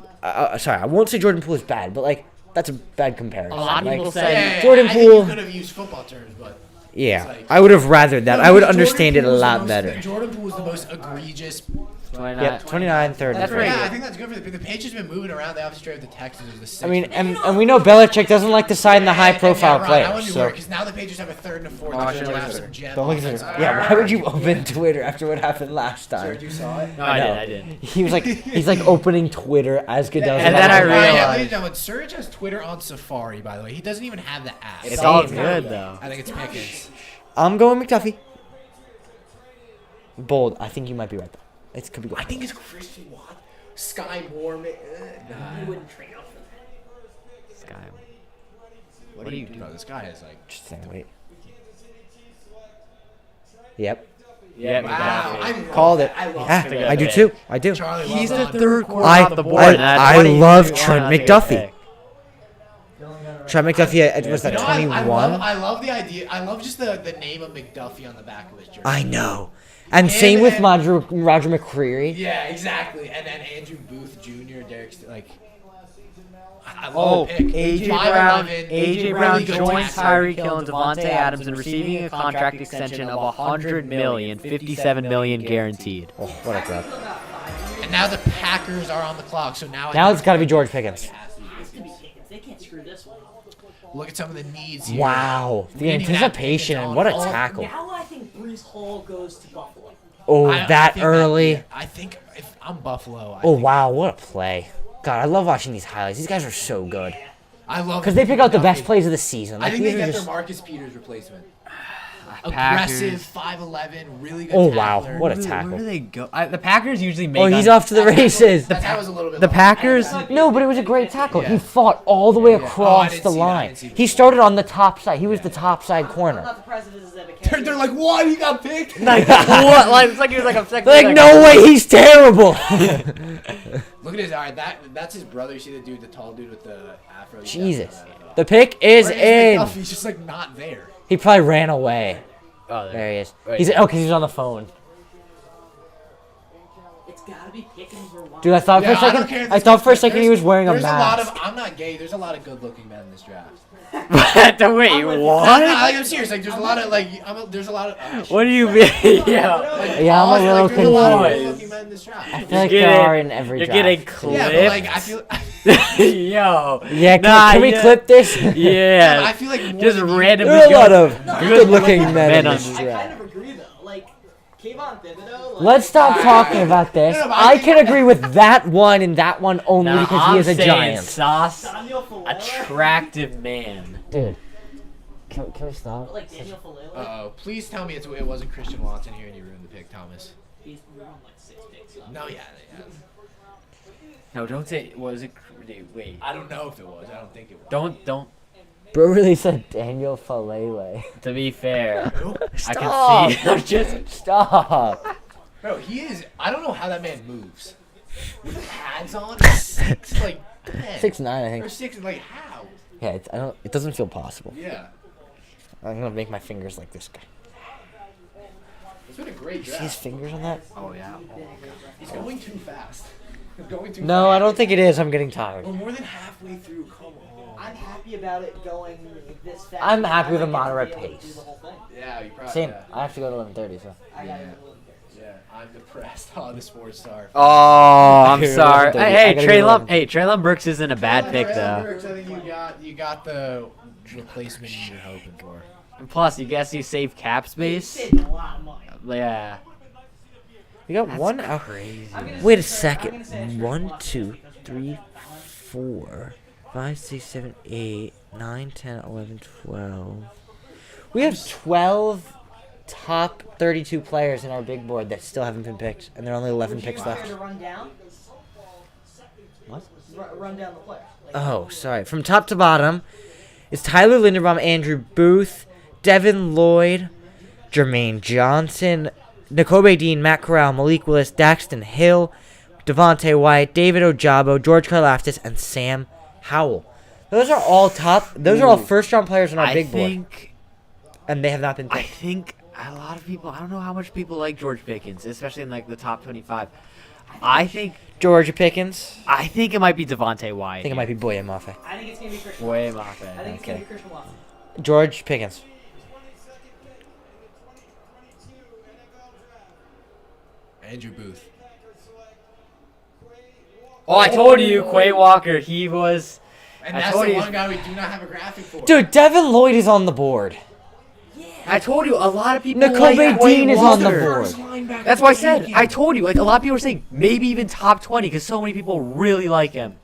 Sorry, I won't say Jordan Poole is bad, but like that's a bad comparison. A lot of Like, people say Yeah, Jordan I think you Poole- could have used football terms, but yeah, it's like- I would have rathered that. No, I would Jordan understand it a Poole was the lot most- better. Jordan Poole was the most egregious. 29. Yeah, 29, 30. That's pretty Yeah, good. I think that's good for the Patriots. Been moving around. They obviously drove the Texans as the sixth. I mean, and we know Belichick doesn't like to sign the high-profile I players. wouldn't be So worried because now the Patriots have a third and a fourth. Oh, I to should've draft looked some at gem don't look at it. offensive Yeah, players. why would you open Twitter after what happened last time? You saw it. No, I didn't. He was like, he's like opening Twitter as Goodell's. And about then to I go. Yeah, realized- ladies and gentlemen, Surge has Twitter on Safari. By the way, he doesn't even have the app. It's all good though. I think it's Pickens. I'm going McDuffie. Bold. I think you might be right though. It could be good. I think it's Christian Watt, Sky Moore. You wouldn't trade up for that. Sky. What do you do? Bro, this guy is like. Just saying, wait. Yep. Yeah, Wow, McDuffie. I Called it. I love Yeah, Sky I do pick. too. I do. Charlie, He's well the done. third quarter I- off the board. I- and that's I what he- love he Trent wanted to McDuffie. pick. Trent McDuffie, was that You know, 21? I love the idea. I love just the name of McDuffie on the back of his jersey. I know. And same with Roger McCreary. Yeah, exactly. And then Andrew Booth Jr., Derek, like. I Oh, love the pick. AJ 5'11", Brown. really AJ Brown good joins tackle. Tyreek Hill and Devontae Adams in receiving a contract extension of $100 million, $57 million guaranteed. Oh, what a grab. And now the Packers are on the clock, so now Now it's got to be George Pickens. It has to be Pickens. They can't screw this one up. look at some of the needs here. Wow. The We didn't even have anticipation. Pickens on. What a Oh, tackle. Now I think Brees Hall goes to Buffalo. Oh, I that think early. yeah, I think if I'm Buffalo. I Oh, think, wow. What a play. God, I love watching these highlights. These guys are so good. I love Because they pick out the best McDuffie. plays of the season. I Like, think they these are get just... their Marcus Peters replacement. Packers. Aggressive, 5'11", really good. Oh, wow. tackler. What a Where tackle. do they go? The Packers usually make. Oh, he's off to the races. That was a little bit. The long. Packers. No, but it was a great tackle. Yeah. He fought all the way Yeah. Oh, I across didn't the see that. I line. didn't see that. He started on the top side. He was the top side I'm corner. not the president of They're like, what? He got picked? Like what? Like it's like he was like a second. Like, no way, he's terrible. Look at his. All right, that's his brother. You see the dude, the tall dude with the afro. He's Jesus. definitely not- The pick is Where's in. McDuffie? He's just like not there. He probably ran away. Oh, There he is. Wait. He's because he's on the phone. It's gotta be Pickens or Watson. Dude, I thought for a Yeah, I don't second. care if I it's thought for a Pickens. second he was wearing a There's a lot mask. of. I'm not gay. There's a lot of good-looking men in this draft. Wait, No, what? like, I'm serious. Like, there's a lot of like. There's a lot of. What do you mean? Yeah. Like, Yeah, I'm a honestly, little like, there's a lot of confused. good-looking men in this draft. I feel like getting- there are in every You're draft. getting clipped. Yeah, but like I feel. Yo. Yeah, can, Nah, can we yeah. clip this? Yeah. I feel like more Just than you- randomly. There are a lot go- of good-looking men in on this this I kind draft. of agree though. Like, Kayvon Thibodeau. Like, Let's stop talking about this. No, but I think- can agree with that one and that one only Nah, because he I'm is a saying giant. Sauce, Daniel Falele. attractive man. Dude, can we stop? Like Daniel Falele. Uh-oh. Please tell me it wasn't Christian Watson here and you ruined the pick, Thomas. He's run like 6 picks. So. No, yeah. No, don't say. Was it? Wait. I don't know if it was. I don't think it was. Don't. Bro really said Daniel Falele. To be fair, Who? I Stop. can see. Just Stop. Bro, he is. I don't know how that man moves. With pads on, 6, like 10. 6'9", I think. Or 6, like how? Yeah, I don't. It doesn't feel possible. Yeah. I'm gonna make my fingers like this guy. It's been a great See his draft. fingers on that? Oh yeah. He's going too fast. He's going too No, fast. I don't think it is. I'm getting tired. We're more than halfway through. Come on. I'm happy about it going this fast. I'm happy with a I might moderate be able to do pace. the whole thing. Yeah, you probably. Same. Yeah. I have to go to 11:30, so. I got Yeah. it. Yeah, I'm depressed. Oh, the sports star. Oh, I'm Here, sorry. 11:30. I Hey, gotta Traylon. get Hey, Traylon Burks isn't a bad pick Traylon though. Burks, I think you got the replacement you were hoping for. And plus, you guess you save cap He's space. saving a lot of money. Yeah. We got That's one out. crazy. Wait a second. 1, 2, 3, 4, 5, 6, 7, 8, 9, 10, 11, 12. We have 12 top 32 players in our big board that still haven't been picked, and there are only 11 picks Would you left. care to run down? What? Run down the player. Like, Oh, sorry. From top to bottom, it's Tyler Linderbaum, Andrew Booth, Devin Lloyd, Jermaine Johnson, N'Kobe Dean, Matt Corral, Malik Willis, Daxton Hill, Devontae White, David Ojabo, George Karlaftis, and Sam Howell. Those are all top. Those are all first-round players on our big board, and they have not been I picked. think a lot of people. I don't know how much people like George Pickens, especially in like the top 25. I think Georgia Pickens. I think it might be Devontae White. I think it might be Boye Mafe. I think it's gonna be Christian. Way Watson. Mafe. I think it's gonna be Christian Watson. George Pickens. Andrew Booth. Oh, I told you, Quay Walker. He was. And I that's told the you- one guy we do not have a graphic for. Dude, Devin Lloyd is on the board. I told you, a lot of people. N'Kobe like Dean Quay is on the Walker. board. That's why I said. I told you. Like a lot of people were saying maybe even top 20 because so many people really like him.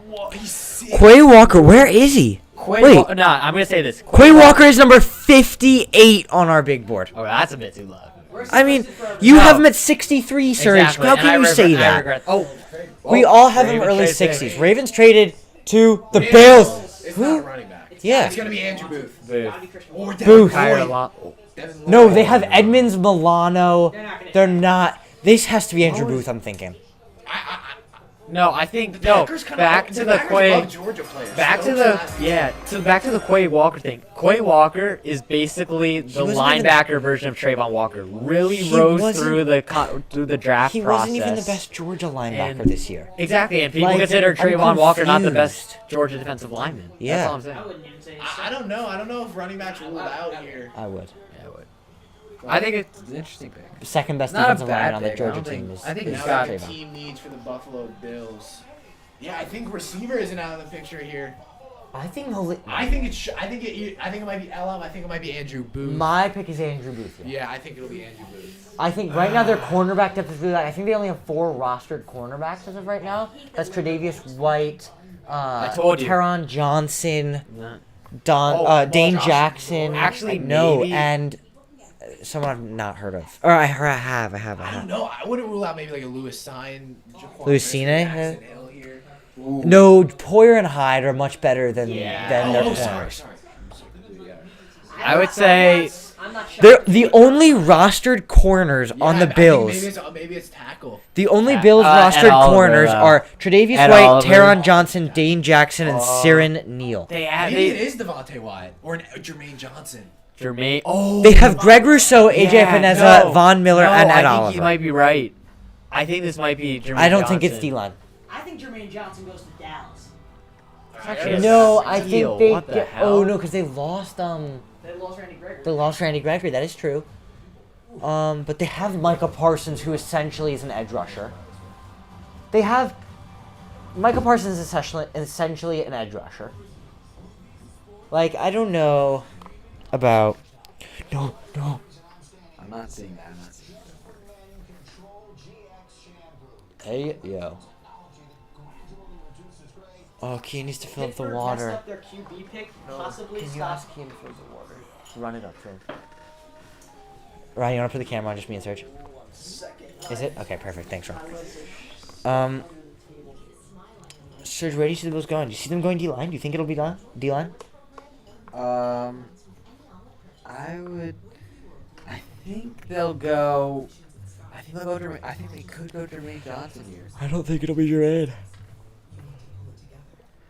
Whoa, he's sick. Quay Walker, where is he? Wait. Nah, I'm gonna say this. Quay Walker is number 58 on our big board. Oh, that's a bit too low. Where's I mean, listed for you No. have him at 63, Surge. Exactly, How and can I you regret- say I that? regret- Oh, We all have him Ravens early trade 60s. pick. Ravens traded to the Bills. Bills. It's Who? not a running back. Yeah. It's gonna be Andrew Booth. Booth. Gotta be Christian Or Watson. Devin Booth. Kyler Lloyd. Lo- Devin Lloyd. No, they have Edmonds, Milano. They're not gonna. They're not. This has to be Andrew Booth, I'm thinking. No, I think no. Back to the Quay. Georgia players. Back to the back to the Quay Walker thing. Quay Walker is basically the wasn't even- linebacker version of Trayvon Walker. Really He rose wasn't- through the draft He process. wasn't even the best Georgia linebacker And- this year. Exactly, and people Like, consider I'm Trayvon Walker not the confused. best Georgia defensive lineman. Yeah. That's all I'm saying. I wouldn't even say. I don't know. I don't know if running backs ruled out here. I would. I think it's an interesting pick. Second best Not a defensive bad lineman on the pick. I Georgia don't team think- is I think is he's Now got the Trayvon. team needs for the Buffalo Bills. Yeah, I think receiver isn't out of the picture here. I think I think it might be Elam. I think it might be Andrew Booth. my pick is Andrew Booth. Yeah. Yeah, I think it'll be Andrew Booth. I think right now their cornerback depth is really light. I think they only have 4 rostered cornerbacks as of right now. That's Tre'Davious White, told you. Teron Johnson, Oh, Dane Josh- Jackson. Actually, no, maybe- and someone I've not heard of. Or I have. I don't know. I wouldn't rule out maybe like a Lewis Sign. Louis Cine? Jackson Hill here. Ooh. No, Poyer and Hyde are much better than Yeah. their Oh, corners. sorry. I'm so completely out. I would say I'm not shocked. They're the only rostered corners on the I think Bills. maybe it's tackle. The only Bills Ed rostered Oliver, corners are Tre'Davious Ed White, Oliver. Teron Johnson, Dane Jackson, and Siren Neal. they have Maybe it is Devontae Wyatt or Jermaine Johnson. Jermaine. Oh, They have Greg Rousseau, AJ yeah, Epineza, no. Von Miller, No, and Ed I think Oliver. you might be right. I think this might be Jermaine I don't think it's Johnson. D-line. I think Jermaine Johnson goes to Dallas. Actually, No, a I steal. think they. What the hell? Oh no, because they lost They lost Randy Gregory. They lost Randy Gregory. That is true. But they have Micah Parsons, who essentially is an edge rusher. They have Micah Parsons is essentially an edge rusher. Like, I don't know about. No. I'm not seeing that. I'm not seeing that. Hey, yo. Oh, Key needs to fill up the Pittsburgh water. messed up their QB pick, possibly Can you stop. ask Key to fill the water? Run it up to him. Ryan, you want to put the camera on just me and Serge? Is it? Okay, perfect. Thanks, Ron. Serge, where do you see the Bills going? Do you see them going D-line? Do you think it'll be D-line? I think they'll go. I think they could go Jermaine Johnson here. I don't think it'll be Jermaine.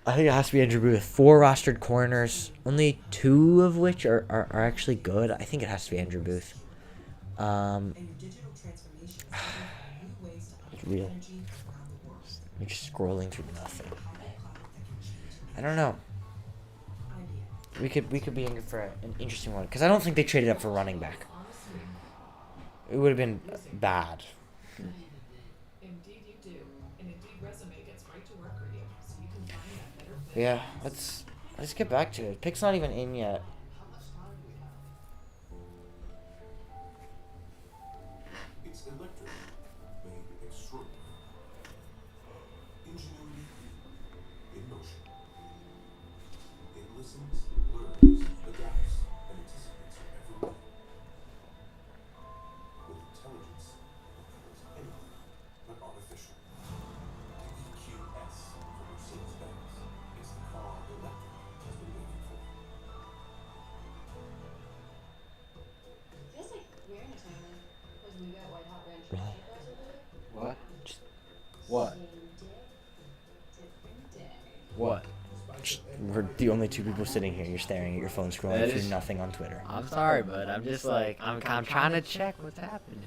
I think it has to be Andrew Booth. 4 rostered corners, only 2 of which are actually good. I think it has to be Andrew Booth. Real. You're just scrolling through nothing. I don't know. We could be in for an interesting one because I don't think they traded up for running back. It would have been bad. Indeed you do. An Indeed resume gets right to work for you, so you can find that better fit. Yeah, let's get back to it. Pick's not even in yet. we're the only two people sitting here. You're staring at your phone, scrolling That through is- nothing on Twitter. I'm sorry, but I'm just like I'm trying to check what's happening.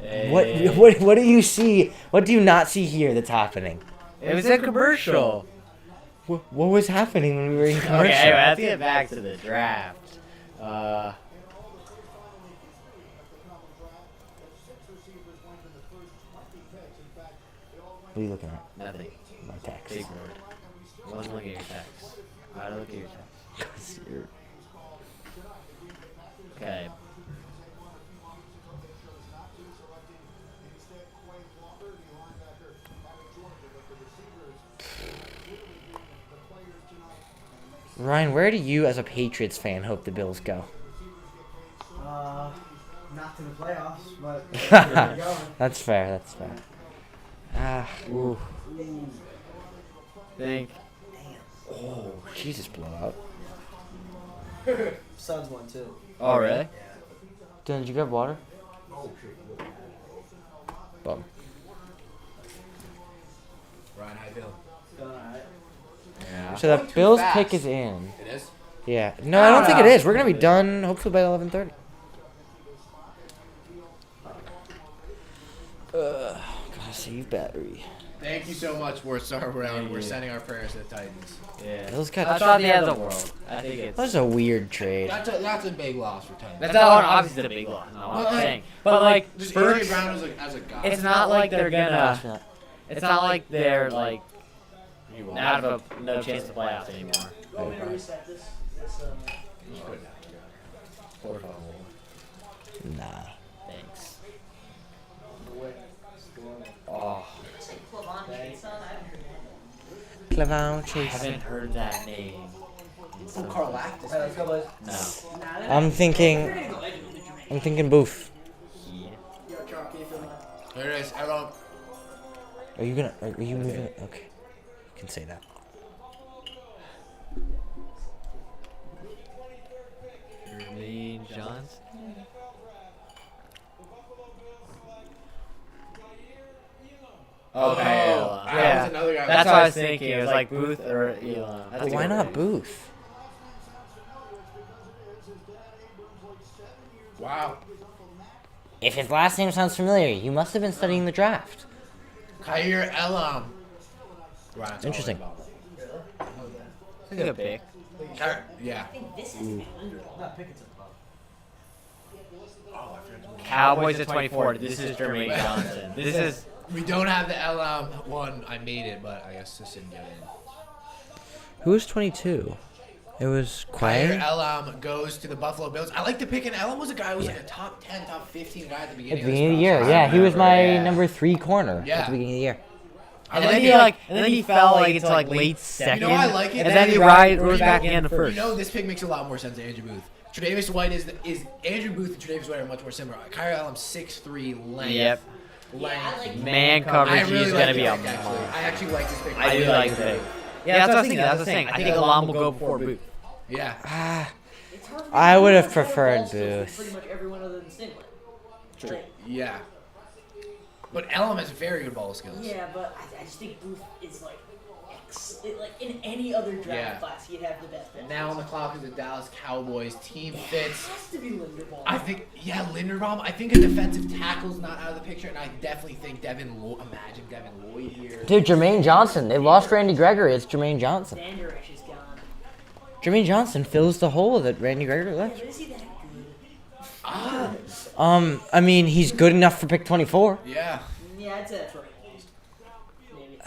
Hey. What do you see? What do you not see here that's happening? It was a commercial. What was happening when we were in commercial? Okay, anyway, let's get back to the draft. What are you looking at? Nothing. My text. Big word. I wasn't looking at your text. I look at your text. Okay. Ryan, where do you, as a Patriots fan, hope the Bills go? Not to the playoffs, but they're going. That's fair. That's fair. Ooh. Think. Oh, Jesus, blowout. Suns won too. Oh, really? Dylan, did you grab water? Bum. Ryan, how you feeling? Alright. Yeah. So the Going too Bills fast. pick is in. It is? Yeah. No, I don't think it is. We're gonna be done hopefully by 11:30. Gotta save battery. Thank you so much for our round. We're sending our prayers to the Titans. Yeah. Bills I got. thought the end of the world. I think it's. That's a weird trade. That's a big loss for Titans. That's not obviously the big loss. No, Well, I'm like, saying. But like, Just Burks, AJ Brown as a guy. it's not like they're gonna. It's not like they're like out of a no chance to playoffs anymore. Want me to reset this? Nah. Thanks. Oh. Clavon son? I haven't heard that. Clavon I Chase. haven't heard that name. Carl laughed. Alright, let's go, boys. No. Nah, that I'm We're thinking. gonna go edge with the Jermaine. I'm thinking Booth. Yeah. Yo, Charles, can you feel that? There it is. Hello. Are you gonna? Are you moving? It? Okay. You can say that. Jermaine Johnson. Okay. That was another guy. That's what I was thinking. It was like Booth or Elon. That's But a why good not pick. Booth? Wow. If his last name sounds familiar, you must have been studying the draft. Khair Elam. Ryan's Interesting. all about That's a good pick. it. Yeah. Not Pickett's above. Oh, I forgot to- Cowboys at 24. This is Jermaine Johnson. This is. We don't have the Elam one. I made it, but I guess this didn't get in. Who was 22? It was Khair Quire. Elam goes to the Buffalo Bills. I like the pick, and Elam was a guy who was Yeah. like a top 10, top 15 guy at the At beginning, the beginning of the this year, process. yeah, he was my Yeah. number 3 corner Yeah. at the beginning of the year. I And like then it. he fell like into like late second. You know, I like it. And then he rose back again to You first. know, this pick makes a lot more sense than Andrew Booth. Tre'Davious White is Andrew Booth and Tre'Davious White are much more similar. Khair Elam 6'3", length. Yep. Length. Man I coverage really is like gonna be the a pick, actually. monster. I actually like this pick. I do like that. Yeah, that's what I was thinking. That's what I was saying. I think Elam will go before Booth. Yeah. It's hard for I me to would have know ball preferred skills from Booth. Pretty much everyone other than Stingley. Like, Yeah. But Elam has very good ball skills. yeah, but I just think Booth is like, like in any other draft Yeah. class, he'd have the best pick. Now on the clock is the Dallas Cowboys. Team It fits. has to be Linderbaum. I think, yeah, Linderbaum. I think a defensive tackle's not out of the picture, and I definitely think imagine Devin Lloyd here. Dude, Jermaine Johnson. They lost Randy Gregory. It's Jermaine Johnson. Vanderich is gone. Jermaine Johnson fills the hole that Randy Gregory Yeah, left. but is he that good? I mean, he's good enough for pick 24. Yeah. Yeah, I'd say that's right. Maybe.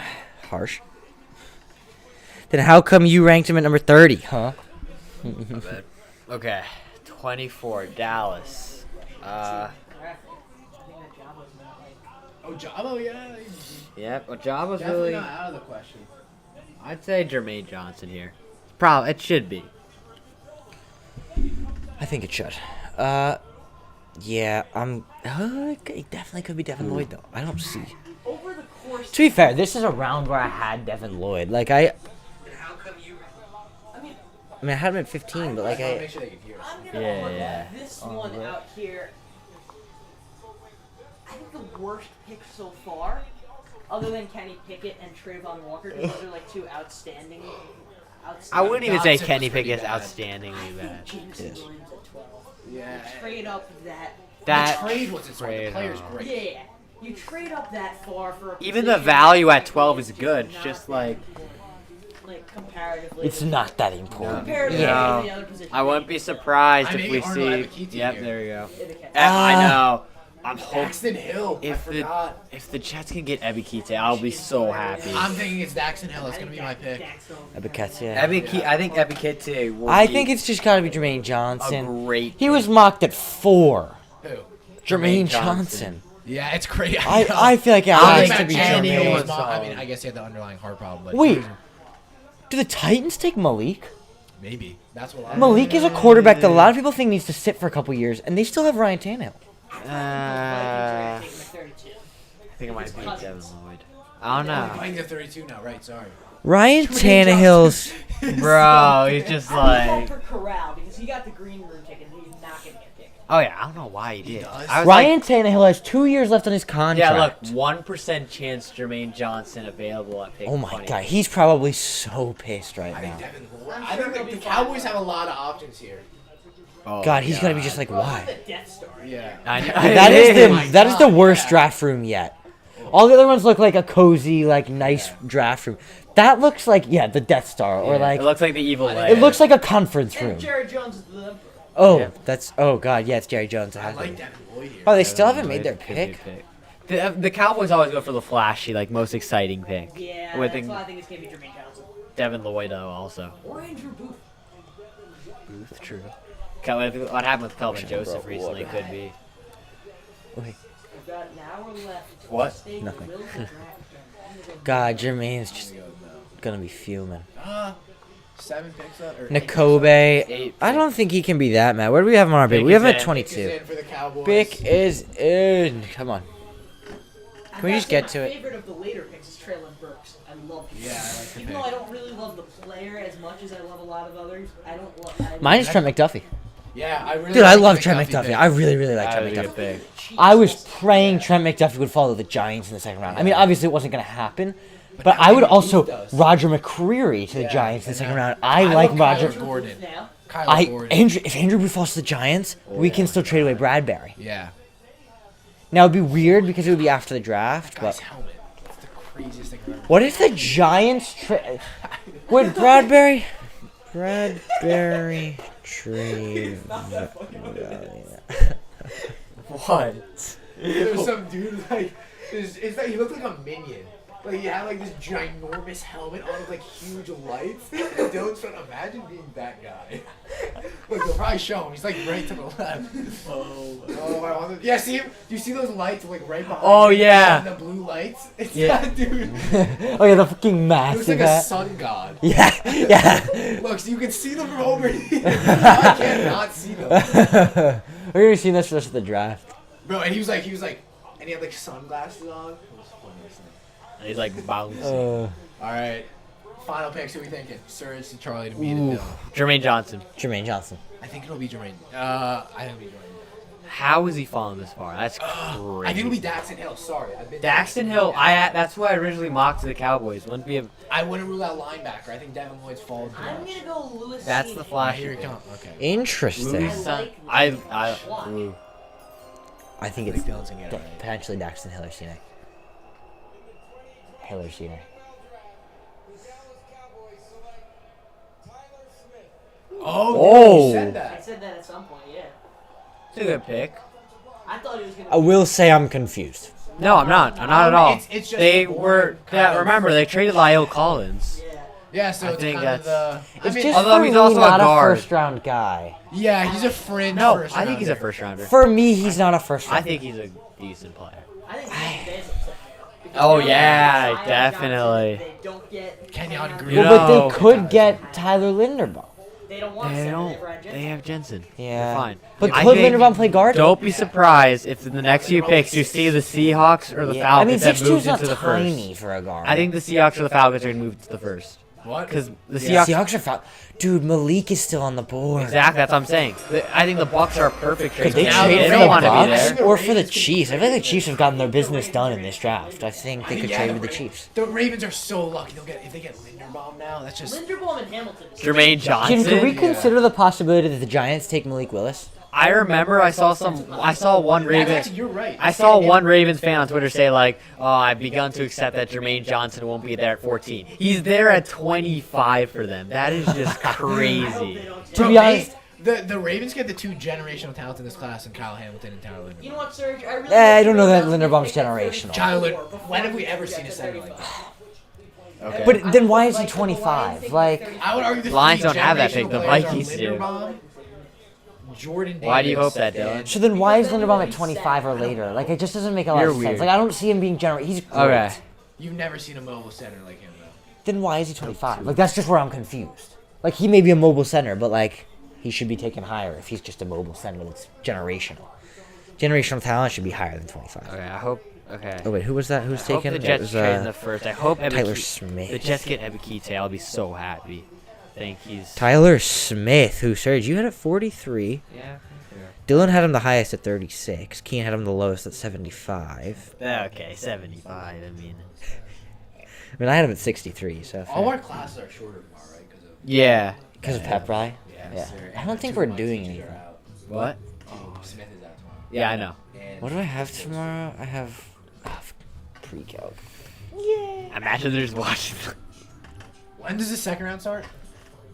Harsh. Then how come you ranked him at number 30, huh? Okay. 24, Dallas. I think that job was not like. Oh, Jabo, yeah. Yep. Well, Job was Definitely really. not out of the question. I'd say Jermaine Johnson here. Probably it should be. I think it should. Yeah, it definitely could be Devin Lloyd, though. I don't see. Over the course. To be fair, this is a round where I had Devin Lloyd. Like, How come you? I mean, I mean, I had him at 15, but like, I want to I. make sure they can hear us. I'm gonna Yeah, put yeah. this one out here. I think the worst pick so far, other than Kenny Pickett and Trayvon Walker, because those are like two outstanding I wouldn't even say Dotson Kenny was pretty Pickett is bad. outstandingly bad. Jamison Yes. Williams at 12. Yeah. Trade up that. That the trade wasn't smart. The trade, player's great. Yeah. You trade up that far for a even the position value at that 12 is is good. not Just that like important. Like comparatively. It's not that important. Comparatively Yeah. to the other position. I wouldn't be surprised I if mean, we Arnold see. Ebiketie Yep, here. there you go. Ebiketie. I know. I'm hoping Daxton Hill. I if the forgot. Jets can get Ebiketie, I'll be so happy. I'm thinking it's Daxton Hill. It's gonna be my pick. Ebiketie. I think Ebiketie will I be think it's just got to be Jermaine a Johnson. great. He was mocked at 4. Who? Jermaine Jermaine Johnson. Yeah, it's crazy. I feel like it I has think to be Manny Jermaine. was I solid. mean, I guess he had the underlying heart problem. But Wait. Do the Titans take Malik? maybe that's what. Malik is a quarterback that a lot of people think needs to sit for a couple years, and they still have Ryan Tannehill. I think it might be Devin Lloyd. I don't know. Playing the 32 now, right? Sorry. Ryan Tannehill's. Bro, he's just Like like. for Corral because he got the green room ticket and he's not gonna get picked. Oh yeah, I don't know why he did. does? I was Ryan Tannehill has 2 years left on his like, yeah, look, contract. 1% chance Jermaine Johnson available at pick. Oh my 20. god, he's probably so pissed right I think now. Devin Lloyd. I'm I sure think they'll the be Cowboys fine. have a lot of options here. Oh, God, he's gonna be just like, Bro, why? the Death Star. Yeah. I know. That It is my that is the God, worst yeah. draft room yet. All the other ones look like a cozy, like nice draft room. That looks like the Death Star or like it looks like the evil I way. think it looks like a conference And room. Jerry Jones is the Emperor. Oh, Yeah. oh god, yeah, it's Jerry Jones. It I has to like be. Devin Lloyd here. Oh, they still haven't made their Could be a pick. The Cowboys always go for the flashy, like most exciting pick. Yeah, With that's why I think it's gonna be Jermaine Johnson Devin Lloyd though also. or Andrew Booth. Booth, true. What happened with Kelvin Bro, Joseph recently what? could be. Wait, We've got an hour left. What? State Nothing. will the draft. God, Jermaine's just gonna be fuming. 7 picks up. Or 8 Nakobe, Eight. I don't think he can be that mad. Where do we have him on our pick? Bick We have him is at in. 22. Pick is in for the Cowboys. Bick is in. Come on. Can we just get to my it? favorite of the later picks is Traylon Burks. I love him. Yeah, I like the Even pick. though I don't really love the player as much as I love a lot of others, I don't love. Mine is Trent McDuffie. Yeah, I really. Dude, I like love the Trent McDuffie McDuffie. pick. I really, really like That Trent was a McDuffie. good pick. I was praying Trent McDuffie would follow the Giants in the second round. I mean, obviously it wasn't going to happen, but I would also Roger McCreary to the Yeah, Giants in the and second now- round. I I like love Roger. Kyler Gordon. Now, Kyler Gordon. If Andrew Booth falls to the Giants, we can still trade away Bradbury. Yeah. Now it'd be weird because it would be after the draft. Guy's But helmet. That's the craziest thing I've ever. what if the Giants trade? Would Bradbury trade? What? There was some dude like, it's like he looked like a minion. Like he had like this ginormous helmet on with like huge lights. And Dylan's trying to imagine being that guy. Look, they'll probably show him. He's like right to the left. Oh, I want to. Yeah, see him? Do you see those lights like right behind? Oh, him? yeah. The blue lights. It's Yeah. that dude. Oh yeah, the fucking He looks massive like a hat. sun god. Yeah. Look, so you can see them from over here. I can't not see them. We're gonna see this for the rest of the draft. Bro, and he was like, and he had like sunglasses on. It was the funniest thing. And he's like bouncing. All right, final picks. Who we thinking? Surge to Charlie to beat it. Jermaine Johnson. Jermaine Johnson. I think it'll be Jermaine. I think it'll be Jermaine. How is he falling this far? That's crazy. I think it'll be Daxton Hill. Sorry, I've been Daxton Hill. That's why I originally mocked the Cowboys. Wouldn't be a. I wouldn't rule out linebacker. I think Devin Lloyd's fallen. too I'm much. gonna go Lewis. That's the Cine. flash. Here it comes. Okay. Interesting. Louis I like ooh. I think I it's think Dylan's gonna get it right. potentially Daxton Hill or Cine. Hill or Cine. Oh, you said I that. said that at some point. Yeah. It's a good pick. I thought he was gonna. I will say I'm confused. No, I'm not. I'm not at all. It's just They a boring were. kind of- Remember, they traded Lyle Collins. Yeah. Yeah, so I it's think kind of the. It's I mean, just although for he's me also a not a guard. first round guy. yeah, he's a fringe. No, first I think he's a rounder. first rounder. For me, he's not a first I round. think he's a decent player. I think James Days upset me. Because Oh, now yeah, they have Zion definitely. Johnson, They don't get Kenyon Green. You Well, but know- they could get Tyler Linderbaum. They don't want They seven. don't. They've Ryan Jensen. They have Jensen. Yeah. They're fine. But I could think- Linderbaum play guard? Don't be surprised if in the next few picks you see the Seahawks or the Yeah. I mean, Falcons that 6'2" moved is not into the tiny first. for a guard. I think the Seahawks or the Falcons are going to move to the first. What? Because the Yeah. Seahawks. Seahawks are foul. Dude, Malik is still on the board. Exactly, that's what I'm saying. I think the Bucks are a perfect trade. Could they Now trade the for don't the want to be Bucks there. or for the Chiefs? I feel like the Chiefs have gotten their business done in this draft. I think they could Yeah, trade with the Chiefs. The Ravens are so lucky. If they get Linderbaum now, that's just. Linderbaum and Hamilton. Jermaine Johnson. Could we consider the possibility that the Giants take Malik Willis? I remember I saw one Ravens. You're right. I saw one Ravens fan on Twitter say like, "Oh, I've begun to accept that Jermaine Johnson won't be there at 14. He's there at 25 for them. That is just crazy." To be honest, the Ravens get the 2 generational talents in this class, and Kyle Hamilton and Tyler Linderbaum. You know what, Serge? I really I don't know that Linderbaum's generational. Tyler, when have we ever seen a center like that? Okay. But then why is he 25? Like, I would argue the Lions three don't have that pick, generational the players are Vikings do. Linderbaum, Jordan Davis. Why do you hope that, Dylan? so then why is Linderbaum at 25 or later? Like, it just doesn't make a lot You're of sense. weird. Like, I don't see him being generational. He's great. Okay. You've never seen a mobile center like him, though. Then why is he 25? Like, that's just where I'm confused. Like, he may be a mobile center, but, like, he should be taken higher if he's just a mobile center that's generational. Generational talent should be higher than 25. Okay, I hope. Okay. Oh, wait, who was that? Who's I hope taken? the It Jets was, trade in the first. I hope Tyler the Smith. Jets get Ebikite. I'll be so happy. I think he's. Tyler Smith, who, Serge, you had at 43. Yeah. Dylan had him the highest at 36. Keen had him the lowest at 75. Okay, 75. I mean. I mean, I had him at 63, so. All our classes are shorter tomorrow, right? Yeah. Because of Pep Rye? Yeah. sir. I don't think we're doing anything. What? Oh, Smith is out tomorrow. Yeah, I know. And What do I have tomorrow? I have pre-calc. Imagine they're just watching. when does the second round start?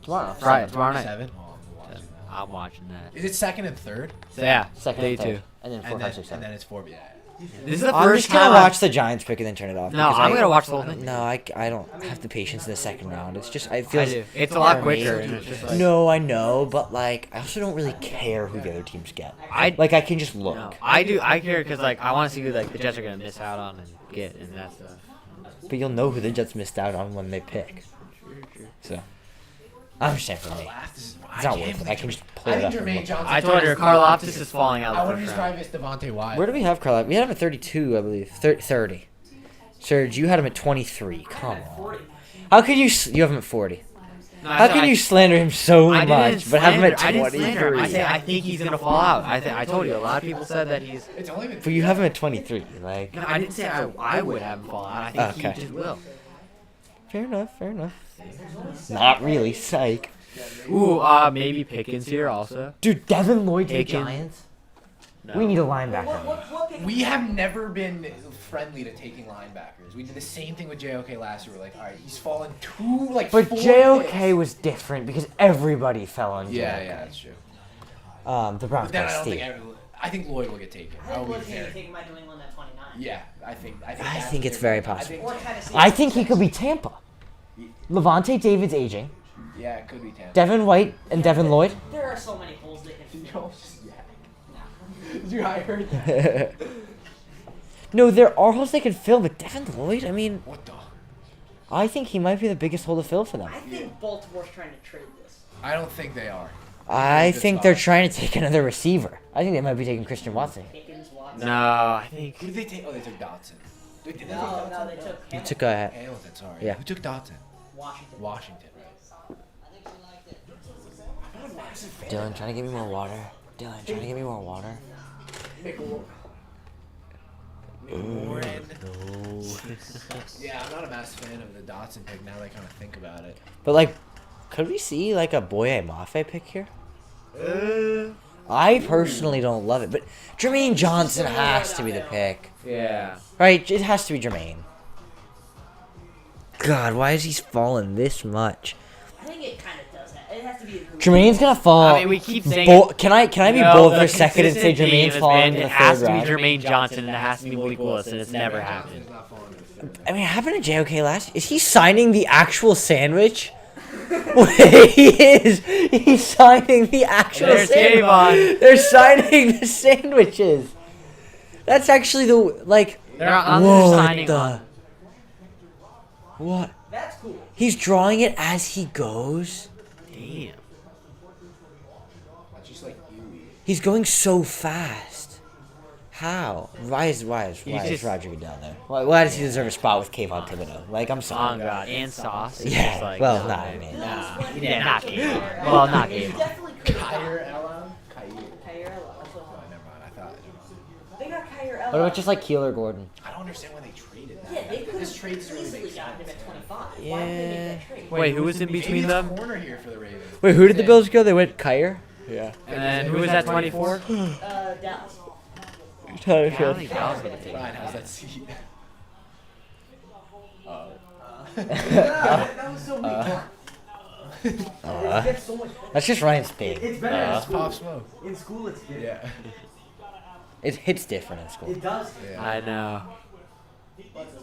Tomorrow. Right, tomorrow night. 7? Oh, I'm watching that. I'm watching that. Is it second and third? So yeah, Second day and third. 2. And then 4, And 5, then, 6, and 7. then it's 4. Yeah. This is the I'm first just gonna time. watch the Giants pick and then turn it off. No, because I'm I- gonna watch the whole thing. No, I don't have the patience in the second round. It's just, I I feel do. It's a lot for me. quicker. And it's just like, No, I know, but like, I also don't really care who the other teams get. I Like, I can just look. no, I do. I care because like I want to see who like the Jets are gonna miss out on and get and that stuff. But you'll know who the Jets missed out on when they pick. So, I'm just saying for me. It's not worth it. I can just pull it up. and look. I told you, Carl Optis is falling out I of the wouldn't be first surprised round. if it's Devontae Wyatt. Where do we have Carlisle? We had him at 32, I believe. 30. Serge, you had him at 23. Come on. How could you? You have him at 40. No, How I- can I- you slander him so I much, didn't but have him at slander- I didn't slander him. I 23? say I think he's gonna fall out. I told you a lot of people said that he's. It's only been But you have him at 23. Like, No, I didn't say I would have him fall out. I think Okay. he just will. fair enough. Fair enough. Not really. Psych. Ooh, maybe Pickens here also. Dude, Devin Lloyd to the Taken. Giants. No. We need a linebacker. What pick? We have never been friendly to taking linebackers. We did the same thing with JOK last year. We're like, all right, he's fallen 2, like But 4 JOK picks. was different because everybody fell on JOK. Yeah, that's true. The Browns But then I got don't think Steve. I think Lloyd will get taken. I think will Lloyd's be gonna fair. take my New England at 29. Yeah, I think. I that's think what it's they're very gonna- possible. Or Tennessee. I think he could be Tampa. Levante David's aging. Yeah, it could be Tampa. Devin White and Devin Lloyd. There are so many holes they can fill. Dude, I heard that. No, there are holes they could fill, but Devin Lloyd, I mean, What the? I think he might be the biggest hole to fill for them. I think Baltimore's trying to trade this. I don't think they are. I Good think spot. they're trying to take another receiver. I think they might be taking Christian Watson. Pickens, Watson. No, I think. Who did they take? Oh, they took Dotson. Did they take No, Dotson? they took He Hamilton. took a Hamilton, sorry. Yeah. Who took Dotson? Washington. Washington. Dylan trying to get me more water. Dylan trying to get me more water. Warren. Yeah, I'm not a massive fan of the Dotson pick now that I kind of think about it. But like, could we see like a Boye Mafe pick here? I personally don't love it, but Jermaine Johnson has to be the pick, Yeah. right? It has to be Jermaine. God, why is he falling this much? I think it kind of does that. It has to be a group. Jermaine's gonna fall. I mean, we keep saying. Can I be No, bold the for a second and say consistent theme Jermaine's has falling been in the It has third to be round? Jermaine Johnson and it has to be Malik Willis, and it's never happened. I mean, it happened to JOK last. Is he signing the actual sandwich? Wait, he is. He's signing the actual There's sandwich. Kayvon. They're signing the sandwiches. That's actually the like. They're on Whoa, signing the. on. What? That's cool. He's drawing it as he goes. Damn. That's just like you. He's going so fast. How? Why is just- Roger Goodell there? Why does he deserve a spot with Kayvon Thibodeau? Like, I'm Oh sorry. god, and Sauce. It's Yeah, just like, well, no, nah, man. man. Nah. Yeah, not Kayvon. Well, not They Kayvon. definitely could have Kyrie gotten Ella? Kyrie. Kyrie Ella. That's what Oh, never mind. I thought. they got Kyrie Ella. What about just like Keeler Gordon? I don't understand why they traded that. Yeah, they could This have trade doesn't really easily make gotten him sense. at 25. Why did they make that trade? Wait, who was in Maybe between it's them? corner here for the Ravens. Wait, who did the Bills go? They went Kyer? Yeah. And then who was at 24? Dallas. I don't think Dallas would have taken Ryan, how's that. that seat? That was so weak. It gets so much. That's just Ryan's thing. It's better in It's Pop school. Smoke. In school, it's different. Yeah. It hits different in school. It does. Yeah. I know.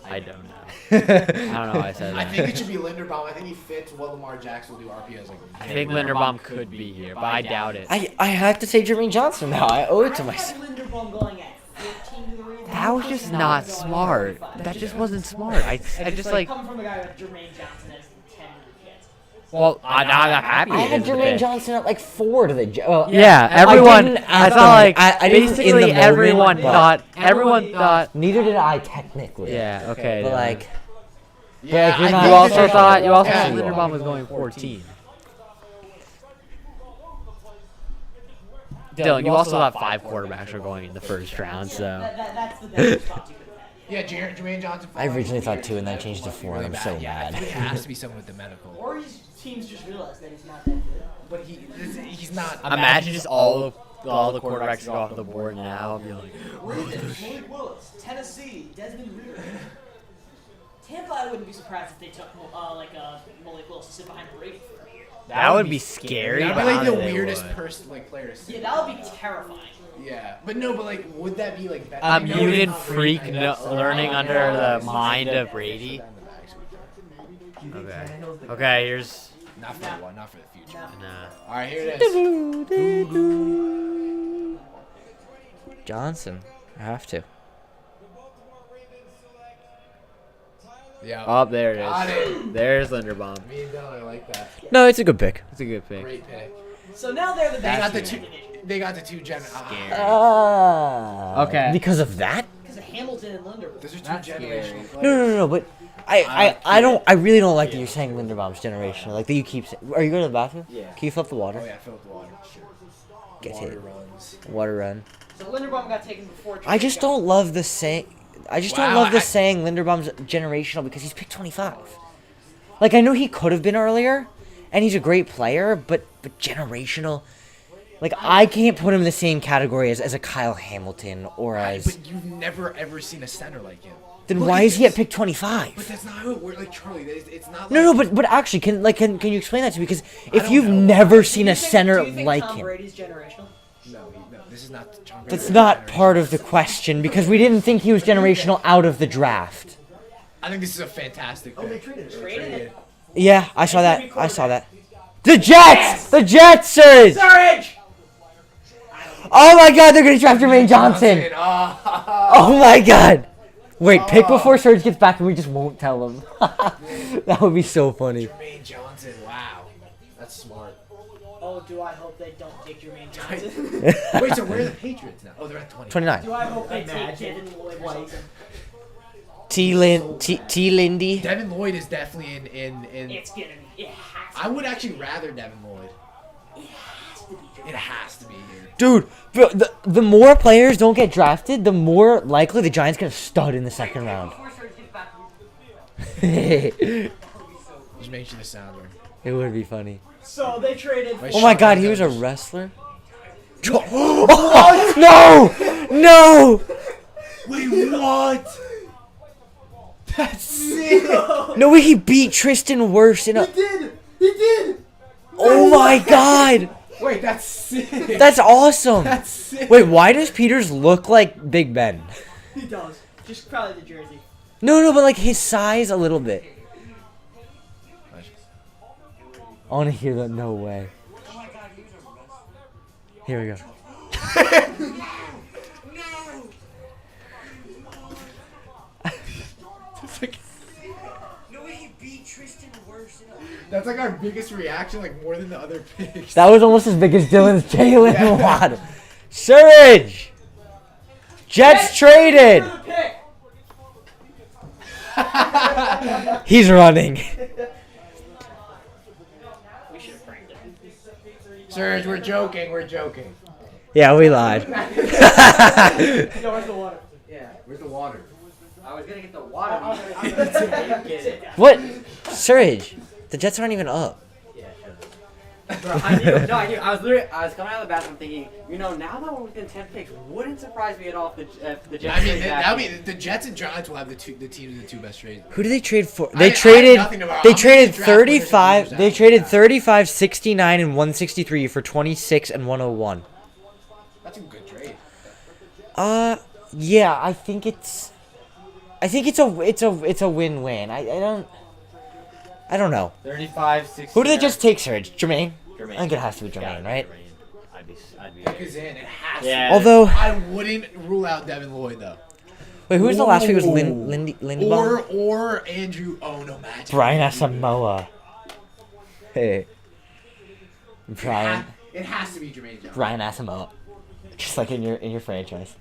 I don't know. I don't know why I said I that. think it should be Linderbaum. I think he fits what Lamar Jackson will do RPOs. Like, I think Linderbaum could be here, but I doubt it. I have to say Jermaine Johnson now. I owe it to I myself. had Linderbaum going at 14 to the Ravens. That was just not smart. That just wasn't smart. I just like, Coming from a guy with Jermaine Johnson as the 10 to the kids. well, I'm happy. I it had is the Jermaine pick. Johnson at like 4 to the. Well, Yeah, I everyone. didn't I at thought the- like I didn't in the basically moment, everyone but- thought. Everyone thought. Neither did I technically. Yeah. Okay. But then. like, yeah, like, you're I not- think you also that- thought Yeah. Linderbaum was going 14. Dylan, you also thought 5 quarterbacks were going in the first round, so That's the best response you could have had. Yeah, Jermaine Johnson. I originally thought 2 and then changed to 4, and I'm so Yeah, mad. it has to be someone with the medical. Or his teams just realized that he's not that good. But he's not. imagine just all the quarterbacks go off the board now. I'll be like, Ravens, Malik Willis, Tennessee, Desmond Reader. Tampa, I wouldn't be surprised if they took Malik Willis to sit behind Brady for a year. that would be scary. That'd but be I like don't the think they weirdest would. player to see. Yeah, that would be terrifying. Yeah, but no, but like, would that be like A mutant freak learning under the mind of Brady. Okay. Okay. Here's. Not for the one, not for the future. Nah. All right, here it is. Johnson. I have to. Yeah. Oh, there it Got is. it. There's Linderbaum. Me and Dylan, I like that. No, it's a good pick. It's a good pick. Great pick. So now they're the They best got the team two. in the division. They got the two gen. Scary. Okay. Because of that? Because of Hamilton and Linderbaum. Those are two That's generational scary. players. No, but I really don't like that you're saying Linderbaum's generational. Like that you keep saying. Are you going to the bathroom? Yeah. Can you fill up the water? Oh yeah, fill up the water. Get Water hit. runs. Water run. So Linderbaum got taken before. I just don't love the saying. I just don't Wow, love the saying Linderbaum's generational because he's picked 25. Like I know he could have been earlier, and he's a great player, but generational. Like I can't put him in the same category as a Kyle Hamilton or as. But you've never ever seen a center like him. Then Look why at is he at this. pick But 25? that's not how it works. Like Charlie, it's not. No, like, but actually, can you explain that to me? Because if don't you've know. never seen Do a you think- center do you think like Tom him, Brady's generational? No, this is not. Tom that's Brady's not generation. part of the question because we didn't think he was generational out of the draft. I think this is a fantastic. Oh, they pick. traded him. Traded it. Yeah, I saw that. I saw that. The Jets! The Jets surge! Surge! Oh my God, they're gonna draft Jermaine Johnson! Oh. Oh my God! Wait, pick before Surge gets back and we just won't tell him. That would be so funny. Jermaine Johnson. Wow, that's smart. Oh, do I hope they don't take Jermaine Johnson? Wait, so where are the Patriots now? Oh, they're at 20. 29. Do I hope they take Imagine Devin Lloyd or something? T. Lindy. Devin Lloyd is definitely in. It's gonna be. It has to I would actually rather Devin Lloyd. be. It has to be here. Dude, bro, the more players don't get drafted, the more likely the Giants gonna stud in the second round. It Just make sure the sound works. would be funny. So they traded. Wait, Oh my shut God, up, he was a Douglas. wrestler? No! No! Wait, what? That's sick. No way he beat Tristan Wirfs in a. He did. Oh my God! Wait, that's sick. That's awesome! That's sick. Wait, why does Peters look like Big Ben? He does. Just probably the jersey. No, but like his size a little bit. I want to hear that. No way. Here we go. That's like our biggest reaction, like more than the other picks. That was almost as big as Dylan's Jalen Waddle. Surge! Jets traded. For the pick. He's running. We should have pranked him. Serge, we're joking. We're joking. Yeah, we lied. Yo, where's the water? Yeah. Where's the water? I was gonna get the water. What? Surge. The Jets aren't even up. Bro, I knew. No, I knew. I was coming out of the bathroom thinking, now that we're within 10 picks, wouldn't surprise me at all if the Jets. I mean, trade that'll back. be the Jets and Giants will have the team with the two best trades. Who did they trade for? I They have traded. nothing to borrow. They I'm traded gonna draft winners and 35. losers They after traded that. 35, 69, and 163 for 26 and 101. That's a good trade. Yeah, I think it's a win-win. I don't know. 35, 60. Who did they just take, Surge? Jermaine? Jermaine. I think it has to be Jermaine, right? I'd be Pick is in. It has Yeah. to. Although, I wouldn't rule out Devin Lloyd though. wait, who was the last week? Was Ooh. Lindebaum? Or Andrew. Oh no, Magic. Brian Asamoah. Hey. Brian It has to be Jermaine Johnson. Brian Asamoah. Just like in your franchise.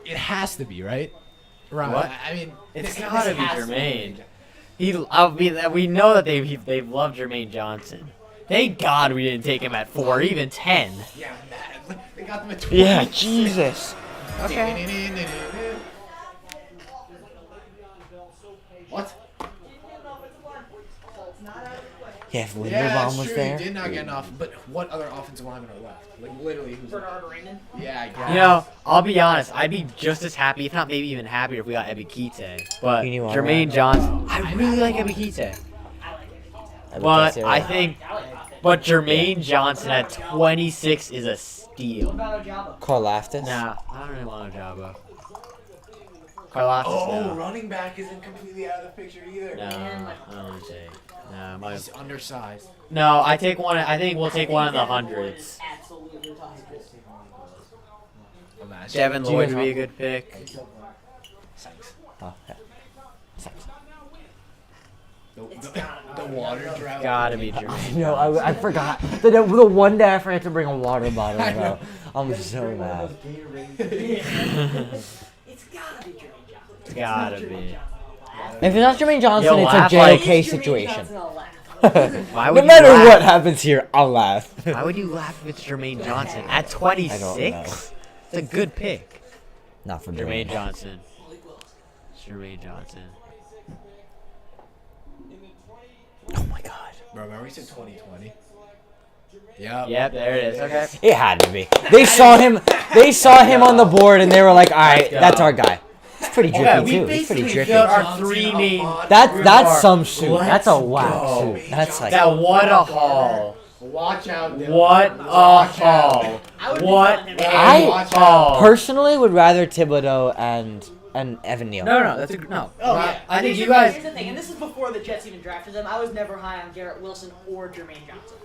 It has to be, right? Right. What? I mean, It's this gotta be has to Jermaine. We know that they've loved Jermaine Johnson. Thank God we didn't take him at 4, or even 10. Yeah, man. They got them at 20. Yeah, Jesus. Okay. What? Yeah, if Yeah, Linderbaum that's was true. there. He did not get enough. But what other offensive linemen are left? Like literally, who's? Bernard Raymond. Yeah, I guess. You know, I'll be honest. I'd be just as happy, if not maybe even happier, if we got Ebikite. But You knew all Jermaine that. Johnson, I really like Ebikite. But I think, but Jermaine Johnson at 26 is a What steal. about Ojabo? Carl Laftis. Nah, I don't really want Ojabo. Karlaftis, Oh, no. running back isn't completely out of the picture either. No, I don't want to take. No, He's undersized. no, I take one. I think we'll take one in the hundreds. Absolutely possible. Imagine. Devin Do you Lloyd guys would be a want- good pick. Oh, yeah. Sucks. The water drought. Gotta be Jermaine. No, I forgot. The one day I forgot to bring a water bottle, bro. I'm so mad. It's gotta be Jermaine Johnson. It's gotta be. If it's not Jermaine Johnson, Yo, it's laugh a like- JOK It's Jermaine situation. Johnson, I'll laugh. Why No would you matter laugh? what happens here, I'll laugh. Why would you laugh if it's Jermaine Johnson at I 26? don't know. It's a good pick. Not for Jermaine Jermaine. Johnson. It's Jermaine Johnson. Oh my god. Bro, remember we said 2020? Yep. Yep, there it is. Okay. It had to be. They saw him. They saw him on the board, and they were like, "All right, that's our guy." He's pretty drippy too. He's pretty drippy. got our three names. That's some suit. That's a Let's whack go. suit. That's like. That what a haul. Watch out, Dylan. What a Watch out. haul. I would What be a I haul. personally would rather Thibodeau and Evan Neal. No, that's a no. Oh, yeah. I think Here's you the thing, guys. Here's the thing, and this is before the Jets even drafted them. I was never high on Garrett Wilson or Jermaine Johnson.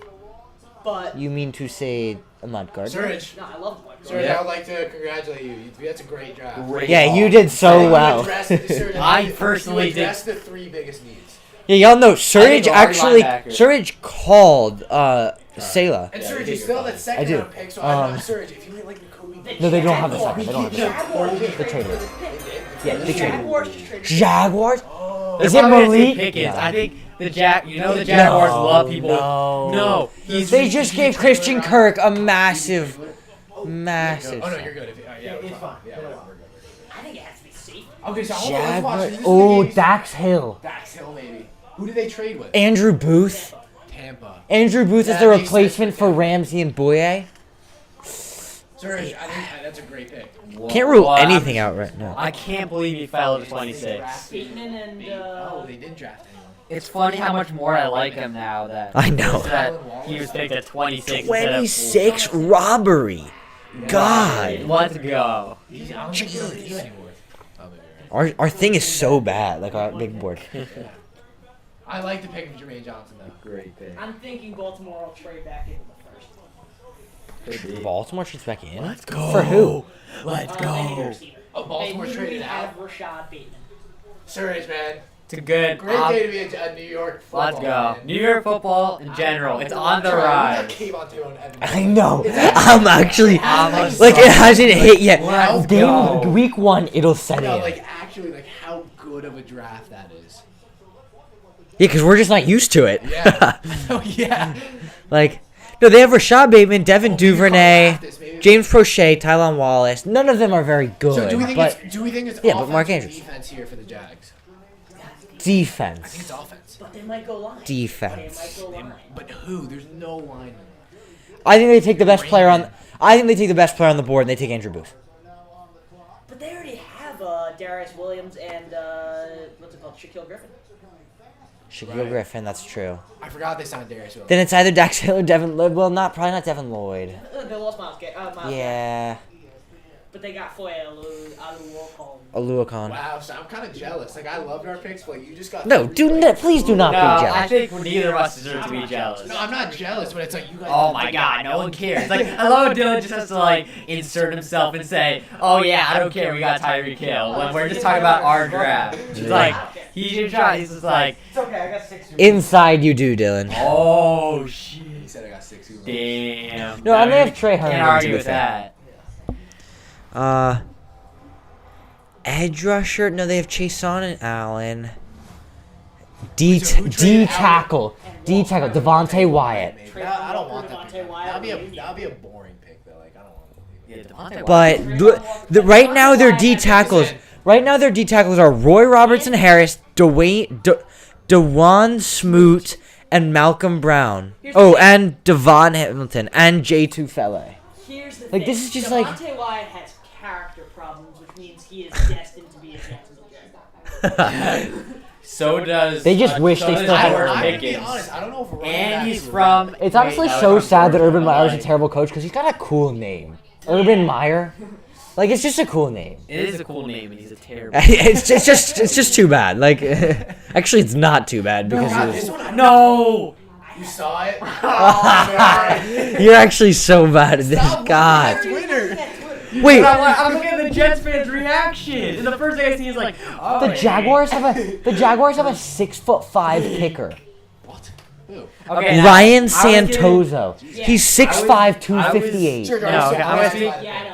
But You mean to say Ahmad Gardner? Serge. no, I love Mike. Serge, Yeah. I would like to congratulate you. That's a great draft. Great Yeah, haul. you did so well. I personally did. That's the three biggest needs. Yeah, y'all know Surge guard actually. linebacker. Surge called Sela. And Yeah, Serge, you you still have that I second do. round pick, so I'm Serge. If you really like Kobe, No, they don't have the second. They don't have the second. Jaguars just They traded traded. for this pick. Yeah, they traded. Jaguars just traded. Jaguars? Oh, Is They're it probably gonna take Malik? Pickens. Yeah. I think the the Jaguars love people. No. He's They just gave Christian Kirk a massive. Oh no, you're good. Yeah, It's fine. Yeah, we're good. I think it has to be safe. Okay, so hold on, let's watch. Jaguars. This is Oh, the games- Dax Hill. Dax Hill, maybe. Who did they trade with? Andrew Booth. Tampa. Andrew Booth is That the makes sense replacement for for Tampa. Ramsey and Boye. Serge, I think that's a great pick. Can't rule Well, anything out right now. I can't believe he fell to 26. Bateman and Oh, they didn't draft anyone. It's funny how much more I like him now that I know. he was picked at 26. instead of 26 robbery. God. Let's go. He's I don't think he's anymore. Oh, maybe you're right. Our thing is so bad, like our big board. I like the pick of Jermaine Johnson though. Great pick. I'm thinking Baltimore will trade back into the first. Baltimore trades back in? Let's go. For who? Let's They need a go. receiver. Oh, Baltimore They literally traded have out. Rashad Bateman. Serge, man. It's a good. Great day to be a New York football Let's go. fan. New York football in general. It's on the We got rise. Kayvon Thibodeau and Evan I Moore. know. It's actually- I'm actually Almost like it sucked. hasn't hit yet. Let's go. Game week 1, it'll set No, in. like actually, like how good of a draft that is. Yeah, because we're just not used to it. Yeah. Oh yeah. Like, no, they have Rashad Bateman, Devin Oh, we can Duvernay, draft this, maybe. James Prochet, Tylon Wallace. None of them are very good. So do we think but it's yeah, but offense Mark or Andrews. defense here for the Jags? I think defense. it's offense. But they might go line. Defense. They might go line. But who? There's no lineman. I think they take the best player on. I think they take the best player on the board and they take Andrew Booth. But they already have Darius Williams and what's it called, Shaquille Griffin. Shaquille Right. Griffin, that's true. I forgot they signed Darius Williams. Then it's either Dax Hill or Devin Lloyd. Well, probably not Devin Lloyd. They lost Miles Garrett. Yeah, But they got Foye Aluokon. Aluakon. Wow, so I'm kind of jealous. Like I loved our picks, but you just got. No, please do not No, be I jealous. think neither of us deserve to be jealous. No, I'm not jealous, but it's like you guys. Oh my god, no one cares. Like, I love when Dylan just has to, like, insert himself and say, oh yeah, I don't care, we got Tyreek Hill, when we're just talking about our draft. It's like, he's just like, It's okay, I got 6. Inside you do, Dylan. oh shit. He said I got 6. Damn. No, I'm gonna have Trey Herndon. Can't argue to be with fair. that. Edge rusher. No, they have Chason and Allen. Who D traded tackle. D tackle. Devontae Wyatt. I don't want that. Devontae Pick. Wyatt, That'd be a boring pick though. Like I don't want to. Yeah, Devontae But right now their D tackles. Right now their D tackles are Roy Robertson Harris, Dewan Smoot, and Malcolm Brown. Oh, and Devon Hamilton and J2 Fele. Here's the Like, thing. this is just like- Devontae Wyatt has character problems, which means he is destined to be a Jacksonville Jaguar. So does. They just wish they does still had Howard I'm gonna be Pickens. honest. I don't know if running And backs he's are from. really- It's honestly Wait, so no, sad that Urban Meyer. Meyer's a terrible coach because he's got a cool name. Urban Meyer. Like, it's just a cool name. It is a cool name, and he's a terrible. it's just too bad. Like, actually, it's not too bad because God, he this was- one I don't No! You saw it? Oh, you're actually so bad at this. Stop God. looking at Twitter. Wait, I'm looking at the Jets fans' reaction. And the first thing I see is like, oh, the Jaguars have a 6'5" kicker. What? Who? Okay, Ryan I was getting- Santozo. He's 6'5", 258. No, okay, I'm gonna speak. Yeah, I know.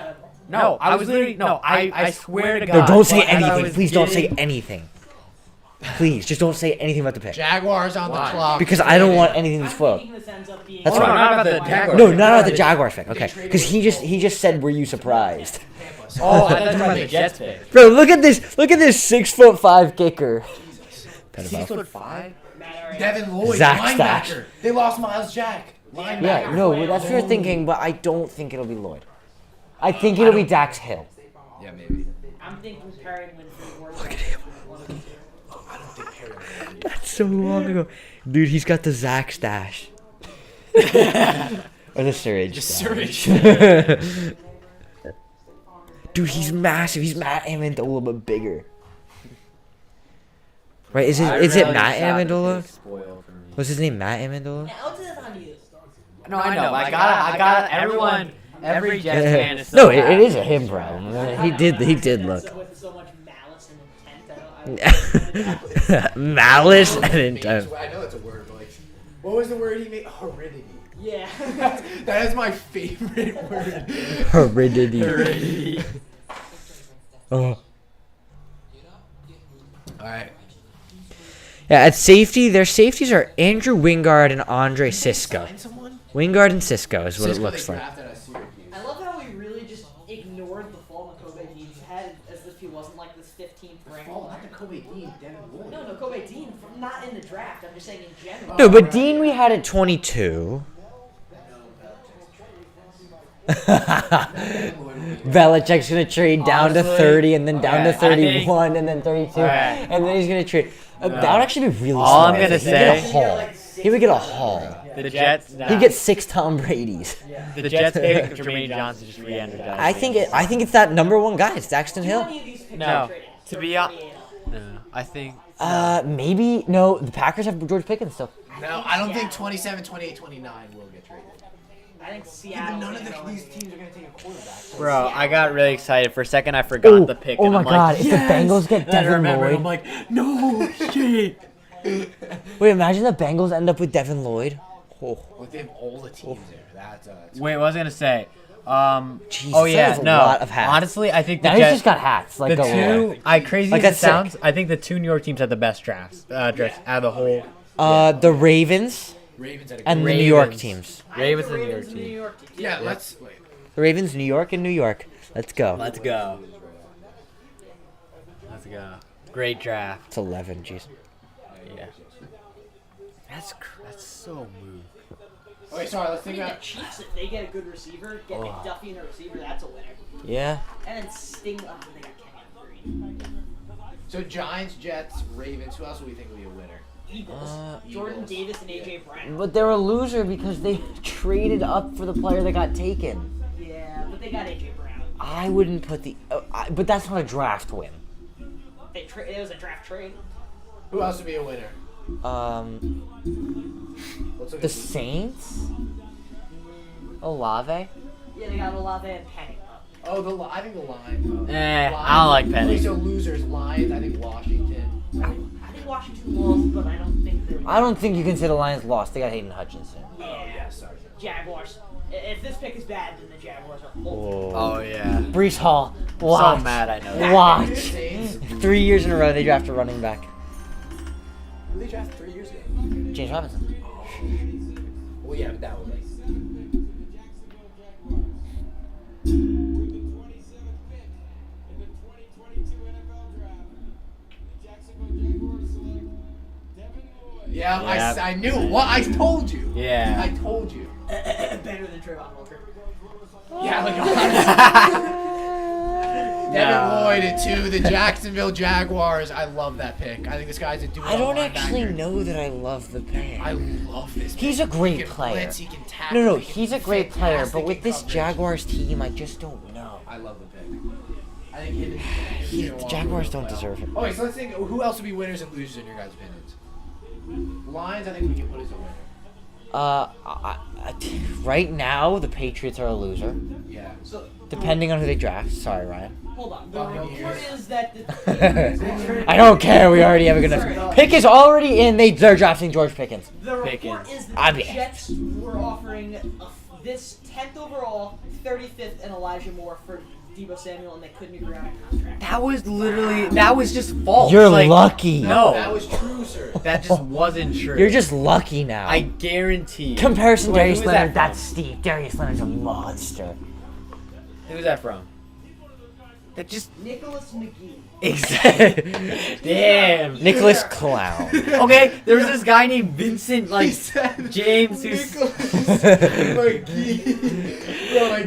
No, I was literally I swear to God. No, don't say as I anything. was Please don't say getting- anything. Please, just don't say anything about the pick. Jaguars on Why? the clock. Because I don't want anything to I'm spoil. thinking this ends up being. That's Oh, no, fine. not about the Jaguars. No, not about the Jaguars pick. Okay, because he just said, "Were you surprised?" Oh, I thought you were about the Jets pick. Bro, look at this 6'5" kicker. 6'5". Devin Lloyd, Zach linebacker. Stash. They lost Miles Jack. Linebacker. Yeah, no, well, that's what you're thinking, but I don't think it'll be Lloyd. I think it'll be Dax Hill. Yeah, maybe. I'm thinking Perry Winfrey. Look at him. That's so long ago. Dude, he's got the Zach stash. Or the Surridge Just stash. Surridge. Dude, he's massive. He's Matt Amendola, but bigger. Right? Is it Matt Amendola? Was his name Matt Amendola? Now to on you. No, I know. But I got every Jets fan is so No, mad. it is a him problem. He did look. With so much malice and intent, I don't. Malice and intent. I know that's a word, but like, what was the word he made? Heredity. Yeah. That is my favorite word. Heredity. Oh. All right. Yeah, at safety, their safeties are Andrew Wingard and Andre Cisco. Find someone? Wingard and Cisco is what Cisco it looks they like. drafted at Syracuse. I love how we really just ignored the fall Kobe Dean had as if he wasn't like this 15th ranked. Oh, not the Kobe Dean, Devin Lloyd. No, Kobe Dean, not in the draft. I'm just saying in general. No, but Dean we had at 22. Belichick's gonna trade down to Honestly, 30 and then down to okay, I think- 31 and then 32 Alright. and then he's gonna trade. That would actually be really All I'm smart. gonna He'd get a say- haul. He would get a haul. The Jets. He'd get 6 Tom Brady's. the Jets pick of Jermaine Johnson just re-energized. I think it's that number one guy. It's Daxton Do Hill. any of these picks No. are traded? To be honest, no. I think. Maybe no. The Packers have George Pickens still. No, I don't think 27, 28, 29 will get traded. I think Seattle. None of these teams are going to take a quarterback. So Bro, I got really excited. For a second, I forgot the pick. Oh and my I'm god, like, if yes! the Bengals get And I Devin remember, Lloyd. I'm like, no shit. Wait, imagine the Bengals end up with Devin Lloyd. Oh. With them, all the teams there. That's Wait, what was I gonna say? Jesus, Oh yeah, that is a no. lot of hats. Honestly, I think the Now he's Jets. just got hats. Like The galore. two, crazy Like, as it that's sick. sounds, I think the two New York teams had the best drafts out of the whole. The Ravens Ravens had a and the great- New York Ravens. teams. Ravens the and New York Ravens and the team. New York team. Yeah, let's wait. The Ravens, New York, and New York. Let's go. Let's go. Let's go. Great draft. It's 11. Jeez. Yeah. That's so moved. Okay, sorry. Let's I think mean, the about. Chiefs, if they get a good receiver, get McDuffie in the receiver, that's a winner. Yeah. And then Sting. Oh, they got Kenyon Green. So Giants, Jets, Ravens. Who else do we think will be a winner? Eagles. Uh, Jordan Eagles. Davis and AJ Brown. But they're a loser because they traded up for the player that got taken. Yeah, but they got AJ Brown. I wouldn't put the. But that's not a draft win. It was a draft trade. Who else would be a winner? Let's look The at Saints. Olave. Yeah, they got Olave and Penny. I think the Lions. I don't like Penny. Okay, so losers, Lions. I think Washington. I think Washington lost, but I don't think they're. I don't think you can say the Lions lost. They got Hayden Hutchinson. Yeah. Sorry. Jaguars. If this pick is bad, then the Jaguars are. Oh yeah. Brees Hall. Watch. So mad I know that. Watch. Saints. 3 years in a row they draft a running back. Who they drafted 3 years ago? James Robinson. Well, yeah, but that was like. Yeah, Yep. I knew. What I told you. Yeah. I told you. Better than Trayvon Walker. Yeah, like Devin Lloyd to the Jacksonville Jaguars. I love that pick. I think this guy's a dude. I don't actually know that I love the pick. I love this. He's pick. a great He can player. blitz, he can tackle, No, he can he's a be great player, fantastic but with in this coverage. Jaguars team, I just don't know. I love the pick. I think him and The Jaguars don't deserve it. Okay, so let's think. Who else would be winners and losers in your guys' opinions? Lions, I think we can put as a winner. Right now, the Patriots are a loser. Yeah. So Depending on who they draft. Sorry, Ryan. hold on. The Buccaneers. report is that the I don't care. We already have a good enough. Pick is already in. They're drafting George Pickens. the report Pickens. is that I the mean- Jets were offering this 10th overall, 35th, and Elijah Moore for Deebo Samuel, and they couldn't agree on a contract. That was just false. You're Like, lucky. No. That was true, sir. That just wasn't true. You're just lucky now. I guarantee. Comparison Wait, Darius who was that Leonard, that's from? Steve. Darius Leonard's a monster. Who's that from? That just Nicholas McGee. exactly. Damn. Nicholas Clown. Okay, there was this guy named Vincent, like James, who's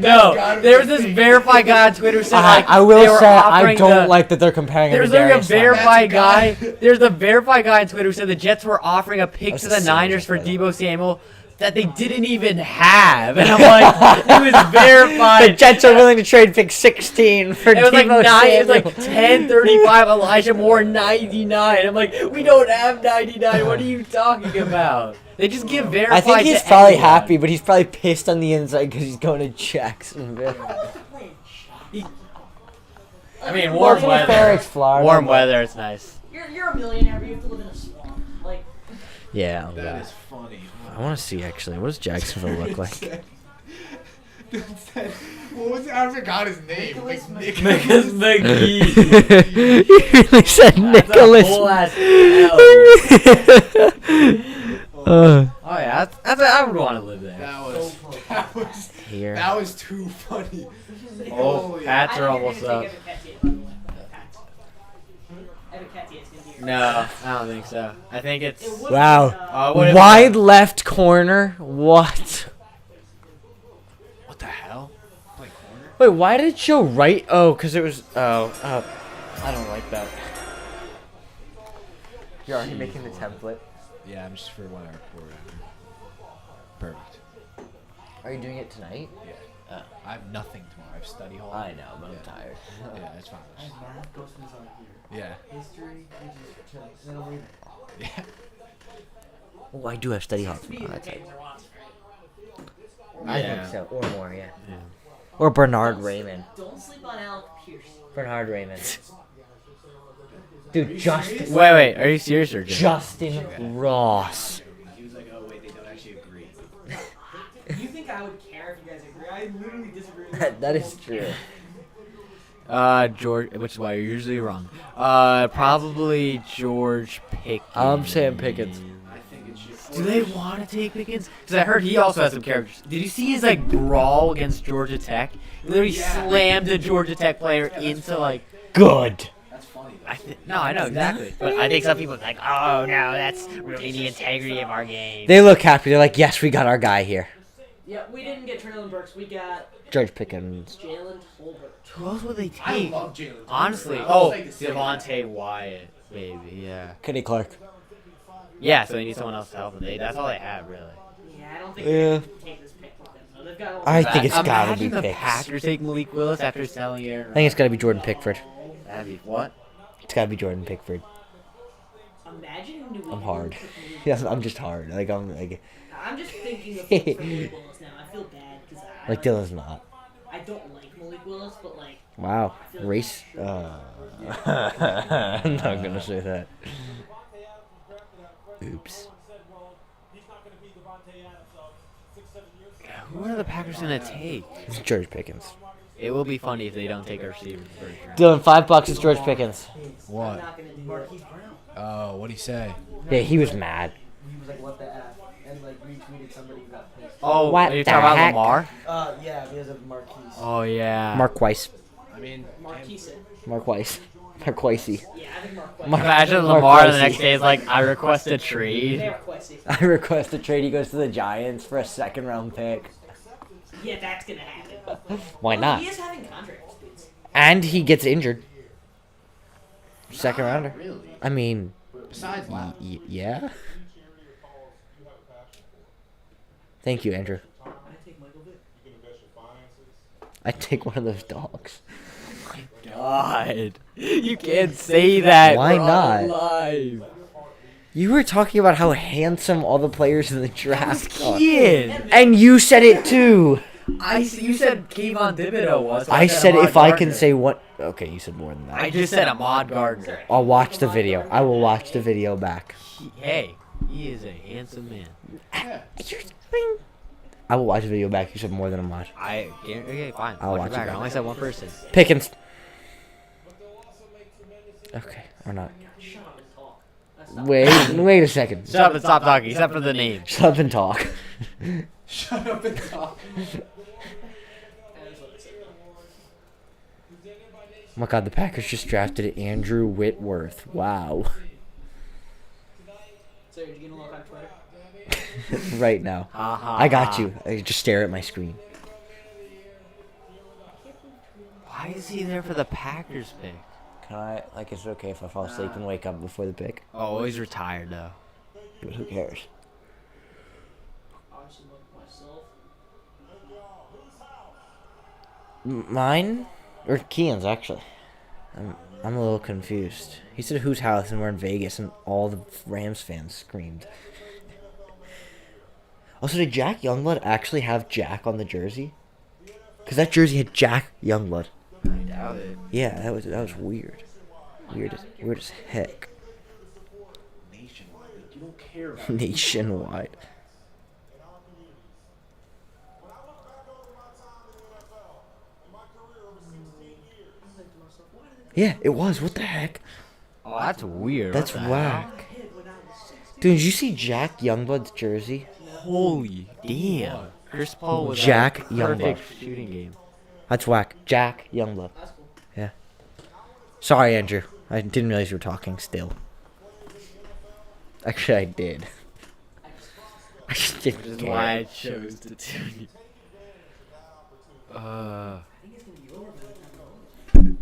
no. There was this verified guy on Twitter who said like I they will were say I offering don't the- like that they're comparing him There's to like a Darius Leonard. verified guy. That's a guy. There's a verified guy on Twitter who said the Jets were offering a pick That's to a the serious Niners for player. Deebo Samuel that they didn't even have, and I'm like, it was verified. The Jets are willing to trade pick 16 for It was like Deebo 9, it was like Samuel. 10:35. Elijah Moore 99. I'm like, we don't have 99. What are you talking about? They just give verified. I think he's to probably anyone. happy, but he's probably pissed on the inside because he's going to Jacksonville. I mean, Well, warm to be fair, weather. it's Florida. Warm but- weather, it's nice. You're a millionaire, but you have to live in a swamp. Like, Yeah. That is funny. I want to see actually. What does Jacksonville look like? What was it? I forgot his name. Nicholas Nicholas McGee. you really said That's a Nicholas. whole ass L. Uh, Oh yeah, I would want to live there. here. that was too funny. Oh, Holy- Pats are I almost think up. you're gonna take Evan Kettier, by the way. Pats. Evan Kettier is gonna be your No, I don't think so. I think it's. It was, Wow. what if- Wide left corner. What? What the hell? Play corner? Wait, why did it show right? Oh, because it was. Oh. I don't like that. You're already making the template. Yeah, I'm just for when I record. Perfect. Are you doing it tonight? Yeah. I have nothing tomorrow. I have study hall. I know, but I'm Yeah. tired. Yeah, that's fine. Math goes from on here. Yeah. History, we just chill. Yeah. Oh, I do have study hall to be tomorrow. the That's right. games are on. I Yeah. think so, or more, yeah. Or Bernard Raymond. Don't sleep on Alec Pierce. Bernard Raymond. Dude, Justin. Wait. Are you serious or just? Justin Ross. He was like, oh wait, they don't actually agree. You think I would care if you guys agree? I literally disagree with you. That is true. George, which is why you're usually wrong. Probably George Pickens. I'm saying Pickens. I think it should. Do they want to take Pickens? Because I heard he also has some characters. Did you see his like brawl against Georgia Tech? He literally slammed a Georgia Tech player into like. Good. That's funny. No, I know exactly. But I think some people are like, oh no, that's ruining the integrity of our game. They look happy. They're like, yes, we got our guy here. Yeah, we didn't get Traylon Burks. We got George Pickens. Jalen Tolbert. Who else would they I take? love Jalen. Honestly, Tolbert. oh, I was like the Devontae Wyatt, maybe, yeah. Kenny Clark. Yeah, so they need someone else to help them. That's all they have, really. Yeah, I don't think Yeah. they can take this pick with them. So they've got I think it's gotta Imagine be the Picks. Packers take Malik Willis after selling Aaron. I think it's gotta be Jordan Pickford. That'd be what? It's gotta be Jordan Pickford. Imagine New England I'm hard. took Malik Yeah, I'm just hard. Like I'm like I'm just thinking of Malik Willis now. I feel bad because like Dylan's not. I don't like Malik Willis, but like Wow. Race. I'm not gonna say that. Oops. Who are the Packers gonna take? It's George Pickens. It will be funny if they don't take a receiver first round. Dylan, $5. It's George Pickens. I'm What? not gonna do Marquise Brown. Oh, what'd he say? Yeah, he was mad. He was like, what the F? And like retweeted somebody who got pissed. Oh, What are you the talking about heck? Lamar? Yeah, because of Marquise. Oh yeah. Mark Weiss. I mean, Marquise. Mark Weiss. Mark Weissy. Yeah, I think Marquise. Imagine Mark Lamar the Weissy. next day is like, I request a trade. They're Quessy. I request a trade. He goes to the Giants for a second-round pick. Yeah, that's gonna happen. Why Well, not? He is having contract disputes. And he gets injured. Second rounder. really? I mean, Besides that. yeah. Thank you, Andrew. I take Michael Vick. I take one of those dogs. God, you can't say that. Why We're on not? Live. You were talking about how handsome all the players in the draft are. Kid. And you said it too. You said Kayvon Thibodeau was. so I said Ahmad if I can Gardner. say what. Okay, you said more than that. I just said Ahmad Gardner. I'll watch the video. I will watch the video back. Hey, he is a handsome man. I will watch the video back. You said more than Ahmad. Okay, fine. I'll Watch watch it back. it I only said one person. Pickens. Okay, or not. Shut up and talk. That's not Wait a second. Shut up and stop talking, except for the name. Shut up and talk. Shut up and talk. that is what I said. Oh my god, the Packers just drafted Andrew Whitworth. Wow. So you're gonna look on Twitter? Right now. I got you. I just stare at my screen. Why is he there for the Packers pick? Can I, like, is it okay if I fall asleep and wake up before the pick? Oh, he's retired though. But who cares? Obviously, look at myself. Mine? Or Kean's, actually. I'm a little confused. He said whose house and we're in Vegas and all the Rams fans screamed. Also, did Jack Youngblood actually have Jack on the jersey? Because that jersey had Jack Youngblood. I doubt it. Yeah, that was weird. Weird as heck. Nationwide. You don't care about Nationwide. Yeah, it was. What the heck? Oh, that's weird. That's What the whack. Dude, did you see Jack Youngblood's jersey? heck? Holy damn. Chris Paul was Jack a perfect Youngblood. shooting game. That's whack. Jack Youngblood. That's cool. Yeah. Sorry, Andrew. I didn't realize you were talking still. Actually, I did. I just Which didn't is care. why I chose to tune you. I think it's gonna be over by the time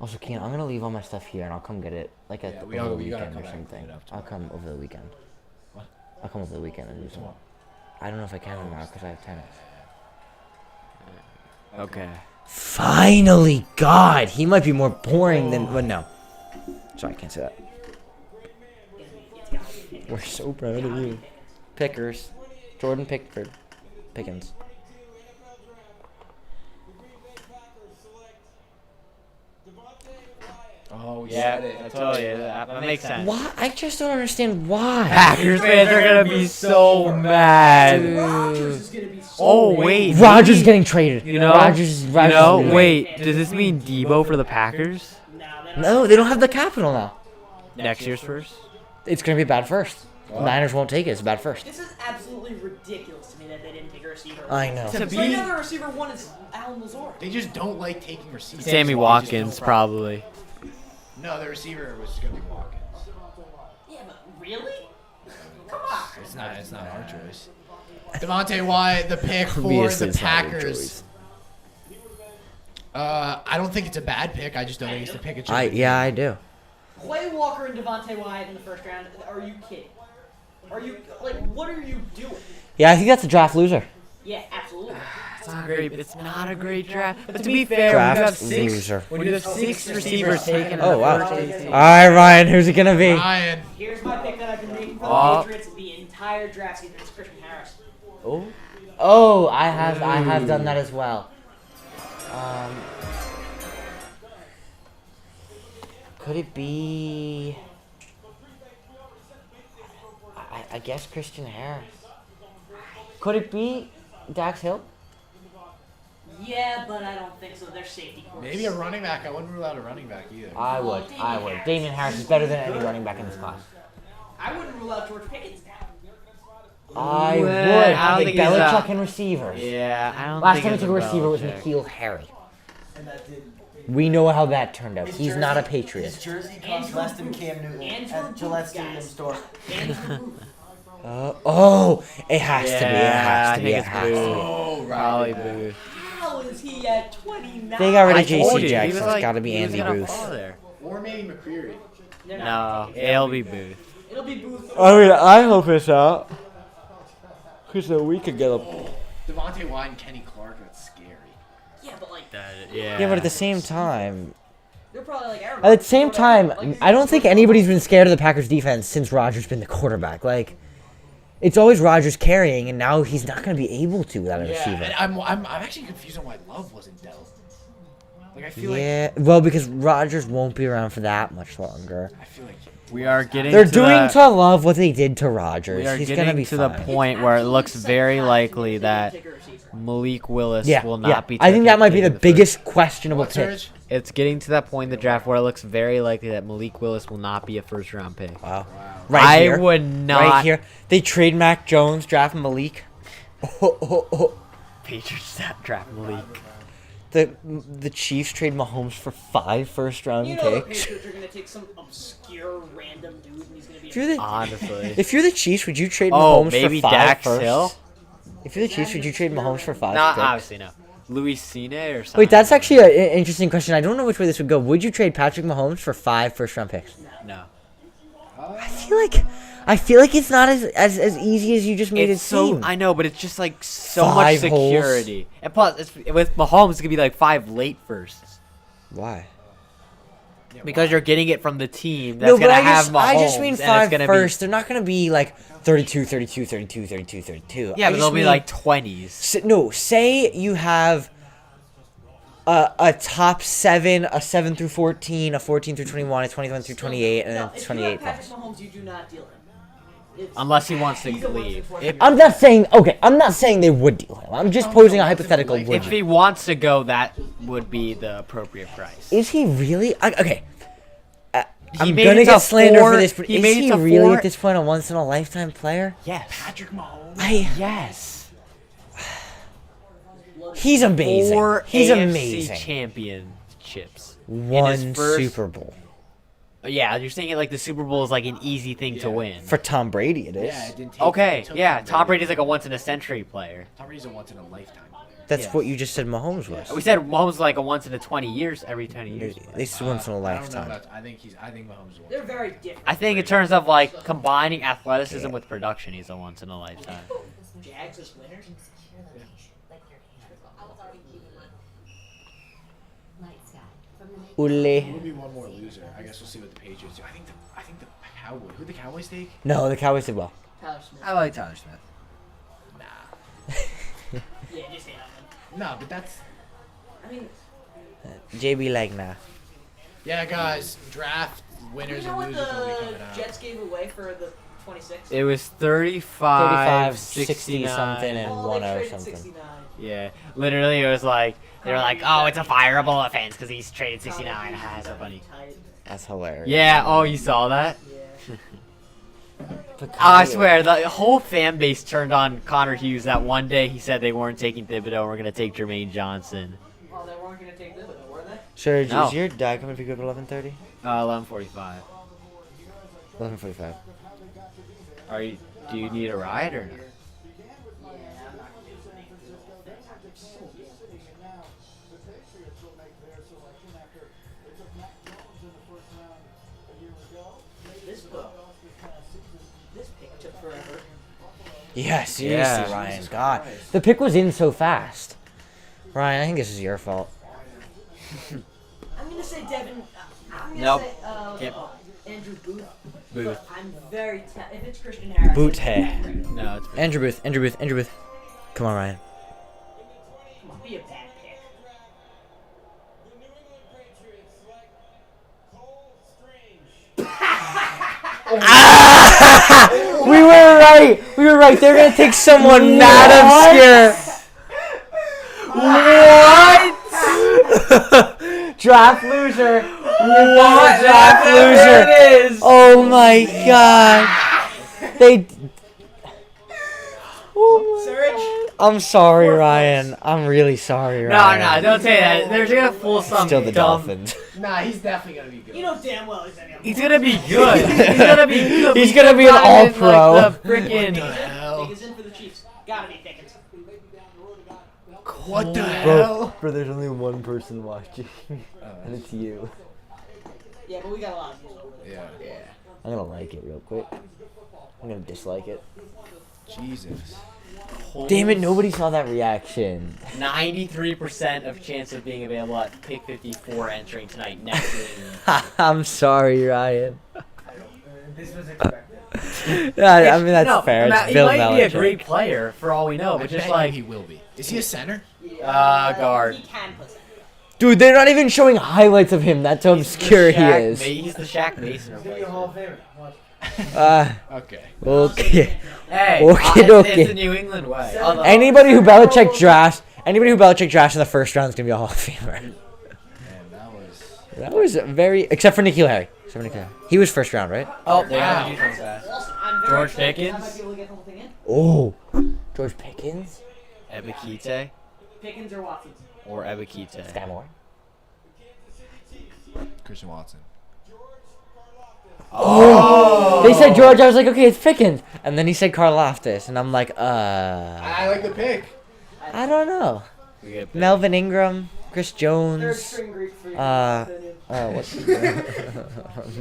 Also, Kean, I'm gonna leave all my stuff here and I'll come get it like Yeah, over we the gotta weekend come or back and something. pick it up I'll tomorrow. come over the weekend. What? I'll come over the weekend and do some. I don't know if I can tomorrow because I have tennis. Okay. Finally, God, he might be more boring than. But no. Sorry, I can't say that. it's gotta be We're so proud of you. Pickers. Jordan Pickford. Pickens. Oh, Yeah, I told you. That makes sense. Why? I just don't understand why. Packers fans are gonna be so mad. Rodgers is gonna be so Oh mad. wait, Rodgers maybe- getting traded. You know, Rodgers wait. Does this mean Debo for the Packers? No, they don't have the capital now. Next year's first? It's gonna be a bad first. Niners won't take it. It's a bad first. This is absolutely ridiculous to me that they didn't take a receiver. I know. To So be, right now the receiver one is Alan Lazard. they just don't like taking receivers. Sammy They just Watkins, don't- probably. No, the receiver was going to be Watkins. Yeah, but really? Come on. It's not our choice. Devontae Wyatt, the pick for Obviously the it's not your Packers. choice. I don't think it's a bad pick. I just don't think it's the pick. I do. Quay Walker and Devontae Wyatt in the first round. Are you kidding? Are you what are you doing? Yeah, I think that's a draft loser. Yeah, absolutely. It's not great. It's not a great draft. But to be fair, Draft loser. when you have six receivers taken in Oh the wow. first All 18. right, Ryan. Who's it gonna be? Ryan. Here's my pick that I've been making for Oh. the Patriots the entire draft season. It's Christian Harris. Oh, I have done that as well. Could it be? I guess Christian Harris. Could it be Dax Hill? Yeah, but I don't think so. They're safety course. Maybe a running back. I wouldn't rule out a running back either. I would. Damian Harris is better than any running back in this class. I wouldn't rule out George Pickens now. I would. I don't Take think he's Belichick and receivers. Yeah, I don't Last think time he it's took a receiver was Belichick. N'Keal Harry. We know how that turned out. He's not a Patriot. His jersey costs less than Cam Newton at Gillette Stadium store. It has to be. It Yeah, has I to be. think It it's has to be. Oh, Probably right. Booth. How is he at 29? They got rid I of told J.C. you, he Jackson. was It's like- got to be he was Andy gonna Booth. fall there. Or maybe McCreary. They're No, not. it'll be Booth. It'll be Booth. I hope it's out. Because we could get a. Devontae Wyatt and Kenny Clark. That's scary. Yeah, but Yeah. Yeah, but at the same time, they're probably like Aaron. at the same time, I don't think anybody's been scared of the Packers defense since Rodgers been the quarterback. Like, it's always Rodgers carrying, and now he's not going to be able to without a Yeah, receiver. and I'm actually confused on why Love wasn't dealt. Like I feel like Well, because Rodgers won't be around for that much longer. I feel like We are getting They're to doing the, to Love what they did to Rodgers. we are He's gonna getting be to the fine. point where it looks very likely that Malik Willis will not be I think that might be taken the in biggest questionable What, pick. Serge? It's getting to that point in the draft where it looks very likely that Malik Willis will not be a first round pick. Wow. I would not. Right here. They trade Mac Jones, draft Malik. Patriots draft Malik. The Chiefs trade Mahomes for 5 first-round You know the picks. Patriots are gonna take some obscure random dude and he's gonna be. If you're the, Honestly. if you're the Chiefs, would you trade Oh, Mahomes maybe for 5 Dax firsts? Hill? If you're the Chiefs, would you trade Mahomes for 5 Not picks? obviously no. Louis Cine or something. Wait, that's actually an interesting question. I don't know which way this would go. Would you trade Patrick Mahomes for 5 first-round picks? No. I feel like it's not as easy as you just made It's it so seem. I know, but it's just like so much 5 holes. security. And plus, with Mahomes, it's gonna be like 5 late firsts Why? because you're getting it from the team that's No, but gonna have Mahomes. I just mean and it's 5 gonna first. They're not going to be like 32, 32, 32, 32, 32. Be, yeah, I but just they'll be mean- like 20s. No, say you have a top 7, a 7 through 14, a 14 through 21, a 21 through 28, and No, then 28 if you have plus. Patrick Mahomes, you do not deal him. It's, Unless he wants to he's a leave. once-in-a-lifetime. I'm not saying they would deal him. I'm just posing a hypothetical. Would If he wants to go, that would be the appropriate price. Is he really? Okay. I'm made gonna it get to slandered 4 for this, but he is made it he to really 4 at this point a once-in-a-lifetime player? Yes. Patrick Mahomes. Yes. He's amazing. 4 He's AFC amazing. championships. One first- Super Bowl Yeah, you're saying it like the Super Bowl is like an easy thing to win. for Tom Brady. It is. Yeah, it didn't take. Okay, it took yeah, Tom Brady's like a once in a century player. Tom Brady's a once in a lifetime player. That's Yeah. what you just said. Mahomes was. We said Mahomes is like a once in a 20 years, every 20 years. This is once in a I don't know lifetime. about. I think Mahomes is one. They're very different. I think in terms of like combining athleticism with production, he's a once in a lifetime. Jags is winners. Ule. We'll be one more loser. I guess we'll see what the Patriots do. I think the Cowboys. Who the Cowboys take? No, the Cowboys did well. Tyler Smith. I like Tyler Smith. Nah. Yeah, just hate on him. No, but that's. I mean, JB Legna. Yeah, guys. Draft winners you know and what losers will be the coming out. Jets gave away for the 26th? It was 35, 60 69 something and Oh, 1 they or traded something. 69. Yeah, literally, it was like they were like, "Oh, it's a fireable offense because he's traded 69." Ah, so funny. Tight. That's hilarious. Yeah. Oh, you saw that? Yeah. Oh, I swear, the whole fan base turned on Connor Hughes that one day he said they weren't taking Thibodeau and were gonna take Jermaine Johnson. Oh, they weren't going to take this, were they? Sure, No. is your dad coming to pick you up at 11:30? 11:45. 11:45. Are you? Do you need a ride or no? Yeah, I'm not going to do anything. This pick took forever. Yeah, seriously, Yeah. Ryan. Jesus God, Christ. the pick was in so fast. Ryan, I think this is your fault. I'm going to say Devin. I'm going to Nope. say Yep. Andrew Booth. Booth. I'm very if it's Christian Harris. Boot. No, it's Andrew Booth. Andrew Booth. Andrew Booth. Come on, Ryan. Come on, be a bad pick. We were right. We were right. They're gonna take someone mad obscure. What? Draft loser. What? Draft loser. There it is. Oh my god. They. Surge. I'm sorry, Ryan. I'm really sorry, No, Ryan. no, don't say that. They're gonna fool some Still the dumb. Dolphins. Nah, he's definitely gonna be good. You know damn well he's not He's gonna be good. He's gonna be good. He's gonna be an all-pro. Like the freaking. hell? Pickens in for the Chiefs. Gotta be Pickens. What the hell? Bro, there's only one person watching, and it's you. Yeah, but we got a lot of views over there. Yeah. I'm gonna like it real quick. I'm gonna dislike it. Jesus. Damn it, nobody saw that reaction. 93% of chance of being available at pick 54 entering tonight. Next game. I'm sorry, Ryan. This was expected. Yeah, I mean, that's No, fair. It's he Bill might be a Belichick. great player for all we know, but just like he will be. Is he a center? guard. He can play center. Dude, they're not even showing highlights of him. That's how obscure he is. He's the Shaq Mason of Famer. Okay. Okay. Hey, Okay, it's okay. the New England way. Although- Anybody who Belichick drafts in the first round is gonna be a Hall of Famer. Man, that was. That was very, except for Nikhil Harry. He was first round, right? Oh, they Wow. got defense fast. Awesome. I'm very George excited. Pickens? I might be able to get the whole thing in. Oh, George Pickens. Ebikite Pickens or Watson. or Ebikite. Sky Moore. Christian Watson. Oh! They said George. I was like, okay, it's Pickens, and then he said Karlaftis, and I'm like, I like the pick. I don't know. We get Melvin Ingram, Chris Third Jones. string Greek for your Uh, opinion. What's his name?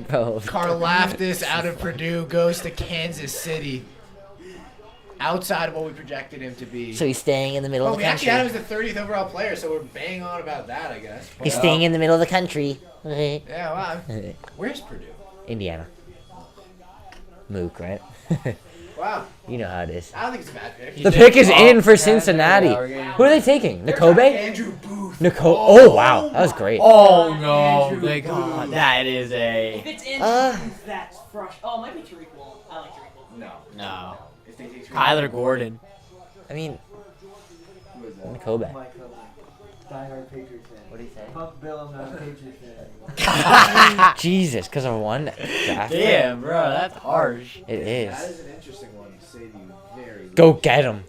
Bro. Karlaftis out of Purdue goes to Kansas City. Outside of what we projected him to be. So he's staying in the middle Oh, of we the actually had him country. as the 30th overall player, so we're banging on about that, I guess. He's staying in the middle of the country. Yeah, wow. Where's Purdue? Indiana. Mook, right? Wow. You know how it is. I don't think it's a bad pick. The pick is in for Cincinnati. Who are they taking? Nakobe? Andrew Booth. Oh, wow. That was great. Oh no, they got that is a If it's Andrew Booth, that's frustrating. Oh, it might be Tariq Woolen. I like Tariq Woolen. no. If they take Kyler Gordon. I mean, Who is that? Nakobe. Die-hard Patriots fan. What do you say? Fuck Bill, I'm not a Patriots fan anymore. Jesus, because of one draft pick? Damn, bro, that's harsh. It That is. is an interesting one to say to you very Go get him.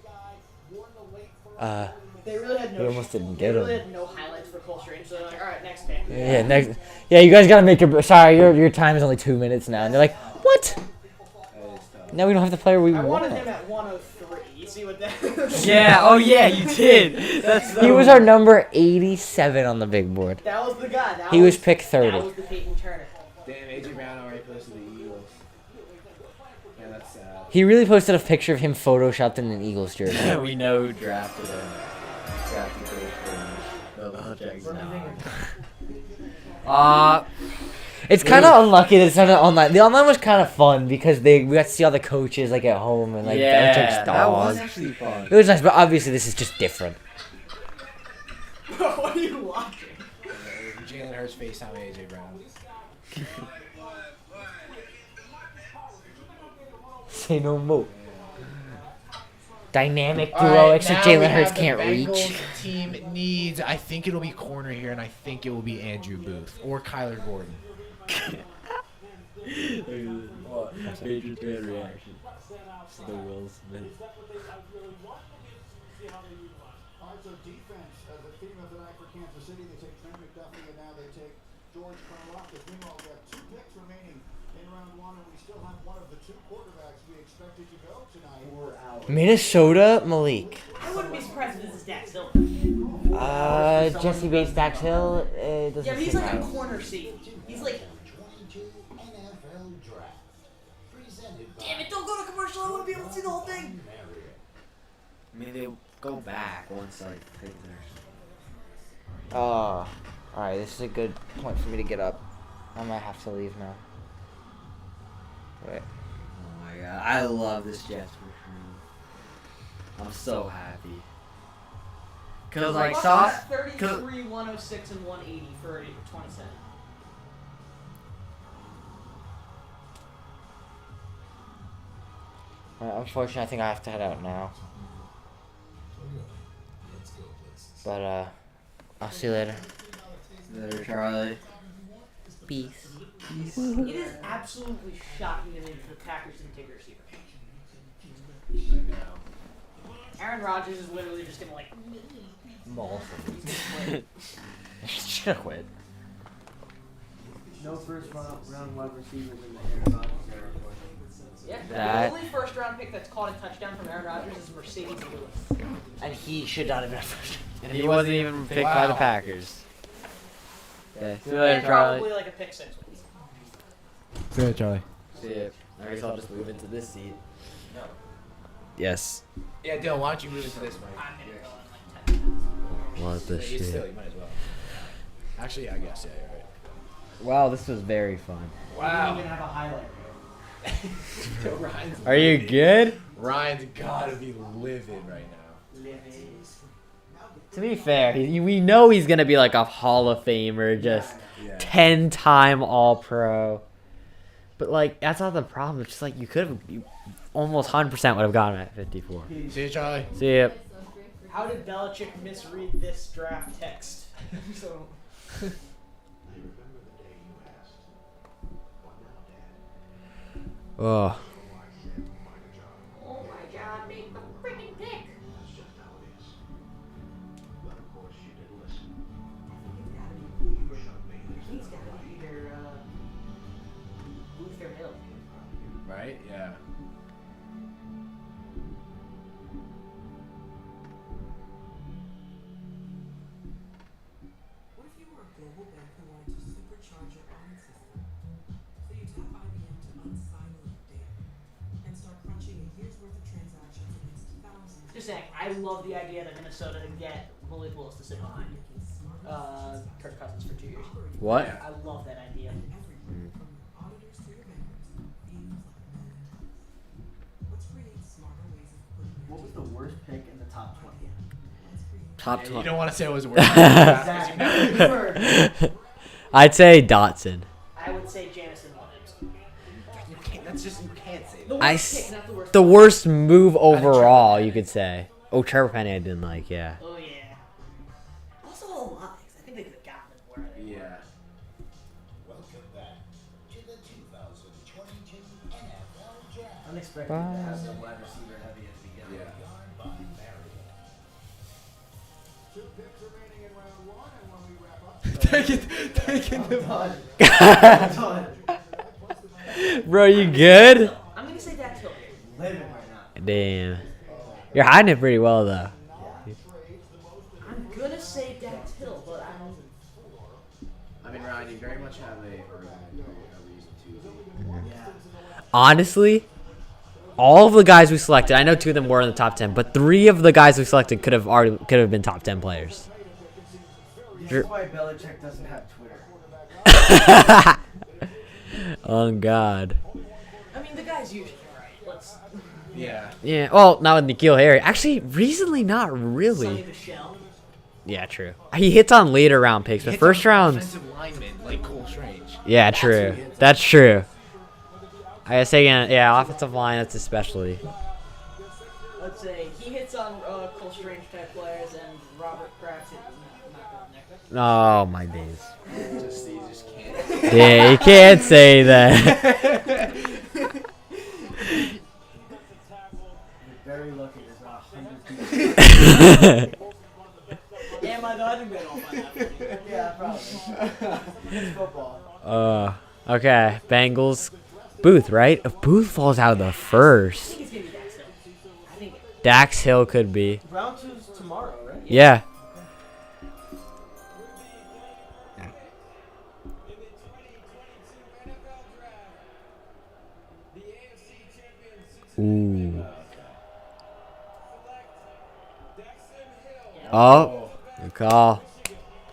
They really had no. We almost didn't get They really him. had no highlights for Cole Strange, so they're like, all right, next pick. Yeah, next. Yeah, you guys gotta make your. Sorry, your time is only 2 minutes now, and they're like, what? That is tough. Now we don't have the player we I wanted him want. at 103. You see what that? Yeah, oh yeah, you did. That's so He was our number 87 on the big board. That was the guy. That He was pick 30. That was the Peyton Turner. Damn, AJ Brown already posted the Eagles. Yeah, that's sad. He really posted a picture of him photoshopped in an Eagles jersey. we know who drafted him. Drafted Cole Strange. The Belichick's now. It's kind of unlucky that it's not online. The online was kind of fun because we got to see all the coaches like at home and like Belichick's that was dog. actually fun. It was nice, but obviously this is just different. What are you watching? Jalen Hurts FaceTime AJ Brown. Say no more. Dynamic All duo, right, except now we Jalen Hurts have the can't Bengals reach. Team needs. I think it'll be corner here, and I think it will be Andrew Booth or Kyler Gordon. Patriots fan reaction. The Will Smith. Parts of defense as a theme of the night for Kansas City. They take Trent McDuffie and now they take George Karlaftis. Meanwhile, we have 2 picks remaining in round 1, and we still have one of the 2 quarterbacks we expected to go tonight. We're out. Minnesota, Malik. I wouldn't be surprised if this is Dax Hill. Jesse Bates, Dax Hill. Doesn't Yeah, but he's seem like a right. corner seat. He's like, 22 NFL Draft. Presented by damn it, don't go to commercial. I want to be able to see the whole thing. Marriott. I mean, they go back once like things are. Oh, alright, this is a good point for me to get up. I might have to leave now. Wait. Oh my god, I love this Jets recruit. I'm so happy. Cause like Sauce, 33, 106, and 180 for 27. Unfortunately, I think I have to head out now. But, I'll see you later. there, Charlie. Peace. It is absolutely shocking to me that the Packers didn't take a receiver. Aaron Rodgers is literally just gonna like. Just gonna quit. No first round wide receivers in the Aaron Rodgers era. Yeah, That- the only first round pick that's caught a touchdown from Aaron Rodgers is Mercedes Lewis. And he should not have been first. And he wasn't even picked by the Wow. Packers. Yeah, see you Yeah, later, Charlie. probably like a pick 6. See you, Charlie. See ya. I guess I'll just move into this seat. Yes. Yeah, Dylan, why don't you move into this mic? I'm gonna go in like 10 minutes. What the Still, shit. you might as well. Actually, yeah, I guess, yeah, you're right. Wow, this was very fun. I'm gonna have a highlight reel. Ryan's Are you good? Ryan's gotta be livid right now. To be fair, we know he's gonna be like a Hall of Famer, just Yeah. 10-time All-Pro. But like, that's not the problem. It's just like you almost 100% would have gotten him at 54. See you, Charlie. See ya. How did Belichick misread this draft text? So. Oh. Oh my God! Make the freaking pick. He's got to be either Booth or Hill. Right? Yeah. What if you were a global bank who wanted to supercharge your own system? So you tap IBM to unsilo your data and start crunching a year's worth of transactions against thousands. Just saying, I love the idea that Minnesota can get Malik Willis to sit behind Kirk Cousins for 2 years. What? I love that idea. Everything from your auditors to your bankers feels like millions. Let's create smarter ways of putting your What was the worst pick in the top 20? Top You 20. don't want to say it was worse. Exactly. I'd say Dotson. I would say Jamison Williams. You can't, that's just, you can't say The that. worst pick, not the worst. The worst move overall, you could say. Oh, Trevor Penny I didn't like, yeah. Oh yeah. Also all lines. I think they could have gotten them where they were. Yeah. Welcome back to the 2022 NFL Draft. Unexpected to have the wide receiver heavy at the beginning. Yeah. By Marriott. 2 picks remaining in round 1, and when we wrap up, Bro, you good? I'm gonna say Dax Hill here. Living right now. Damn. You're hiding it pretty well, though. I'm gonna say Dax Hill, but I don't. I mean, Ryan, you very much have a reason to. Honestly, all of the guys we selected, I know 2 of them were in the top 10, but 3 of the guys we selected could have been top 10 players. This is why Belichick doesn't have Twitter. Oh God. I mean, the guy's usually right. Let's. Yeah. Yeah. Well, not with N'Keal Harry. Actually, recently, not Sonny really. Michel. Yeah, true. He hits on later round picks, but Hits first on round. offensive linemen like Cole Strange. Yeah, That's who true. he hits on. That's true. I gotta say again, yeah, offensive line. That's especially. Let's say he hits on Cole Strange type players and Robert Kraft hits Oh my days. You just can't. Yeah, you can't say that. Very lucky there's not 100 people. Am I the underman on that? Yeah, probably. It's football. Okay, Bengals. Booth, right? If Booth falls out of the first, He's gonna be Dax Hill. I think. Dax Hill could be. Round 2's tomorrow, right? Yeah. Ooh. Oh, good call.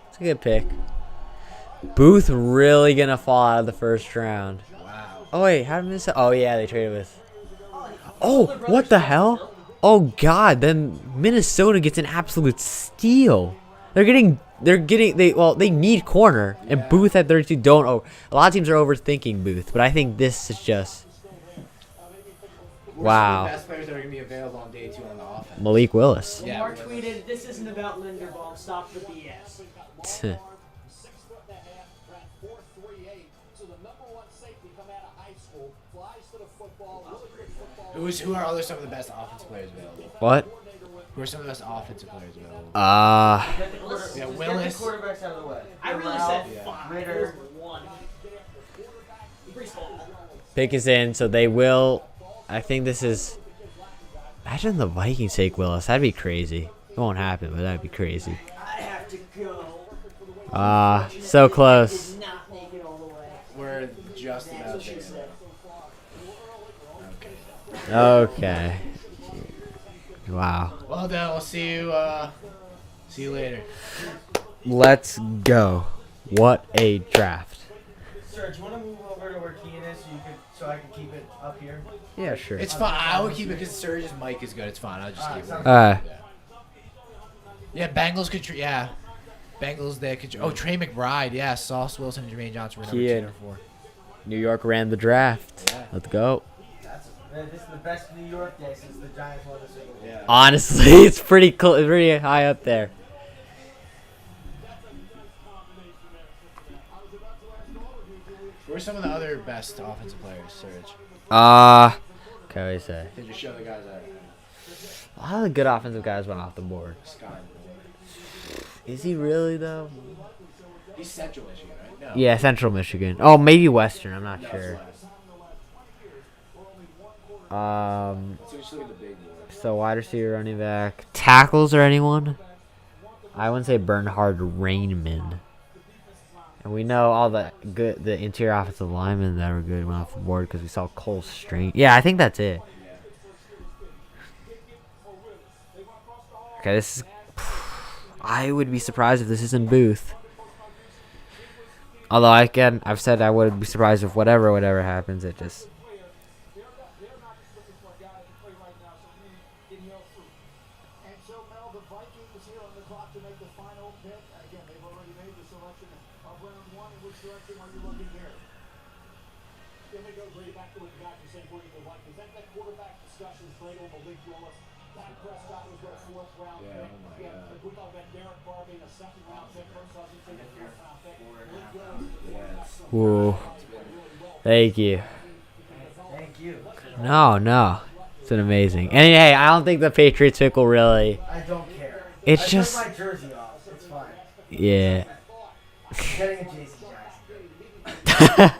It's a good pick. Booth really gonna fall out of the first round. Wow. Oh wait, how did Minnesota? Oh yeah, they traded with. Oh, what the hell? Oh God! Then Minnesota gets an absolute steal. They need corner, and Booth at 32 don't. Oh, a lot of teams are overthinking Booth, but I think this is just. Wow. The best players that are going to be available on day 2 on the offense. Malik Willis. Yeah, Lamar Willis. tweeted, "This isn't about Linderbaum. Stop the BS." 6'8", so the number 1 safety come out of high school, flies to the football, really good football. Who are other some of the best offensive players available? What? Who are some of the best offensive players available? Get Yeah, the Willis. quarterbacks out of the way. I really Ralph, said Yeah. 5. Ritter. It was 1. Brees Hall. Pick is in, so they will. I think this is. Imagine the Vikings take Willis. That'd be crazy. It won't happen, but that'd be crazy. I have to go. So close. Did not make it all the way. We're just That's about what she there. said. Okay. Wow. Well then, we'll see you later. Let's go. What a draft. Sir, do you want to move over to where Kean is so I can keep it up here? Yeah, sure. It's fine. I will keep it because Surge's mic is good. It's fine. I'll just keep it. sounds Yeah, Bengals could. Yeah, Bengals they could. Oh, Trey McBride. Yeah, Sauce Wilson and Jermaine Johnson were number 2 Kid. and 4. New York ran the draft. Yeah. Let's go. This is the best New York day since the Giants won the Super Bowl. Yeah. Honestly, it's pretty pretty high up there. Who are some of the other best offensive players, Surge? Okay, what do you say? They just show the guys that. A lot of the good offensive guys went off the board. Sky. Is he really though? He's Central Michigan, right? No. Yeah, Central Michigan. Oh, maybe Western. I'm not No, sure. it's last. So just look at the big board. So wide receiver, running back, tackles, or anyone? I wouldn't say Bernhard Rainman. And we know all the interior offensive linemen that were good went off the board because we saw Cole Strange. Yeah, I think that's it. Okay, this is. I would be surprised if this isn't Booth. Although I've said I would be surprised if whatever happens. It just. And so now the Vikings here on the clock to make the final pick. Again, they've already made the selection of round 1. In which direction are you looking here? Then we go right back to what the guys were saying for the Vikings. That quarterback discussion straight on Malik Willis. Dak Prescott was their 4th round pick. oh my Yeah, God. we thought that Derek Carr being a 2nd round pick. First doesn't take a 4th round pick. Malik Willis, Whoa. Thank you. Thank you. No. It's an amazing. And hey, I don't think the Patriots pick will really. I don't care. It's I just. took my jersey off. It's fine. Yeah. Getting a JC Jackson.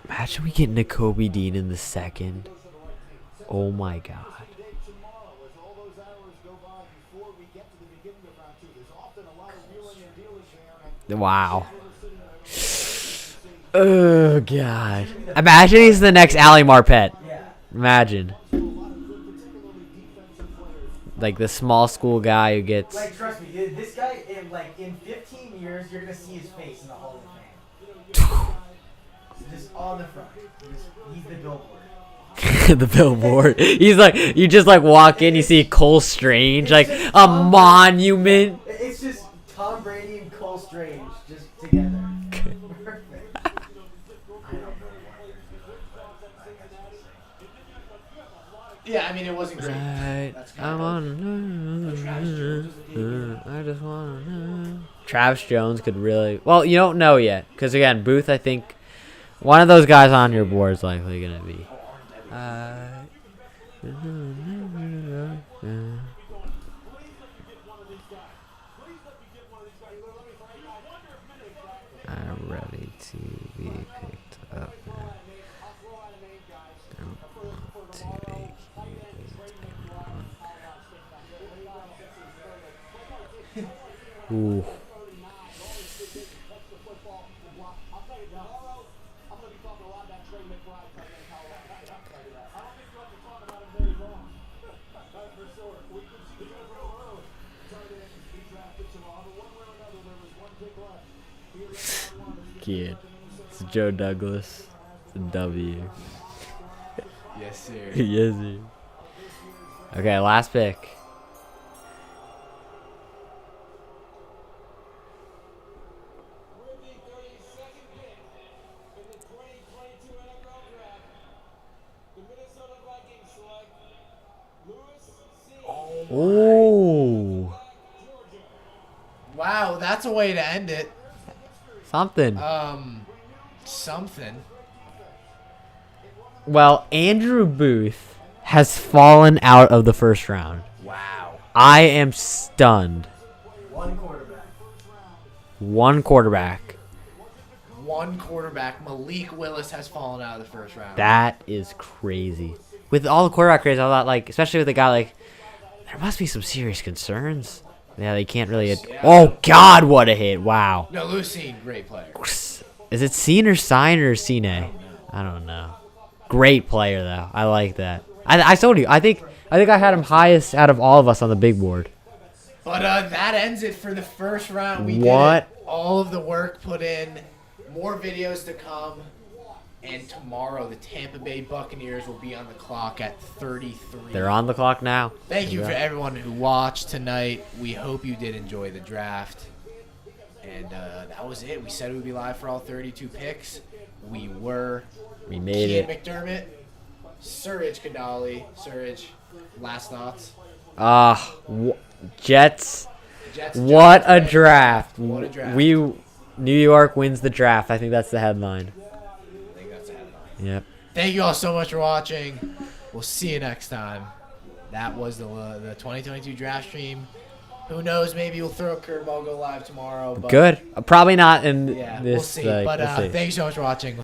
Imagine we get N'Kobe Dean in the 2nd. Oh my God. tomorrow as all those hours go by before we get to the beginning of round 2. There's often a lot of wheeling and dealing here. And Wow. Oh God. Imagine he's the next Ali Marpet. Yeah. Imagine. like the small school guy who gets. Like, trust me, this guy, in 15 years, you're going to see his face in the Hall of Fame. Just on the front. He's the billboard. The billboard. He's like, you just like walk in, you see Cole Strange, like a monument. It's just Tom Brady and Cole Strange just together. Perfect. I don't know. Yeah, I mean, it wasn't great. Right. That's I kind of wanna Travis Jones was the know. I just wanna know. Travis Jones could really. Well, you don't know yet, because again, Booth. I think one of those guys on your board is likely gonna be. I'm ready to be picked up. Ooh. Kid. It's Joe Douglas. It's a W. Yes, sir. Yes, sir. Okay, last pick. Oh. Wow, that's a way to end it. Something. Something. Well, Andrew Booth has fallen out of the first round. Wow. I am stunned. One quarterback. One quarterback. One quarterback. Malik Willis has fallen out of the first round. That is crazy. With all the quarterback craze, I thought, like, especially with a guy like, there must be some serious concerns. Yeah, they can't really. Oh God, what a hit! Wow. No, Lucine, great player. Is it Scene or Sign or Cine? I don't know. Great player though. I like that. I told you. I think I had him highest out of all of us on the big board. But that ends it for the first round. We What? did it. All of the work put in. More videos to come. And tomorrow, the Tampa Bay Buccaneers will be on the clock at 33. They're on the clock now. Thank you for everyone who watched tonight. We hope you did enjoy the draft. And that was it. We said we'd be live for all 32 picks. We were. We made Kian it. McDermott, Suraj Kadali. Suraj, last thoughts? Jets. Jets. What a draft. What a draft. New York wins the draft. I think that's the headline. I think that's a headline. Yep. Thank you all so much for watching. We'll see you next time. That was the 2022 draft stream. Who knows? Maybe we'll throw a curveball, go live tomorrow. But Good. Probably not in yeah, this. we'll see. Like, But we'll see. thank you so much for watching.